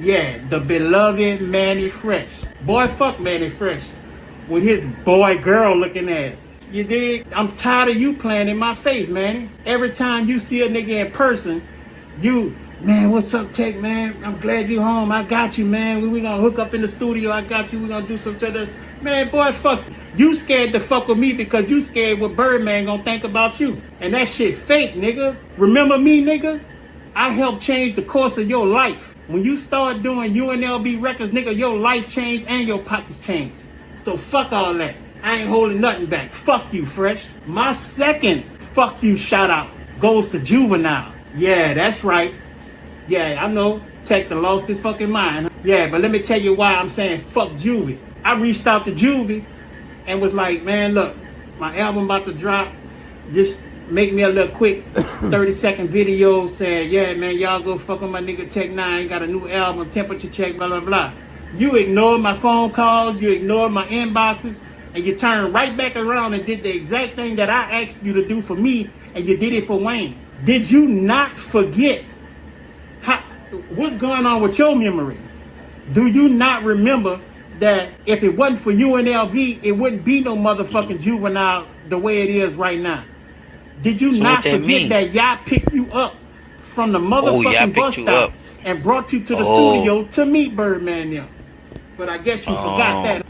Yeah, the beloved Manny Fresh. Boy, fuck Manny Fresh with his boy girl looking ass. You dig? I'm tired of you playing in my face, Manny. Every time you see a nigga in person, you, man, what's up, Tech, man? I'm glad you home. I got you, man. We gonna hook up in the studio. I got you. We gonna do some shit. Man, boy, fuck. You scared to fuck with me because you scared what Birdman gonna think about you. And that shit fake, nigga. Remember me, nigga? I helped change the course of your life. When you start doing UNLV records, nigga, your life changed and your pockets changed. So fuck all that. I ain't holding nothing back. Fuck you, Fresh. My second fuck you shout out goes to Juvenile. Yeah, that's right. Yeah, I know Tech done lost his fucking mind. Yeah, but let me tell you why I'm saying fuck Juvie. I reached out to Juvie and was like, man, look, my album about to drop. Just make me a little quick 30-second video saying, yeah, man, y'all go fuck with my nigga Tech 9. Got a new album, temperature check, blah, blah, blah. You ignored my phone calls, you ignored my inboxes, and you turned right back around and did the exact thing that I asked you to do for me, and you did it for Wayne. Did you not forget what's going on with your memory? Do you not remember that if it wasn't for UNLV, it wouldn't be no motherfucking Juvenile the way it is right now? Did you So not what that forget mean? that y'all picked you up from the motherfucking bus you stop up. and brought you to the Oh. studio to meet Birdman now? But I guess you forgot that.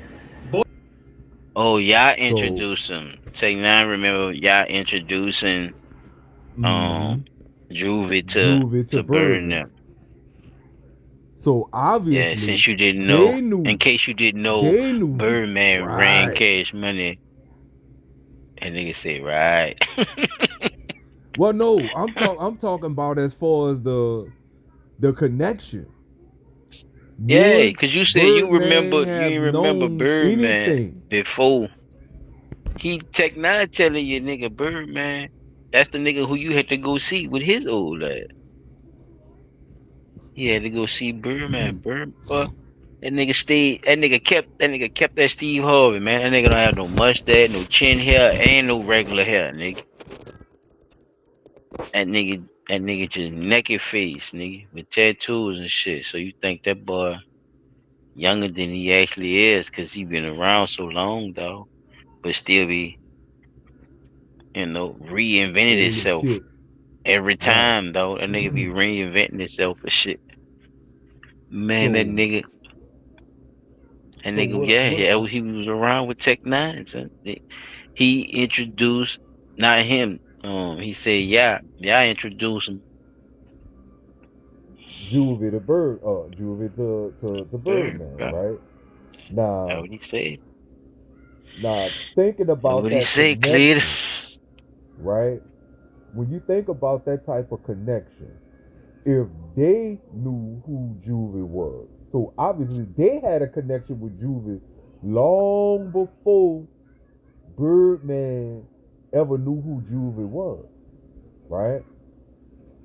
Oh, y'all introduced him. Take 9. Remember, y'all introducing Juvie to Birdman. So obviously, Yeah, since you didn't they know, knew- in case you didn't know, they knew- Birdman ran Right. Cash Money. And nigga said, right. Well, no, I'm talking about as far as the connection. Yeah, Would because you said you Birdman remember have you ain't remember known Birdman anything? before. He Tech 9 telling you, nigga, Birdman, that's the nigga who you had to go see with his old ass. He had to go see Birdman. That nigga kept that Steve Harvey, man. That nigga don't have no mustache, no chin hair, and no regular hair, nigga. That nigga just naked face, nigga, with tattoos and shit. So you think that boy younger than he actually is, cause he been around so long, though, but still be, reinvented Old as itself shit. every time, though. That nigga be reinventing itself for shit. Man, that nigga, he was around with Tech 9. So he introduced, not him. He said, y'all introduced him Juvie the bird, Juvie to Birdman, Bro. right? That's Now, what he said. thinking That's about what he that said, Clear. connection, right? When you think about that type of connection, if they knew who Juvie was, so obviously they had a connection with Juvie long before Birdman ever knew who Juvie was, right?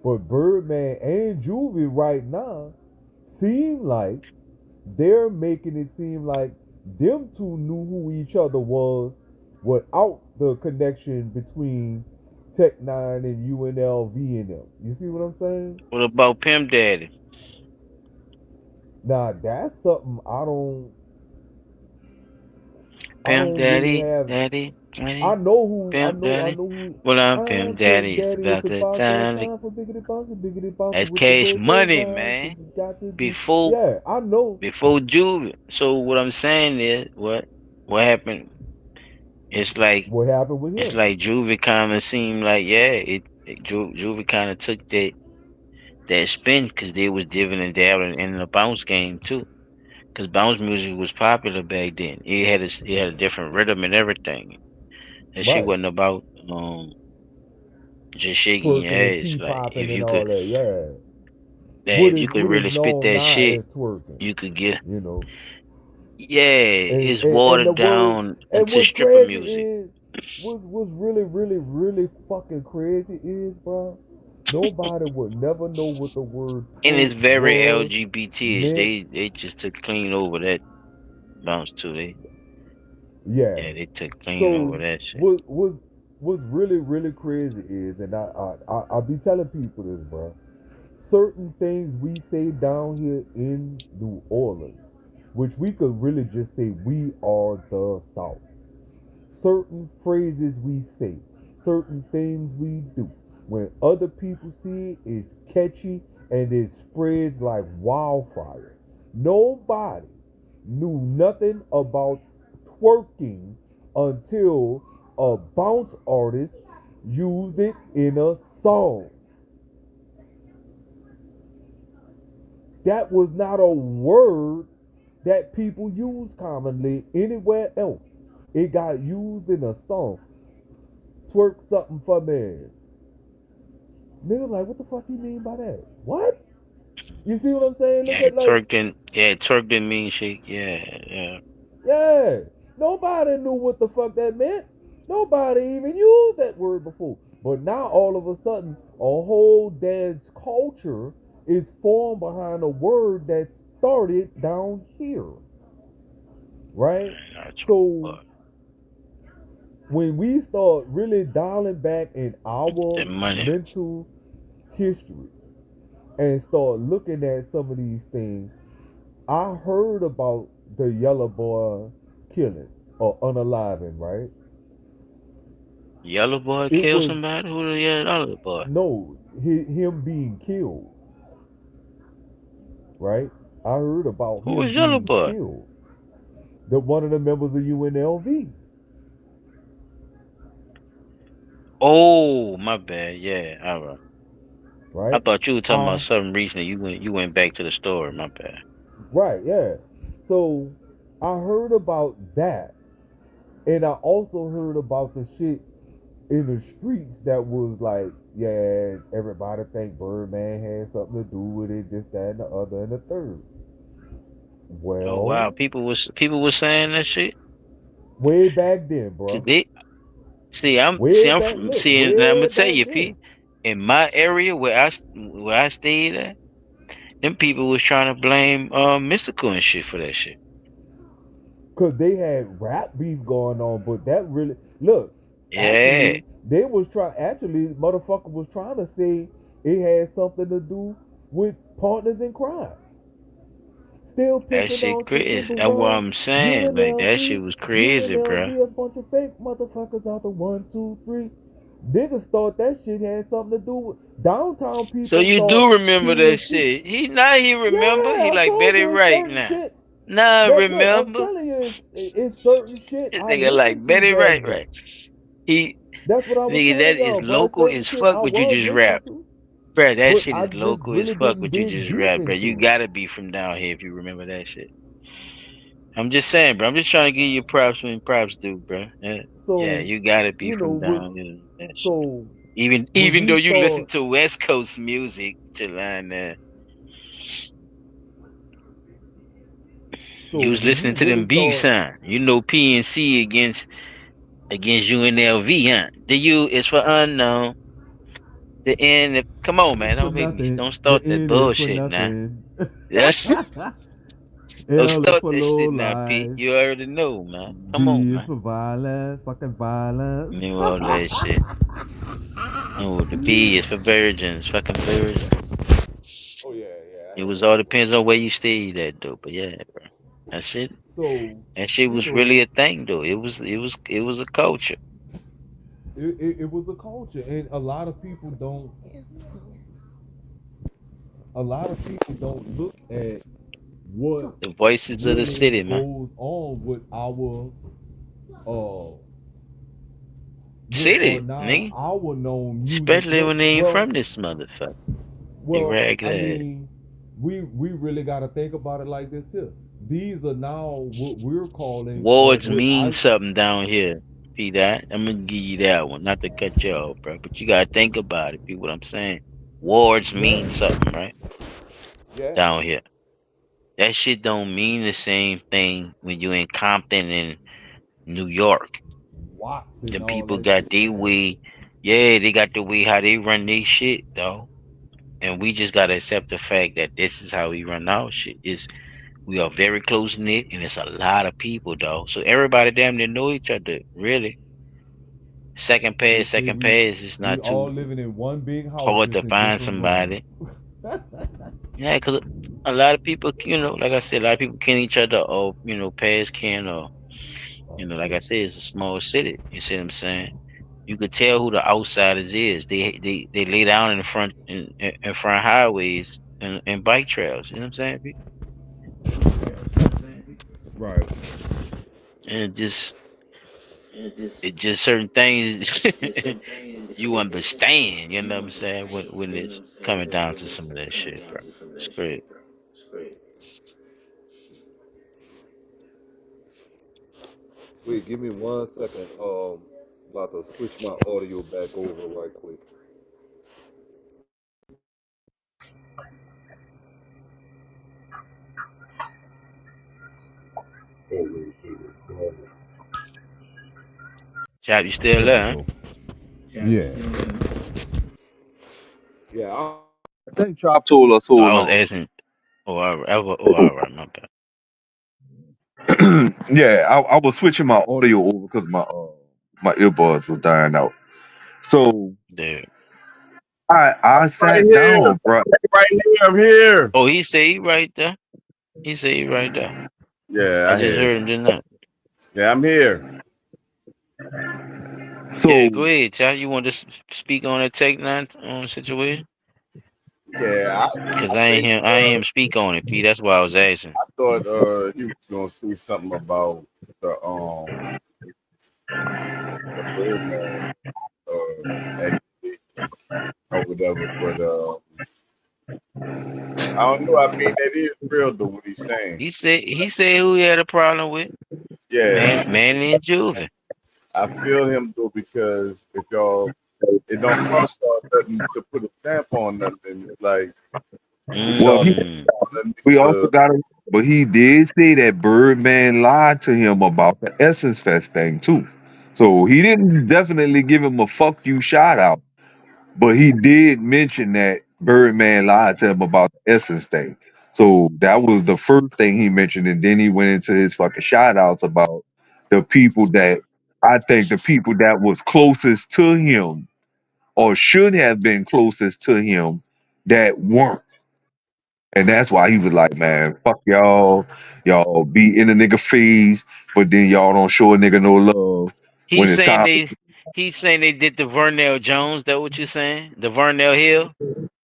But Birdman and Juvie right now seem like they're making it seem like them two knew who each other was without the connection between Tech Nine and UNLV and them. You see what I'm saying? What about Pimp Daddy? Now that's something I don't Pimp really Daddy, have. Daddy, I know who. Pimp Daddy. know who. Well, I'm I Pimp am Daddy. Pimp It's Daddy. It's about about that that time. time for biggity bouncy That's with the Cash red Money, eyes, man. you got to be. Before Yeah, I know. Before Juvie. So what I'm saying is, what happened? It's like What happened with him? it's like Juvie kind of seemed like Juvie kind of took that spin because they was diving and dabbling in the bounce game too. Because bounce music was popular back then. It had a different rhythm and everything. That shit Right. wasn't about just shaking your Twerking and ass. Like P-popping if and you all could, that, yeah. if you could really spit that now shit, as twerking, you could get. you know. Yeah, And, it's and the watered word, down and into what's stripper crazy music. is, what's really fucking crazy is, bro, nobody would never know what the word And it's twerk very was, LGBT. meant. They just took clean over that bounce too. Yeah. They took clean over So that shit. what's really crazy is, and I'll be telling people this, bro. Certain things we say down here in New Orleans, which we could really just say we are the South. Certain phrases we say, certain things we do, when other people see it, it's catchy and it spreads like wildfire. Nobody knew nothing about twerking until a bounce artist used it in a song. That was not a word that people use commonly anywhere else. It got used in a song. Twerk something for me. Nigga like, what the fuck you mean by that? What? You see what I'm saying? Look at like, twerk didn't mean shit. Yeah. yeah. Nobody knew what the fuck that meant. Nobody even used that word before. But now all of a sudden, a whole dance culture is formed behind a word that started down here. Right? So when we start really dialing back in our mental history and start looking at some of these things, I heard about the Yellow Boy killing or unaliving, right? Yellow Boy killed somebody? Who the Yellow Boy? No, him being killed. Right? I heard about who him was Yellow being Boy? Killed. One of the members of UNLV. Oh, my bad. Yeah, all right. Right? I thought you were talking about something recently. You went back to the story. My bad. Right, yeah. So I heard about that. And I also heard about the shit in the streets that was like, yeah, everybody think Birdman had something to do with it, this, that, and the other, and the third. Well, Oh wow, people was saying that shit way back then, bro. I'm gonna tell you, Pete. In my area where I stayed at, them people was trying to blame Mystical and shit for that shit. Cause they had rap beef going on, but that really look. Yeah. Actually, they was motherfucker was trying to say it had something to do with partners in crime. Still pissing that shit on crazy. That's what I'm saying. Like that shit was crazy, bro. A bunch of fake motherfuckers out the 1, 2, 3. Niggas thought that shit had something to do with downtown people. So you do remember that shit? He remember. Yeah, he like Betty Wright now. Shit. Nah, Look, remember? I'm telling you, it's certain shit. This nigga like Betty Wright, right? That's what I was nigga, that is bro. local as fuck, but you just rap. Bruh, that but shit I is just local as really fuck didn't what you dig just deep rap, bruh. You into it. gotta be from down here if you remember that shit. I'm just saying, bro. I'm just trying to give you props when props due, bro. Yeah, So, you gotta be you know, from with down here. That shit. so when Even though he you listen start to West Coast music, Jelana, so you was when he listening to really them beefs, start huh? You know PNC against UNLV, huh? The U is for unknown. The N, come on, man. for Don't make me. nothing, Don't the start that N is for bullshit now. nothing. Yes. Don't L is start for that low shit now, Pete. life. You already know, man. Come on, V is man. for violence, fucking violence. You know all that shit. Oh, the V is for virgins, fucking virgins. Oh yeah. It was all depends on where you stayed at, though. But yeah, bro, that shit. So, That shit you was know, really a thing, though. It was a culture. it was a culture, and a lot of people don't look at what The voices of the really city, man. goes on with our City, now nigga. our known music. Especially when they ain't Well, from this motherfucker. They well, rag I that. mean, we really got to think about it like this here. These are now what we're calling Words what mean something down here. See that? I'm gonna give you that one. Not to cut you off, bro. But you gotta think about it. See what I'm saying? Words mean something, right? Yeah. Down here. That shit don't mean the same thing when you in Compton and New York. Watson, The all people that got shit. their way. Yeah, they got the way how they run their shit, though. And we just gotta accept the fact that this is how we run our shit. We are very close knit, and it's a lot of people, though. So everybody damn near know each other, really. Second They pass, say second pass. It's we not all too living in one big house hard just to in find different somebody. rooms. Yeah, because a lot of people, like I said, a lot of people ken each other, or past ken, or like I said, it's a small city. You see what I'm saying? You could tell who the outsiders is. They lay down in the front in front highways and bike trails. You know what I'm saying? Pete? Right. And it just certain things you understand. You know what I'm saying? When it's coming down to some of that shit, bro. It's great. Wait, give me 1 second. About to switch my audio back over right quick. Chop, you still there, huh? Yeah. Yeah. I think Chop told us I hold was on. asking. All right, my bad. Yeah, I was switching my audio over because my earbuds was dying out. So Dude. I Right sat here. down, bro. Right here. I'm here. Oh, he say he right there. He say he right there. Yeah, I I just hear heard you. him just now. Yeah, I'm here. So Yeah, go ahead, Chop. You want to speak on that Tech Nine situation? Yeah, Cause I think I ain't him speak on it, P. That's why I was asking. I thought you was gonna say something about the Birdman accusation or whatever, but I don't know. I mean, that is real though what he's saying. He said who he had a problem with. Yeah, Manly and Juvie. I feel him though because if y'all, it don't cost y'all nothing to put a stamp on nothing. Like, well, we also got to, but he did say that Birdman lied to him about the Essence Fest thing too. So he didn't definitely give him a fuck you shout out, but he did mention that Birdman lied to him about the Essence thing. So that was the first thing he mentioned, and then he went into his fucking shout outs about the people that I think the people that was closest to him or should have been closest to him that weren't. And that's why he was like, man, fuck y'all. Y'all be in a nigga face, but then y'all don't show a nigga no love when He's it's saying time. they did the Vernell Jones. That what you saying? The Vernell Hill?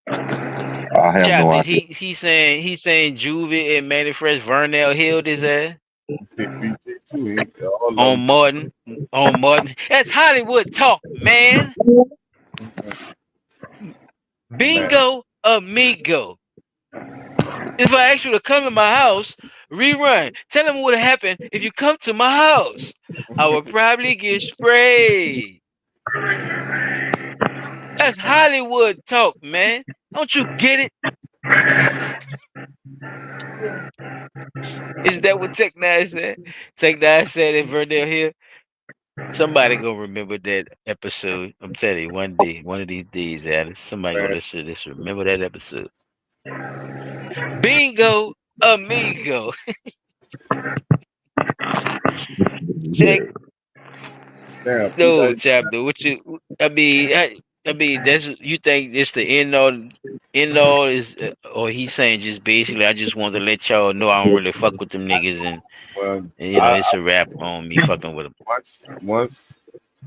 I have Chop, no did idea. he's saying Juvie and Manny Fresh Vernell Hill his ass? On Martin. That's Hollywood talk, man. Bingo, amigo. If I ask you to come to my house, rerun. Tell them what happened if you come to my house. I will probably get sprayed. That's Hollywood talk, man. Don't you get it? Is that what Tech Nine said? Tech Nine said in Vernell here. Somebody gonna remember that episode. I'm telling you, one day, one of these days, Alice, somebody gonna listen to this. Remember that episode. Bingo, amigo. Tech. No, chapter. What you? I mean, that's you think it's the end all is, or he's saying just basically, I just want to let y'all know I don't really fuck with them niggas, and you know it's a rap on me fucking with them. Once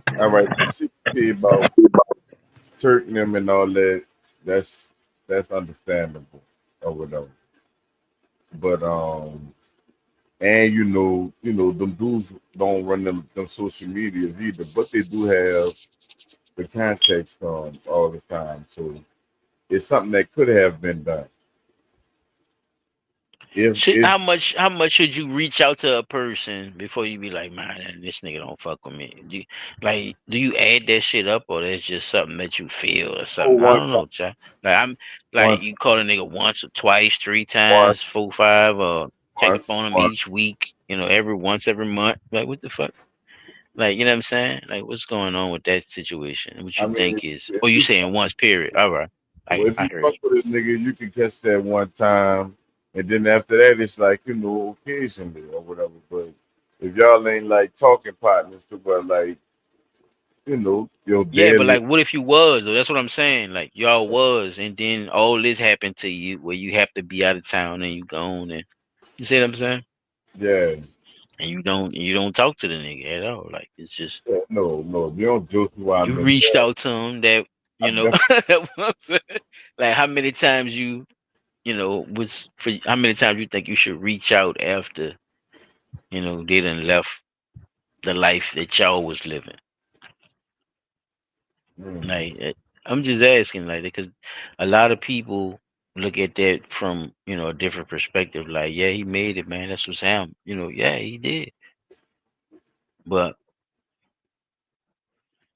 I write the shit about Turk and them and all that, that's understandable or whatever. But and you know, them dudes don't run them social medias either, but they do have the context all the time. So it's something that could have been done. How much should you reach out to a person before you be like, man, this nigga don't fuck with me? Do you add that shit up, or that's just something that you feel or something? I don't know, child. Like you call a nigga once or twice, 3 times, 4, 5, or check up on him each week. You know, every month. Like what the fuck? Like, you know what I'm saying? Like, what's going on with that situation? What you think is? Or you saying once period? All right. If you fuck with this nigga, you can catch that one time. And then after that, it's like, occasionally or whatever. But if y'all ain't like talking partners to where like, yeah, but like, what if you was though? That's what I'm saying. Like y'all was, and then all this happened to you where you have to be out of town and you gone, and you see what I'm saying? Yeah. And you don't talk to the nigga at all. Like it's just no, you don't joke why you reached out to him. That what I'm saying? Like how many times how many times you think you should reach out after, they done left the life that y'all was living? Like, I'm just asking like that because a lot of people look at that from, a different perspective. Like, yeah, he made it, man. That's what's happened. Yeah, he did. But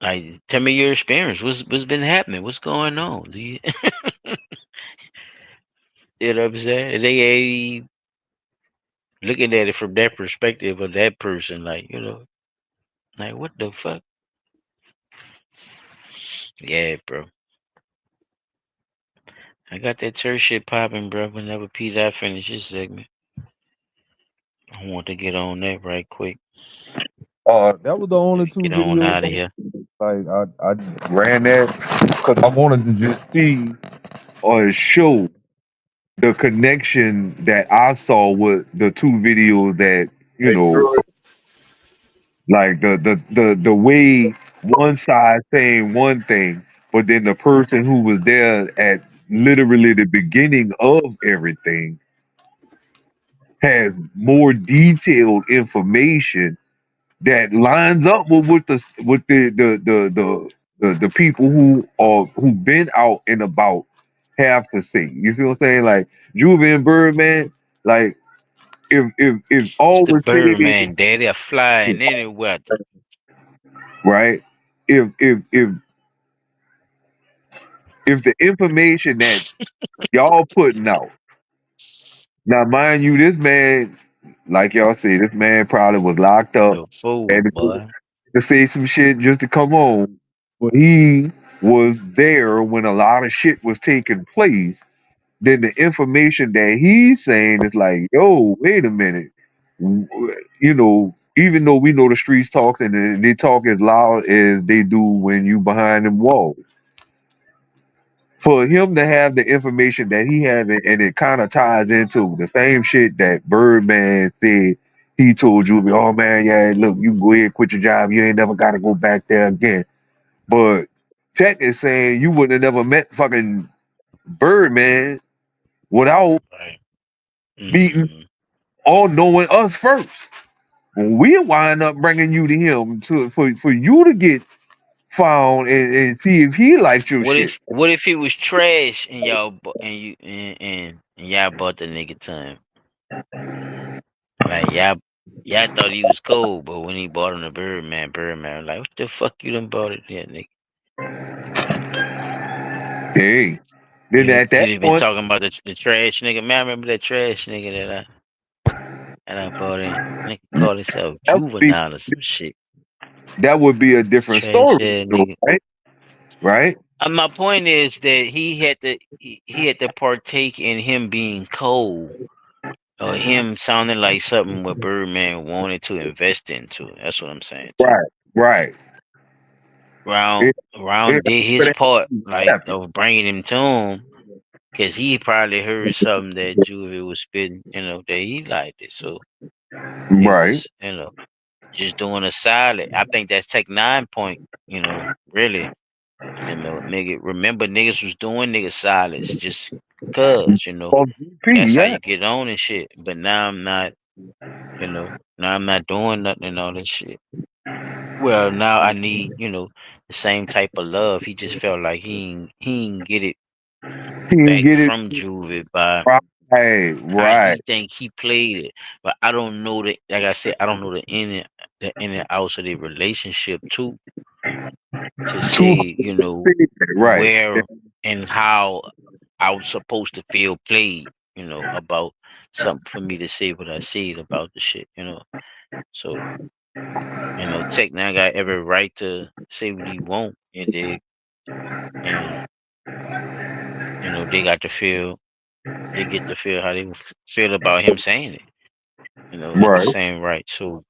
like, tell me your experience. What's been happening? What's going on? Do you you know what I'm saying? They ain't looking at it from that perspective of that person, like, like what the fuck? Yeah, bro. I got that church shit popping, bro. Whenever P. finish his segment, I want to get on that right quick. That was the only 2 Get on out of videos. here. Like I just ran that because I wanted to just see or show the connection that I saw with the 2 videos that like the way one side saying one thing, but then the person who was there at literally the beginning of everything has more detailed information that lines up with the people who've been out and about have to say. You see what I'm saying? Like Juvie and Birdman, like if all It's the was said, Birdman, daddy, a flying anywhere. right? If the information that y'all putting out, now mind you, this man, like y'all say, this man probably was locked up and to say some shit just to come on, but he was there when a lot of shit was taking place. Then the information that he's saying is like, yo, wait a minute, even though we know the streets talk and they talk as loud as they do when you behind them walls. For him to have the information that he had, and it kind of ties into the same shit that Birdman said. He told you, oh man, yeah, look, you go ahead, quit your job. You ain't never got to go back there again. But Tech is saying you would have never met fucking Birdman without meeting or knowing us first. We'll wind up bringing you to him for you to get found and see if he liked your shit. What if he was trash and y'all and y'all bought the nigga to him? Like y'all thought he was cool, but when he bought him the Birdman like, what the fuck you done bought it here, nigga? Hey, then at that You'd have been point, talking about the trash nigga. Man, I remember that trash nigga that I bought in. Nigga call himself Juvenile or some shit. that would be a different Trash story, ass though, nigga. right? Right? My point is that he had to partake in him being cold, or him sounding like something what Birdman wanted to invest into. That's what I'm saying. Right. Round did his part, like of bringing him to him, because he probably heard something that Juvie was spitting, that he liked it. So he was, just doing a solid. I think that's Tech 9 point. Really. Nigga, remember niggas was doing nigga solids just cause, that's how you get on and shit. But now I'm not, now I'm not doing nothing and all this shit. Well, now I need, the same type of love. He just felt like he ain't get it back from Juvie by how he think he played it. But I don't know that, like I said, I don't know the in and outs of the relationship too. To say, where and how I was supposed to feel played, about something for me to say what I said about the shit, So, Tech 9 got every right to say what he want, and they got to feel, they get to feel how they feel about him saying it, the same right. So,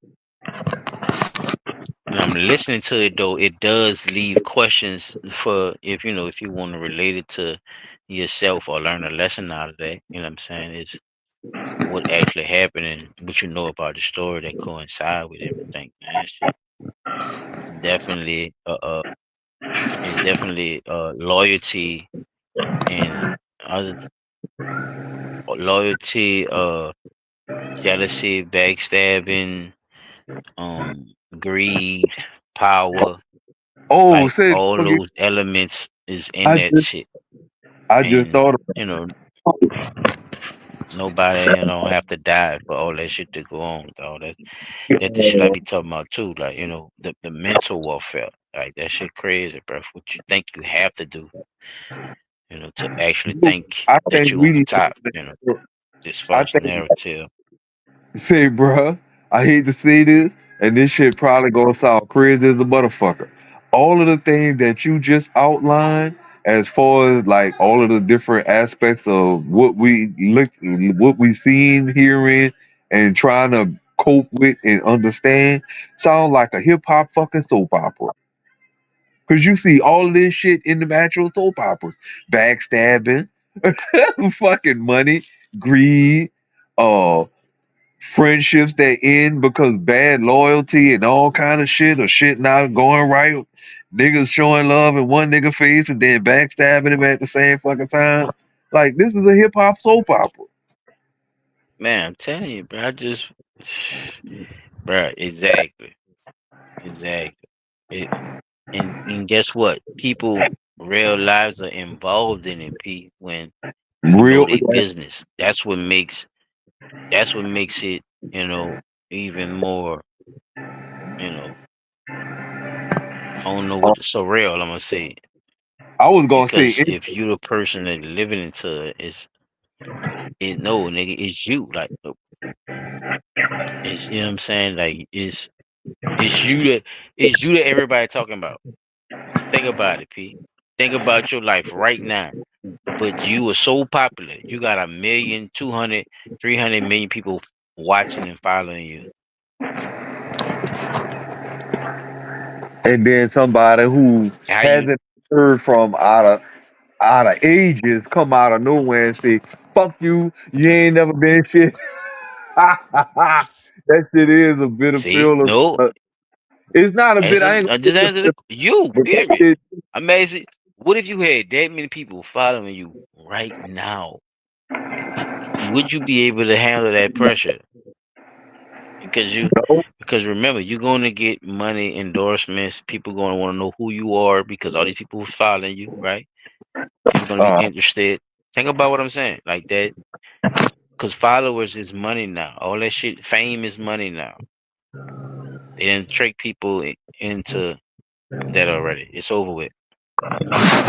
when I'm listening to it though, it does leave questions for if you want to relate it to yourself or learn a lesson out of that. You know what I'm saying? Is what actually happened and what you know about the story that coincide with everything. Man, it's definitely loyalty and other loyalty, jealousy, backstabbing, greed, power. All those elements is in that shit. I just thought nobody don't have to die for all that shit to go on with all that. That's the shit I be talking about too. Like, the mental warfare. Like that shit crazy, bro. What you think you have to do, to actually think that you on the top, this false narrative. Say, bruh, I hate to say this, and this shit probably gonna sound crazy as a motherfucker. All of the things that you just outlined, as far as like all of the different aspects of what we seen, hearing, and trying to cope with and understand, sound like a hip hop fucking soap opera. Cause you see all of this shit in the actual soap operas, backstabbing, fucking money, greed, friendships that end because bad loyalty and all kind of shit or shit not going right. Niggas showing love in one nigga face and then backstabbing him at the same fucking time. Like this is a hip hop soap opera. Man, I'm telling you, bro. Bro, exactly. And guess what? People, real lives are involved in it, Pete. When real business, that's what makes it, even more, I don't know what surreal I'm gonna say. I was gonna because say if you're the person that living into it, no, nigga, it's you. Like, it's, you know what I'm saying? Like, it's you that everybody talking about. Think about it, P. Think about your life right now. But you are so popular. You got 1 million, 200, 300 million people watching and following you. And then somebody who hasn't heard from out of ages come out of nowhere and say, "Fuck you, you ain't never been shit." That shit is a bit of feel. No, it's not a bit. I ain't just answer you. Period. Amazing. What if you had that many people following you right now? Would you be able to handle that pressure? Because Because remember, you're going to get money, endorsements. People going to want to know who you are because all these people who following you, right? People going to be interested. Think about what I'm saying, like that. Because followers is money now. All that shit, fame is money now. They didn't trick people into that already. It's over with.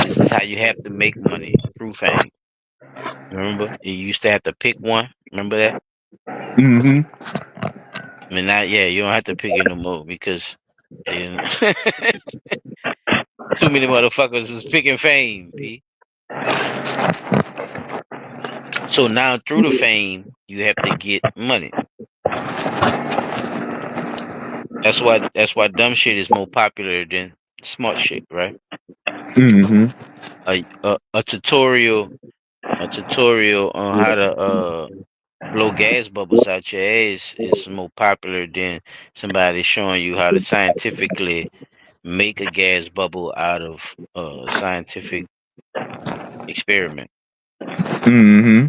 This is how you have to make money through fame. Remember, you used to have to pick one. Remember that? Mm-hmm. I mean, not yeah. You don't have to pick it no more because they didn't. Too many motherfuckers was picking fame, P. So now through the fame, you have to get money. That's why dumb shit is more popular than smart shit, right? Mm-hmm. A tutorial on how to blow gas bubbles out your ass is more popular than somebody showing you how to scientifically make a gas bubble out of a scientific experiment. Mm-hmm.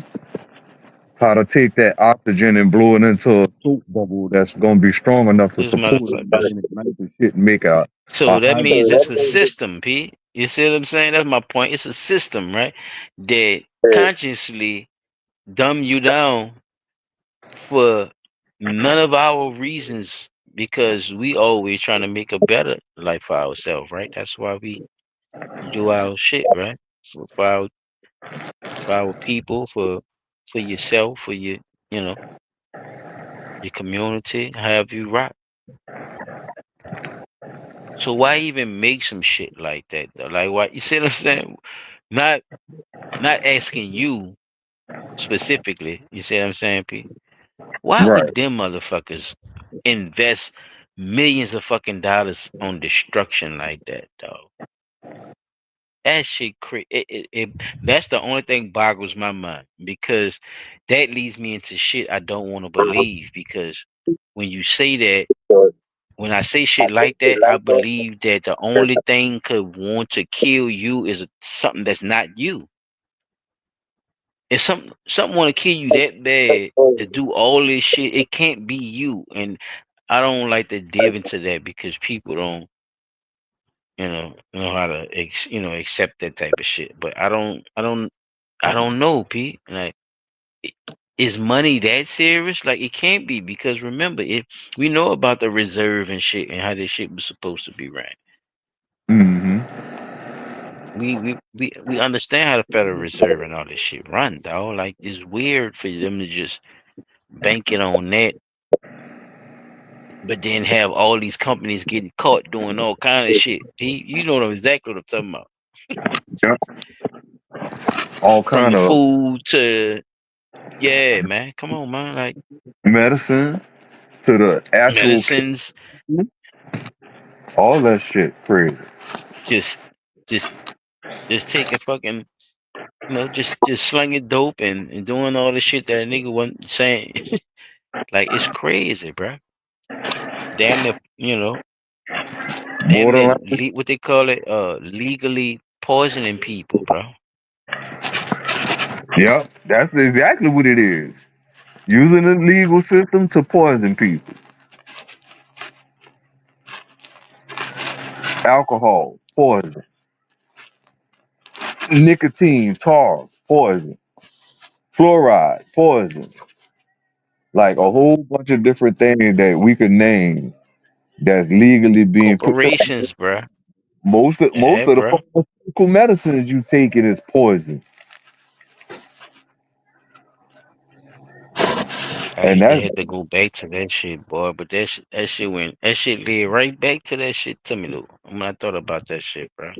How to take that oxygen and blow it into a soap bubble that's gonna be strong enough to This support it motherfuckers. and ignite the shit and make a So that hydro. means it's a system, P. You see what I'm saying? That's my point. It's a system, right? That consciously dumb you down for none of our reasons because we always trying to make a better life for ourselves, right? That's why we do our shit, right? For our people, for yourself, for your your community, however you rock. So why even make some shit like that though? Like why you see what I'm saying? Not asking you specifically, you see what I'm saying, P? Why Right. would them motherfuckers invest millions of fucking dollars on destruction like that, though? That shit that's the only thing boggles my mind because that leads me into shit I don't want to believe because when you say that, when I say shit like that, I believe that the only thing could want to kill you is something that's not you. If something want to kill you that bad to do all this shit, it can't be you. And I don't like to dive into that because people don't, know how to accept that type of shit. But I don't know, Pete. Like, is money that serious? Like, it can't be because remember, we know about the reserve and shit and how this shit was supposed to be ran. Mm-hmm. We understand how the Federal Reserve and all this shit run, dog. Like, it's weird for them to just bank it on that, but then have all these companies getting caught doing all kind of shit. You know exactly what I'm talking about. Yeah. All From kind the of food to man. Come on, man. Like medicine to the actual medicines, all that shit crazy. just taking fucking, just slinging dope and doing all the shit that a nigga wasn't saying. Like, it's crazy, bro. Damn near, damn near, what they call it, legally poisoning people, bro. Yep, that's exactly what it is. Using the legal system to poison people. Alcohol, poison. Nicotine, tar, poison. Fluoride, poison. Like a whole bunch of different things that we could name that's legally being put. Corporations, bro. Most of the bro. pharmaceutical medicines you taking is poison. And They had to go back to that shit, boy. But that shit led right back to that shit to me, though. When I thought about that shit, bro.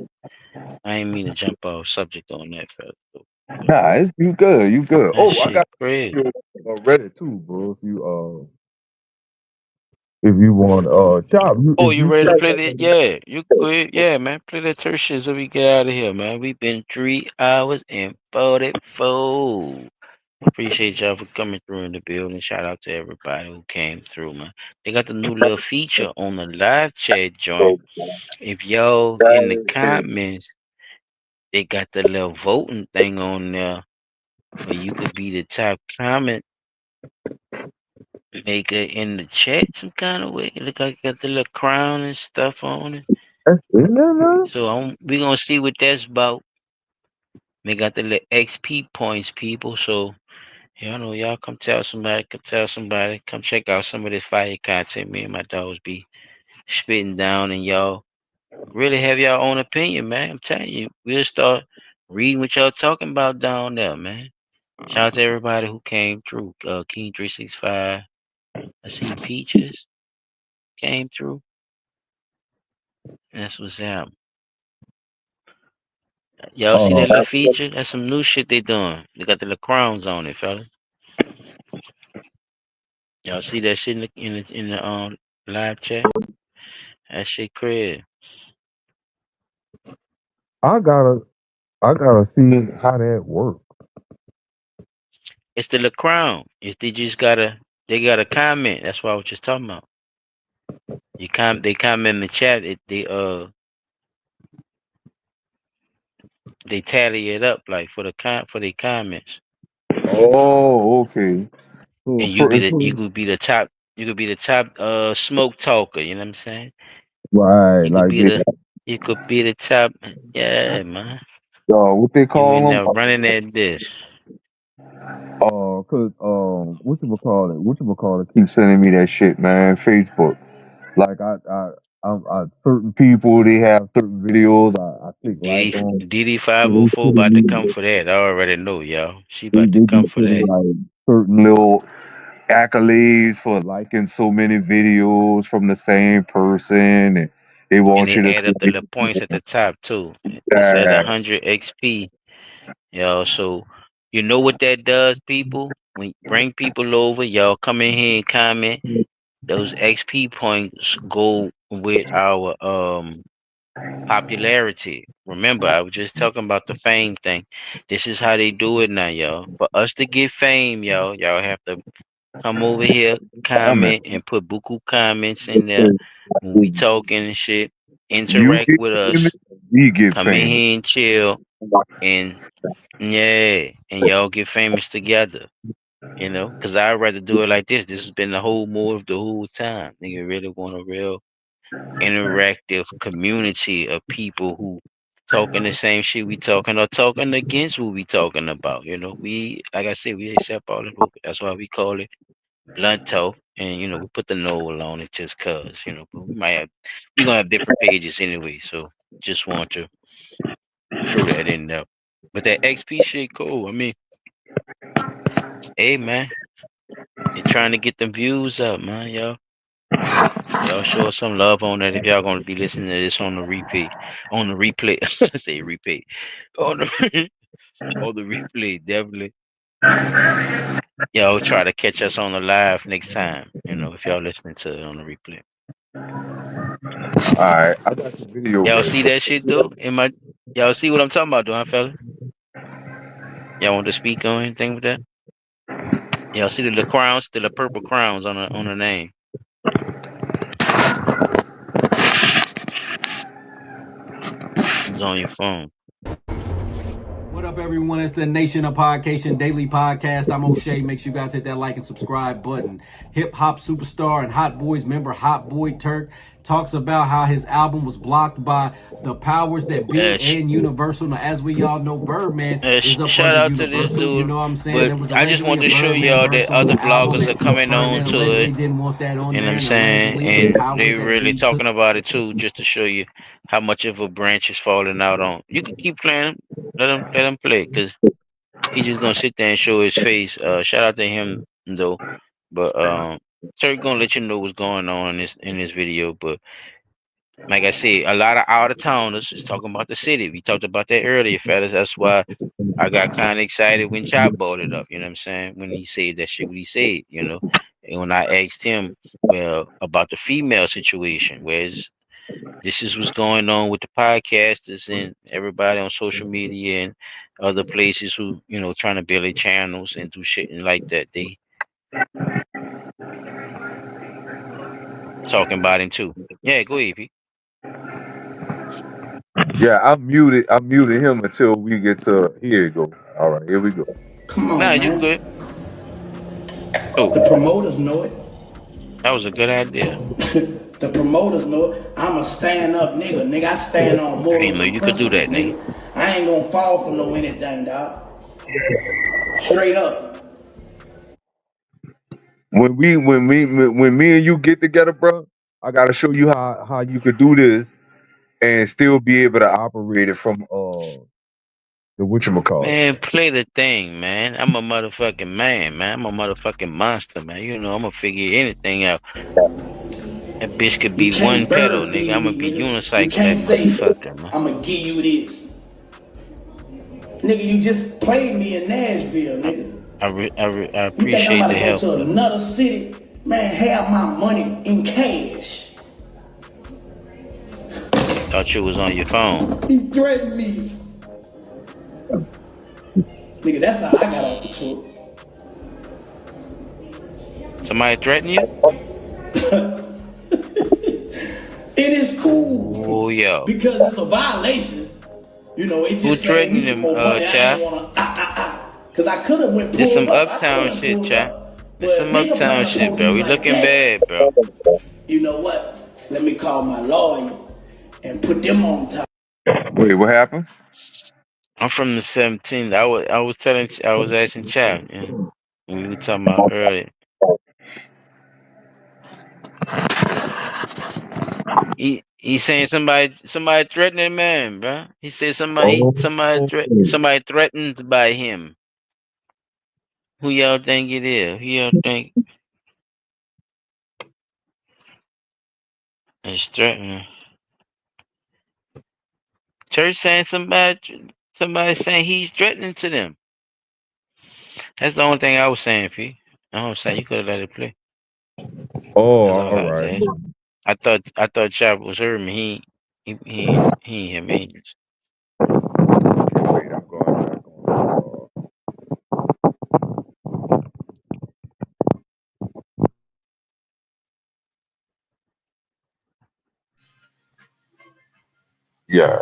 I ain't mean to jump off subject on that, fella. Nah, you good. You good. That Oh, I shit got crazy. Reddit too, bro. If you want, chop. You ready to play that? Yeah, you good? Yeah, man. Play that turd shit so we get out of here, man. We've been 3 hours and 44. Appreciate y'all for coming through in the building. Shout out to everybody who came through, man. They got the new little feature on the live chat joint. If y'all in the comments, they got the little voting thing on there where you could be the top comment. make it in the chat some kind of way. It look like it got the little crown and stuff on it. That's in there now? So we gonna see what that's about. They got the little XP points, people. So y'all know, y'all come tell somebody, come check out some of this fire content. Me and my dogs be spitting down, and y'all really have your own opinion, man. I'm telling you, we'll start reading what y'all talking about down there, man. Shout out to everybody who came through. King 365. I see Peaches came through. That's what's up. Y'all see that little feature? That's some new shit they doing. They got the little crowns on it, fella. Y'all see that shit in the live chat? That shit crib. I gotta see how that works. It's the little crown. They got a comment. That's what I was just talking about. They comment in the chat. They tally it up like for their comments. Oh, okay. So And you could be the top smoke talker, you know what I'm saying? right, You like could be the top, yeah, man. what they You call in them? there running that dish. Cause whatchamacallit keep sending me that shit, man. Facebook. Like I certain people, they have certain videos. I click like on. DD504 about to come for that. I already know, y'all. She about to They come be for sending that. like certain little accolades for liking so many videos from the same person, and they And want they you to add up the little points at the top too. It's at 100 XP. Y'all, so you know what that does, people? When you bring people over, y'all come in here and comment. Those XP points go with our popularity. Remember, I was just talking about the fame thing. This is how they do it now, y'all. For us to get fame, y'all have to come over here, comment, and put buku comments in there when we talking and shit. You Interact get with famous, us. we get Come in famous. here and chill, and yeah, and y'all get famous together. You know, because I'd rather do it like this. This has been the whole move the whole time. Nigga really want a real interactive community of people who talking the same shit we talking or talking against what we talking about. You know, we, like I said, we accept all the hope. That's why we call it blunt talk. And you know, we put the Noel on it just cause, you know, but we're gonna have different pages anyway. So just want to throw that in there. But that XP shit cool. I mean, hey man, they're trying to get the views up, man, y'all. Y'all show us some love on that if y'all gonna be listening to this on the replay. I say replay. On the replay, definitely. Y'all try to catch us on the live next time, you know, if y'all listening to it on the replay. Alright, I got the video. Y'all see that shit though? Y'all see what I'm talking about, though, huh, fella? Y'all want to speak on anything with that? Y'all see the crowns, the purple crowns on the name. It's on your phone. What up, everyone? It's the Nation of Podcation Daily Podcast. I'm O'Shea. Make sure you guys hit that like and subscribe button. Hip hop superstar and Hot Boys member Hot Boy Turk talks about how his album was blocked by the powers that be and Universal. Now, as we all know, Birdman is up Shout under out to this Universal. dude, You know what I'm saying? but I just want to show y'all that other bloggers are coming on to it. Didn't want that on you know what I'm saying? And they really talking about it too, just to show you how much of a branch is falling out on. You can keep playing them, let him play, because he's just gonna sit there and show his face. Shout out to him though, but Turk gonna let you know what's going on in this video. But like I said, a lot of out of towners is talking about the city. We talked about that earlier, fellas. That's why I got kind of excited when Chop brought it up. You know what I'm saying? When he said that shit, what he said, you know. And when I asked him, well, about the female situation, whereas this is what's going on with the podcasters and everybody on social media and other places who, you know, trying to build their channels and do shit and like that. They talking about him too. Yeah, go ahead, Pete. Yeah, I muted him until we get to here you go. All right, here we go. Come on, nah, man. you good. Oh. The promoters know it. That was a good idea. The promoters know it. I'm a stand up nigga. Nigga, I stand on morals. I didn't know you could do that, nigga. I ain't gonna fall for no anything, dog. Straight up. When me and you get together, bro, I gotta show you how you could do this and still be able to operate it from the whatchamacallit. Man, play the thing, man. I'm a motherfucking man, man. I'm a motherfucking monster, man. You know, I'm gonna figure anything out. That bitch could be one pedal, nigga. I'm gonna be unicycle that motherfucker, man. I'm gonna give you this. Nigga, you just played me in Nashville, nigga. I You think I'm appreciate about the to go help. to another city? Man, have my money in cash. Thought you was on your phone. He threatened me. Nigga, that's how I got off the tour. Somebody threaten you? It is cool. Oh, yo. Because it's a violation. You know, it Who just saved me threatened some him, more money. I Chad? ain't wanna, Cause I could have went This some pulled up. uptown shit, Chad. This some nigga uptown playing shit, bro. police We like looking that. bad, bro. You know what? Let me call my lawyer and put them on top. Wait, what happened? I'm from the 17th. I was asking Chad, yeah. We were talking about earlier. He saying somebody threatening man, bro. He said somebody threatened by him. Who y'all think it is? Who y'all think is threatening? Church saying somebody saying he's threatening to them. That's the only thing I was saying, P. I was saying you could have let it play. Oh, all right. I thought Chap was hearing me. He ain't hear me. Wait, I'm going back on. Yeah.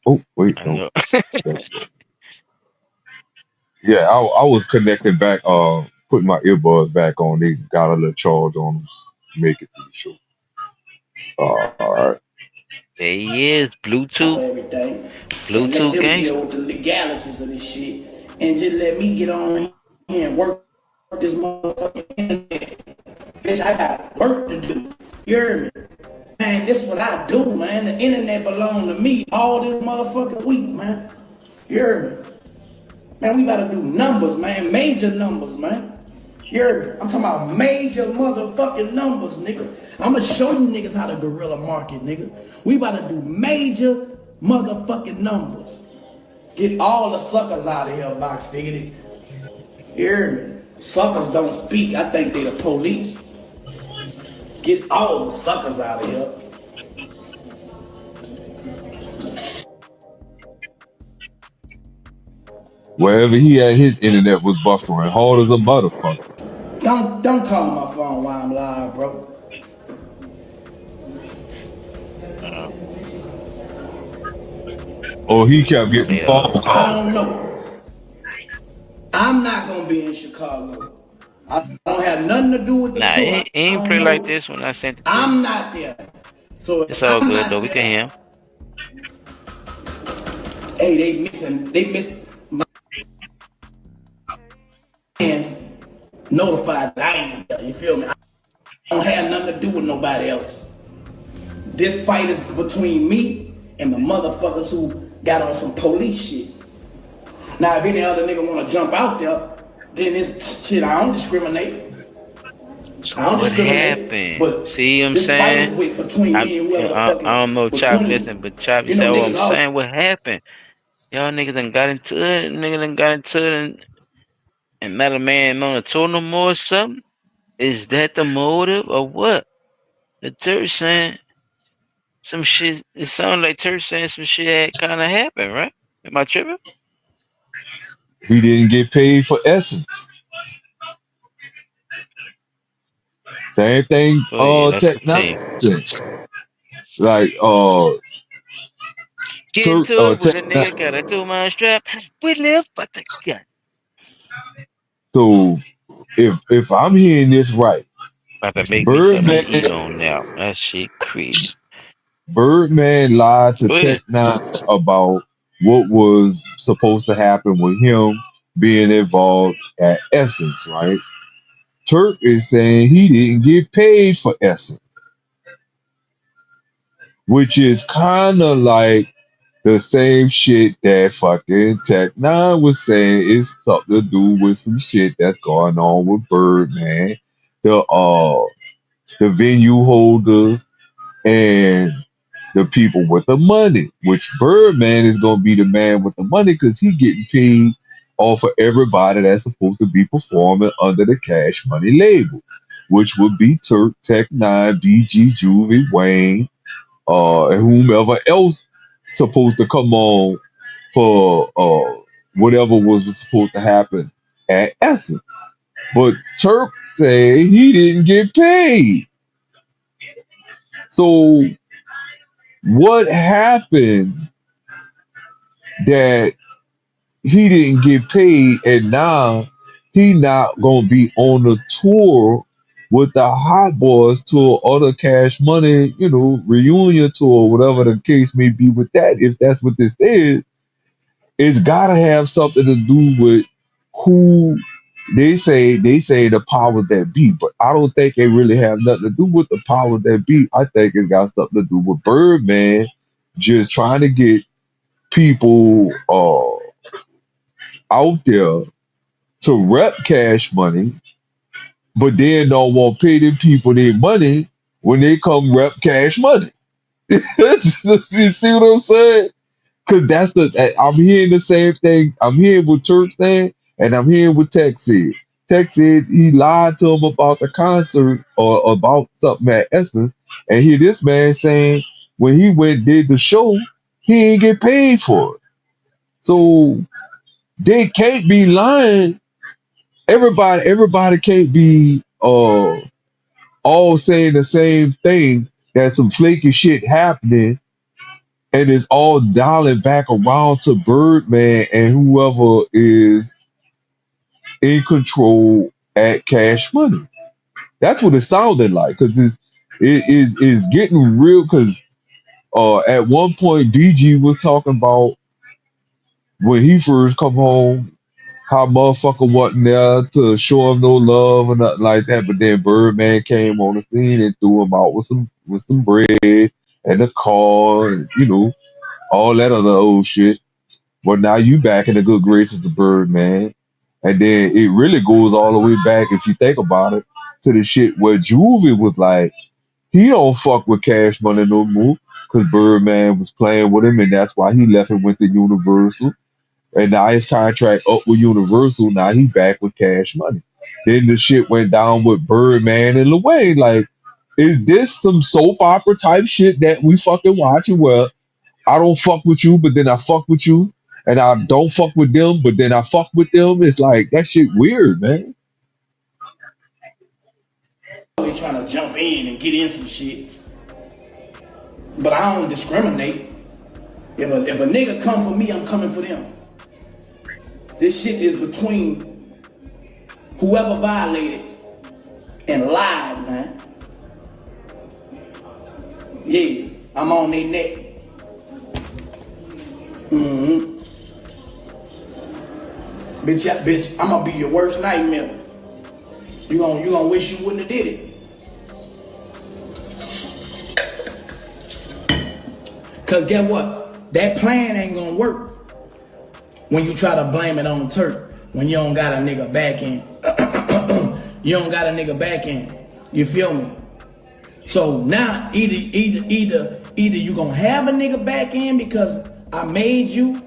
Oh, wait. No. Yeah, I was connecting back, putting my earbuds back on. They got a little charge on them. Make it through the show. All right. There he is, Bluetooth. Everything. Bluetooth Let them gangster. deal with the legalities of this shit. And just let me get on here and work this motherfucking internet. Bitch, I got work to do. You heard me? Man, this what I do, man. The internet belong to me all this motherfucking week, man. You heard me? Man, we gotta do numbers, man. Major numbers, man. You heard me? I'm talking about major motherfucking numbers, nigga. I'ma show you niggas how to guerrilla market, nigga. We about to do major motherfucking numbers. Get all the suckers out of here, Box Figgity. You heard me? Suckers don't speak. I think they the police. Get all the suckers out of here. Wherever he at, his internet was buffering hard as a motherfucker. Don't call my phone while I'm live, bro. Oh, he kept getting phone calls. I don't know. I'm not gonna be in Chicago. I don't have nothing to do with the Nah, tour. he ain't play like this when I sent it to I'm him. not there. So It's all good though. We can hear him. Hey, they miss my hands notified that I ain't there. You feel me? I don't have nothing to do with nobody else. This fight is between me and the motherfuckers who got on some police shit. Now, if any other nigga wanna jump out there, then it's shit. I don't discriminate. What happened? See what I'm saying? I don't know Chop listen, but Chop said what I'm saying. What happened? Y'all niggas done got into it. And not a man on a tour no more or something? Is that the motive or what? The church saying some shit. It sounded like church saying some shit had kind of happened, right? Am I tripping? He didn't get paid for Essence. Same thing. That's the team. Like Get into it with a nigga got a 2-mile strap. We live but the gun. So if I'm hearing this right, About to make me something to eat Birdman on now. That shit creepy. Birdman lied to Go ahead. Tech-9 about what was supposed to happen with him being involved at Essence, right? Turk is saying he didn't get paid for Essence, which is kind of like the same shit that fucking Tech-9 was saying is something to do with some shit that's going on with Birdman, the venue holders, and the people with the money, which Birdman is going to be the man with the money because he getting paid off of everybody that's supposed to be performing under the Cash Money label, which would be Turk, Tech-9, BG, Juvie, Wayne, and whomever else supposed to come on for whatever was supposed to happen at Essence. But Turk said he didn't get paid. So what happened that he didn't get paid and now he not gonna be on the tour with the Hot Boys tour or the Cash Money, reunion tour, whatever the case may be with that. If that's what this is, it's gotta have something to do with who they say the powers that be, but I don't think it really have nothing to do with the powers that be. I think it's got something to do with Birdman just trying to get people out there to rep Cash Money, but then don't want to pay them people their money when they come rep Cash Money. You see what I'm saying? Because I'm hearing the same thing. I'm hearing what Turk saying, and I'm hearing what Tech said. Tech said he lied to him about the concert or about something at Essence, and hear this man saying when he went did the show, he ain't get paid for it. So they can't be lying. Everybody can't be all saying the same thing. That some flaky shit happening, and it's all dialing back around to Birdman and whoever is in control at Cash Money. That's what it sounded like, because it's getting real. Because at one point BG was talking about when he first come home, how motherfucker wasn't there to show him no love or nothing like that. But then Birdman came on the scene and threw him out with some bread and a car and all that other old shit. But now you back in the good graces of Birdman. And then it really goes all the way back, if you think about it, to the shit where Juvie was like, he don't fuck with Cash Money no more because Birdman was playing with him, and that's why he left and went to Universal. And now his contract up with Universal. Now he back with Cash Money. Then the shit went down with Birdman and Lil Wayne. Like, is this some soap opera type shit that we fucking watching where I don't fuck with you, but then I fuck with you, and I don't fuck with them, but then I fuck with them? It's like, that shit weird, man. They trying to jump in and get in some shit, but I don't discriminate. If a nigga come for me, I'm coming for them. This shit is between whoever violated and lied, man. Yeah, I'm on their neck. Bitch, I'm gonna be your worst nightmare. You gonna wish you wouldn't have did it. Cause get what? That plan ain't gonna work when you try to blame it on Turk, when you don't got a nigga back in. You don't got a nigga back in. You feel me? So now either you gonna have a nigga back in because I made you,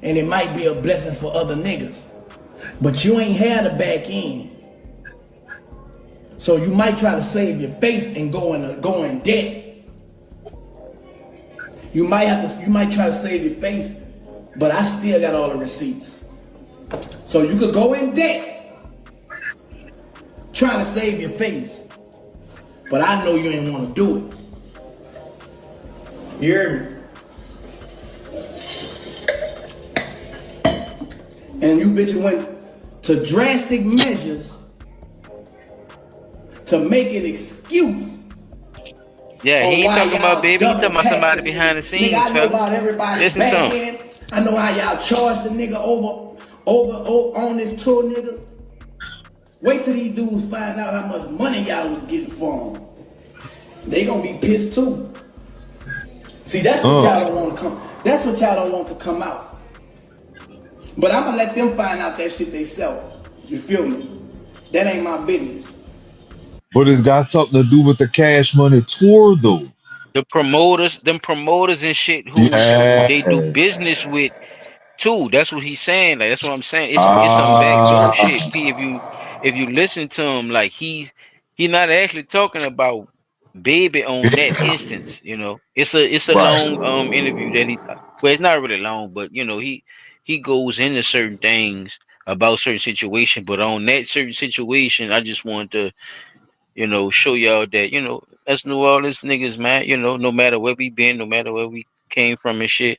and it might be a blessing for other niggas, but you ain't had a back end. So you might try to save your face and go in debt. You might try to save your face, but I still got all the receipts. So you could go in debt trying to save your face, but I know you ain't want to do it. You hear me? And you bitches went to drastic measures to make an excuse. Yeah, he ain't talking about baby. He talking about somebody behind the scenes, nigga, I know about fellas. everybody Listen back to him. end. I know how y'all charge the nigga over on this tour, nigga. Wait till these dudes find out how much money y'all was getting for them. They gonna be pissed too. See, that's what y'all don't want to come. That's what y'all don't want to come out. But I'm gonna let them find out that shit themselves. You feel me? That ain't my business. But it's got something to do with the Cash Money tour, though. The promoters, them promoters and shit who they do business with too. That's what he's saying. Like that's what I'm saying. It's some backdoor shit. P, if you listen to him, like he's not actually talking about baby on that instance. You know, it's a long interview that it's not really long, but you know he goes into certain things about certain situation. But on that certain situation, I just want to show y'all that as New Orleans niggas, man, no matter where we been, no matter where we came from and shit.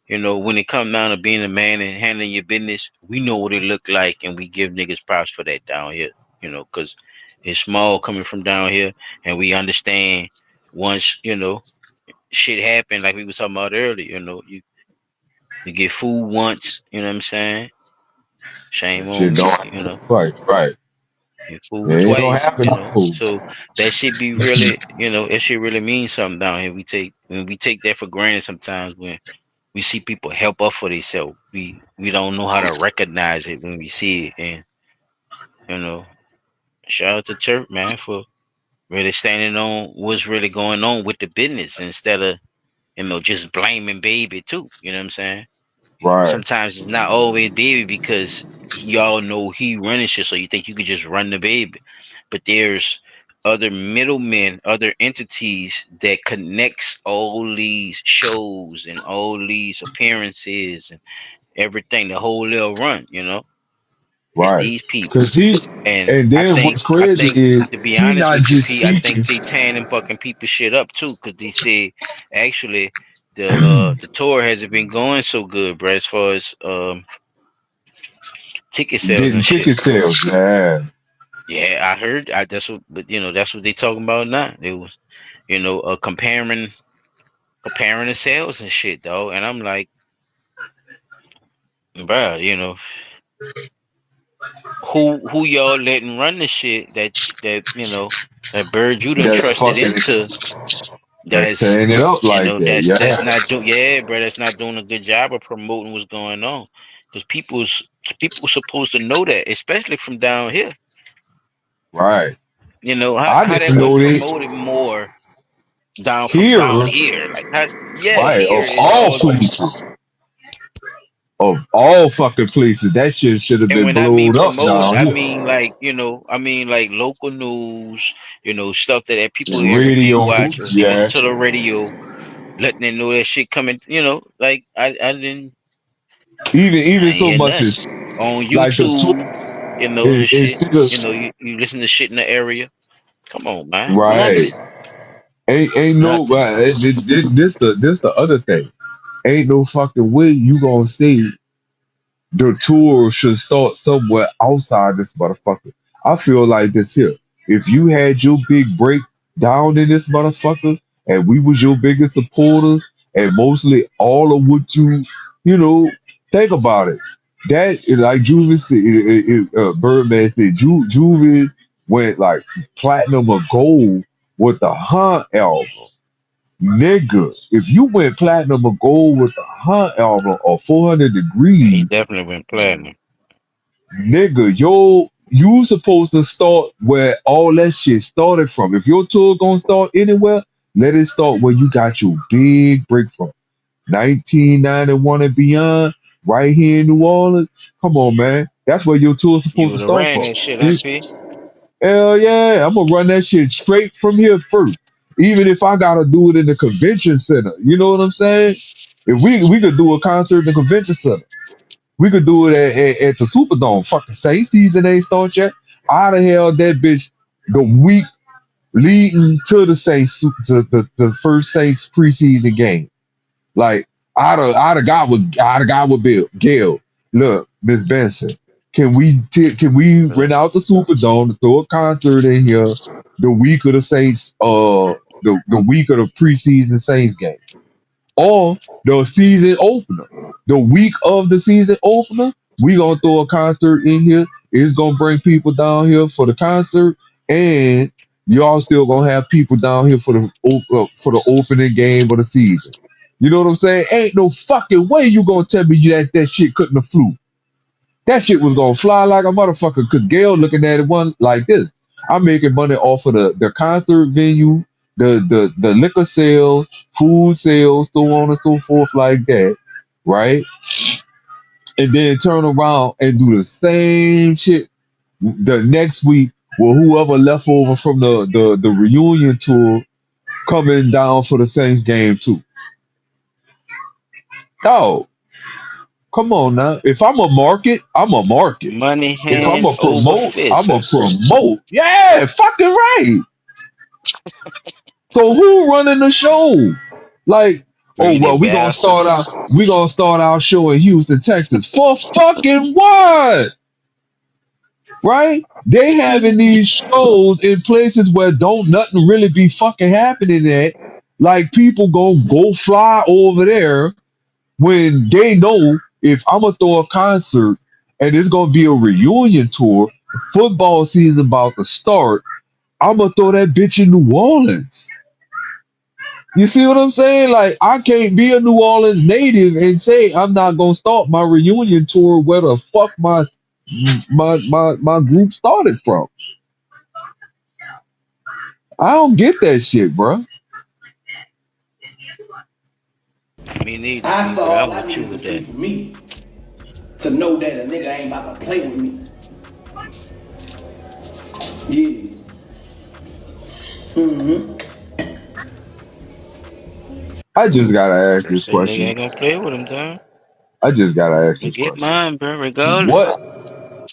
When it comes down to being a man and handling your business, we know what it look like, and we give niggas props for that down here, because it's small coming from down here, and we understand once, shit happen, like we was talking about earlier, you get food once, you know what I'm saying? Shame on me, Right. Get food It ain't gonna twice, happen. So that should be really, it should really mean something down here. We take that for granted sometimes when we see people help up for themselves. We don't know how to recognize it when we see it. And shout out to Turk, man, for really standing on what's really going on with the business instead of just blaming baby too. You know what I'm saying? Right. Sometimes it's not always baby because y'all know he running shit, so you think you could just run the baby. But there's other middlemen, other entities that connects all these shows and all these appearances and everything, the whole little run, It's Right. these people. And then what's crazy is to be he honest not with you, just P, I speaking. think they tearing them fucking people shit up too, because they say actually the tour hasn't been going so good, bro, as far as ticket sales Getting and shit. ticket sales, man. Yeah, I heard. That's what, but that's what they talking about now. It was, comparing the sales and shit, though. And I'm like, bro, who y'all letting run the shit that Bird you done That's trusted fucking. into? That's tearing it up like that. That's Yeah. not doing. Bro, that's not doing a good job of promoting what's going on. Because people supposed to know that, especially from down here. Right. How I that didn't wasn't know they promoted more down here. here. Like how? Yeah, Right. here Of is all all. places. Of all fucking places, that shit should have And been when I mean blown up promoted, down I here. mean like local news, stuff that people hear and people Radio. watch. Or they listen Yeah. to the radio, letting them know that shit coming. Like I didn't. Even I ain't so hear much nothing as on like the tour YouTube. And shit. instead of You listen to shit in the area. Come on, man. right. Nothing. Ain't no Nothing. this the other thing. Ain't no fucking way you gonna say the tour should start somewhere outside this motherfucker. I feel like this here. If you had your big break down in this motherfucker, and we was your biggest supporters, and mostly all of what think about it. That like Juvie said, Birdman said, Juvie went like platinum or gold with the Hunt album. Nigga, if you went platinum or gold with the Hunt album or 400 He Degrees, definitely went platinum. nigga, you supposed to start where all that shit started from. If your tour gonna start anywhere, let it start where you got your big break from. 1991 and beyond, right here in New Orleans. Come on, man. That's where your tour's You supposed to would have start ran from. that shit, huh, P? Hell yeah, I'm gonna run that shit straight from here first. Even if I gotta do it in the convention center. You know what I'm saying? If we could do a concert in the convention center. We could do it at the Superdome. Fucking Saints season ain't started yet. I'd have held that bitch the week leading to the Saints to the first Saints preseason game. Like I'd have got with Bill Gail. Look, Miss Benson. Can we rent out the Superdome to throw a concert in here the week of the Saints, the week of the preseason Saints game, or the season opener, the week of the season opener? We gonna throw a concert in here. It's gonna bring people down here for the concert, and y'all still gonna have people down here for the opening game of the season. You know what I'm saying? Ain't no fucking way you gonna tell me that shit couldn't have flew. That shit was gonna fly like a motherfucker. Cause Gail looking at it one like this. I'm making money off of the concert venue, the liquor sales, food sales, so on and so forth like that, right? And then turn around and do the same shit the next week with whoever left over from the reunion tour coming down for the Saints game too. Oh, come on now. If I'm a market, I'm a market. Money If I'm hand a over promote, fist. I'm a promote. Yeah, fucking right. So who running the show? Like, oh Greedy well, we gonna start our show in Houston, Texas. For fucking what? Right? They having these shows in places where don't nothing really be fucking happening at. Like people gonna go fly over there when they know if I'm gonna throw a concert and it's gonna be a reunion tour, football season about to start, I'm gonna throw that bitch in New Orleans. You see what I'm saying? Like I can't be a New Orleans native and say I'm not gonna start my reunion tour where the fuck my group started from. I don't get that shit, bro. Me neither. I B, saw but all I'm I with you needed to with see that. for me to know that a nigga ain't about to play with me. Yeah. I just gotta ask this Say nigga question. ain't gonna play with him, dog. I just gotta ask this Get question. mine, bro. Regardless.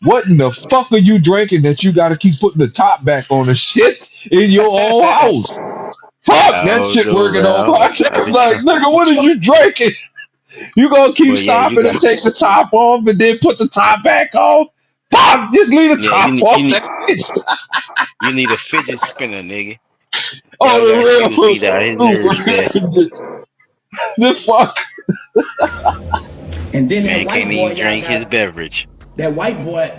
What in the fuck are you drinking that you gotta keep putting the top back on the shit in your own house? Fuck I that don't shit know, working on bro. I podcast. be Like, trying. nigga, what is you drinking? You gonna keep But yeah, you stopping and got. take the top off and then put the top back on? Fuck, just leave the Yeah, top off that bitch. you need a fidget spinner, nigga. On Y'all got the Snoopy down. His nerves bad. real. Just fuck. And then that Man white can't boy even y'all drink his got, beverage. that white boy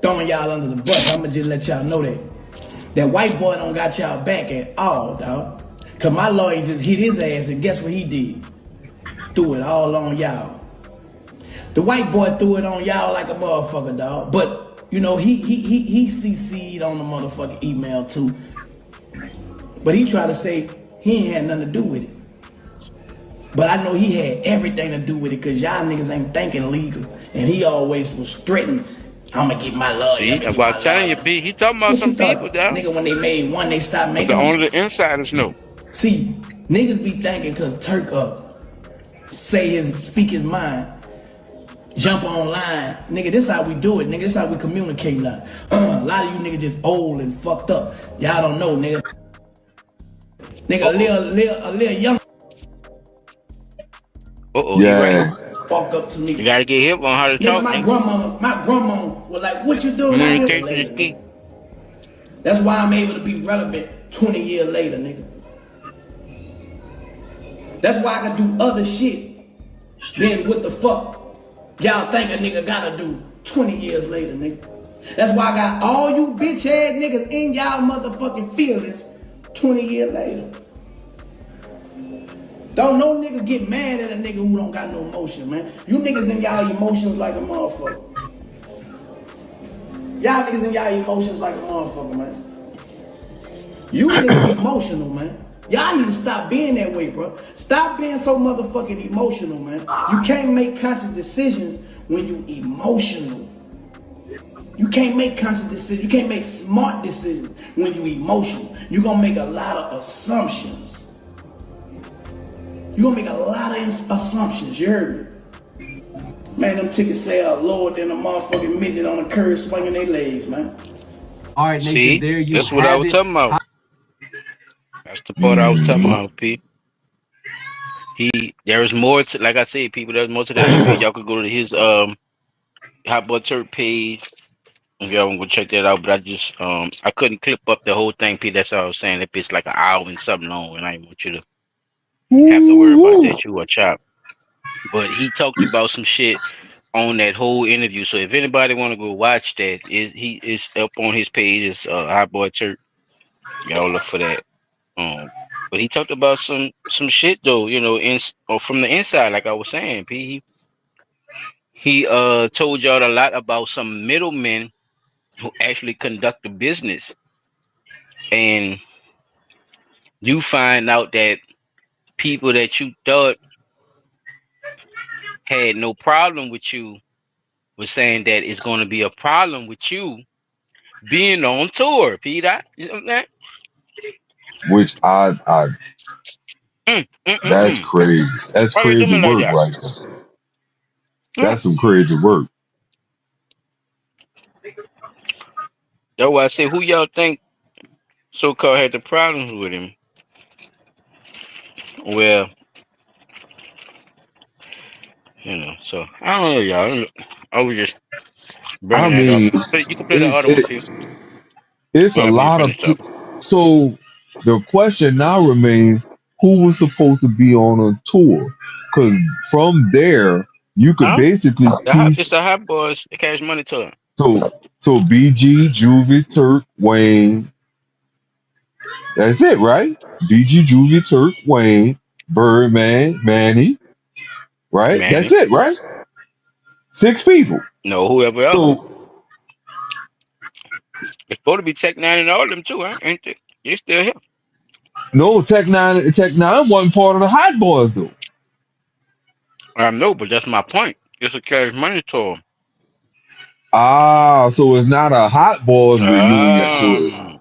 throwing y'all under the bus. I'ma just let y'all know that. That white boy don't got y'all back at all, dog. Cause my lawyer just hit his ass and guess what he did? Threw it all on y'all. The white boy threw it on y'all like a motherfucker, dog. But you know, he CC'd on the motherfucking email too. But he tried to say he ain't had nothing to do with it. But I know he had everything to do with it because y'all niggas ain't thinking legal. And he always was threatening, I'm gonna get my lawyer. See, that's what I'm telling you, B. He talking about What some you thought, people, dog. nigga, when they made one, they stopped But making the them? only the insiders know. See, niggas be thinking cause Turk speak his mind, jump online. Nigga, this how we do it, nigga. This how we communicate now. A lot of you niggas just old and fucked up. Y'all don't know, nigga. Nigga, a little young Yeah. walk up to me. You gotta get hip on how to Nigga, talk, my nigga. grandma was like, what you doing out here? Communication is key. That's why I'm able to be relevant 20 years later, nigga. That's why I can do other shit than what the fuck y'all think a nigga gotta do 20 years later, nigga. That's why I got all you bitch ass niggas in y'all motherfucking feelings 20 years later. Don't no nigga get mad at a nigga who don't got no emotion, man. You niggas in y'all emotions like a motherfucker. Y'all niggas in y'all emotions like a motherfucker, man. You niggas emotional, man. Y'all need to stop being that way, bro. Stop being so motherfucking emotional, man. You can't make conscious decisions when you emotional. You can't make conscious decisions. You can't make smart decisions when you emotional. You're gonna make a lot of assumptions. You're gonna make a lot of assumptions, you heard me? Man, them tickets sell lower than a motherfucking midget on a curb swinging their legs, man. All right, Nation, See, there you that's what I have was it. talking about. That's the part I was talking about, P. There was more to, like I said, people. There's more to that interview. Y'all could go to his Hot Boy Turk page. If y'all want to go check that out, but I just I couldn't clip up the whole thing, P. That's all I was saying. That bitch like an hour and something long, and I didn't want you to have to worry about that. You a chop. But he talked about some shit on that whole interview. So if anybody want to go watch that, he is up on his page. It's Hot Boy Turk. Y'all look for that. But he talked about some shit though, you know, from the inside, like I was saying, P. He told y'all a lot about some middlemen who actually conduct the business, and you find out that people that you thought had no problem with you was saying that it's going to be a problem with you being on tour, Peter. You know that? Which that's crazy. That's Why you do crazy me like work that? right there. That's some crazy work. That's why I say, who y'all think so-called had the problems with him? Well, you know, so I don't know, y'all. I was just I bringing that up. mean, You can play the other one, P. it's Go a ahead, P. lot of Finish up. so the question now remains, who was supposed to be on a tour? Because from there you could Huh? basically It's the Hot Boys, the Cash Money tour. so BG, Juvie, Turk, Wayne. That's it, right? BG, Juvie, Turk, Wayne, Birdman, Manny. Right? That's Manny. it, right? 6 people. No, whoever else. So It's supposed to be Tech Nine and all of them too, huh? Ain't they? They're still here. no, Tech Nine wasn't part of the Hot Boys though. I know, but that's my point. It's a Cash Money tour. Ah, so it's not a Hot Boys reunion tour.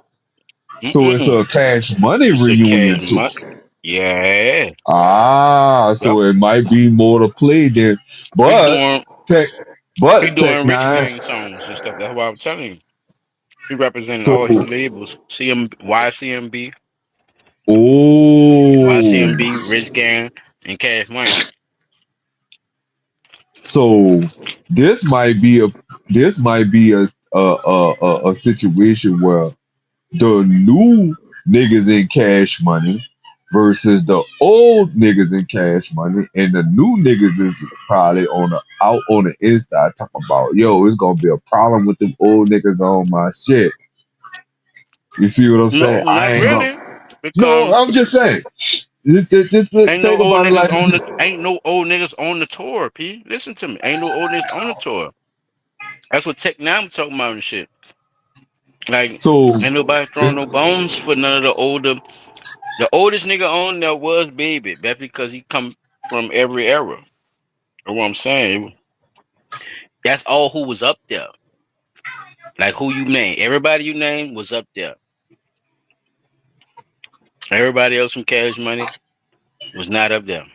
So it's a Cash Money It's a reunion Cash tour. Money. Yeah. Ah, so it might be more to play there. He But doing Tech Rich Nine. Gang songs and stuff. That's why I'm telling you. He representing So all his labels. YCMB, oh, Rich Gang, and Cash Money. so this might be a situation where the new niggas in Cash Money versus the old niggas in Cash Money, and the new niggas is probably out on the inside talking about, yo, it's gonna be a problem with them old niggas on my shit. You see what I'm saying? No, not I ain't really. gonna. Because No, I'm just saying. Just ain't no think old about it niggas like on this. the tour, P. Listen to me. Ain't no old niggas on the tour. That's what Tech Nine talking about and shit. Like, So ain't nobody throwing no bones for none of the older. The oldest nigga on there was Baby. That's because he come from every era. That's what I'm saying. That's all who was up there. Like who you name. Everybody you named was up there. Everybody else from Cash Money was not up there.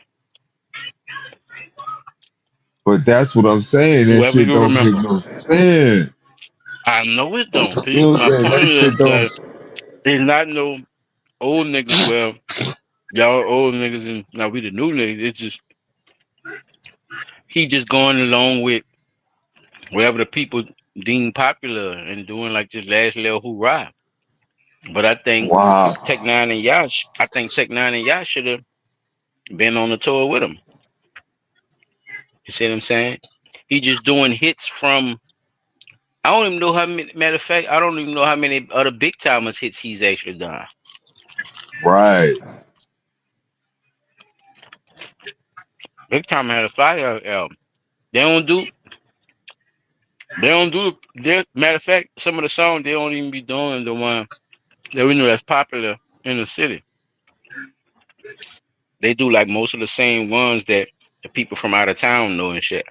But that's what I'm saying. That Whoever shit you don't make remember. no sense. I know it don't, You Pete. know what My I'm saying? point That is shit don't. that there's not no old niggas. Well, y'all old niggas and now we the new niggas. It's just he just going along with whatever the people deem popular and doing like this last little hoorah. But I think Wow. Tech Nine and Yash should have been on the tour with him. You see what I'm saying? He just doing hits from. I don't even know how many. Matter of fact, I don't even know how many other big timers hits he's actually done. Right. Big Time had a fire album. They don't do. Matter of fact, some of the songs they don't even be doing the one that we know that's popular in the city. They do like most of the same ones that the people from out of town know and shit.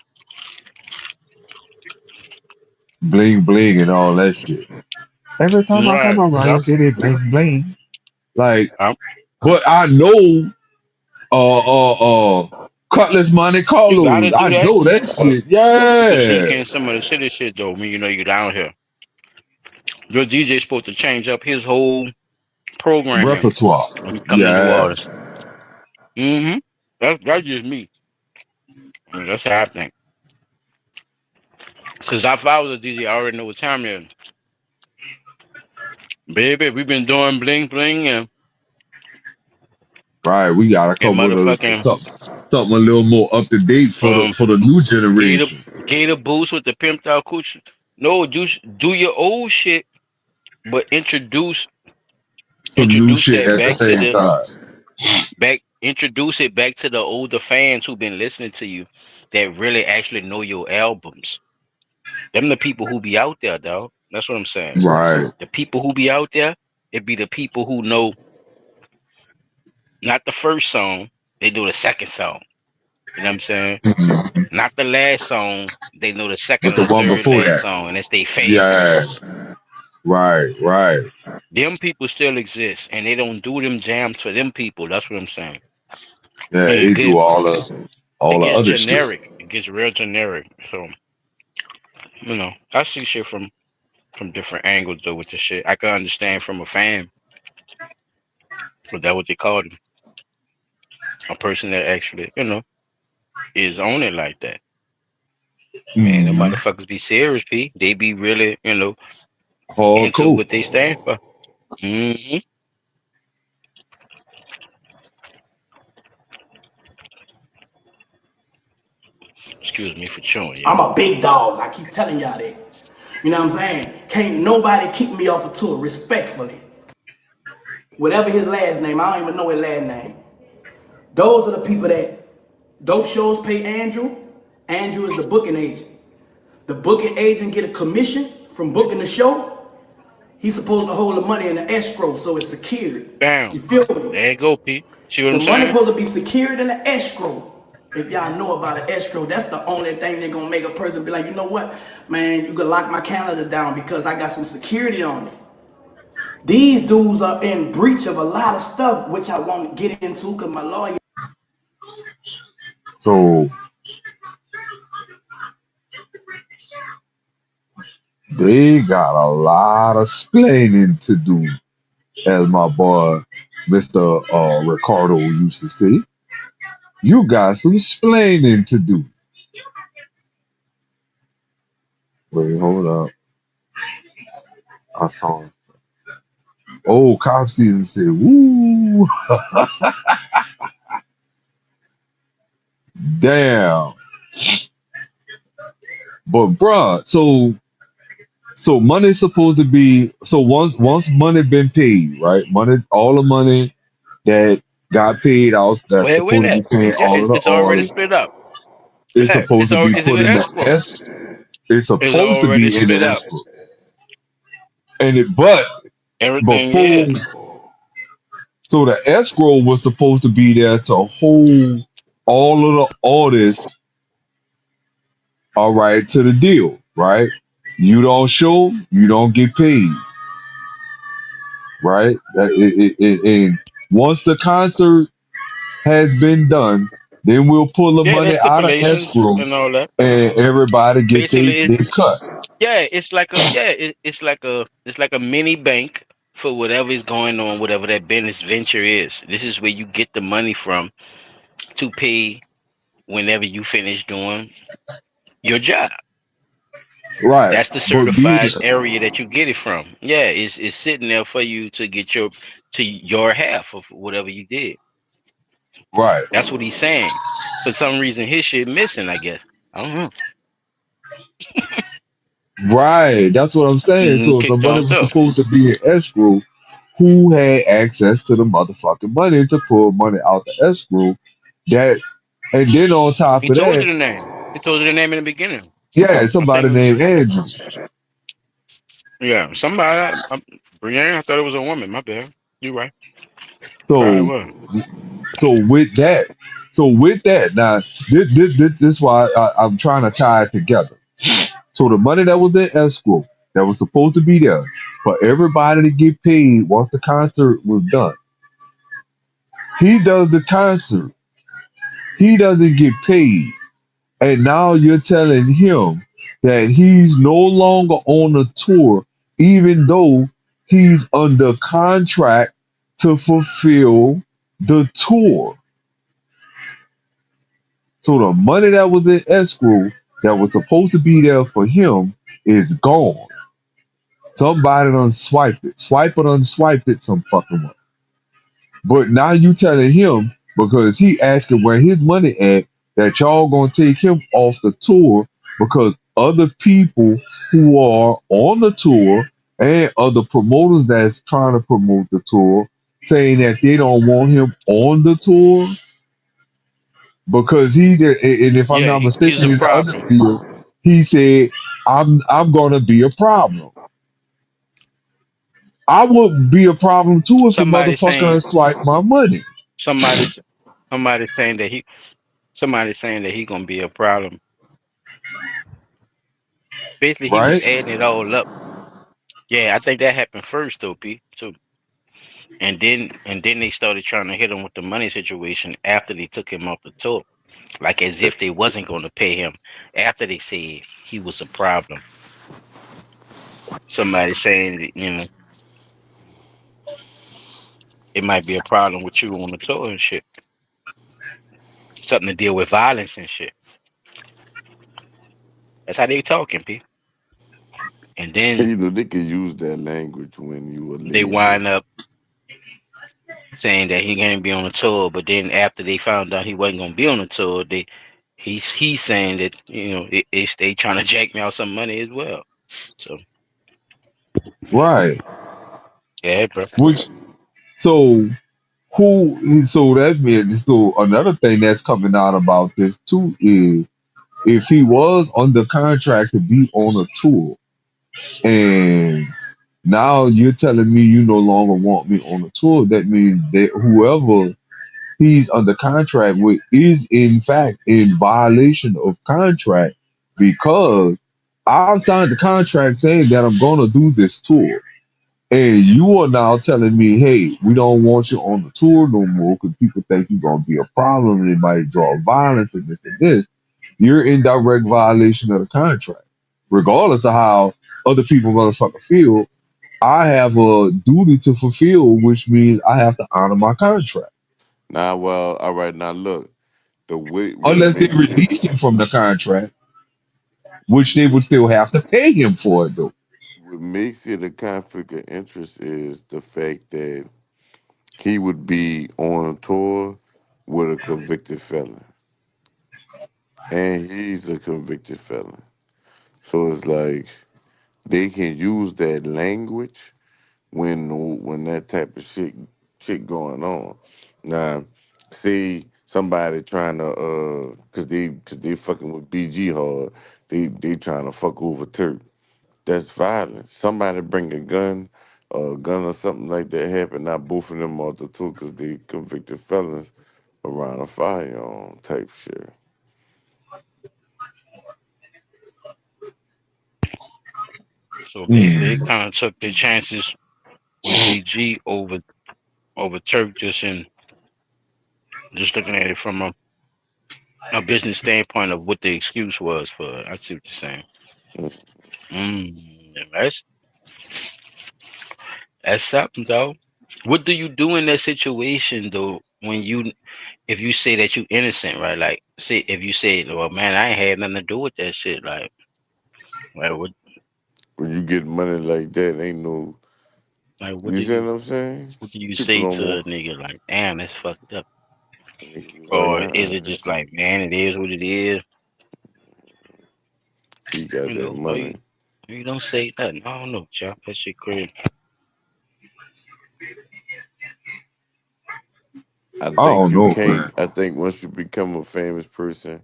Bling bling and all that shit. Every time I come Right. around, Yep. you see they bling bling. Like, but I know, Cutlass Monte You gotta Carlos. do I that. know that shit. To sneak Yeah. in some of the city shit though, when you know you down here. Your DJ's supposed to change up his whole programming Repertoire. when you come to New Yeah. Orleans. Mm-hmm. That's just me. I mean, that's how I think. Cause if I was a DJ, I already know what time it is. Baby, we've been doing bling bling and Right, we gotta come with motherfucking something a little more up to date for the new generation. Gator boots with the pimped out coochie. No, just do your old shit, but introduce Some new shit that at the back to same the time. introduce it back to the older fans who've been listening to you that really actually know your albums. Them the people who be out there, dog. That's what I'm saying. Right. The people who be out there, it be the people who know not the first song, they know the second song. You know what I'm saying? Mm-hmm. Not the last song, they know the second But or the one third before last that. song, and it's their favorite. Yeah. Right. Them people still exist, and they don't do them jams for them people. That's what I'm saying. Yeah, they do all the other generic. shit. It gets real generic. So, I see shit from different angles though with the shit. I can understand from a fan, but that's what they call them. A person that actually, is on it like that. Man, the motherfuckers be serious, P. They be really, into what they stand for. Mm-hmm. Excuse me for chewing. I'm a big dog. I keep telling y'all that. You know what I'm saying? Can't nobody kick me off the tour, respectfully. Whatever his last name, I don't even know his last name. Those are the people that dope shows pay Andrew. Andrew is the booking agent. The booking agent get a commission from booking the show. He's supposed to hold the money in the escrow so it's secured. Bam. You feel me? There you go, P. See what I'm The saying? money supposed to be secured in the escrow. If y'all know about an escrow, that's the only thing they're gonna make a person be like, you know what, man, you can lock my calendar down because I got some security on it. These dudes are in breach of a lot of stuff, which I won't get into because my lawyer. So they got a lot of explaining to do, as my boy Mr. Ricardo used to say. You got some explaining to do. Wait, hold up. I saw it. Oh, cop season said, woo. Damn. But bruh, so money's supposed to be, so once money been paid, right? All the money that got paid out, that's Where supposed to be that? paying Yeah, all of the it's already artists. split up. It's supposed to be It's in put the in the escrow. It's supposed to already be in split the up. escrow. But Everything, so the escrow was supposed to be there to hold all of the artists, all right, to the deal, right? You don't show, you don't get paid, right? And once the concert has been done, then we'll pull the money that's out of stipulations escrow and all that. and everybody get Basically, their cut. yeah, it's like a mini bank for whatever is going on, whatever that business venture is. This is where you get the money from to pay whenever you finish doing your job. Right. That's the certified area that you get it from. Yeah, it's sitting there for you to get your half of whatever you did. Right. That's what he's saying. For some reason, his shit missing, I guess. I don't know. Right, that's what I'm saying. So if the money was supposed to be in escrow, who had access to the motherfucking money to pull money out the escrow? And then on top He of told that, you the name. He told you the name in the beginning. yeah, somebody named Andrew. Yeah, somebody. Brienne, I thought it was a woman. My bad. You're right. So with that, now this is why I'm trying to tie it together. So the money that was in escrow that was supposed to be there for everybody to get paid once the concert was done. He does the concert. He doesn't get paid. And now you're telling him that he's no longer on the tour, even though he's under contract to fulfill the tour. So the money that was in escrow that was supposed to be there for him is gone. Somebody done swiped it. Swiper done swiped it some fucking way. But now you telling him because he asking where his money at that y'all gonna take him off the tour because other people who are on the tour and other promoters that's trying to promote the tour saying that they don't want him on the tour because he's there. And if I'm Yeah, not he's mistaken, a in the other problem. video, he said, I'm gonna be a problem. I would be a problem too if the Somebody motherfucker saying had swiped my money, somebody somebody saying that he gonna be a problem. Basically, he was right? adding it all up. Yeah, I think that happened first though, P. So and then they started trying to hit him with the money situation after they took him off the tour, like as if they wasn't going to pay him after they said he was a problem. Somebody saying that, it might be a problem with you on the tour and shit, something to deal with violence and shit. That's how they talking, P. And then You know, they can use that language when you a they leader. wind up saying that he can't be on the tour, but then after they found out he wasn't gonna be on the tour, he's saying that they trying to jack me out some money as well. So Right. yeah, bro. Which so so that means so another thing that's coming out about this too is if he was under contract to be on a tour and now you're telling me you no longer want me on a tour, that means that whoever he's under contract with is in fact in violation of contract because I've signed the contract saying that I'm gonna do this tour. And you are now telling me, hey, we don't want you on the tour no more because people think you're going to be a problem and it might draw violence and this and this. You're in direct violation of the contract. Regardless of how other people motherfucker feel, I have a duty to fulfill, which means I have to honor my contract. Now, well, all right. Now, look, what Unless they makes it release him from the contract, which they would still have to pay him for it, though. what makes it a conflict of interest is the fact that he would be on a tour with a convicted felon, and he's a convicted felon. So it's like they can use that language when that type of shit going on. Now, see somebody trying to cause they fucking with BG hard, they trying to fuck over Turk. That's violence. Somebody bring a gun or something like that happen. Not both of them are the two because they convicted felons around a firearm type shit. So basically, they kind of took their chances with BG over Turk just just looking at it from a business standpoint of what the excuse was for it. I see what you're saying. That's something though. What do you do in that situation though if you say that you innocent, right? Like say if you say, well man, I ain't had nothing to do with that shit, like what When you get money like that, ain't no. what You do see what I'm saying? you People say don't to a want. nigga like, damn, that's fucked up? Like, Or is it just like, man, it is what it is? he got that Or money. you don't say nothing. I don't know, chop. That shit crazy. I I think don't you know, can't. man. I think once you become a famous person,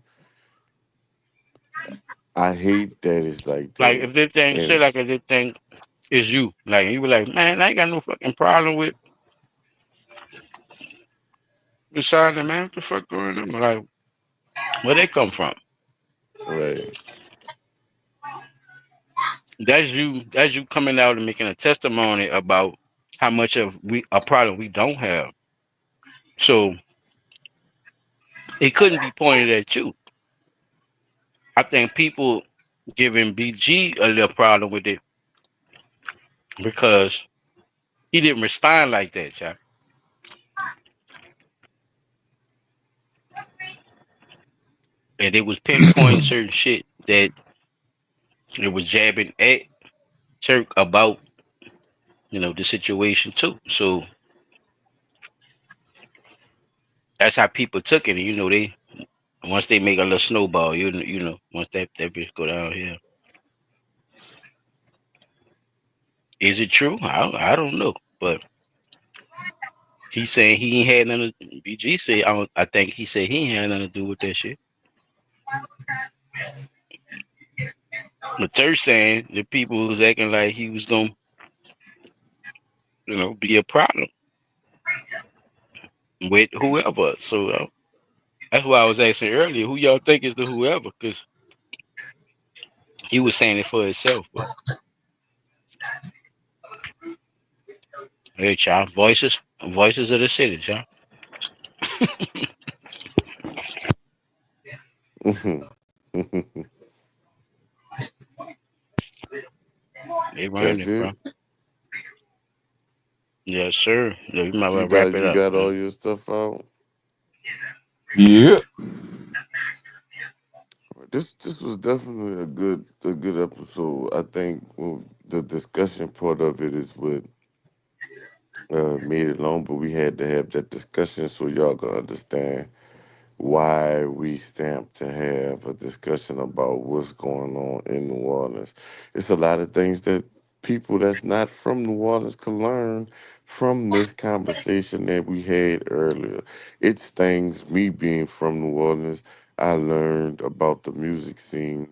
I hate that it's like Like that. if this thing say And like if this thing is you, like you be like, man, I ain't got no fucking problem with deciding, man, what the fuck going on? Like, where they come from? right. That's you coming out and making a testimony about how much of a problem we don't have. So it couldn't be pointed at you. I think people giving BG a little problem with it because he didn't respond like that, child. And it was pinpointing certain shit that it was jabbing at Turk about, the situation too. So that's how people took it. And, they once they make a little snowball, once that bitch go down here. Is it true? I don't know, but he's saying he ain't had nothing. BG said I think he said he ain't had nothing to do with that shit. But they're saying the people was acting like he was gonna, be a problem with whoever. So that's why I was asking earlier, who y'all think is the whoever? Because he was saying it for himself. But hey, child, voices of the city, child. They running it, bro. Yes, sir. You might well wrap it up. You got all your stuff out? Yeah. This was definitely a good episode. I think the discussion part of it is what made it long, but we had to have that discussion so y'all can understand why we stamped to have a discussion about what's going on in New Orleans. It's a lot of things that people that's not from New Orleans can learn from this conversation that we had earlier. It's things, me being from New Orleans, I learned about the music scene,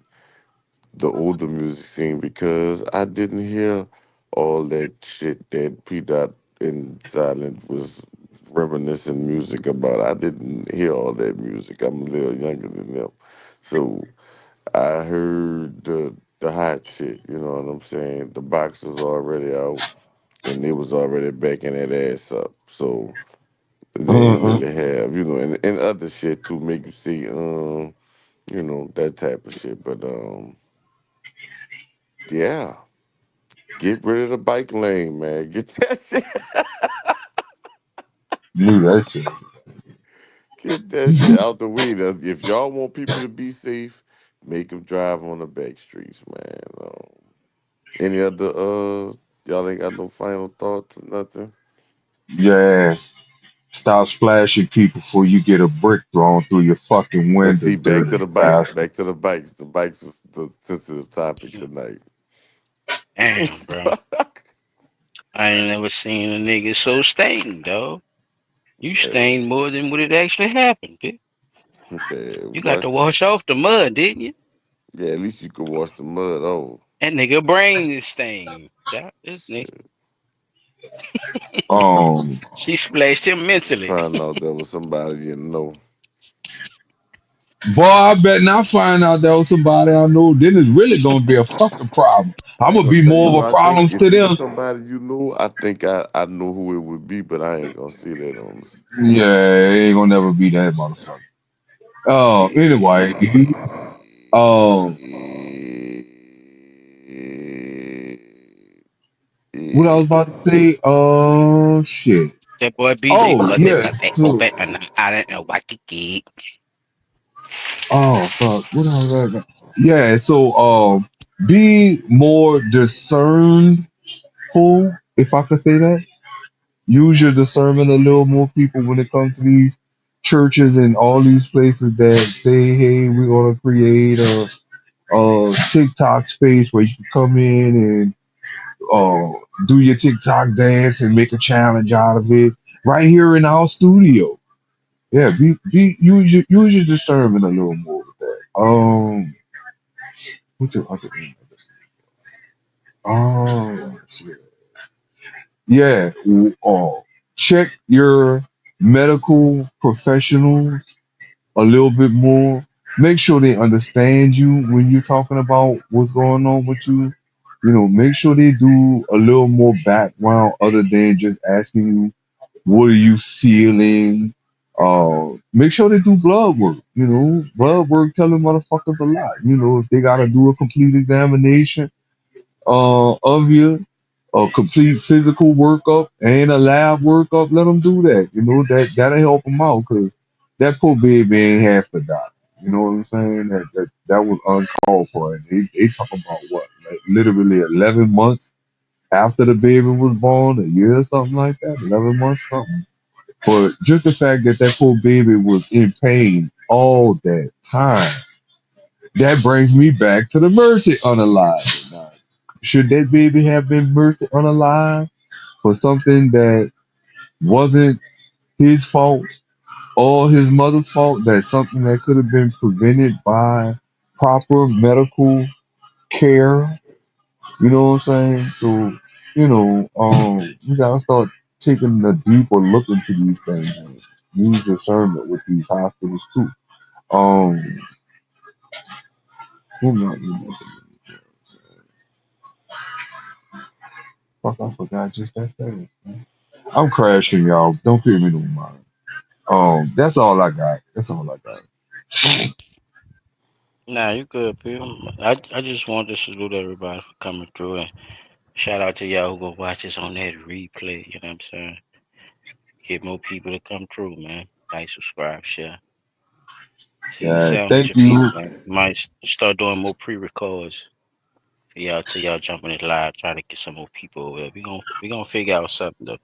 the older music scene, because I didn't hear all that shit that P. Dot and Silent was reminiscing music about. I didn't hear all that music. I'm a little younger than them. So I heard the hot shit, you know what I'm saying? The box was already out and they was already backing that ass up. So they ain't really have, and other shit to make you see, that type of shit. But yeah. Get rid of the bike lane, man. Get that shit. Dude, that shit. Get that shit out the way. If y'all want people to be safe, make them drive on the back streets, man. Any other y'all ain't got no final thoughts or nothing? Yeah. Stop splashing people before you get a brick thrown through your fucking window. And see, back to the bikes. bastard. Back to the bikes. The bikes was the sensitive topic tonight. Damn, bro. I ain't never seen a nigga so stained, dog. You stained more than what it actually happened, dude. You got to wash off the mud, didn't you? Yeah, at least you could wash the mud off. That nigga brain is stained. This nigga. She splashed him mentally. Find out there was somebody you know. Boy, I bet not find out there was somebody I know, then it's really gonna be a fucking problem. I'm gonna be more of a problem to them. If somebody you know, I think I know who it would be, but I ain't gonna see that on this. Yeah, it ain't gonna never be that motherfucker. Anyway, what I was about to say, shit. That boy B. Yes. I don't know what to get. Oh fuck, what I was like? Yeah, so be more discernful, if I could say that. Use your discernment a little more, people, when it comes to these churches and all these places that say, hey, we're gonna create a TikTok space where you can come in and do your TikTok dance and make a challenge out of it right here in our studio. Yeah, use your discernment a little more with that. What's the other thing? Yeah. Check your medical professionals a little bit more. Make sure they understand you when you're talking about what's going on with you. Make sure they do a little more background other than just asking you, what are you feeling? Make sure they do blood work. Blood work telling motherfuckers a lot. If they gotta do a complete examination of you, a complete physical workup and a lab workup, let them do that. That'll help them out, because that poor baby ain't half to die. You know what I'm saying? That was uncalled for. And they talking about what, like literally 11 months after the baby was born, a year or something like that, 11 months something. But just the fact that that poor baby was in pain all that time, that brings me back to the Mercy unalive. Now, should that baby have been Mercy unalive for something that wasn't his fault or his mother's fault? That's something that could have been prevented by proper medical care. You know what I'm saying? So, you gotta start taking a deeper look into these things and use discernment with these hospitals too. Um, who not you know, fuck, I forgot just that fast, man. I'm crashing, y'all. Don't pay me no mind. That's all I got. That's all I got. Nah, you good, people. I just wanted to salute everybody for coming through and shout out to y'all who go watch this on that replay. You know what I'm saying? Get more people to come through, man. Like, subscribe, share. See Yeah, yourself with thank your people, you. man. Might start doing more pre-records for y'all till y'all jumping it live. Try to get some more people over there. We gonna figure out something though.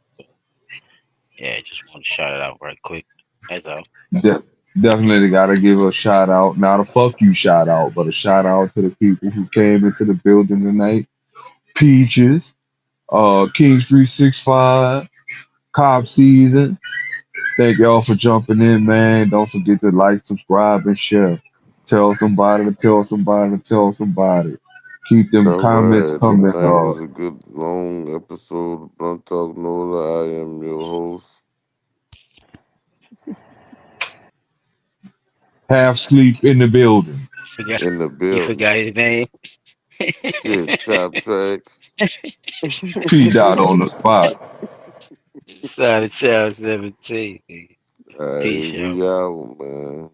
Yeah, just want to shout it out right quick. That's all. De- Definitely gotta give a shout out, not a fuck you shout out, but a shout out to the people who came into the building tonight. Peaches, Kings 365, Cop Season. Thank y'all for jumping in, man. Don't forget to like, subscribe, and share. Tell somebody to tell somebody to tell somebody. Keep them All comments right. coming. Tonight was a good long episode of Blunt Talk Nola. I am your host. Half sleep in the building. In the You building. forgot his name. Shit, Chop Tracks. P dot on the spot. Solid Child 17. All right, Peace, y'all. we out, man.